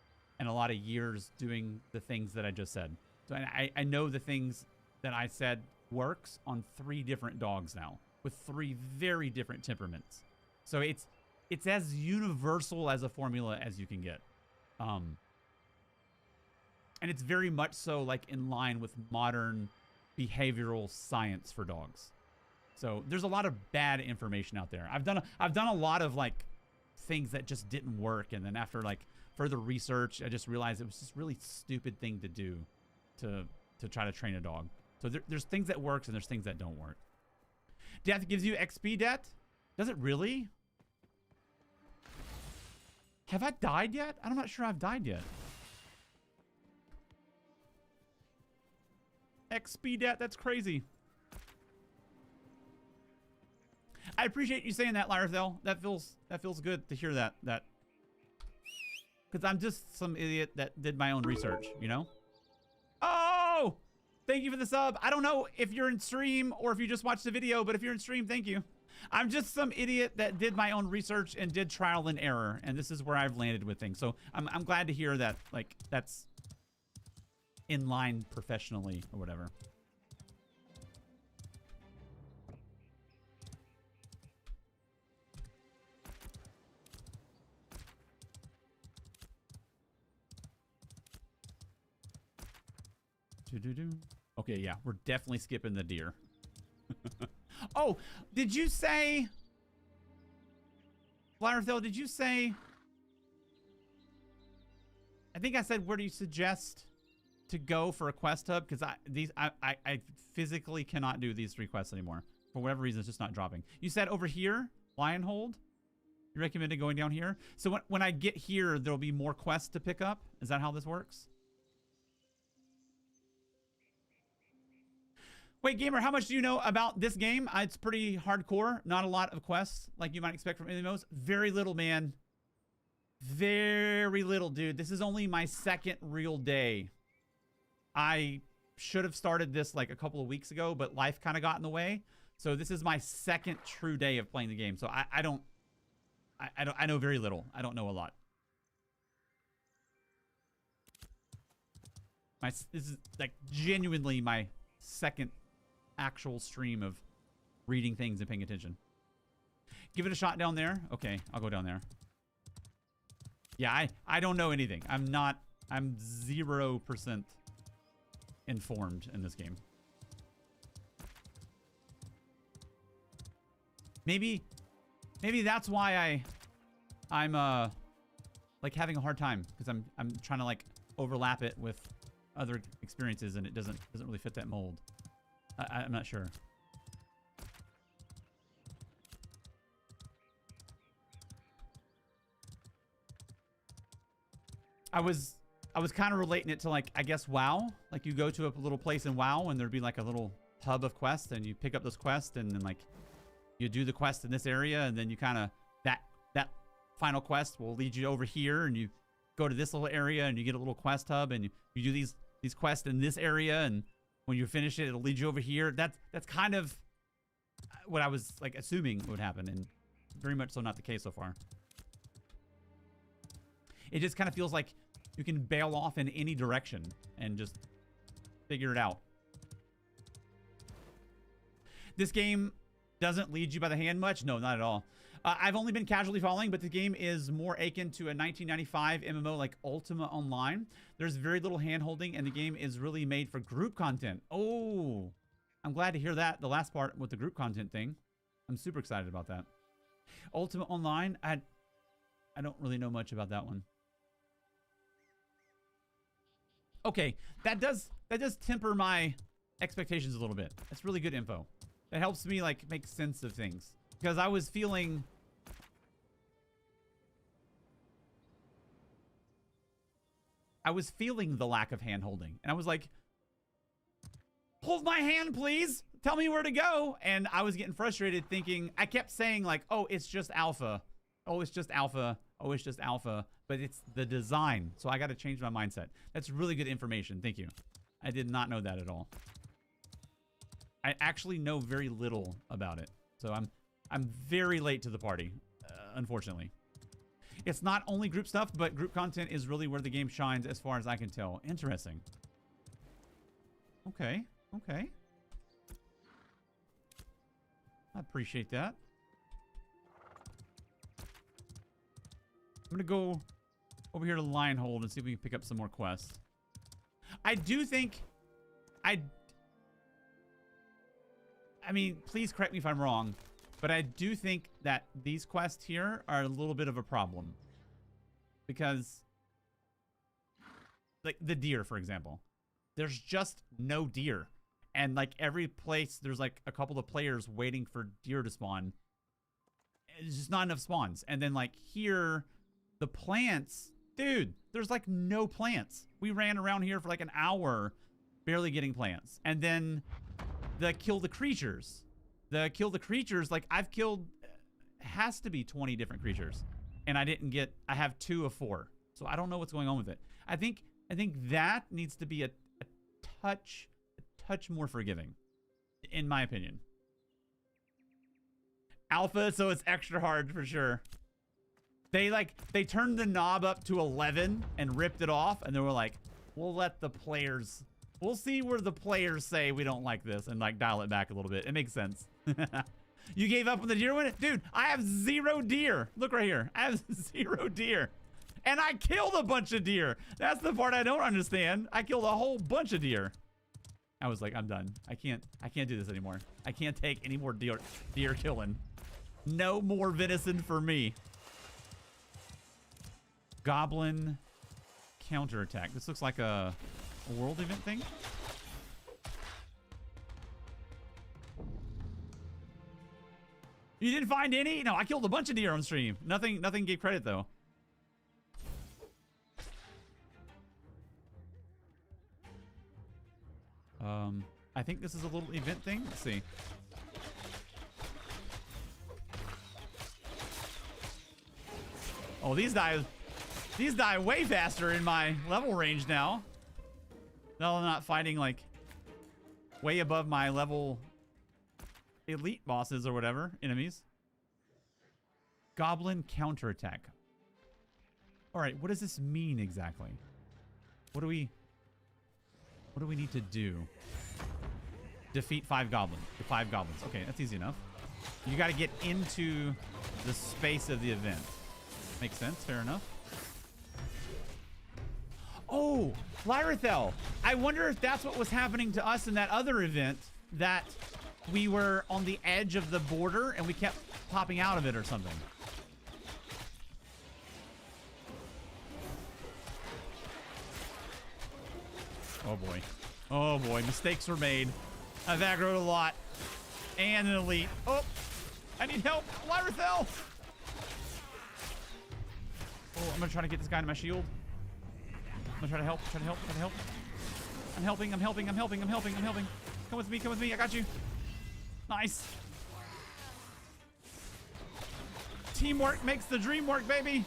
and a lot of years doing the things that I just said. So I know the things that I said works on 3 different dogs now with 3 very different temperaments. So it's as universal as a formula as you can get. And it's very much so like in line with modern behavioral science for dogs. So there's a lot of bad information out there. I've done a lot of like things that just didn't work, and then after like further research, I just realized it was just really stupid thing to do to try to train a dog. So there's things that works and there's things that don't work. Death gives you XP debt? Does it really? Have I died yet? I'm not sure I've died yet. XP debt, that's crazy. I appreciate you saying that, Lyrithel. That feels good to hear that. Because I'm just some idiot that did my own research, you know? Oh! Thank you for the sub. I don't know if you're in stream or if you just watched the video, but if you're in stream, thank you. I'm just some idiot that did my own research and did trial and error, and this is where I've landed with things. So I'm glad to hear that, like, that's in line professionally or whatever. Okay, yeah, we're definitely skipping the deer. Oh, did you say... Flyrthel, did you say... I think I said, where do you suggest to go for a quest hub? Because I physically cannot do these 3 quests anymore. For whatever reason, it's just not dropping. You said over here, Lionhold? You recommended going down here? So when I get here, there'll be more quests to pick up? Is that how this works? Wait, Gamer, how much do you know about this game? It's pretty hardcore. Not a lot of quests like you might expect from MMOs. Very little, man. Very little, dude. This is only my 2nd real day. I should have started this like a couple of weeks ago, but life kind of got in the way. So this is my 2nd true day of playing the game. So I know very little. I don't know a lot. This is like genuinely my 2nd actual stream of reading things and paying attention. Give it a shot down there. Okay, I'll go down there. Yeah, I don't know anything. I'm 0% informed in this game. Maybe that's why I'm like having a hard time, because I'm trying to like overlap it with other experiences and it doesn't really fit that mold. I'm not sure. I was kind of relating it to, like, I guess WoW. Like, you go to a little place in WoW and there'd be like a little hub of quests, and you pick up those quests, and then like you do the quest in this area, and then you kind of that final quest will lead you over here, and you go to this little area and you get a little quest hub, and you do these quests in this area, and when you finish it, it'll lead you over here. That's kind of what I was like assuming would happen, and very much so not the case so far. It just kind of feels like you can bail off in any direction and just figure it out. This game doesn't lead you by the hand much. No, not at all. I've only been casually following, but the game is more akin to a 1995 MMO like Ultima Online. There's very little hand-holding, and the game is really made for group content. Oh, I'm glad to hear that. The last part with the group content thing. I'm super excited about that. Ultimate Online, I don't really know much about that one. Okay, that does temper my expectations a little bit. That's really good info. That helps me like make sense of things. Because I was feeling the lack of hand holding. And I was like, hold my hand, please. Tell me where to go. And I was getting frustrated thinking, I kept saying like, oh, it's just alpha. Oh, it's just alpha. Oh, it's just alpha. But it's the design. So I got to change my mindset. That's really good information. Thank you. I did not know that at all. I actually know very little about it. So I'm very late to the party, unfortunately. It's not only group stuff, but group content is really where the game shines as far as I can tell. Interesting. Okay. Okay. I appreciate that. I'm going to go over here to Lionhold and see if we can pick up some more quests. I do think... I mean, please correct me if I'm wrong, but I do think that these quests here are a little bit of a problem. Because, like, the deer, for example. There's just no deer. And, like, every place, there's, like, a couple of players waiting for deer to spawn. It's just not enough spawns. And then, like, here, the plants... Dude, there's, like, no plants. We ran around here for, like, an hour, barely getting plants. And then... the kill the creatures. The kill the creatures, like I've killed, has to be 20 different creatures. And I didn't get, I have 2 of 4. So I don't know what's going on with it. I think that needs to be a touch more forgiving, in my opinion. Alpha, so it's extra hard for sure. They turned the knob up to 11 and ripped it off. And they were like, we'll let the players... We'll see where the players say we don't like this and like dial it back a little bit. It makes sense. You gave up on the deer one? Dude, I have 0 deer. Look right here. I have 0 deer. And I killed a bunch of deer. That's the part I don't understand. I killed a whole bunch of deer. I was like, I'm done. I can't do this anymore. I can't take any more deer killing. No more venison for me. Goblin counterattack. This looks like a world event thing? You didn't find any? No, I killed a bunch of deer on stream. Nothing gave credit though. I think this is a little event thing. Let's see. Oh, these die way faster in my level range now. No, I'm not fighting like way above my level elite bosses or whatever, enemies. Goblin counterattack. All right, what does this mean exactly? What do we need to do? Defeat 5 goblins. The 5 goblins. Okay, that's easy enough. You got to get into the space of the event. Makes sense. Fair enough. Oh, Lyrithel. I wonder if that's what was happening to us in that other event, that we were on the edge of the border and we kept popping out of it or something. Oh boy. Oh boy, mistakes were made. I've aggroed a lot. And an elite. Oh, I need help. Lyrithel. Oh, I'm gonna try to get this guy into my shield. I'm gonna try to help, try to help. I'm helping. Come with me, I got you. Nice. Teamwork makes the dream work, baby.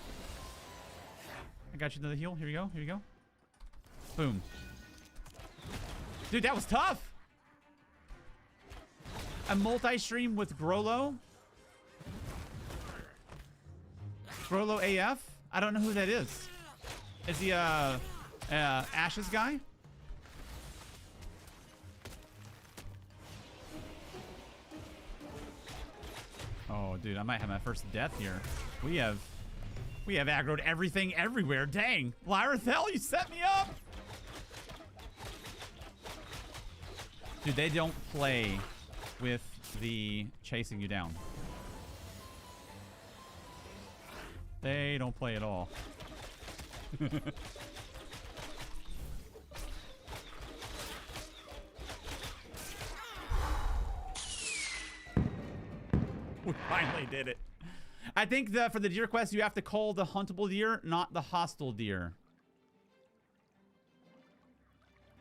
I got you to the heal. Here you go. Boom. Dude, that was tough. A multi-stream with Grollo. Grollo AF? I don't know who that is. Is he Ash's guy? Oh, dude, I might have my first death here. We have aggroed everything everywhere. Dang. Lyrithel, you set me up. Dude, they don't play with the chasing you down. They don't play at all. We finally did it. I think for the deer quest, you have to call the huntable deer, not the hostile deer.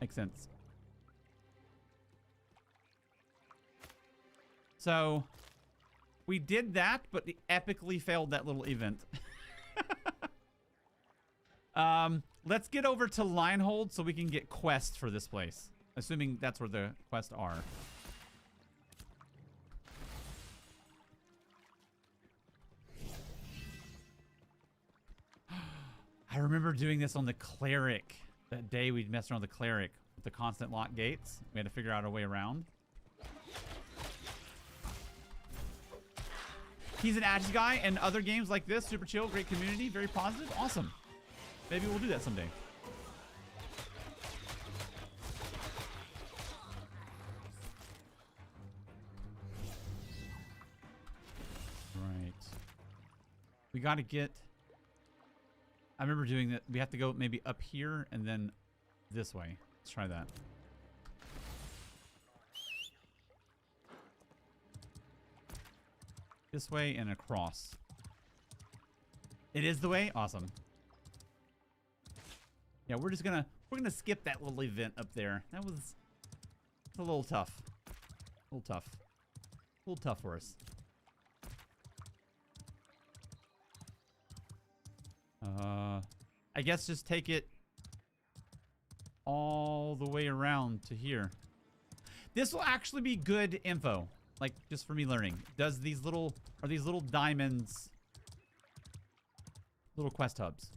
Makes sense. So, we did that, but we epically failed that little event. Let's get over to Linehold so we can get quests for this place. Assuming that's where the quests are. I remember doing this on the Cleric. That day we messed around with the Cleric with the constant lock gates. We had to figure out a way around. He's an Ads guy, and other games like this, super chill, great community, very positive, awesome. Maybe we'll do that someday. Right. We got to get... I remember doing that. We have to go maybe up here and then this way. Let's try that. This way and across. It is the way? Awesome. Yeah, we're gonna skip that little event up there. That was a little tough. A little tough. A little tough for us. I guess just take it all the way around to here. This will actually be good info. Like, just for me learning. Are these little diamonds little quest hubs?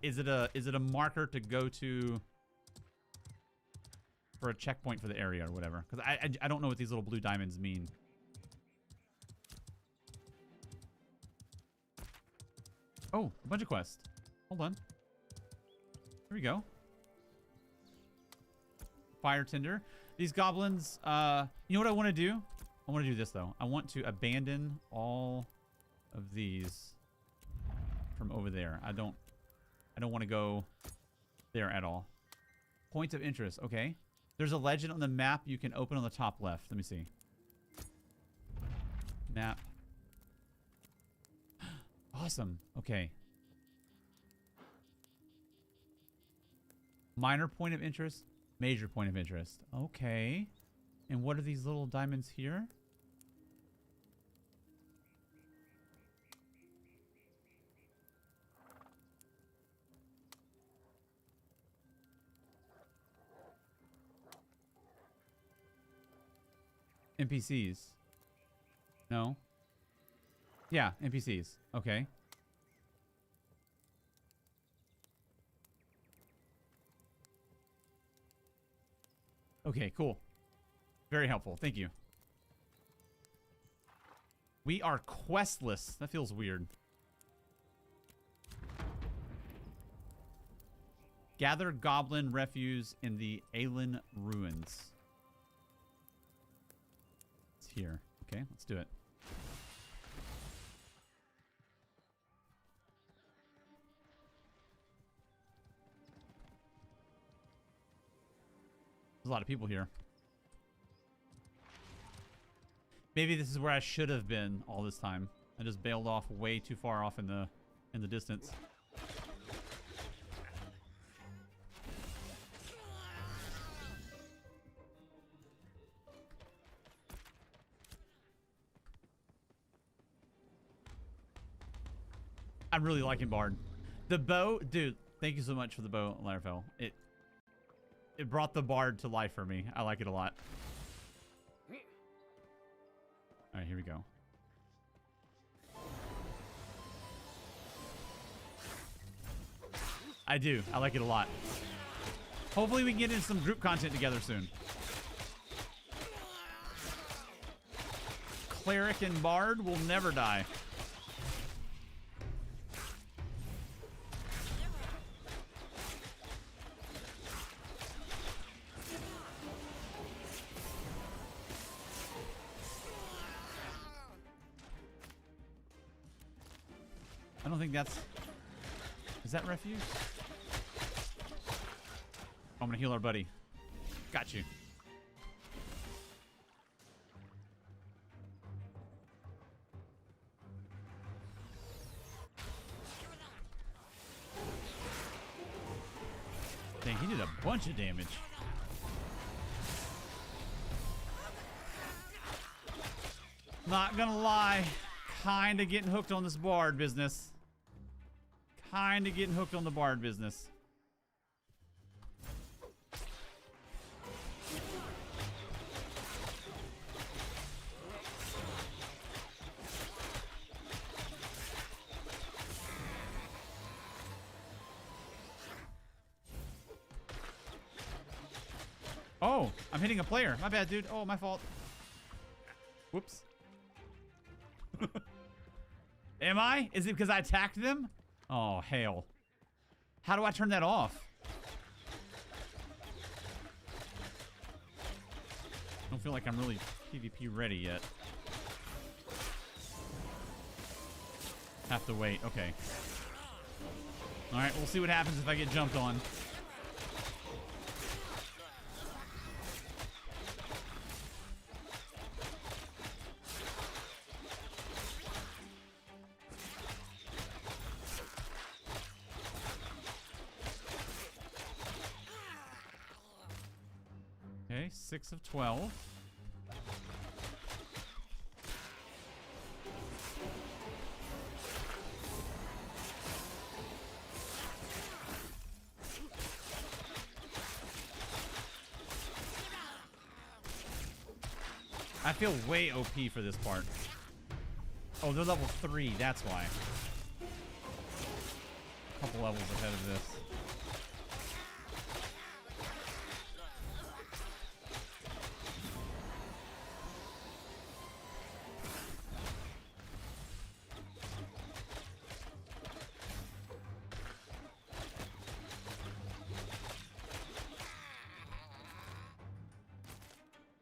Is it a marker to go to for a checkpoint for the area or whatever? Because I don't know what these little blue diamonds mean. Oh, a bunch of quests. Hold on. Here we go. Fire Tinder. These goblins, you know what I want to do? I want to do this, though. I want to abandon all of these from over there. I don't want to go there at all. Points of interest. Okay. There's a legend on the map you can open on the top left. Let me see. Map. Awesome. Okay. Minor point of interest. Major point of interest. Okay. And what are these little diamonds here? NPCs. No. Yeah, NPCs. Okay. Okay, cool. Very helpful. Thank you. We are questless. That feels weird. Gather goblin refuse in the Aelin ruins. It's here. Okay, let's do it. There's a lot of people here. Maybe this is where I should have been all this time. I just bailed off way too far off in the distance. I'm really liking Bard. The bow, dude, thank you so much for the bow, Larafel. It brought the Bard to life for me. I like it a lot. All right, here we go. I do. I like it a lot. Hopefully we can get into some group content together soon. Cleric and Bard will never die. I don't think that's... Is that refuge? I'm gonna heal our buddy. Got you. Dang, he did a bunch of damage. Not gonna lie, kinda getting hooked on this bard business. Kinda getting hooked on the bard business. Oh, I'm hitting a player. My bad, dude. Oh, my fault. Whoops. Am I? Is it because I attacked them? Oh, hell. How do I turn that off? I don't feel like I'm really PvP ready yet. Have to wait. Okay. Alright, we'll see what happens if I get jumped on. Okay, 6 of 12. I feel way OP for this part. Oh, they're level 3, that's why. A couple levels ahead of this.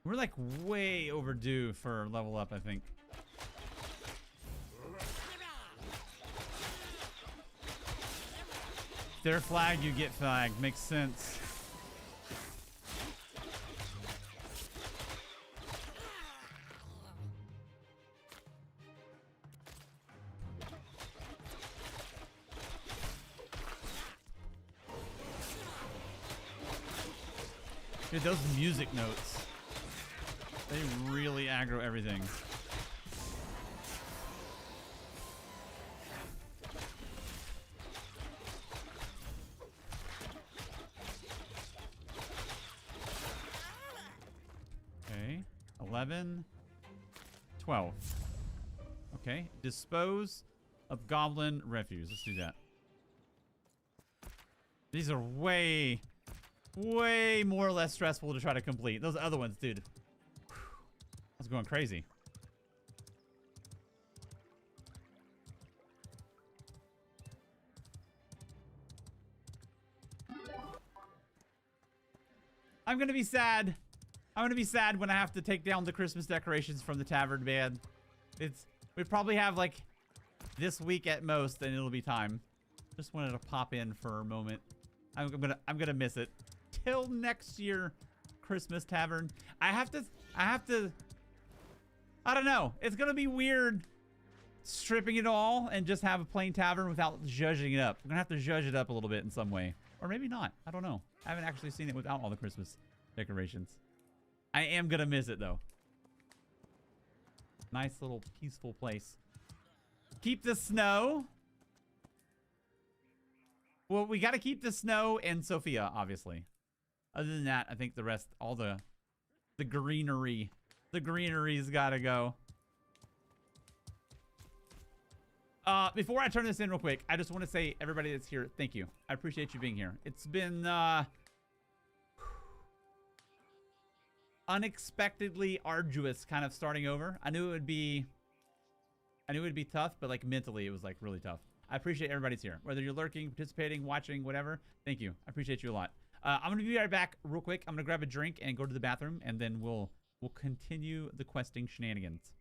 We're like way overdue for level up, I think. If they're flagged, you get flagged. Makes sense. Dude, those music notes. They really aggro everything. Okay. 11. 12. Okay. Dispose of goblin refuse. Let's do that. These are way more or less stressful to try to complete. Those other ones, dude. I was going crazy. I'm gonna be sad. I'm gonna be sad when I have to take down the Christmas decorations from the tavern, man. We probably have like this week at most, and it'll be time. Just wanted to pop in for a moment. I'm gonna miss it. Till next year, Christmas tavern. I have to. I don't know. It's gonna be weird stripping it all and just have a plain tavern without zhuzhing it up. I'm gonna have to zhuzh it up a little bit in some way. Or maybe not. I don't know. I haven't actually seen it without all the Christmas decorations. I am gonna miss it though. Nice little peaceful place. Keep the snow. Well, we gotta keep the snow and Sophia, obviously. Other than that, I think the rest, all the greenery. The greenery's gotta go. Before I turn this in real quick, I just want to say, everybody that's here, thank you. I appreciate you being here. It's been unexpectedly arduous kind of starting over. I knew it would be tough, but like mentally it was like really tough. I appreciate everybody's here. Whether you're lurking, participating, watching, whatever, thank you. I appreciate you a lot. I'm gonna be right back real quick. I'm gonna grab a drink and go to the bathroom, and then we'll continue the questing shenanigans.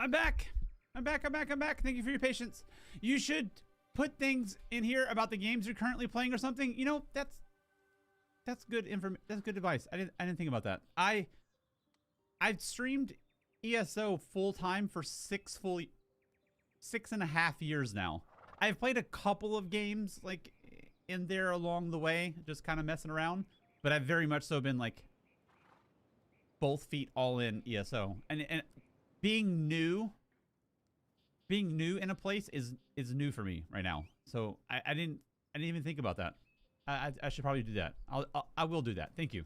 I'm back. I'm back. Thank you for your patience. You should put things in here about the games you're currently playing or something. You know, that's good information. That's good advice. I didn't think about that. I've streamed ESO full time for 6.5 years now. I've played a couple of games like in there along the way, just kind of messing around, but I've very much so been like both feet all in ESO. And being new in a place is new for me right now. So I didn't even think about that. I should probably do that. I will do that. Thank you.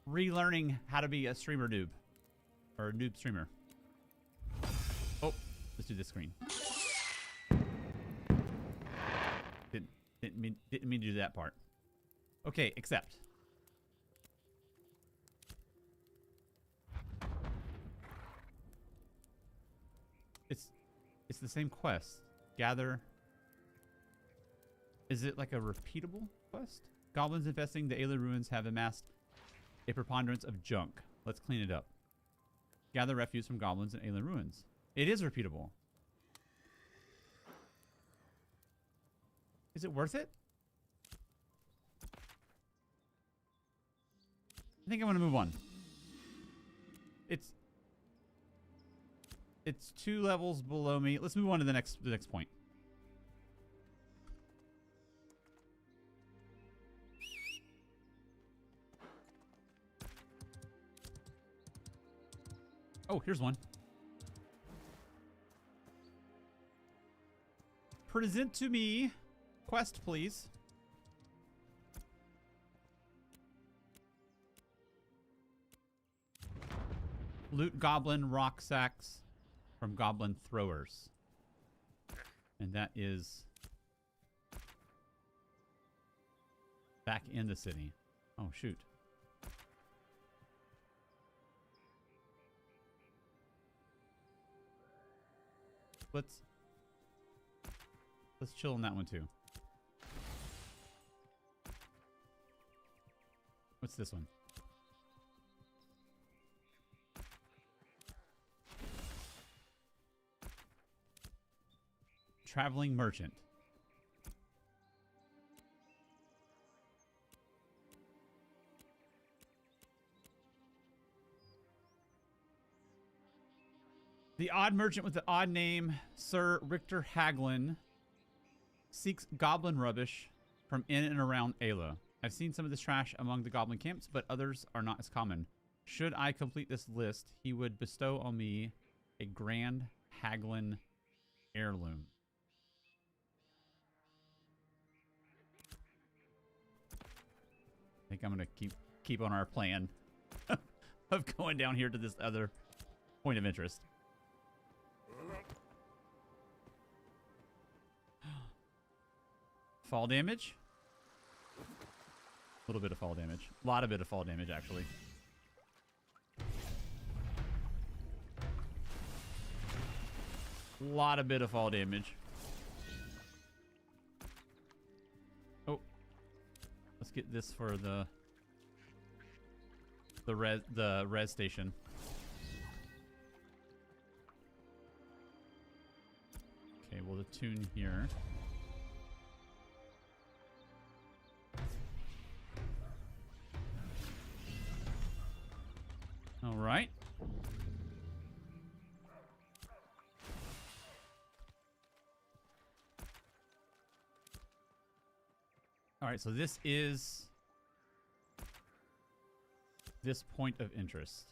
Relearning how to be a streamer noob. Or a noob streamer. Oh, let's do this screen. Didn't mean to do that part. Okay, accept. It's the same quest. Gather. Is it like a repeatable quest? Goblins infesting the Ayla ruins have amassed a preponderance of junk. Let's clean it up. Gather refuse from goblins and Ayla ruins. It is repeatable. Is it worth it? I think I'm gonna move on. It's 2 levels below me. Let's move on to the next point. Oh, here's one. Present to me. Quest, please. Loot goblin rock sacks from goblin throwers. And that is back in the city. Oh, shoot. Let's chill on that one too. What's this one? Traveling merchant. The odd merchant with the odd name, Sir Richter Haglin, seeks goblin rubbish from in and around Ayla. I've seen some of this trash among the goblin camps, but others are not as common. Should I complete this list, he would bestow on me a grand Haglin heirloom. I think I'm gonna keep on our plan of going down here to this other point of interest. Fall damage. A little bit of fall damage. A lot of bit of fall damage, actually. A lot of bit of fall damage. Oh. Let's get this for the res station. Okay, we'll attune here. All right. All right, so this is this point of interest.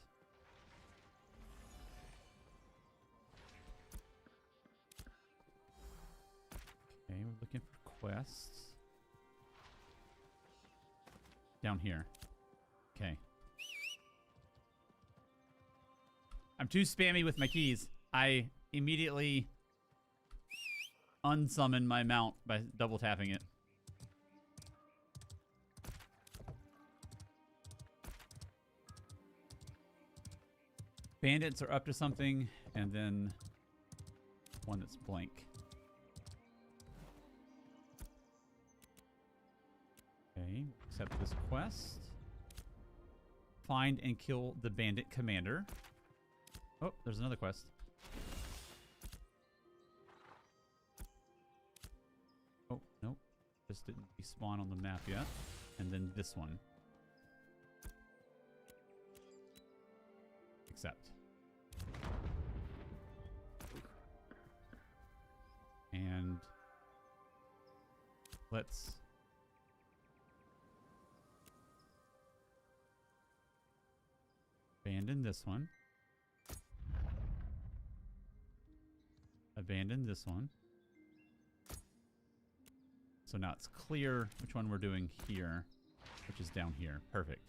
Okay, we're looking for quests. Down here. Okay. I'm too spammy with my keys. I immediately unsummon my mount by double tapping it. Bandits are up to something, and then one that's blank. this quest. Find and kill the bandit commander. Oh, there's another quest. Oh, nope. Just didn't respawn on the map yet. And then this one. Accept. And let's abandon this one. Abandon this one. So now it's clear which one we're doing here, which is down here. Perfect.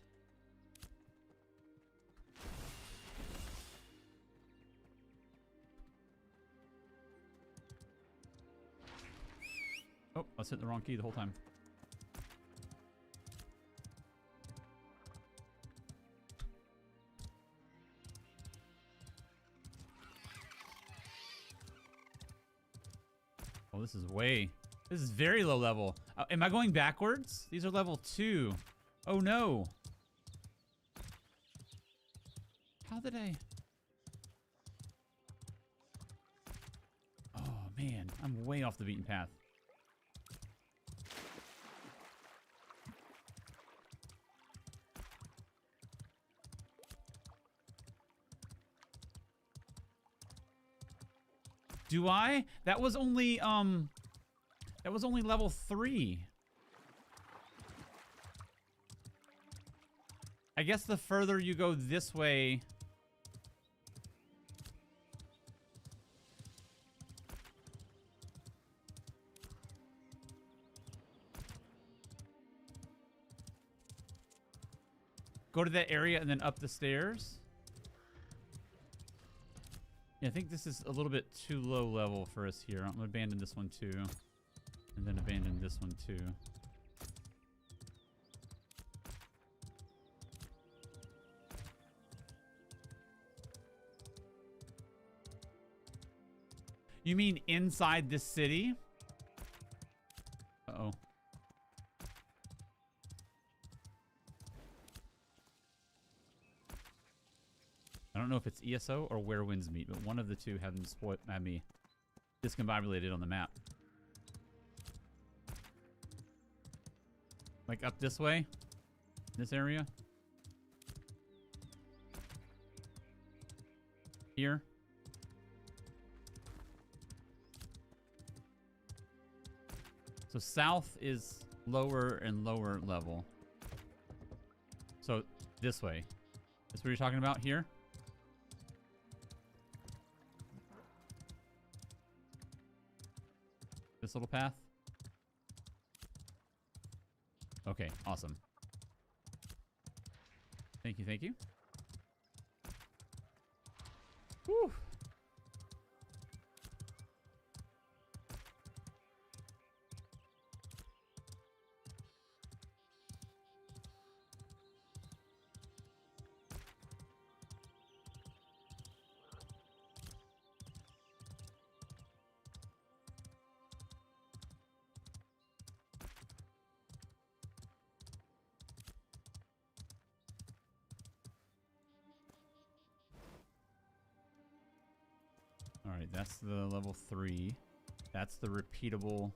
Oh, I was hitting the wrong key the whole time. Oh, this is very low level. Am I going backwards? These are level 2. Oh no. How did I? Oh man, I'm way off the beaten path. Do I? That was only level 3. I guess the further you go this way, go to that area and then up the stairs. Yeah, I think this is a little bit too low level for us here. I'm gonna abandon this one too. And then abandon this one too. You mean inside this city? Uh-oh. I don't know if it's ESO or Where Winds Meet, but one of the two had me discombobulated on the map. Like up this way? This area? Here? So south is lower and lower level. So this way. That's what you're talking about here? This little path? Okay, awesome. Thank you, thank you. Whew. Alright, that's the level 3. That's the repeatable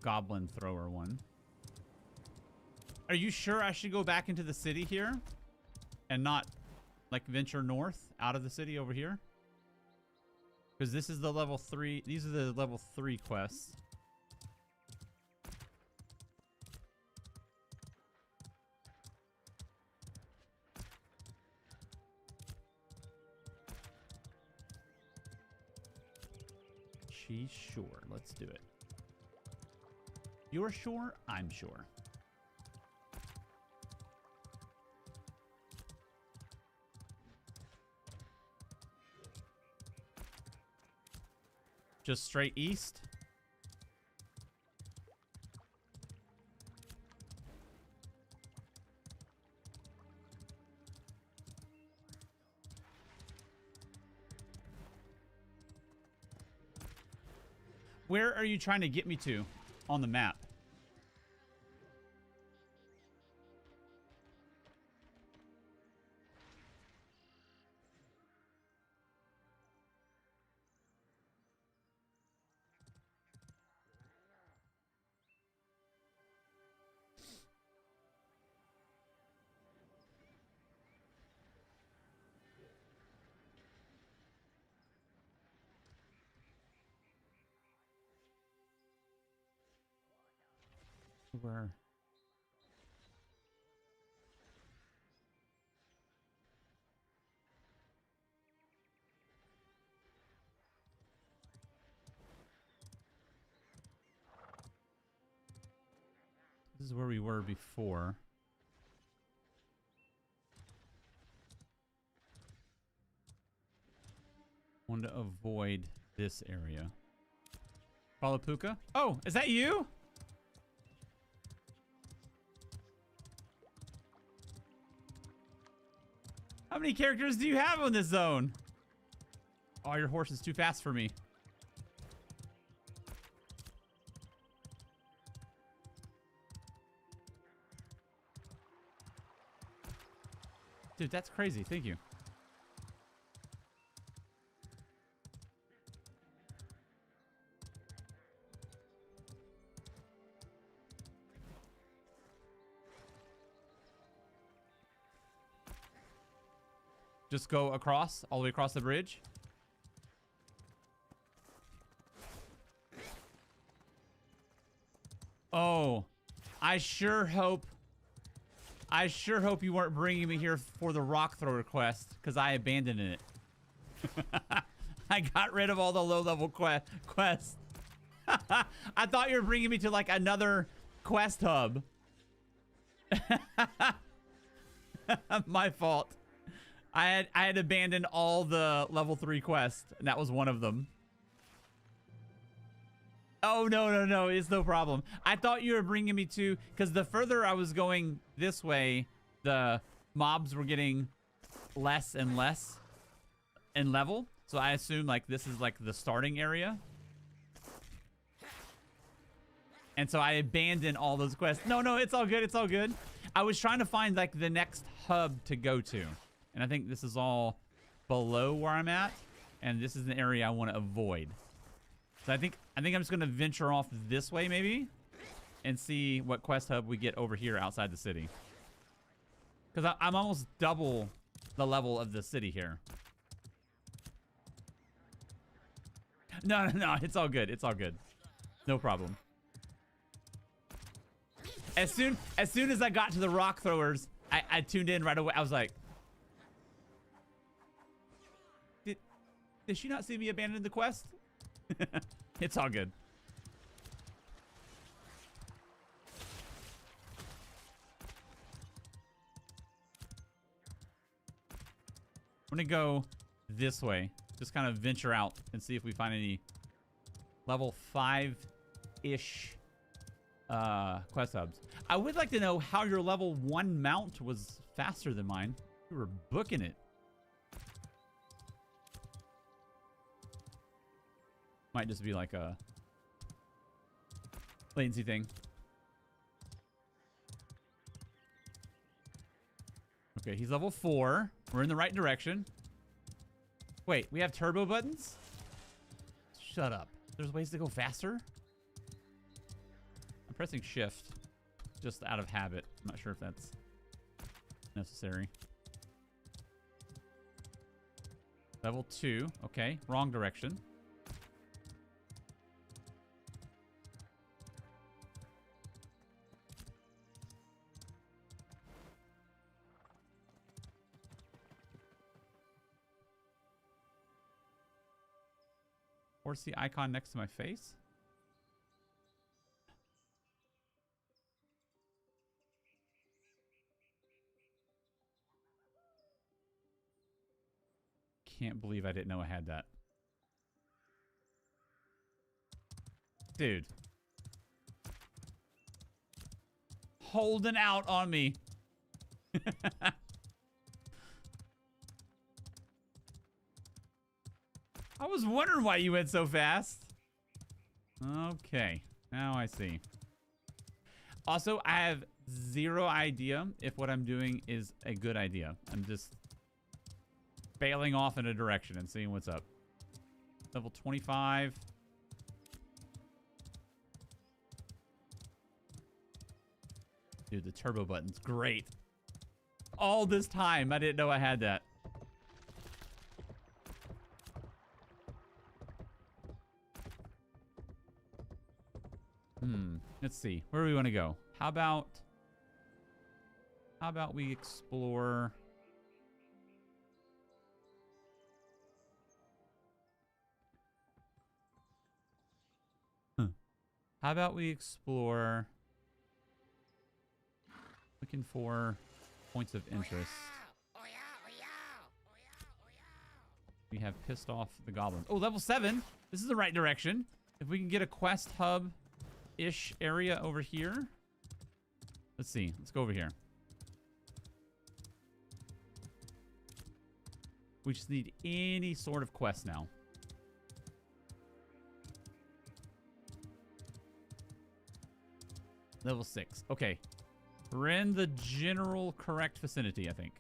goblin thrower one. Are you sure I should go back into the city here? And not, like, venture north out of the city over here? Because this is the level 3. These are the level 3 quests. She's sure. Let's do it. You're sure? I'm sure. Just straight east? Where are you trying to get me to on the map? Where? This is where we were before. Want to avoid this area. Palapuka? Oh, is that you? How many characters do you have on this zone? Oh, your horse is too fast for me. Dude, that's crazy. Thank you. Just go across, all the way across the bridge. Oh, I sure hope you weren't bringing me here for the rock thrower quest, because I abandoned it. I got rid of all the low-level quests. I thought you were bringing me to, like, another quest hub. My fault. I had abandoned all the level 3 quests, and that was one of them. Oh, no, it's no problem. I thought you were bringing me to, because the further I was going this way, the mobs were getting less and less in level. So I assume, like, this is, like, the starting area. And so I abandoned all those quests. No, it's all good, it's all good. I was trying to find, like, the next hub to go to. And I think this is all below where I'm at. And this is an area I want to avoid. So I think I'm just going to venture off this way, maybe. And see what quest hub we get over here outside the city. Because I'm almost double the level of the city here. No, it's all good. It's all good. No problem. As soon as I got to the rock throwers, I tuned in right away. I was like... Did she not see me abandon the quest? It's all good. I'm gonna go this way. Just kind of venture out and see if we find any level 5-ish quest hubs. I would like to know how your level 1 mount was faster than mine. You were booking it. Might just be like a latency thing. Okay, he's level 4. We're in the right direction. Wait, we have turbo buttons? Shut up. There's ways to go faster? I'm pressing shift just out of habit. I'm not sure if that's necessary. Level 2. Okay, wrong direction. Where's the icon next to my face? Can't believe I didn't know I had that. Dude. Holding out on me. I was wondering why you went so fast. Okay, now I see. Also, I have zero idea if what I'm doing is a good idea. I'm just bailing off in a direction and seeing what's up. Level 25. Dude, the turbo button's great. All this time, I didn't know I had that. Let's see. Where do we want to go? How about we explore... How about we explore... Looking for points of interest. We have pissed off the goblins. Oh, level 7. This is the right direction. If we can get a quest hub-ish area over here. Let's see. Let's go over here. We just need any sort of quest now. Level 6. Okay. We're in the general correct vicinity, I think.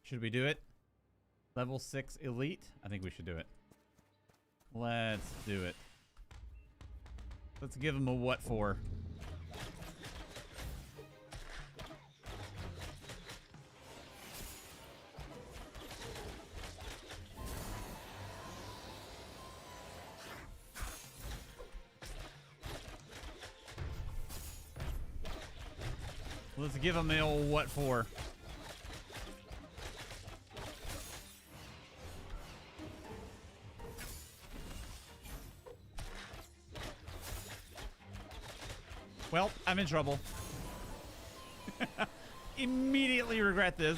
Should we do it? Level 6 elite? I think we should do it. Let's do it. Let's give him a what for. Let's give him the old what for. Well, I'm in trouble. Immediately regret this.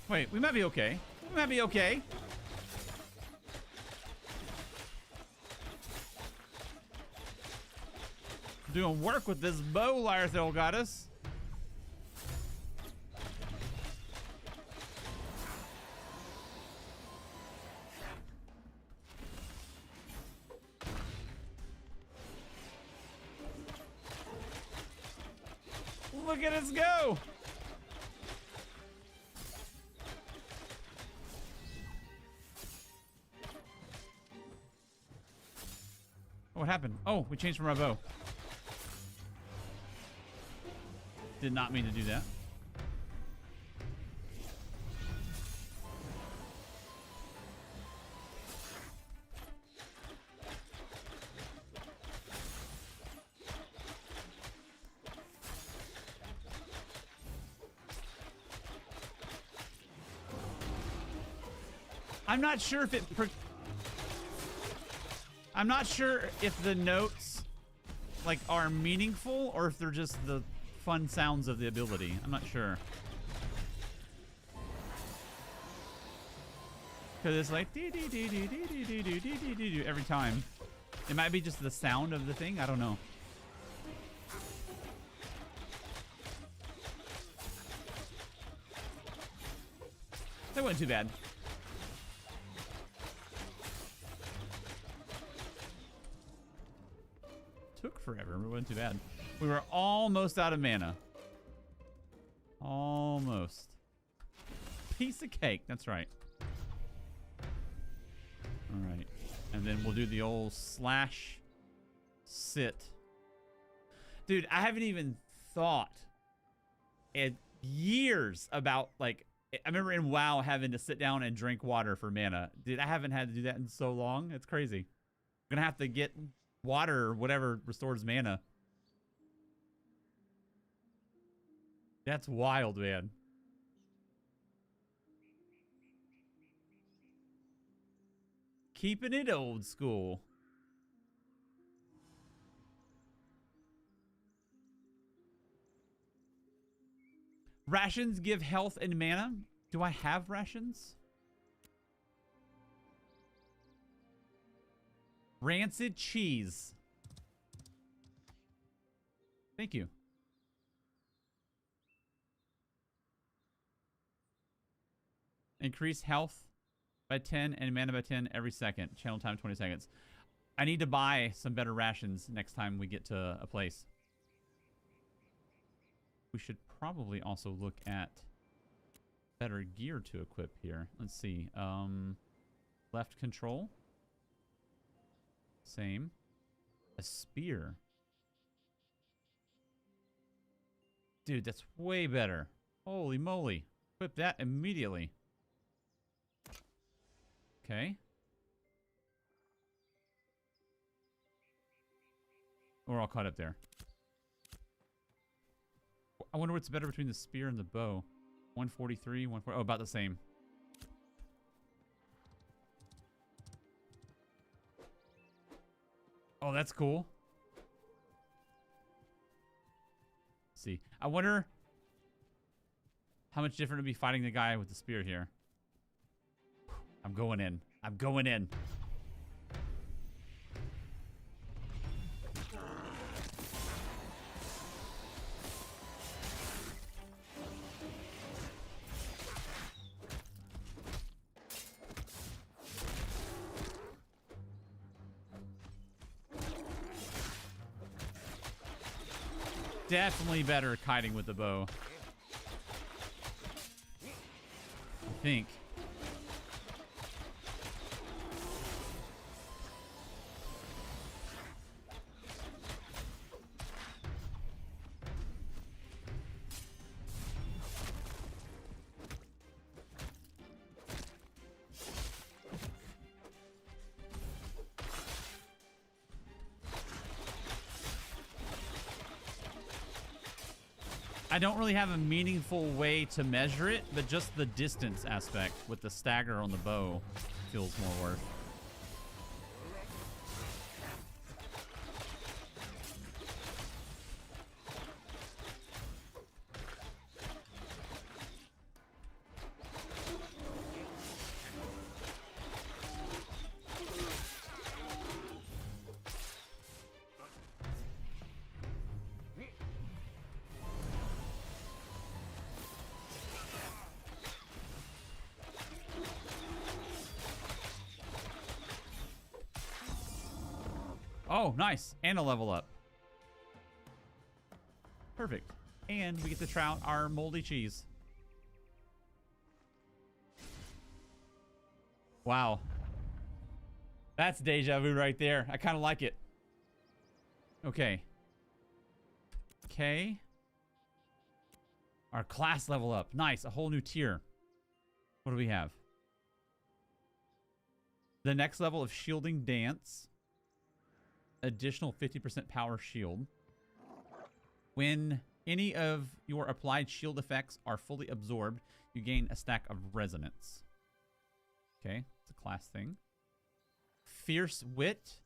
Wait, we might be okay. We might be okay. Doing work with this bow Lyrithel got us. Look at us go! What happened? Oh, we changed from our bow. Did not mean to do that. I'm not sure if it... I'm not sure if the notes, like, are meaningful or if they're just the fun sounds of the ability. I'm not sure. Because it's like dee dee dee dee dee dee dee dee dee dee dee every time. It might be just the sound of the thing. I don't know. That wasn't too bad. Took forever, but it wasn't too bad. We were almost out of mana. Almost. Piece of cake. That's right. All right. And then we'll do the old slash sit. Dude, I haven't even thought in years about, like, I remember in WoW having to sit down and drink water for mana. Dude, I haven't had to do that in so long. It's crazy. I'm going to have to get water or whatever restores mana. That's wild, man. Keeping it old school. Rations give health and mana. Do I have rations? Rancid cheese. Thank you. Increase health by 10 and mana by 10 every second. Channel time 20 seconds. I need to buy some better rations next time we get to a place. We should probably also look at better gear to equip here. Let's see. Left control. Same. A spear. Dude, that's way better. Holy moly. Equip that immediately. Okay. We're all caught up there. I wonder what's better between the spear and the bow. 143, 140. Oh, about the same. Oh, that's cool. Let's see. I wonder how much different it'd be fighting the guy with the spear here. I'm going in. I'm going in. Definitely better kiting with the bow. I think. I don't really have a meaningful way to measure it, but just the distance aspect with the stagger on the bow feels more worth. Oh, nice. And a level up. Perfect. And we get to try out our moldy cheese. Wow. That's deja vu right there. I kind of like it. Okay. Okay. Our class level up. Nice. A whole new tier. What do we have? The next level of shielding dance. Additional 50% power shield. When any of your applied shield effects are fully absorbed, you gain a stack of resonance. Okay, it's a class thing. Fierce Wit.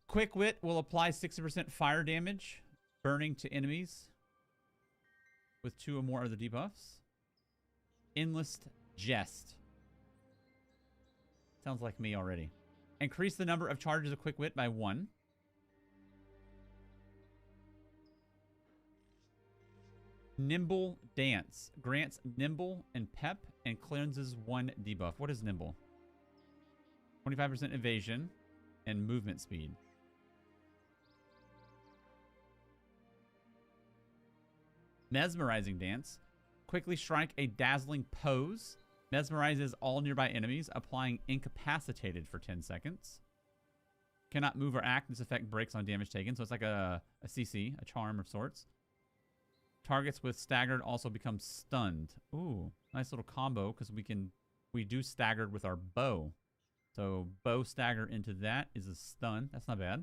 Quick Wit will apply 60% fire damage, burning to enemies with 2 or more of the debuffs. Endless Jest. Sounds like me already. Increase the number of charges of Quick Wit by 1. Nimble Dance. Grants Nimble and Pep and cleanses 1 debuff. What is Nimble? 25% evasion and movement speed. Mesmerizing Dance. Quickly strike a dazzling pose. Mesmerizes all nearby enemies, applying incapacitated for 10 seconds. Cannot move or act. This effect breaks on damage taken. So it's like a CC, a charm of sorts. Targets with staggered also become stunned. Ooh, nice little combo because we do staggered with our bow. So bow stagger into that is a stun. That's not bad.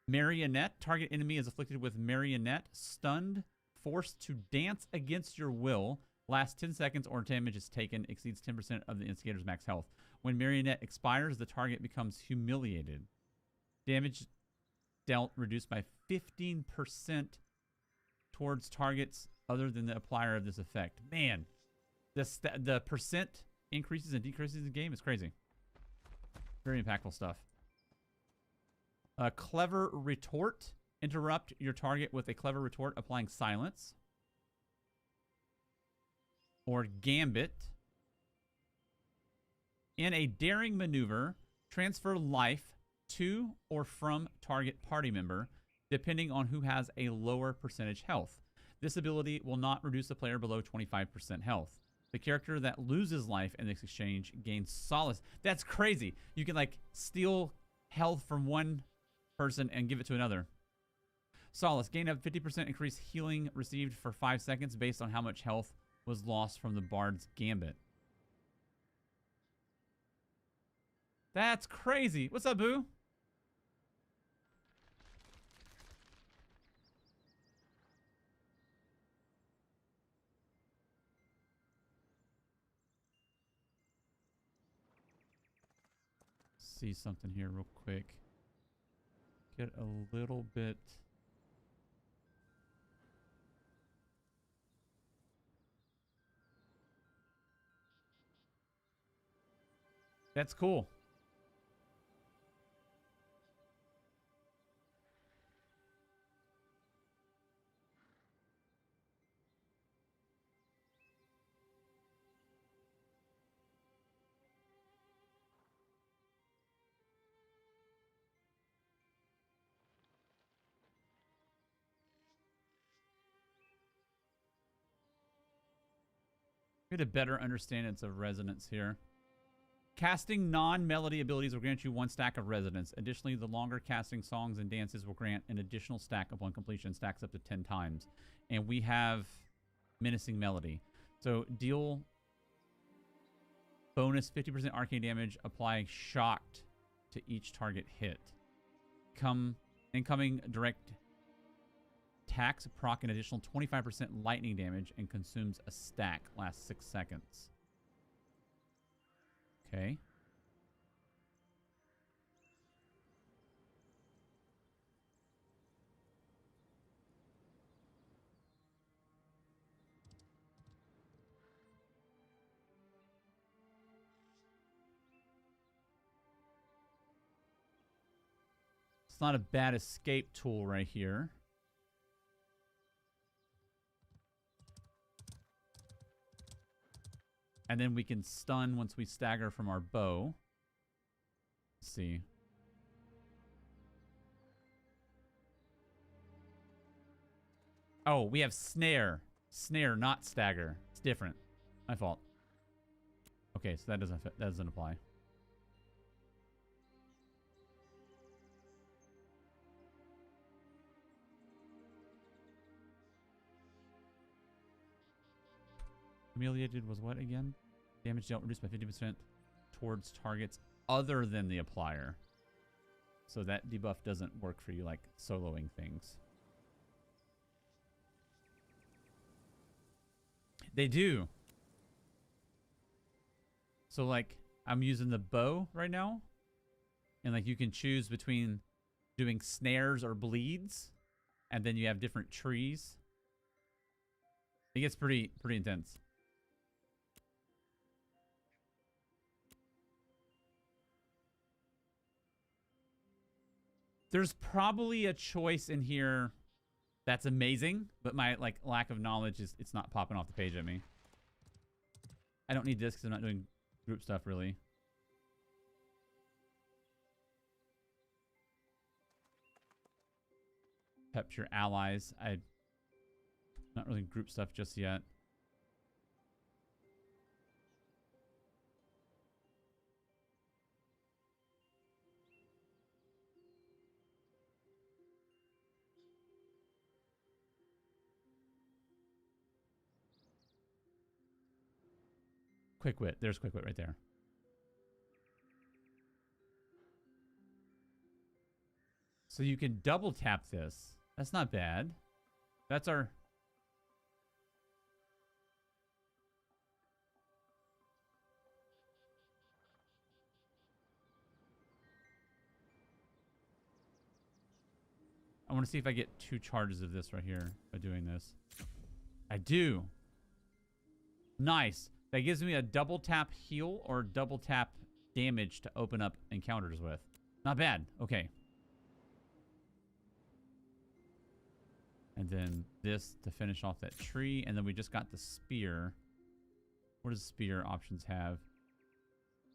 Marionette. Target enemy is afflicted with marionette. Stunned. Forced to dance against your will. Lasts 10 seconds or damage is taken. Exceeds 10% of the instigator's max health. When marionette expires, the target becomes humiliated. Damage dealt reduced by 15% towards targets other than the applier of this effect. Man, the percent increases and decreases in the game is crazy. Very impactful stuff. A Clever Retort. Interrupt your target with a Clever Retort, applying silence. Or Gambit. In a daring maneuver, transfer life to or from target party member, depending on who has a lower percentage health. This ability will not reduce the player below 25% health. The character that loses life in this exchange gains solace. That's crazy. You can, like, steal health from one person and give it to another. Solace. Gain a 50% increased healing received for 5 seconds based on how much health was lost from the Bard's Gambit. That's crazy. What's up, Boo? See something here real quick. Get a little bit... That's cool. Get a better understanding of resonance here. Casting non-melody abilities will grant you 1 stack of resonance. Additionally, the longer casting songs and dances will grant an additional stack upon completion. Stacks up to 10 times. And we have menacing melody. So deal bonus 50% arcane damage. Apply shocked to each target hit. Incoming direct attacks proc an additional 25% lightning damage and consumes a stack. Lasts 6 seconds. Okay. It's not a bad escape tool right here. And then we can stun once we stagger from our bow. Let's see. Oh, we have snare. Snare, not stagger. It's different. My fault. Okay, so that doesn't apply. Humiliated was what again? Damage dealt reduced by 50% towards targets other than the applier. So that debuff doesn't work for you, like soloing things. They do. So like I'm using the bow right now. And like you can choose between doing snares or bleeds. And then you have different trees. It gets pretty intense. There's probably a choice in here that's amazing, but my like lack of knowledge is it's not popping off the page at me. I don't need this because I'm not doing group stuff really. Pep your allies. I'm not really group stuff just yet. Quick Wit. There's Quick Wit right there. So you can double tap this. That's not bad. That's our... I want to see if I get 2 charges of this right here by doing this. I do. Nice. That gives me a double tap heal or double tap damage to open up encounters with. Not bad. Okay. And then this to finish off that tree. And then we just got the spear. What does spear options have?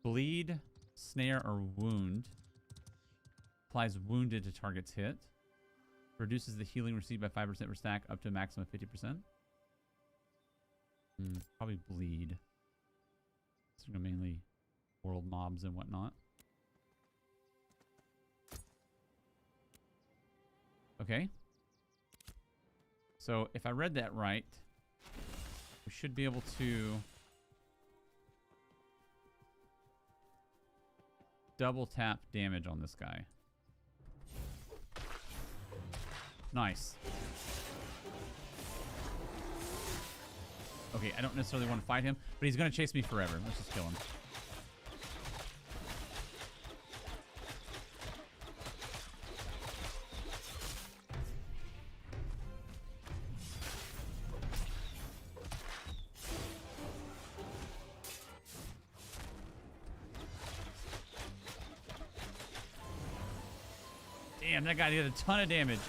Bleed, snare, or wound. Applies wounded to target's hit. Reduces the healing received by 5% per stack up to a maximum of 50%. Probably bleed. It's mainly world mobs and whatnot. Okay. So if I read that right, we should be able to double tap damage on this guy. Nice. Okay, I don't necessarily want to fight him, but he's going to chase me forever. Let's just kill him. Damn, that guy did a ton of damage.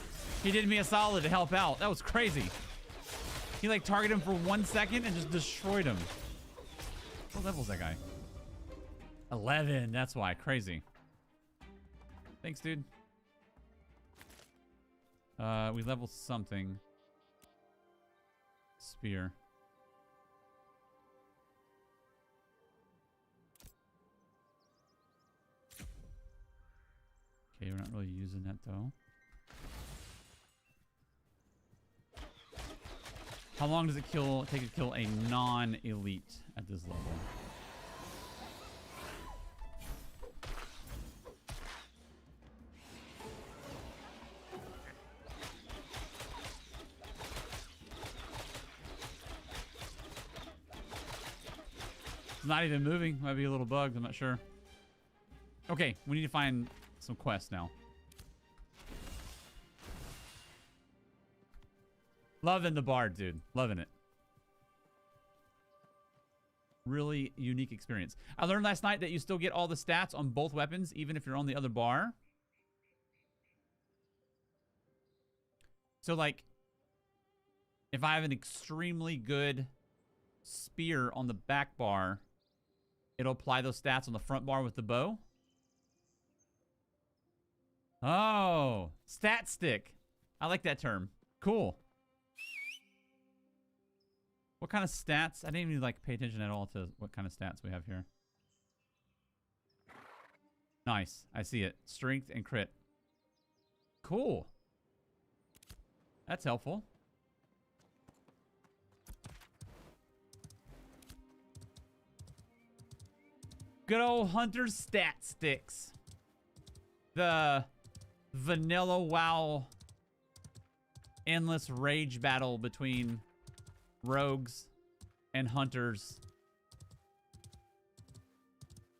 He did me a solid to help out. That was crazy. He like targeted him for 1 second and just destroyed him. What level is that guy? 11. That's why. Crazy. Thanks, dude. We leveled something. Spear. Okay, we're not really using that though. How long does it take to kill a non-elite at this level? It's not even moving. Might be a little bugged. I'm not sure. Okay, we need to find some quests now. Loving the bard, dude. Loving it. Really unique experience. I learned last night that you still get all the stats on both weapons, even if you're on the other bar. So, like, if I have an extremely good spear on the back bar, it'll apply those stats on the front bar with the bow. Oh, stat stick. I like that term. Cool. What kind of stats? I didn't even like pay attention at all to what kind of stats we have here. Nice. I see it. Strength and crit. Cool. That's helpful. Good old hunter stat sticks. The vanilla WoW endless rage battle between rogues and hunters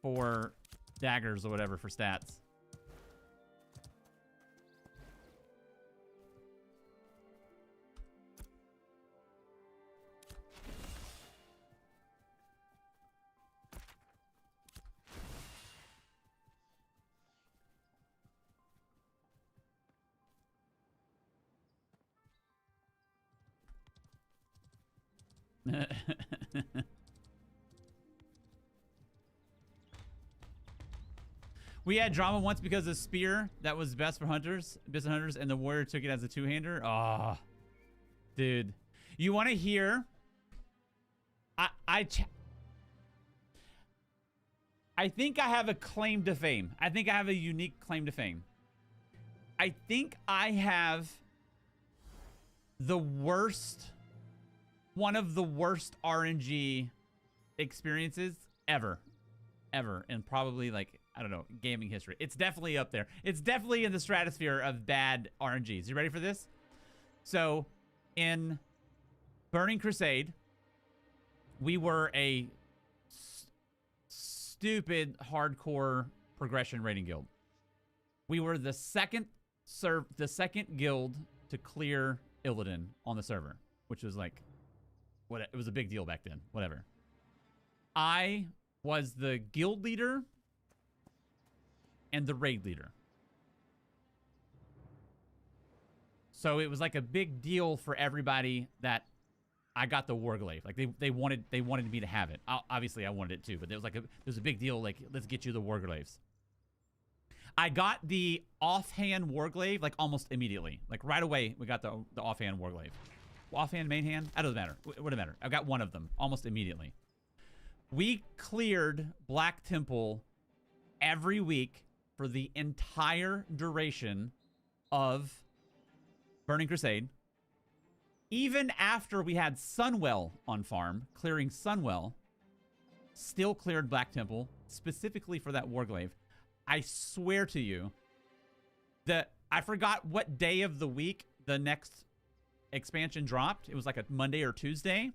for daggers or whatever for stats. We had drama once because of spear that was best for hunters, and the warrior took it as a two-hander. Oh, dude, you want to hear? I think I have a claim to fame. I think I have a unique claim to fame. I think I have the worst, one of the worst RNG experiences ever, and probably like, I don't know, gaming history. It's definitely up there. It's definitely in the stratosphere of bad RNGs. You ready for this? So, in Burning Crusade, we were a stupid hardcore progression rating guild. We were the second guild to clear Illidan on the server, which was like, what? It was a big deal back then. Whatever. I was the guild leader and the raid leader. So it was like a big deal for everybody that I got the Warglaive. Like they wanted me to have it. Obviously I wanted it too, but there was a big deal. Like, let's get you the Warglaives. I got the offhand Warglaive like almost immediately. Like right away, we got the offhand Warglaive. Offhand, main hand? That doesn't matter. It wouldn't matter. I got one of them almost immediately. We cleared Black Temple every week for the entire duration of Burning Crusade. Even after we had Sunwell on farm, clearing Sunwell, still cleared Black Temple specifically for that Warglaive. I swear to you that I forgot what day of the week the next expansion dropped. It was like a Monday or Tuesday.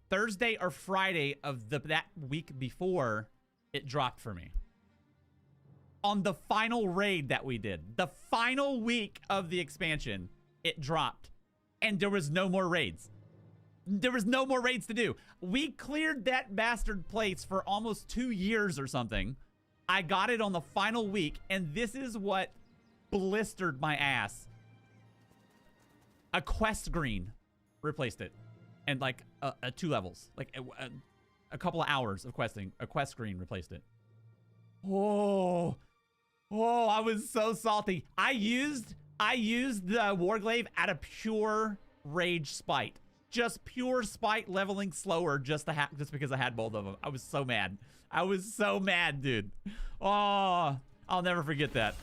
Thursday or Friday of that week before, it dropped for me. On the final raid that we did, the final week of the expansion, it dropped. And there was no more raids. There was no more raids to do. We cleared that bastard place for almost 2 years or something. I got it on the final week, and this is what blistered my ass. A quest green replaced it. And like 2 levels. Like a couple of hours of questing. A quest green replaced it. Oh, I was so salty. I used the Warglaive out of pure rage spite. Just pure spite, leveling slower just because I had both of them. I was so mad. I was so mad, dude. Oh, I'll never forget that.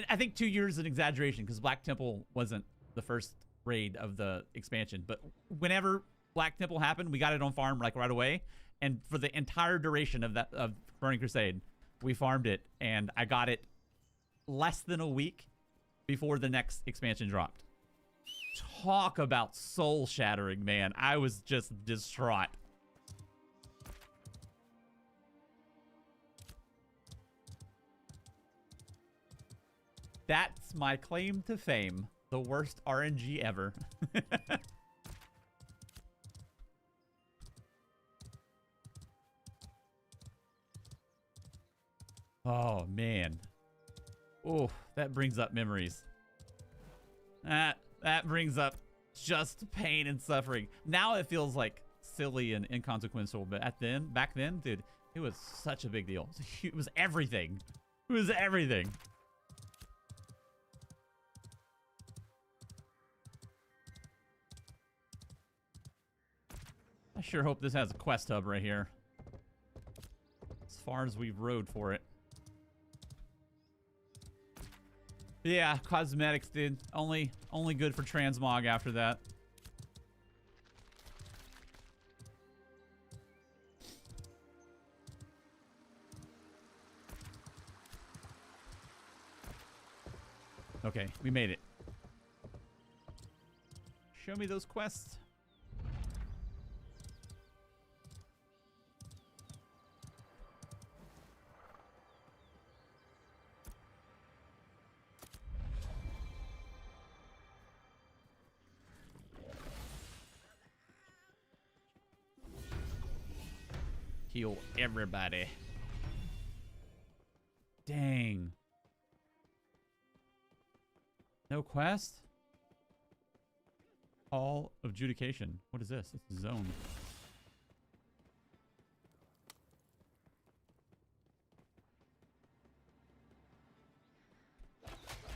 I think 2 years is an exaggeration because Black Temple wasn't the first raid of the expansion. But whenever Black Temple happened, we got it on farm like right away. And for the entire duration of Burning Crusade, we farmed it. And I got it less than a week before the next expansion dropped. Talk about soul shattering, man. I was just distraught. That's my claim to fame. The worst RNG ever. Oh, man. Oh, that brings up memories. That brings up just pain and suffering. Now it feels like silly and inconsequential, but back then, dude, it was such a big deal. It was everything. It was everything. I sure hope this has a quest hub right here. As far as we've rode for it. Yeah, cosmetics, dude. Only good for transmog after that. Okay, we made it. Show me those quests. Heal everybody. Dang. No quest? Hall of Adjudication. What is this? It's zone.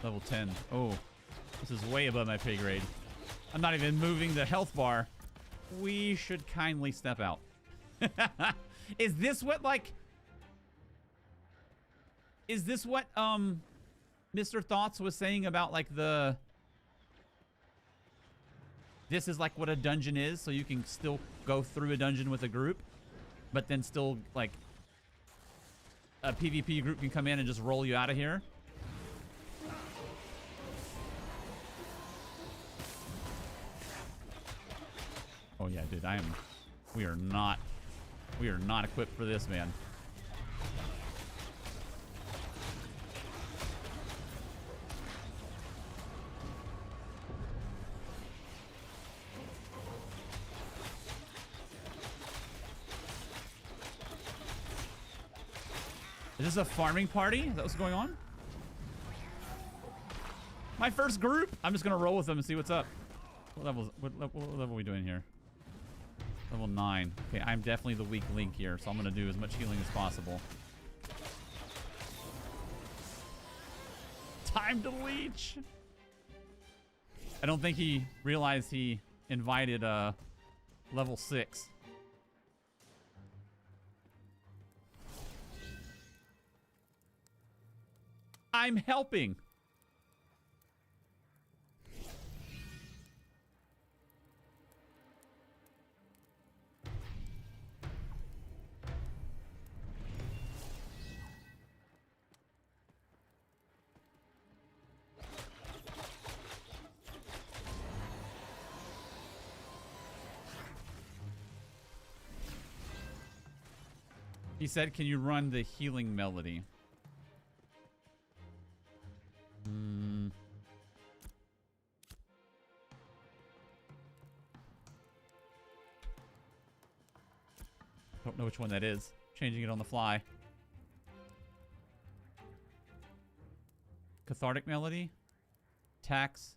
Level 10. Oh, this is way above my pay grade. I'm not even moving the health bar. We should kindly step out. Is this what, like... Is this what, Mr. Thoughts was saying about, like, the... This is, like, what a dungeon is, so you can still go through a dungeon with a group, but then still, like... A PvP group can come in and just roll you out of here? Oh, yeah, dude, we are not equipped for this, man. Is this a farming party? Is that what's going on? My first group. I'm just gonna roll with them and see what's up. What level are we doing here? Level 9. Okay, I'm definitely the weak link here, so I'm gonna do as much healing as possible. Time to leech. I don't think he realized he invited level 6. I'm helping. He said, can you run the healing melody? Don't know which one that is. Changing it on the fly. Cathartic melody. Tax.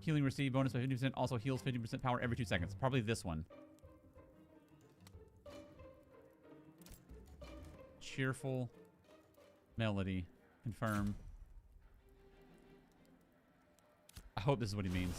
Healing received bonus by 50%. Also heals 50% power every 2 seconds. Probably this one. Cheerful melody. Confirm. I hope this is what he means.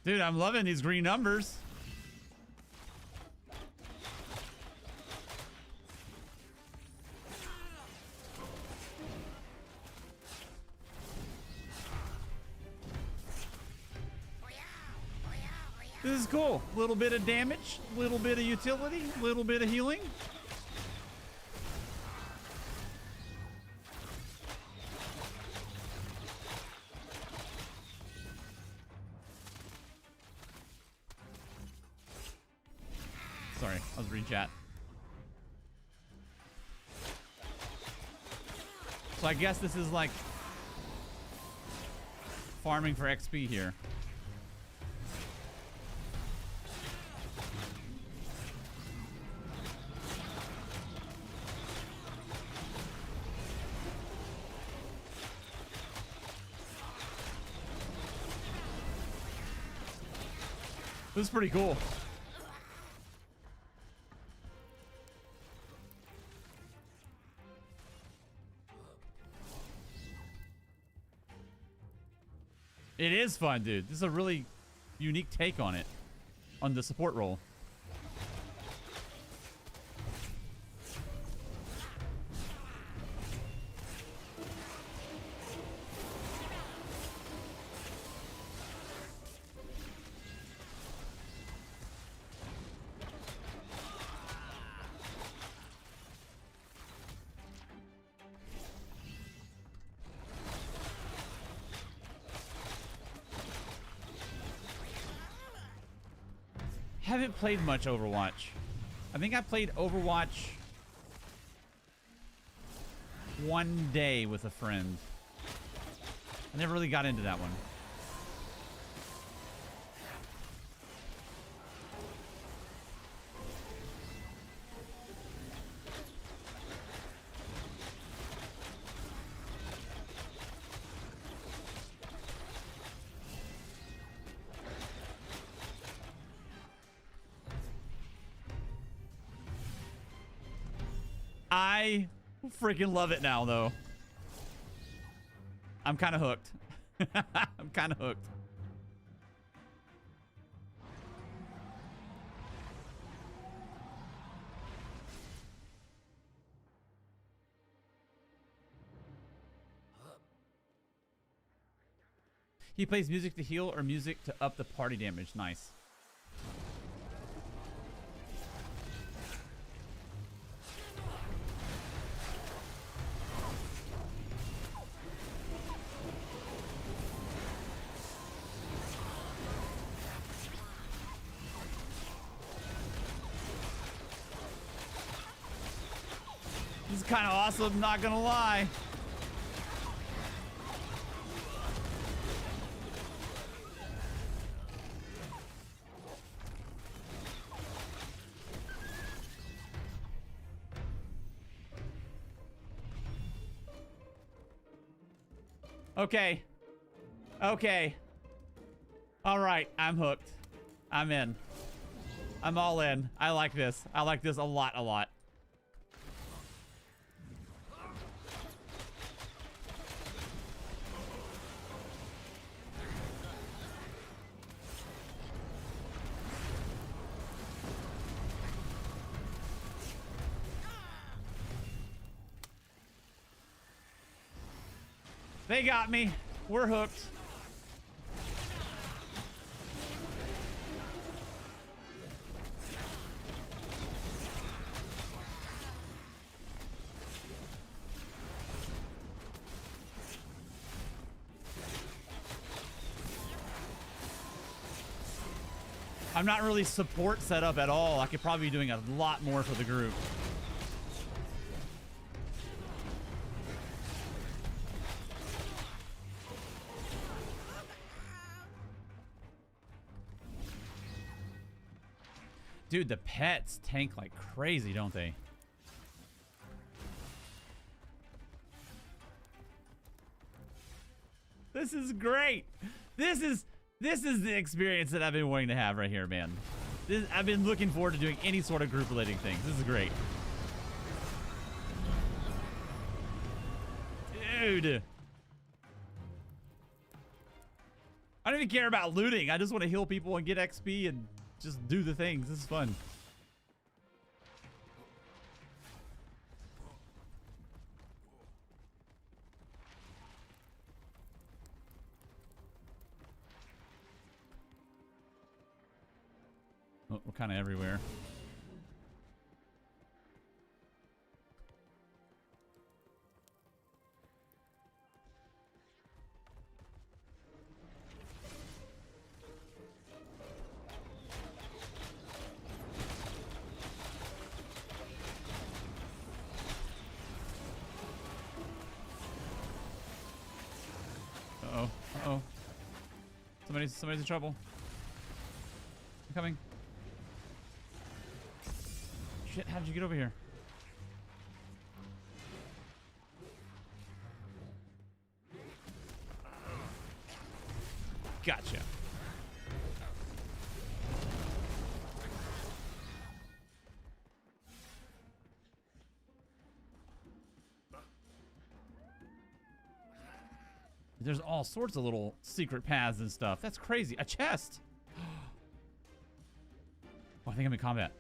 Dude, I'm loving these green numbers. This is cool. Little bit of damage, little bit of utility, little bit of healing. Sorry, I was reading chat. So I guess this is like farming for XP here. This is pretty cool. It is fun, dude. This is a really unique take on it, on the support role. Haven't played much Overwatch. I think I played Overwatch one day with a friend. I never really got into that one. I freaking love it now, though. I'm kind of hooked. I'm kind of hooked. He plays music to heal or music to up the party damage. Nice. kind of awesome, not gonna lie. Okay. Okay. All right, I'm hooked. I'm in. I'm all in. I like this. I like this a lot, a lot. They got me. We're hooked. I'm not really support set up at all. I could probably be doing a lot more for the group. Dude, the pets tank like crazy, don't they? This is great. This is the experience that I've been wanting to have right here, man. I've been looking forward to doing any sort of group relating things. This is great. Dude. I don't even care about looting. I just want to heal people and get XP and just do the things. This is fun. Oh, we're kind of everywhere. Uh-oh. Uh-oh. Somebody's in trouble. I'm coming. Shit, how did you get over here? Gotcha. There's all sorts of little secret paths and stuff. That's crazy. A chest. Oh, I think I'm in combat.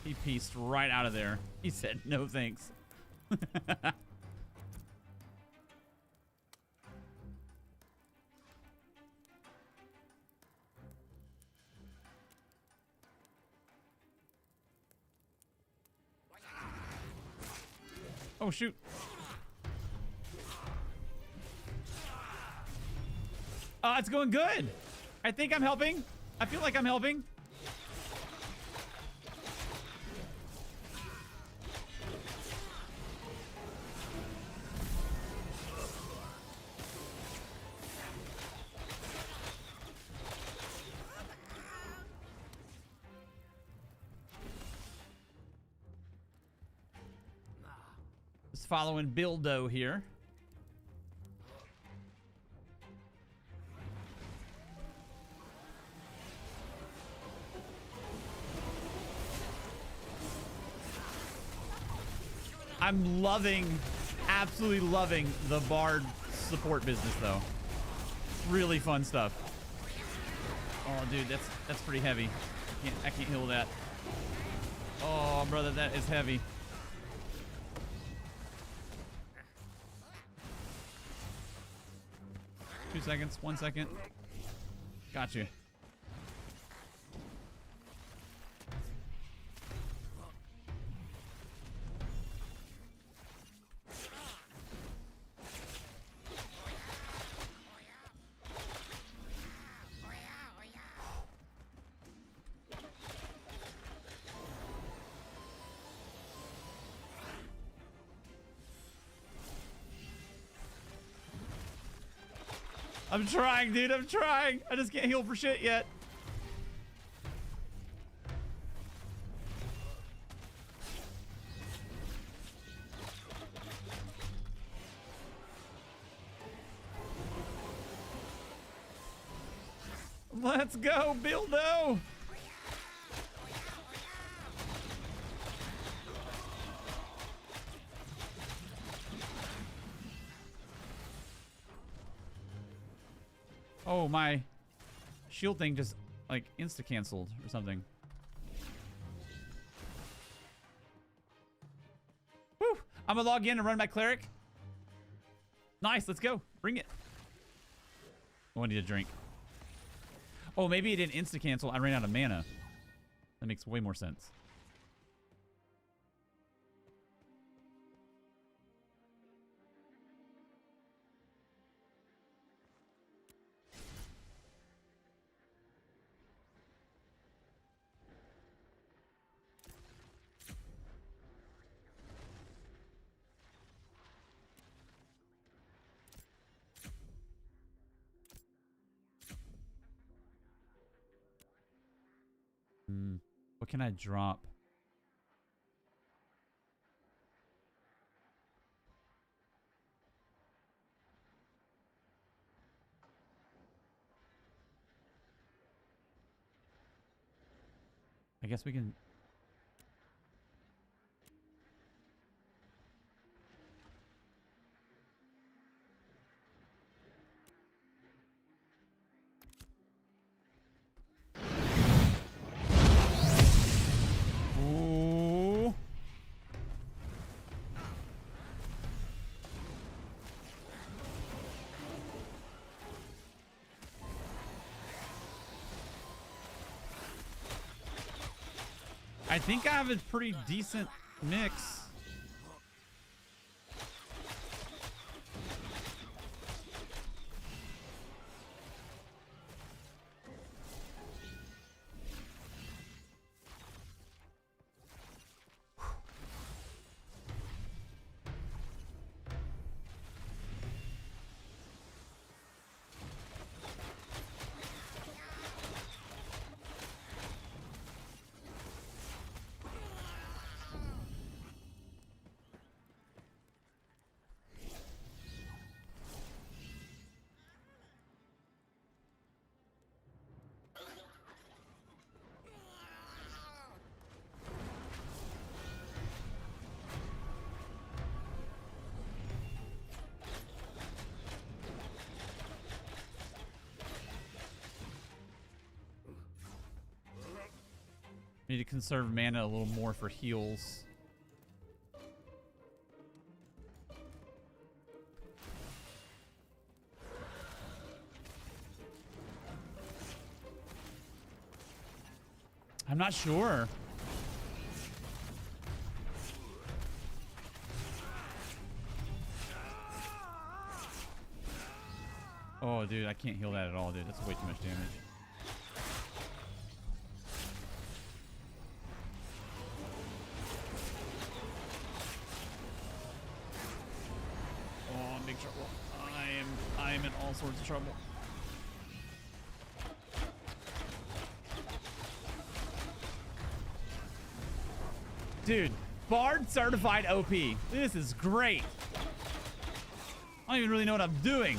He pieced right out of there. He said, no thanks. Oh, shoot. It's going good. I think I'm helping. I feel like I'm helping. Just following Bildo here. I'm loving, absolutely loving the Bard support business though. Really fun stuff. Oh dude, that's pretty heavy. I can't heal that. Oh brother, that is heavy. Two seconds, 1 second. Got you. I'm trying, dude. I'm trying. I just can't heal for shit yet. Let's go, Bildo. Oh, my shield thing just like insta-canceled or something. Whew. I'm gonna log in and run my cleric. Nice, let's go. Bring it. Oh, I need a drink. Oh, maybe it didn't insta-cancel. I ran out of mana. That makes way more sense. What can I drop? I guess we can... Ooh. I think I have a pretty decent mix. Need to conserve mana a little more for heals. I'm not sure. Oh, dude, I can't heal that at all, dude. That's way too much damage. Oh, I'm in big trouble. I am in all sorts of trouble. Dude, Bard certified OP. This is great. I don't even really know what I'm doing.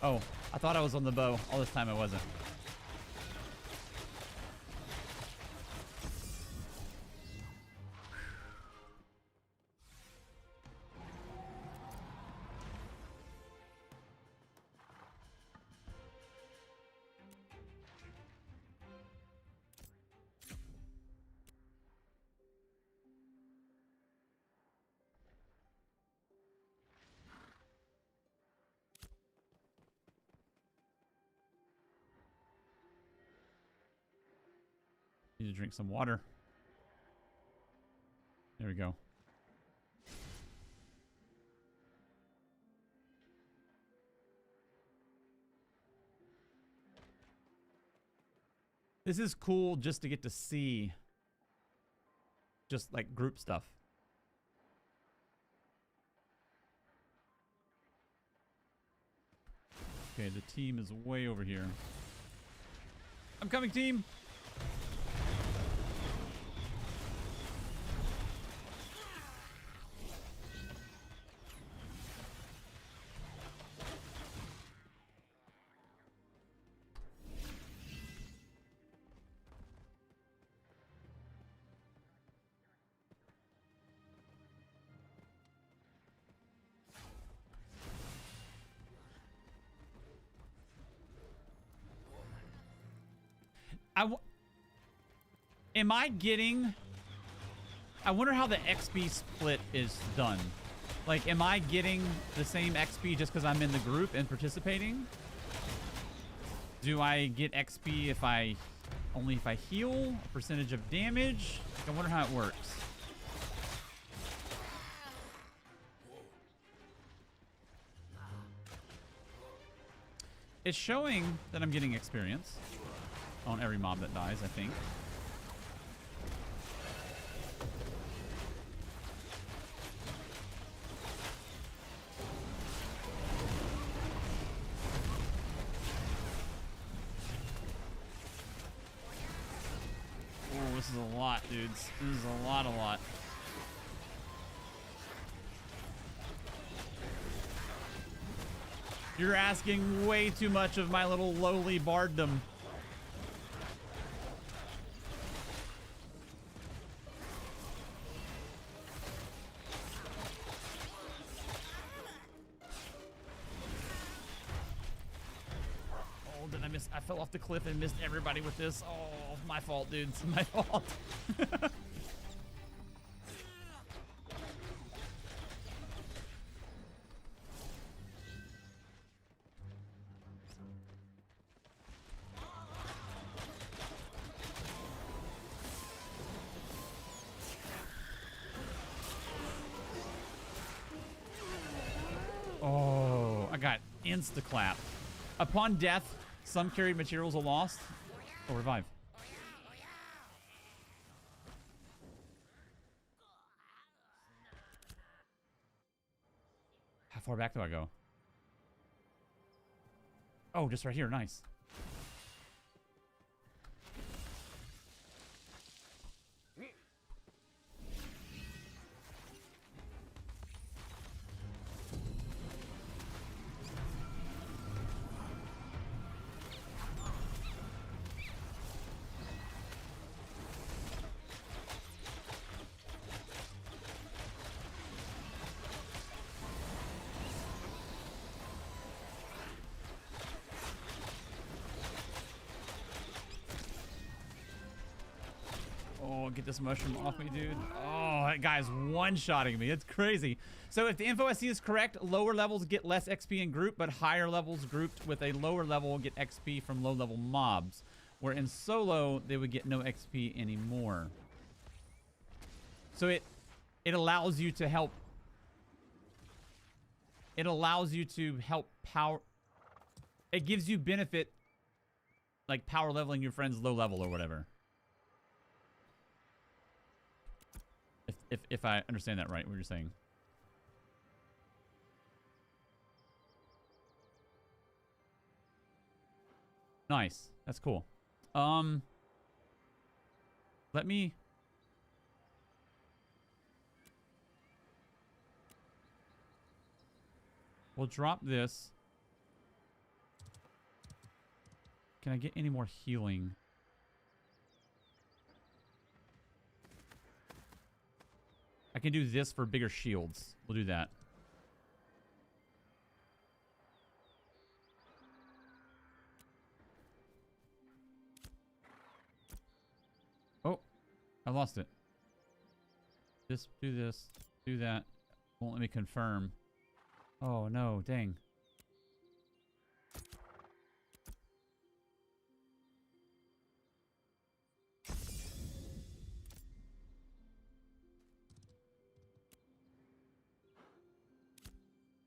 Oh, I thought I was on the bow. All this time I wasn't. Need to drink some water. There we go. This is cool just to get to see just like group stuff. Okay, the team is way over here. I'm coming, team! Am I getting... I wonder how the XP split is done. Like, am I getting the same XP just because I'm in the group and participating? Do I get XP if I... only if I heal? A percentage of damage? I wonder how it works. It's showing that I'm getting experience on every mob that dies, I think. Oh, this is a lot, dudes. This is a lot. You're asking way too much of my little lowly barddom. Oh, did I miss? I fell off the cliff and missed everybody with this. Oh, my fault, dudes. My fault. Oh, I got insta-clap. Upon death, some carried materials are lost or revive. How far back do I go? Oh, just right here. Nice. Oh, get this mushroom off me, dude. Oh, that guy's one-shotting me. It's crazy. So if the info I see is correct, lower levels get less XP in group, but higher levels grouped with a lower level get XP from low-level mobs. Where in solo, they would get no XP anymore. So it allows you to help. It allows you to help power. It gives you benefit, like power leveling your friends low level or whatever. If I understand that right, what you're saying. Nice. That's cool. Let me... We'll drop this. Can I get any more healing? I can do this for bigger shields. We'll do that. Oh, I lost it. This, do that. Won't let me confirm. Oh no, dang.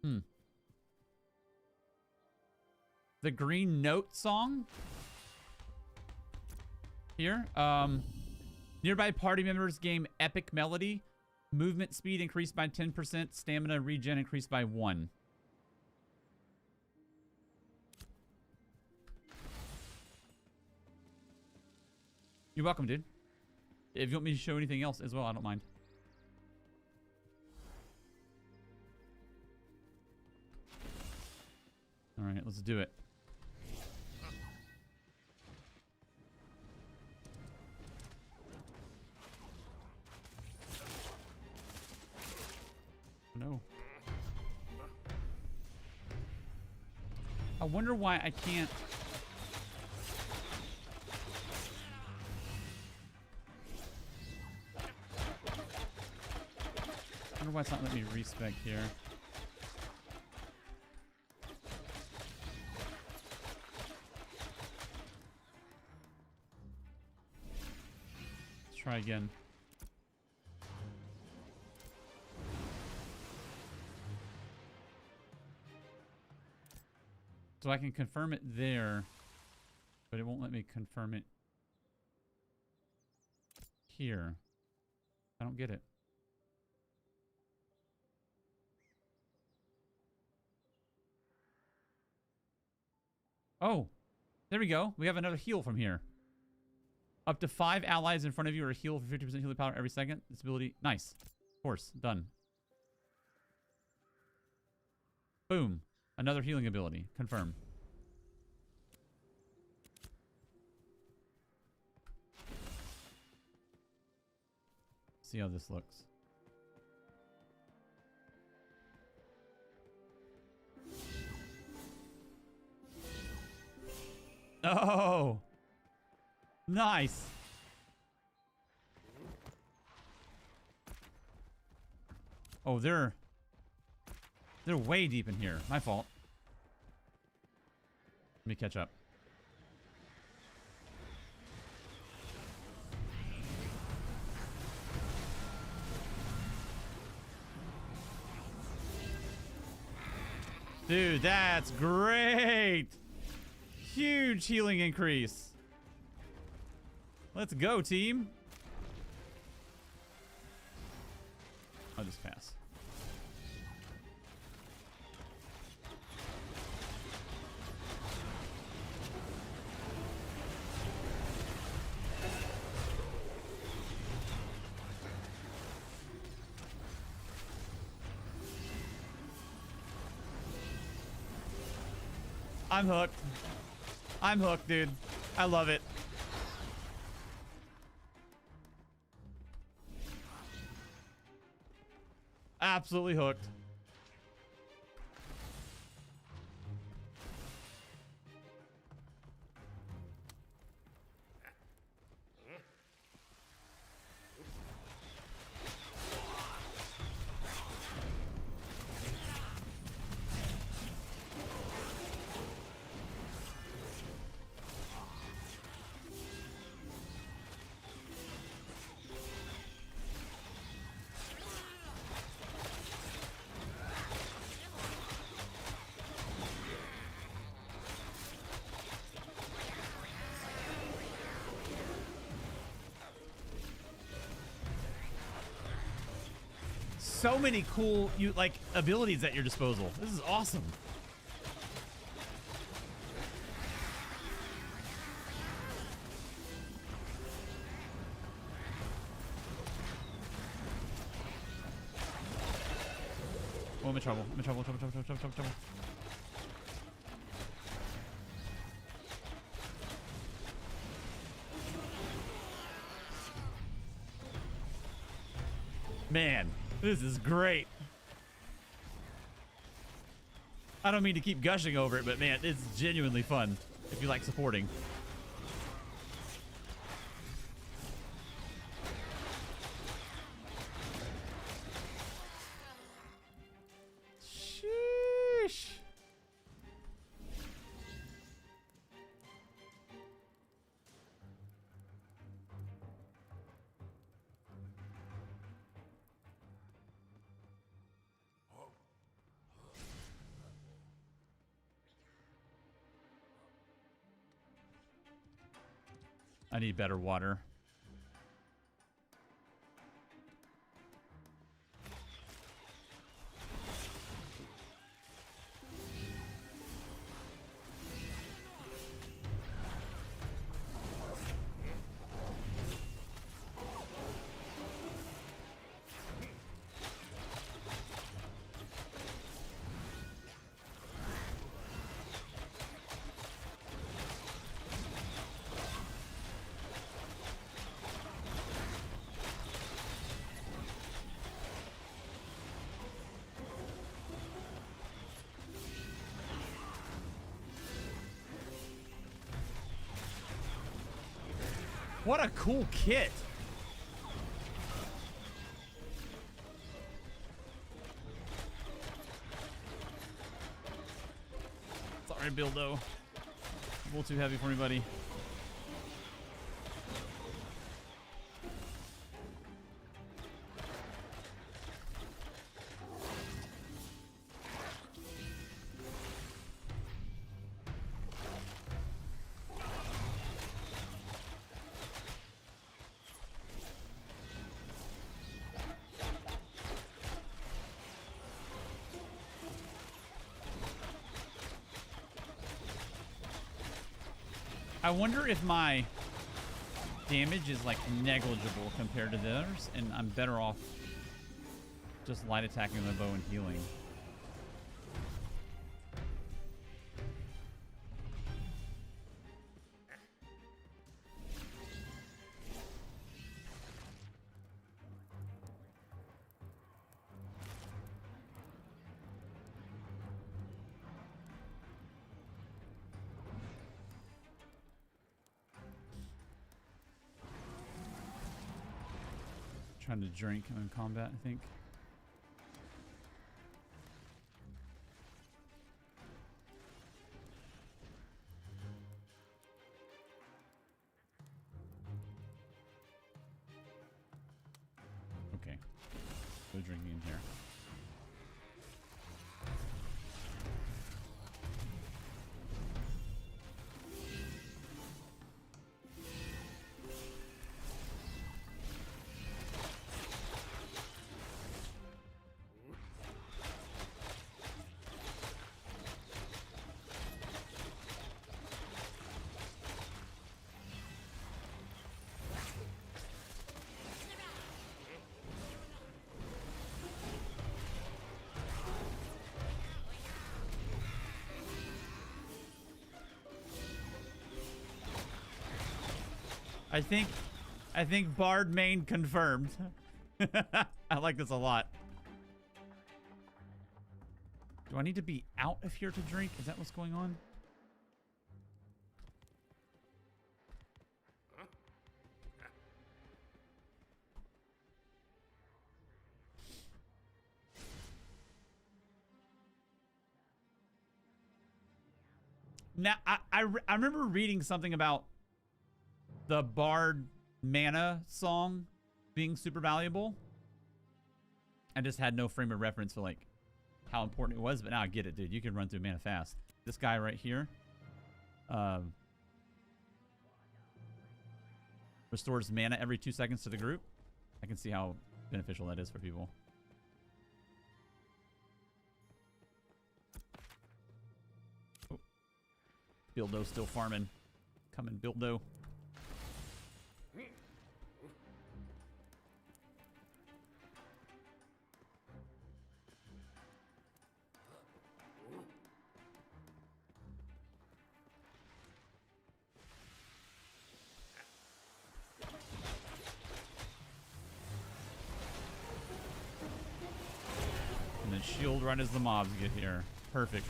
Hmm. The Green Note song? Here. Nearby party members gain epic melody. Movement speed increased by 10%. Stamina regen increased by 1. You're welcome, dude. If you want me to show anything else as well, I don't mind. All right, let's do it. No. I wonder why I can't. I wonder why it's not letting me respec here. Let's try again. So I can confirm it there, but it won't let me confirm it here. I don't get it. Oh, there we go. We have another heal from here. Up to 5 allies in front of you are healed for 50% healing power every second. This ability, nice. Of course, done. Boom. Another healing ability. Confirm. See how this looks. Oh! Nice! Oh, they're way deep in here. My fault. Let me catch up. Dude, that's great! Huge healing increase. Let's go, team. I'll just pass. I'm hooked. I'm hooked, dude. I love it. Absolutely hooked. So many cool abilities at your disposal. This is awesome. Oh, I'm in trouble. I'm in trouble. Trouble. Man, this is great. I don't mean to keep gushing over it, but man, it's genuinely fun if you like supporting. Sheesh. I need better water. What a cool kit. Sorry, Bildo. A little too heavy for me, buddy. I wonder if my damage is like negligible compared to the others, and I'm better off just light attacking the bow and healing. Trying to drink in combat, I think. Okay. Go drinking in here. I think Bard main confirmed. I like this a lot. Do I need to be out of here to drink? Is that what's going on? Now, I remember reading something about the Bard mana song being super valuable. I just had no frame of reference for like how important it was, but now I get it, dude. You can run through mana fast. This guy right here restores mana every 2 seconds to the group. I can see how beneficial that is for people. Oh. Bildo still farming. Coming, Bildo. And then shield right as the mobs get here. Perfect.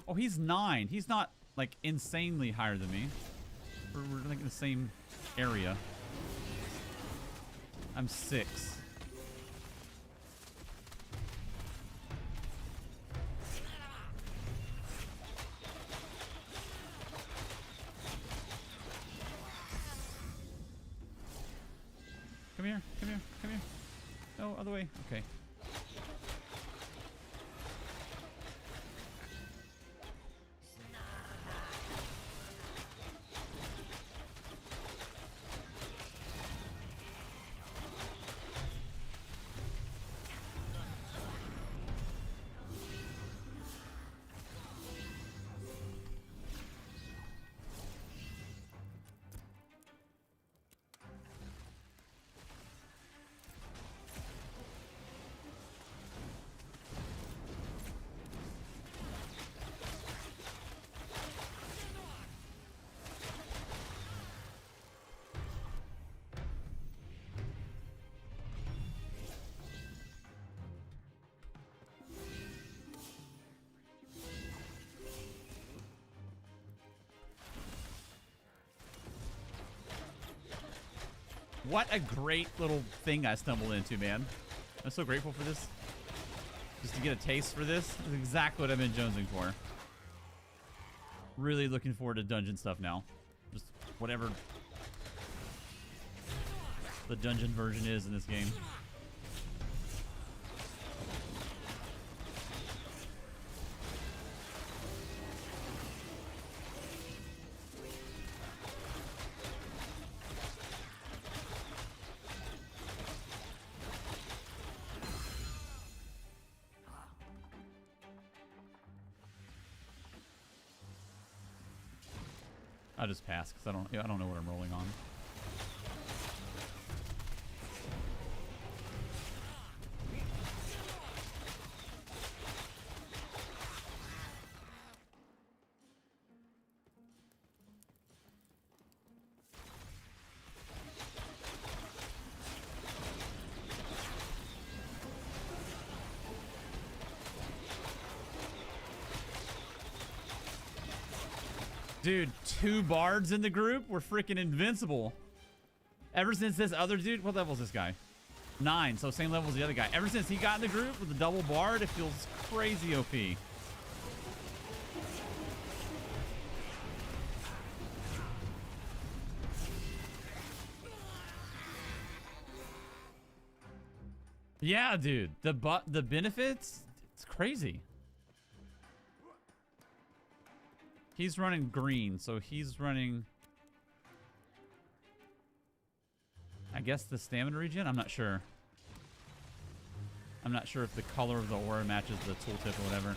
Oh, he's 9. He's not, like, insanely higher than me. We're like in the same area. I'm 6. Come here, come here, come here. No, other way. Okay. What a great little thing I stumbled into, man. I'm so grateful for this. Just to get a taste for this. This is exactly what I've been jonesing for. Really looking forward to dungeon stuff now. Just whatever the dungeon version is in this game. I'll just pass because I don't know what I'm rolling on. Dude, 2 bards in the group? We're freaking invincible. Ever since this other dude... What level is this guy? 9, so same level as the other guy. Ever since he got in the group with the double bard, it feels crazy OP. Yeah, dude. The benefits, it's crazy. He's running green, so he's running... I guess the stamina regen? I'm not sure. I'm not sure if the color of the aura matches the tooltip or whatever.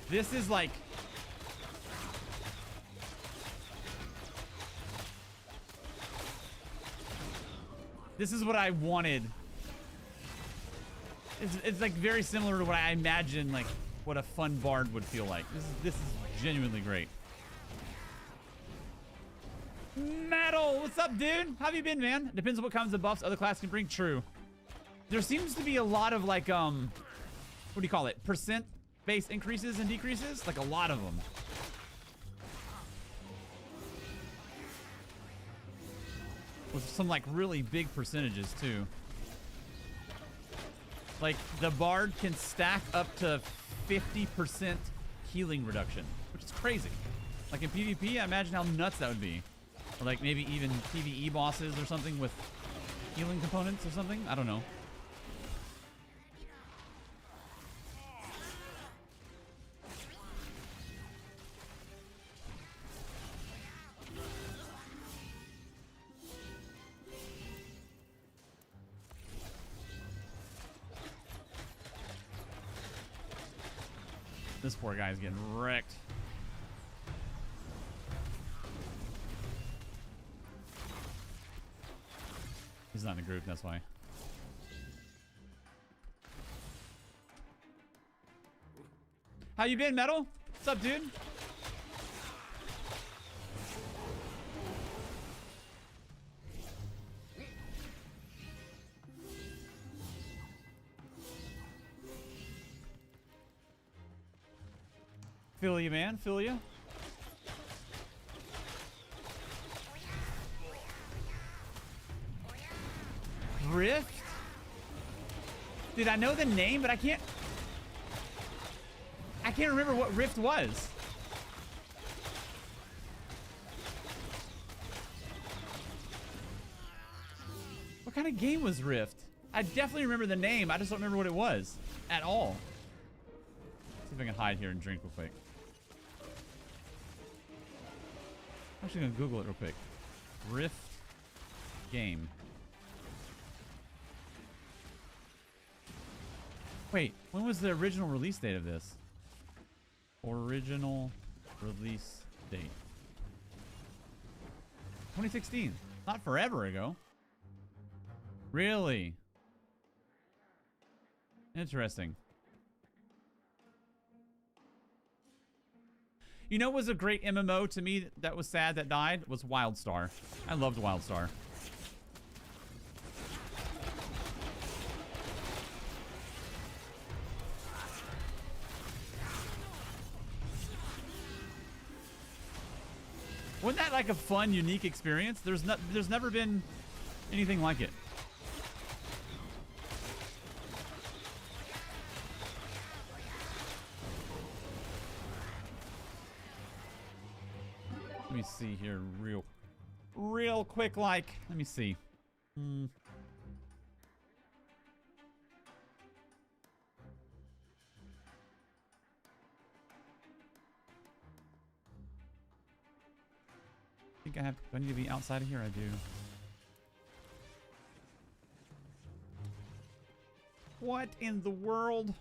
This is like... This is what I wanted. It's like very similar to what I imagine, like, what a fun bard would feel like. This is genuinely great. Metal! What's up, dude? How have you been, man? Depends on what kinds of buffs other classes can bring. True. There seems to be a lot of, like, what do you call it? Percent base increases and decreases? Like, a lot of them. With some, like, really big percentages, too. Like, the bard can stack up to 50% healing reduction, which is crazy. Like, in PvP, I imagine how nuts that would be. Or, like, maybe even PvE bosses or something with healing components or something? I don't know. This poor guy's getting wrecked. He's not in a group, that's why. How you been, Metal? What's up, dude? Feel you, man. Feel you. Rift? Dude, I know the name, but I can't remember what Rift was. What kind of game was Rift? I definitely remember the name. I just don't remember what it was at all. Let's see if I can hide here and drink real quick. I'm actually gonna Google it real quick. Rift game. Wait, when was the original release date of this? Original release date. 2016. Not forever ago. Really? Interesting. You know what was a great MMO to me that was sad that died? Was WildStar. I loved WildStar. Wasn't that like a fun, unique experience? There's never been anything like it. Let me see here real quick, like, let me see. I think do I need to be outside of here? I do. What in the world?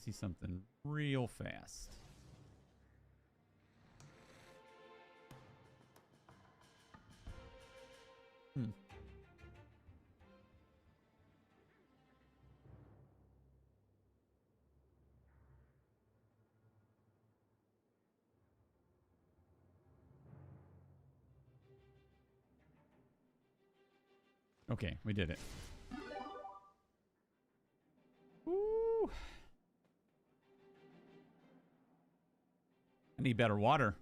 See something real fast. Okay, we did it. Woo. I need better water.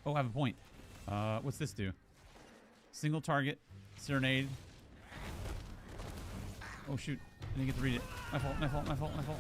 Oh, I have a point. What's this do? Single target, serenade. Oh shoot, I didn't get to read it. My fault, my fault, my fault, my fault.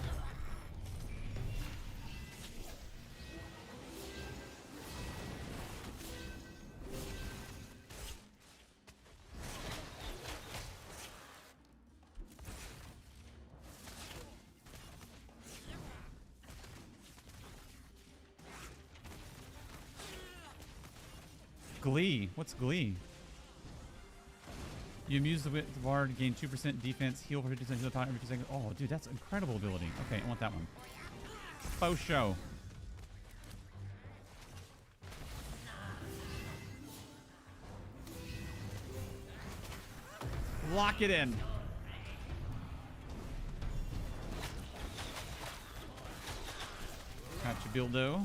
Glee. What's Glee? You amuse the bard to gain 2% defense, heal for 50% of the time every 2 seconds. Oh, dude, that's an incredible ability. Okay, I want that one. Faux show. Lock it in. Gotcha, Bildo.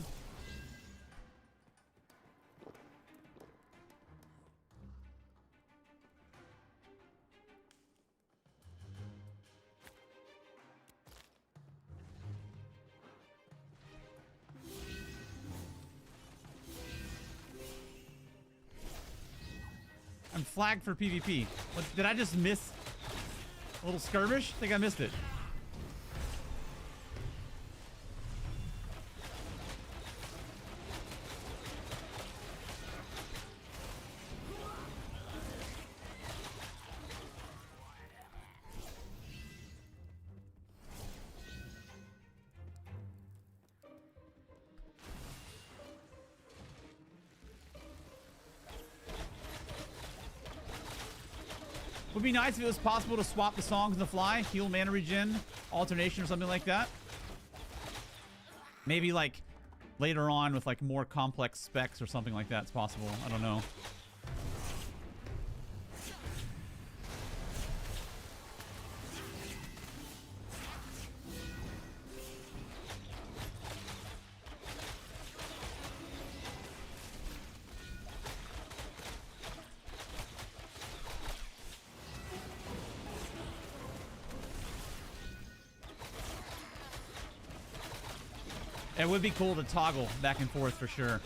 I'm flagged for PvP. What, did I just miss a little skirmish? I think I missed it. Would be nice if it was possible to swap the songs on the fly, heal, mana regen, alternation, or something like that. Maybe like later on with like more complex specs or something like that, it's possible. I don't know. It would be cool to toggle back and forth for sure.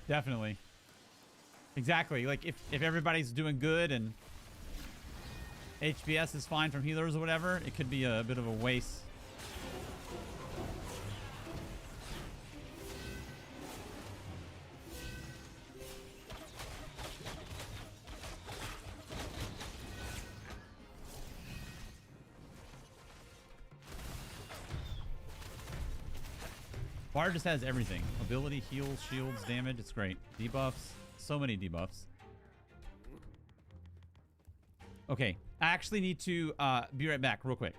Definitely. Exactly. Like if everybody's doing good and HPS is fine from healers or whatever, it could be a bit of a waste. Bard just has everything. Ability, heals, shields, damage. It's great. Debuffs. So many debuffs. Okay. I actually need to be right back real quick.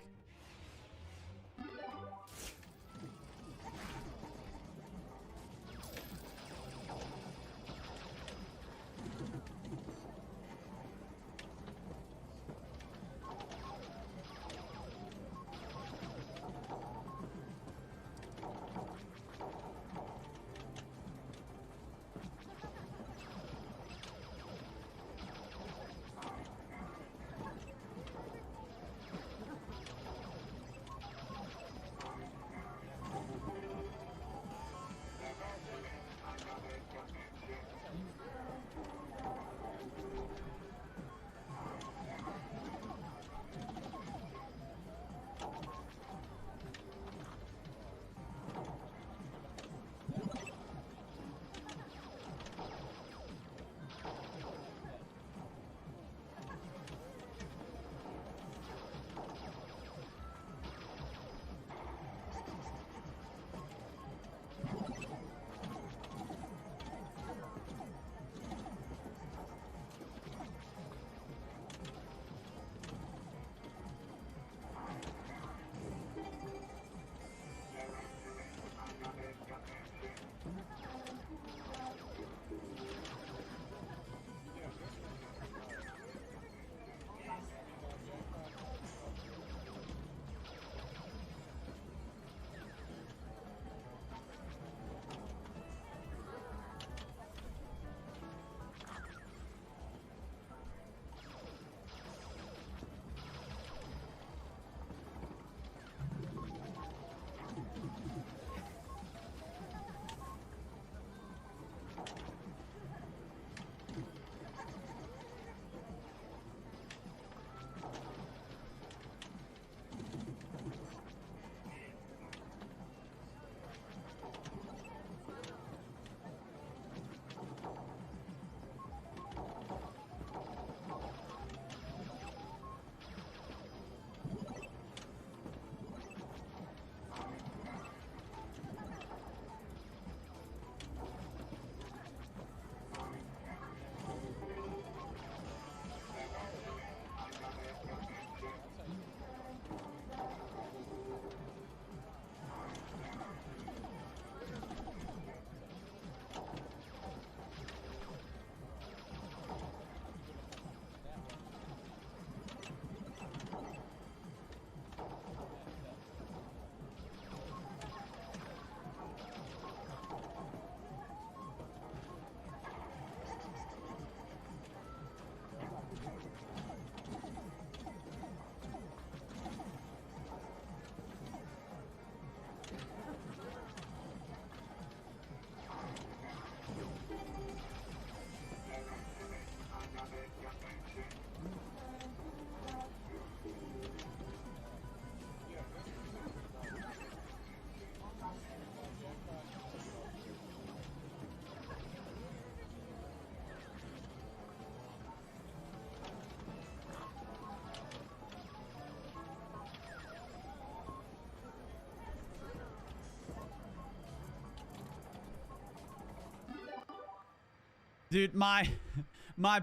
Dude, my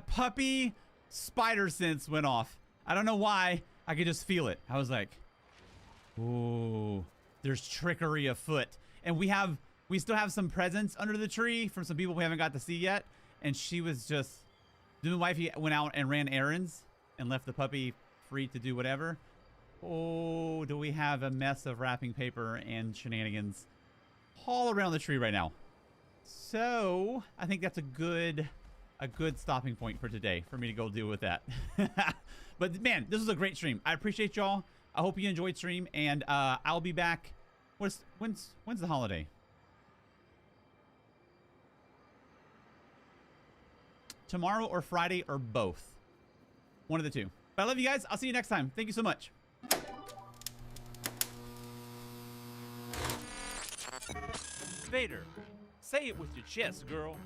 puppy spider sense went off. I don't know why. I could just feel it. I was like, ooh, there's trickery afoot. And we still have some presents under the tree from some people we haven't got to see yet. And she was just, the wifey went out and ran errands and left the puppy free to do whatever. Oh, do we have a mess of wrapping paper and shenanigans all around the tree right now. So I think that's a good stopping point for today for me to go deal with that. But man, this was a great stream. I appreciate y'all. I hope you enjoyed stream, and I'll be back. When's the holiday? Tomorrow or Friday or both. One of the two. But I love you guys. I'll see you next time. Thank you so much. Vader, say it with your chest, girl.